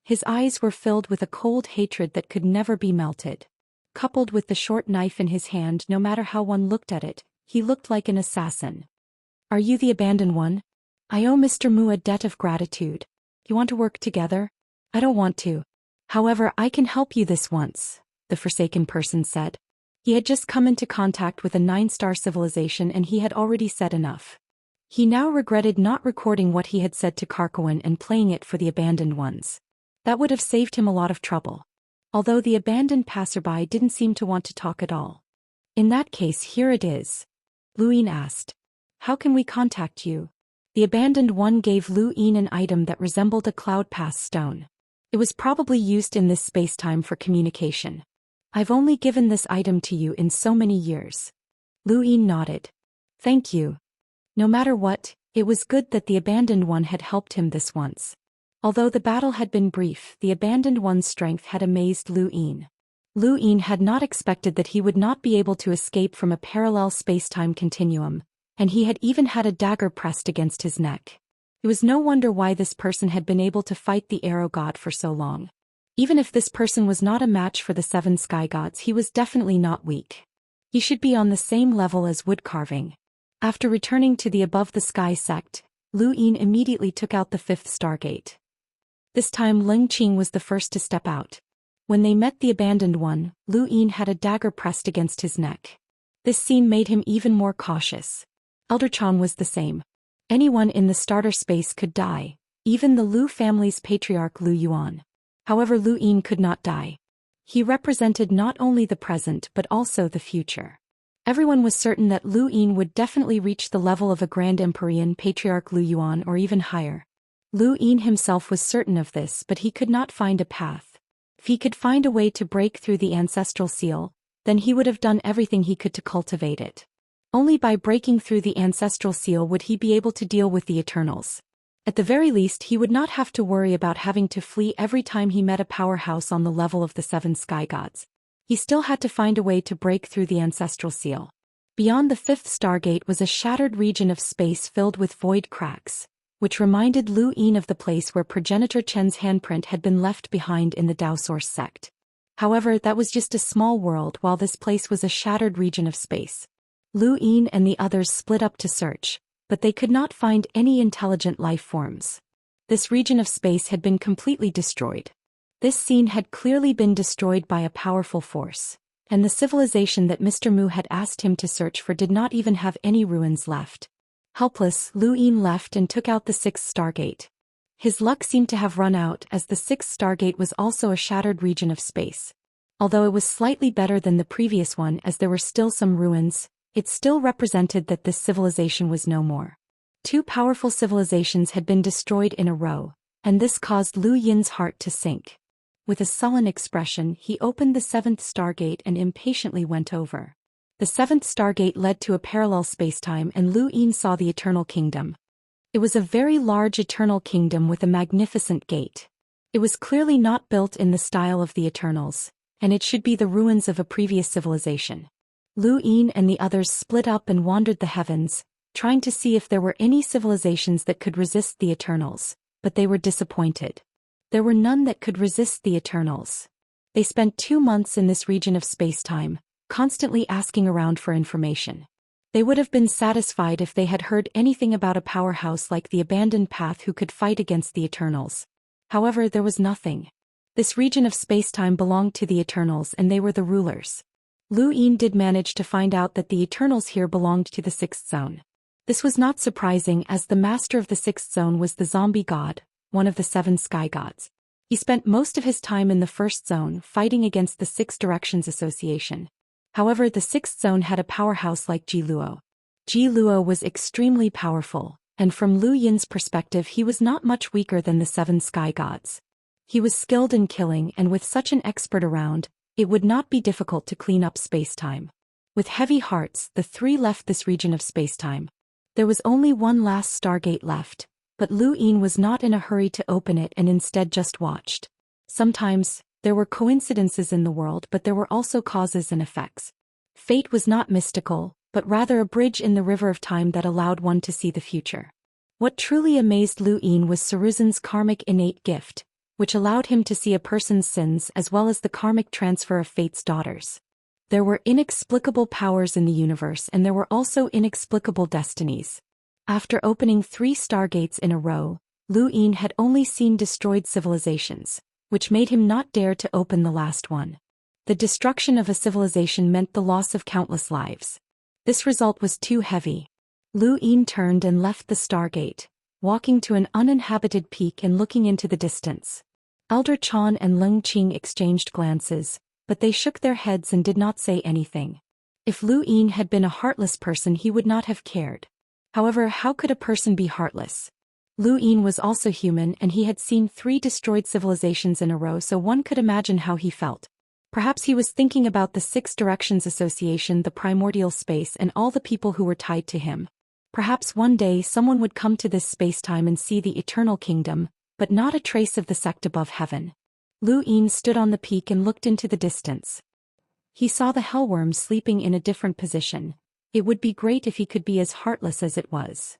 His eyes were filled with a cold hatred that could never be melted. Coupled with the short knife in his hand, no matter how one looked at it, he looked like an assassin. "Are you the abandoned one? I owe Mr. Mu a debt of gratitude. You want to work together?" "I don't want to. However, I can help you this once," the forsaken person said. He had just come into contact with a 9-star civilization and he had already said enough. He now regretted not recording what he had said to Karkawan and playing it for the abandoned ones. That would have saved him a lot of trouble. Although the abandoned passerby didn't seem to want to talk at all. "In that case, here it is." Lu Yin asked. "How can we contact you?" The abandoned one gave Lu Yin an item that resembled a cloud pass stone. It was probably used in this spacetime for communication. "I've only given this item to you in so many years." Lu Yin nodded. "Thank you. No matter what, it was good that the abandoned one had helped him this once." Although the battle had been brief, the abandoned one's strength had amazed Lu Yin. Lu Yin had not expected that he would not be able to escape from a parallel spacetime continuum, and he had even had a dagger pressed against his neck. It was no wonder why this person had been able to fight the arrow god for so long. Even if this person was not a match for the 7 sky gods, he was definitely not weak. He should be on the same level as wood carving. After returning to the above the sky sect, Lu Yin immediately took out the 5th Stargate. This time Leng Qing was the first to step out. When they met the abandoned one, Lu Yin had a dagger pressed against his neck. This scene made him even more cautious. Elder Chan was the same. Anyone in the starter space could die, even the Lu family's patriarch Lu Yuan. However, Lu Yin could not die. He represented not only the present but also the future. Everyone was certain that Lu Yin would definitely reach the level of a Grand Empyrean Patriarch Lu Yuan or even higher. Lu Yin himself was certain of this, but he could not find a path. If he could find a way to break through the ancestral seal, then he would have done everything he could to cultivate it. Only by breaking through the ancestral seal would he be able to deal with the Eternals. At the very least, he would not have to worry about having to flee every time he met a powerhouse on the level of the 7 sky gods. He still had to find a way to break through the ancestral seal. Beyond the 5th Stargate was a shattered region of space filled with void cracks, which reminded Lu Yin of the place where progenitor Chen's handprint had been left behind in the Dao Source sect. However, that was just a small world, while this place was a shattered region of space. Lu Yin and the others split up to search, but they could not find any intelligent life forms. This region of space had been completely destroyed. This scene had clearly been destroyed by a powerful force, and the civilization that Mr. Mu had asked him to search for did not even have any ruins left. Helpless, Lu Yin left and took out the 6th Stargate. His luck seemed to have run out, as the 6th Stargate was also a shattered region of space. Although it was slightly better than the previous one as there were still some ruins, it still represented that this civilization was no more. 2 powerful civilizations had been destroyed in a row, and this caused Lu Yin's heart to sink. With a sullen expression, he opened the 7th Stargate and impatiently went over. The 7th Stargate led to a parallel spacetime, and Lu Yin saw the Eternal Kingdom. It was a very large Eternal Kingdom with a magnificent gate. It was clearly not built in the style of the Eternals, and it should be the ruins of a previous civilization. Lu Yin and the others split up and wandered the heavens, trying to see if there were any civilizations that could resist the Eternals, but they were disappointed. There were none that could resist the Eternals. They spent 2 months in this region of spacetime, constantly asking around for information. They would have been satisfied if they had heard anything about a powerhouse like the Abandoned Path who could fight against the Eternals. However, there was nothing. This region of spacetime belonged to the Eternals, and they were the rulers. Lu Yin did manage to find out that the Eternals here belonged to the 6th zone. This was not surprising, as the master of the 6th zone was the zombie god, one of the 7 sky gods. He spent most of his time in the 1st zone fighting against the 6 Directions Association. However, the 6th zone had a powerhouse like Ji Luo. Ji Luo was extremely powerful, and from Lu Yin's perspective he was not much weaker than the 7 sky gods. He was skilled in killing, and with such an expert around, it would not be difficult to clean up spacetime. With heavy hearts, the 3 left this region of spacetime. There was only one last Stargate left, but Lu Yin was not in a hurry to open it and instead just watched. Sometimes, there were coincidences in the world, but there were also causes and effects. Fate was not mystical, but rather a bridge in the river of time that allowed one to see the future. What truly amazed Lu Yin was Saruzan's karmic innate gift, which allowed him to see a person's sins as well as the karmic transfer of fate's daughters. There were inexplicable powers in the universe, and there were also inexplicable destinies. After opening 3 Stargates in a row, Lu Yin had only seen destroyed civilizations, which made him not dare to open the last one. The destruction of a civilization meant the loss of countless lives. This result was too heavy. Lu Yin turned and left the Stargate, walking to an uninhabited peak and looking into the distance. Elder Chan and Leng Qing exchanged glances, but they shook their heads and did not say anything. If Lu Yin had been a heartless person, he would not have cared. However, how could a person be heartless? Lu Yin was also human, and he had seen 3 destroyed civilizations in a row, so one could imagine how he felt. Perhaps he was thinking about the 6 Directions Association, the primordial space, and all the people who were tied to him. Perhaps one day someone would come to this spacetime and see the Eternal Kingdom, but not a trace of the sect above heaven. Lu Yin stood on the peak and looked into the distance. He saw the hellworm sleeping in a different position. It would be great if he could be as heartless as it was.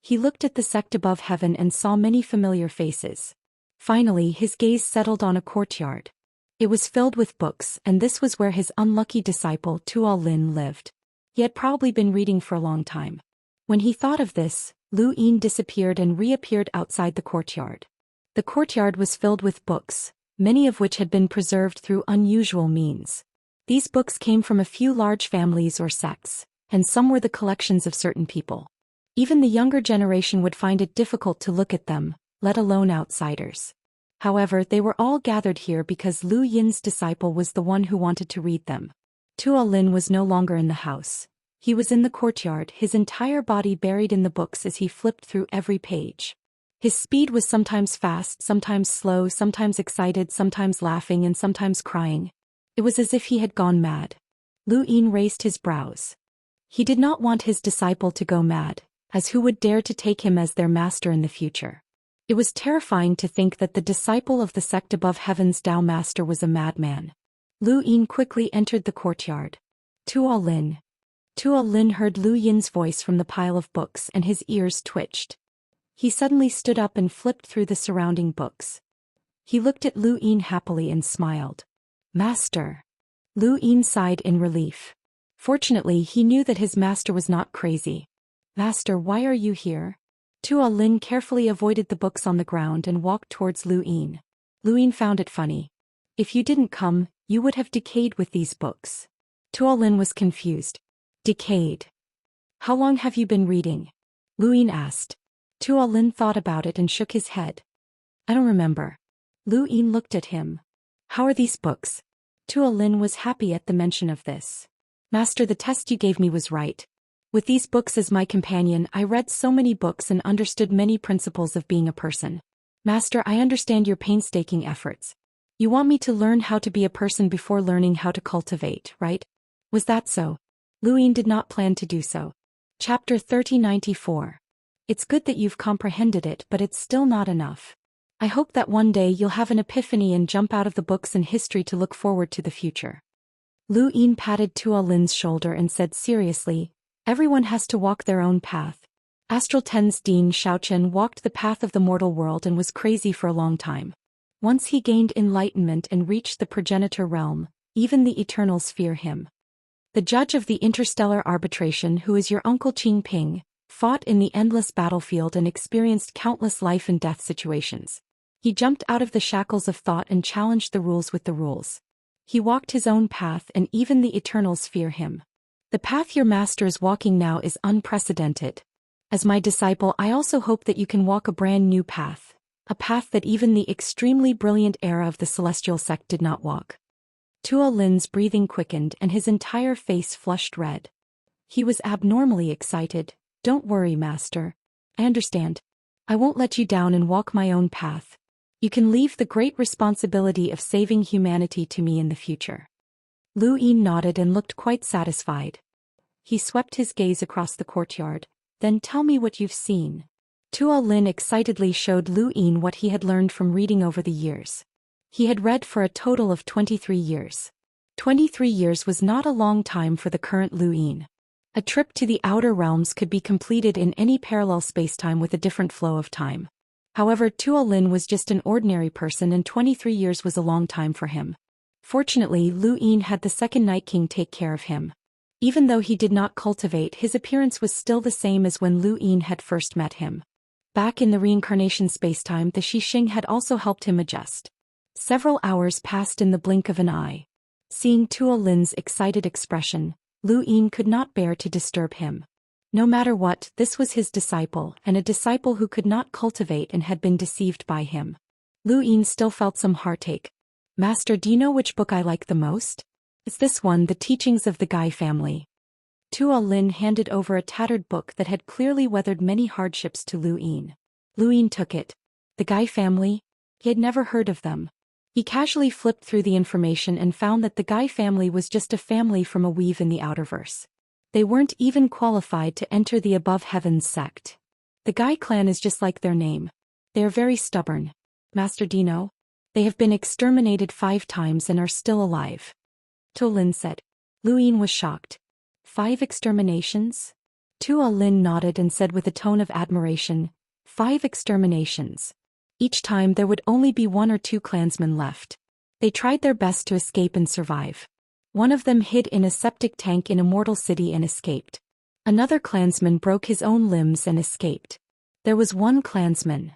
He looked at the sect above heaven and saw many familiar faces. Finally, his gaze settled on a courtyard. It was filled with books, and this was where his unlucky disciple Tuol Lin lived. He had probably been reading for a long time. When he thought of this, Lu Yin disappeared and reappeared outside the courtyard. The courtyard was filled with books, many of which had been preserved through unusual means. These books came from a few large families or sects, and some were the collections of certain people. Even the younger generation would find it difficult to look at them, let alone outsiders. However, they were all gathered here because Lu Yin's disciple was the one who wanted to read them. Tuo Lin was no longer in the house. He was in the courtyard, his entire body buried in the books as he flipped through every page. His speed was sometimes fast, sometimes slow, sometimes excited, sometimes laughing and sometimes crying. It was as if he had gone mad. Lu Yin raised his brows. He did not want his disciple to go mad, as who would dare to take him as their master in the future? It was terrifying to think that the disciple of the sect above heaven's Tao master was a madman. Lu Yin quickly entered the courtyard. Tuo Lin. Tuo Lin heard Lu Yin's voice from the pile of books and his ears twitched. He suddenly stood up and flipped through the surrounding books. He looked at Lu Yin happily and smiled. Master. Lu Yin sighed in relief. Fortunately, he knew that his master was not crazy. Master, why are you here? Tuo Lin carefully avoided the books on the ground and walked towards Lu Yin. Lu Yin found it funny. If you didn't come, you would have decayed with these books. Tuo Lin was confused. Decayed. How long have you been reading? Lu Yin asked. Tuo Lin thought about it and shook his head. I don't remember. Lu Yin looked at him. How are these books? Tuo Lin was happy at the mention of this. Master, the test you gave me was right. With these books as my companion, I read so many books and understood many principles of being a person. Master, I understand your painstaking efforts. You want me to learn how to be a person before learning how to cultivate, right? Was that so? Lu Yin did not plan to do so. Chapter 3094. It's good that you've comprehended it, but it's still not enough. I hope that one day you'll have an epiphany and jump out of the books and history to look forward to the future. Lu Yin patted Tuo Lin's shoulder and said seriously, everyone has to walk their own path. Astral Ten's Dean Xiaoqian walked the path of the mortal world and was crazy for a long time. Once he gained enlightenment and reached the progenitor realm, even the Eternals fear him. The judge of the interstellar arbitration, who is your uncle Qing Ping, fought in the endless battlefield and experienced countless life and death situations. He jumped out of the shackles of thought and challenged the rules with the rules. He walked his own path and even the Eternals fear him. The path your master is walking now is unprecedented. As my disciple, I also hope that you can walk a brand new path, a path that even the extremely brilliant era of the celestial sect did not walk. Tuo Lin's breathing quickened and his entire face flushed red. He was abnormally excited. Don't worry, master. I understand. I won't let you down and walk my own path. You can leave the great responsibility of saving humanity to me in the future. Lu Yin nodded and looked quite satisfied. He swept his gaze across the courtyard. Then tell me what you've seen. Tuo Lin excitedly showed Lu Yin what he had learned from reading over the years. He had read for a total of 23 years. 23 years was not a long time for the current Lu Yin. A trip to the outer realms could be completed in any parallel spacetime with a different flow of time. However, Tuo Lin was just an ordinary person and 23 years was a long time for him. Fortunately, Lu Yin had the second Night King take care of him. Even though he did not cultivate, his appearance was still the same as when Lu Yin had first met him. Back in the reincarnation spacetime, the Xixing had also helped him adjust. Several hours passed in the blink of an eye. Seeing Tuo Lin's excited expression, Lu Yin could not bear to disturb him. No matter what, this was his disciple, and a disciple who could not cultivate and had been deceived by him. Lu Yin still felt some heartache. Master, do you know which book I like the most? It's this one, The Teachings of the Gai Family. Tuo Lin handed over a tattered book that had clearly weathered many hardships to Lu Yin. Lu Yin took it. The Gai family? He had never heard of them. He casually flipped through the information and found that the Gai family was just a family from a weave in the outerverse. They weren't even qualified to enter the above heavens sect. The Gai clan is just like their name. They are very stubborn. Master Dino? They have been exterminated 5 times and are still alive. Tuo Lin said. Lu Yin was shocked. 5 exterminations? Tuo Lin nodded and said with a tone of admiration, 5 exterminations. Each time there would only be 1 or 2 clansmen left. They tried their best to escape and survive. One of them hid in a septic tank in Immortal City and escaped. Another clansman broke his own limbs and escaped. There was 1 clansman.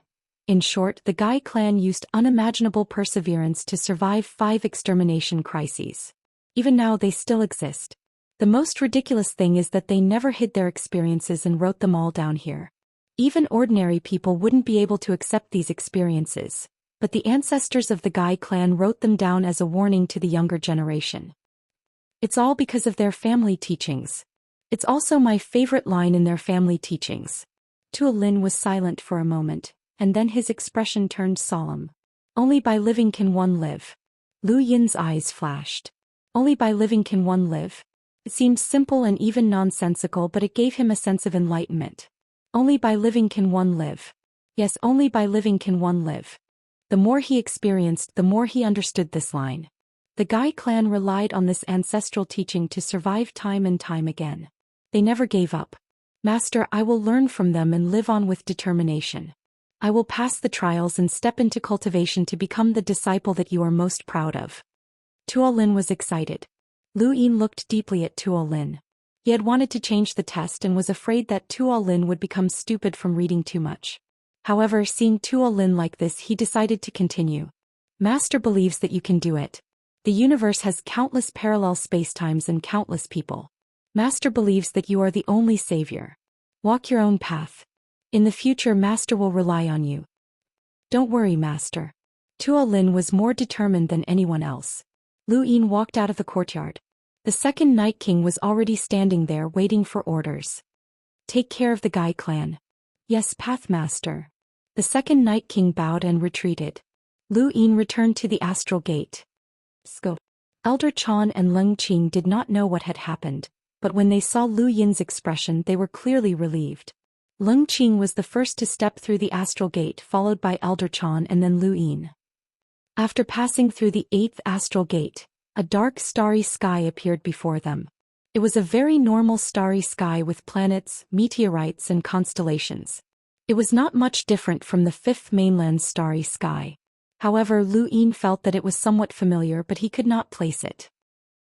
In short, the Gai clan used unimaginable perseverance to survive 5 extermination crises. Even now they still exist. The most ridiculous thing is that they never hid their experiences and wrote them all down here. Even ordinary people wouldn't be able to accept these experiences, but the ancestors of the Gai clan wrote them down as a warning to the younger generation. It's all because of their family teachings. It's also my favorite line in their family teachings. Tuo Lin was silent for a moment, and then his expression turned solemn. Only by living can one live. Lu Yin's eyes flashed. Only by living can one live? It seemed simple and even nonsensical, but it gave him a sense of enlightenment. Only by living can one live. Yes, only by living can one live. The more he experienced, the more he understood this line. The Gai clan relied on this ancestral teaching to survive time and time again. They never gave up. Master, I will learn from them and live on with determination. I will pass the trials and step into cultivation to become the disciple that you are most proud of. Tuo Lin was excited. Lu Yin looked deeply at Tuo Lin. He had wanted to change the test and was afraid that Tuo Lin would become stupid from reading too much. However, seeing Tuo Lin like this, he decided to continue. Master believes that you can do it. The universe has countless parallel spacetimes and countless people. Master believes that you are the only savior. Walk your own path. In the future, Master will rely on you. Don't worry, Master. Tuo Lin was more determined than anyone else. Lu Yin walked out of the courtyard. The second Night King was already standing there waiting for orders. Take care of the Gai clan. Yes, Pathmaster. The second Night King bowed and retreated. Lu Yin returned to the astral gate. Sco. Elder Chan and Leng Qing did not know what had happened, but when they saw Lu Yin's expression, they were clearly relieved. Leng Qing was the first to step through the astral gate, followed by Elder Chan and then Lu Yin. After passing through the 8th astral gate, a dark starry sky appeared before them. It was a very normal starry sky with planets, meteorites and constellations. It was not much different from the 5th mainland's starry sky. However, Lu Yin felt that it was somewhat familiar, but he could not place it.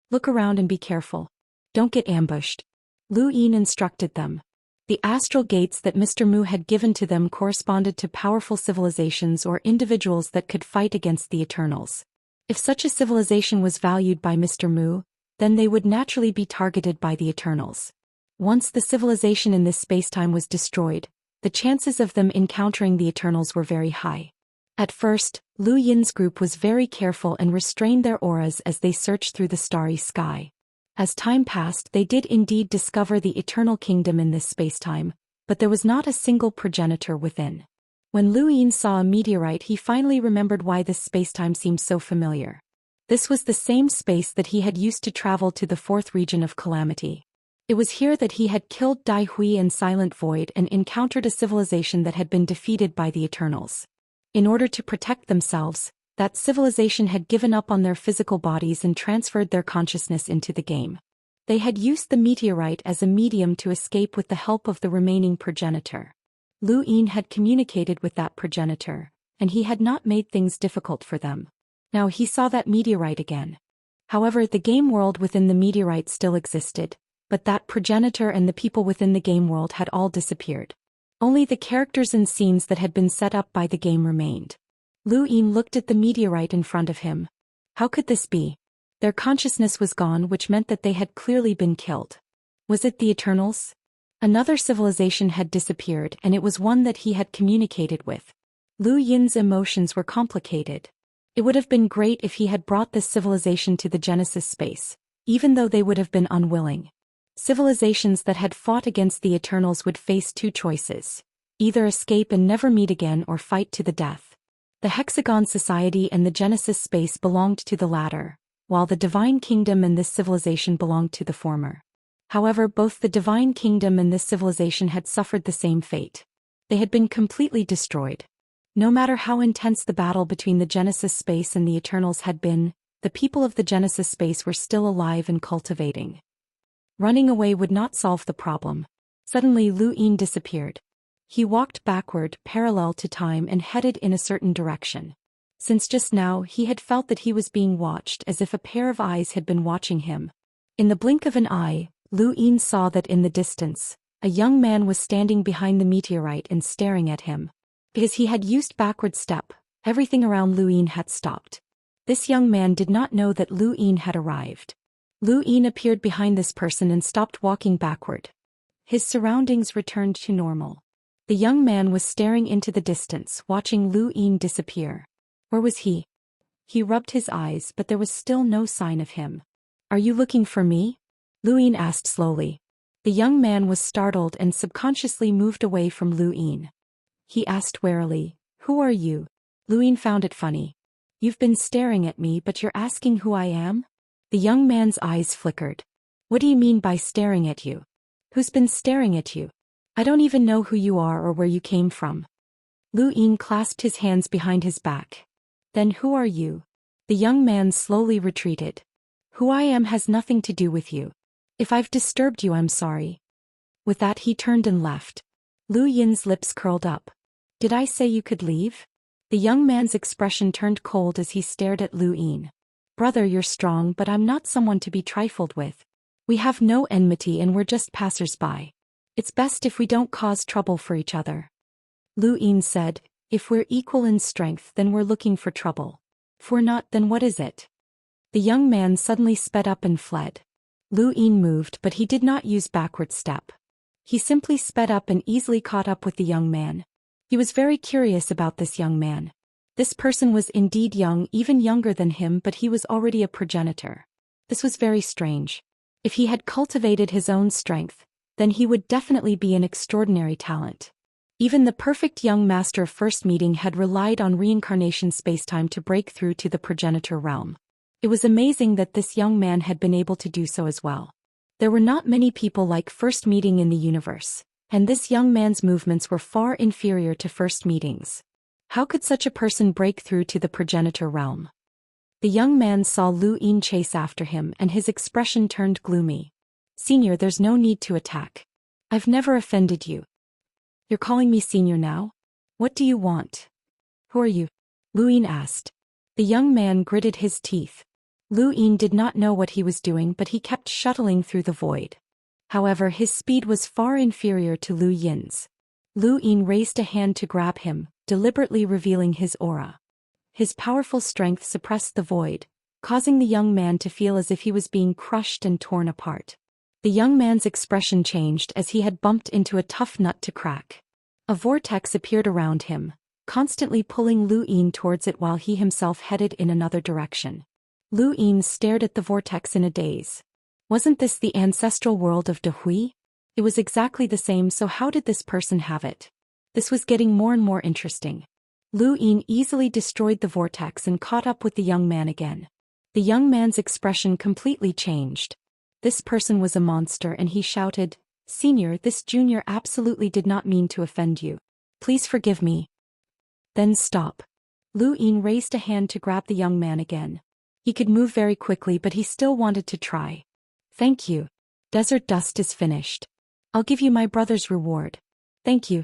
Look around and be careful. Don't get ambushed. Lu Yin instructed them. The astral gates that Mr. Mu had given to them corresponded to powerful civilizations or individuals that could fight against the Eternals. If such a civilization was valued by Mr. Mu, then they would naturally be targeted by the Eternals. Once the civilization in this spacetime was destroyed, the chances of them encountering the Eternals were very high. At first, Lu Yin's group was very careful and restrained their auras as they searched through the starry sky. As time passed, they did indeed discover the Eternal Kingdom in this spacetime, but there was not a single progenitor within. When Lu Yin saw a meteorite, he finally remembered why this spacetime seemed so familiar. This was the same space that he had used to travel to the 4th region of Calamity. It was here that he had killed Dai Hui and Silent Void and encountered a civilization that had been defeated by the Eternals. In order to protect themselves, that civilization had given up on their physical bodies and transferred their consciousness into the game. They had used the meteorite as a medium to escape with the help of the remaining progenitor. Lu Yin had communicated with that progenitor, and he had not made things difficult for them. Now he saw that meteorite again. However, the game world within the meteorite still existed, but that progenitor and the people within the game world had all disappeared. Only the characters and scenes that had been set up by the game remained. Lu Yin looked at the meteorite in front of him. How could this be? Their consciousness was gone, which meant that they had clearly been killed. Was it the Eternals? Another civilization had disappeared, and it was one that he had communicated with. Lu Yin's emotions were complicated. It would have been great if he had brought this civilization to the Genesis space, even though they would have been unwilling. Civilizations that had fought against the Eternals would face two choices: either escape and never meet again or fight to the death. The Hexagon Society and the Genesis space belonged to the latter, while the Divine Kingdom and this civilization belonged to the former. However, both the Divine Kingdom and this civilization had suffered the same fate. They had been completely destroyed. No matter how intense the battle between the Genesis space and the Eternals had been, the people of the Genesis space were still alive and cultivating. Running away would not solve the problem. Suddenly Lu Yin disappeared. He walked backward, parallel to time, and headed in a certain direction. Since just now he had felt that he was being watched, as if a pair of eyes had been watching him. In the blink of an eye, Lu Yin saw that in the distance, a young man was standing behind the meteorite and staring at him. Because he had used backward step, everything around Lu Yin had stopped. This young man did not know that Lu Yin had arrived. Lu Yin appeared behind this person and stopped walking backward. His surroundings returned to normal. The young man was staring into the distance, watching Lu Yin disappear. Where was he? He rubbed his eyes, but there was still no sign of him. Are you looking for me? Lu Yin asked slowly. The young man was startled and subconsciously moved away from Lu Yin. He asked warily, Who are you? Lu Yin found it funny. You've been staring at me, but you're asking who I am? The young man's eyes flickered. What do you mean by staring at you? Who's been staring at you? I don't even know who you are or where you came from. Lu Yin clasped his hands behind his back. Then who are you? The young man slowly retreated. Who I am has nothing to do with you. If I've disturbed you, I'm sorry. With that he turned and left. Lu Yin's lips curled up. Did I say you could leave? The young man's expression turned cold as he stared at Lu Yin. Brother, you're strong, but I'm not someone to be trifled with. We have no enmity and we're just passers-by. It's best if we don't cause trouble for each other. Lu Yin said, If we're equal in strength, then we're looking for trouble. If we're not, then what is it? The young man suddenly sped up and fled. Lu Yin moved, but he did not use backward step. He simply sped up and easily caught up with the young man. He was very curious about this young man. This person was indeed young, even younger than him, but he was already a progenitor. This was very strange. If he had cultivated his own strength, then he would definitely be an extraordinary talent. Even the perfect young master of first meeting had relied on reincarnation spacetime to break through to the progenitor realm. It was amazing that this young man had been able to do so as well. There were not many people like first meeting in the universe, and this young man's movements were far inferior to first meetings. How could such a person break through to the progenitor realm? The young man saw Lu Yin chase after him and his expression turned gloomy. Senior, there's no need to attack. I've never offended you. You're calling me senior now? What do you want? Who are you? Lu Yin asked. The young man gritted his teeth. Lu Yin did not know what he was doing, but he kept shuttling through the void. However, his speed was far inferior to Lu Yin's. Lu Yin raised a hand to grab him, deliberately revealing his aura. His powerful strength suppressed the void, causing the young man to feel as if he was being crushed and torn apart. The young man's expression changed as he had bumped into a tough nut to crack. A vortex appeared around him, constantly pulling Lu Yin towards it while he himself headed in another direction. Lu Yin stared at the vortex in a daze. Wasn't this the ancestral world of Daoist? It was exactly the same, so how did this person have it? This was getting more and more interesting. Lu Yin easily destroyed the vortex and caught up with the young man again. The young man's expression completely changed. This person was a monster and he shouted, Senior, this junior absolutely did not mean to offend you. Please forgive me. Then stop. Lu Yin raised a hand to grab the young man again. He could move very quickly, but he still wanted to try. Thank you. Desert dust is finished. I'll give you my brother's reward. Thank you.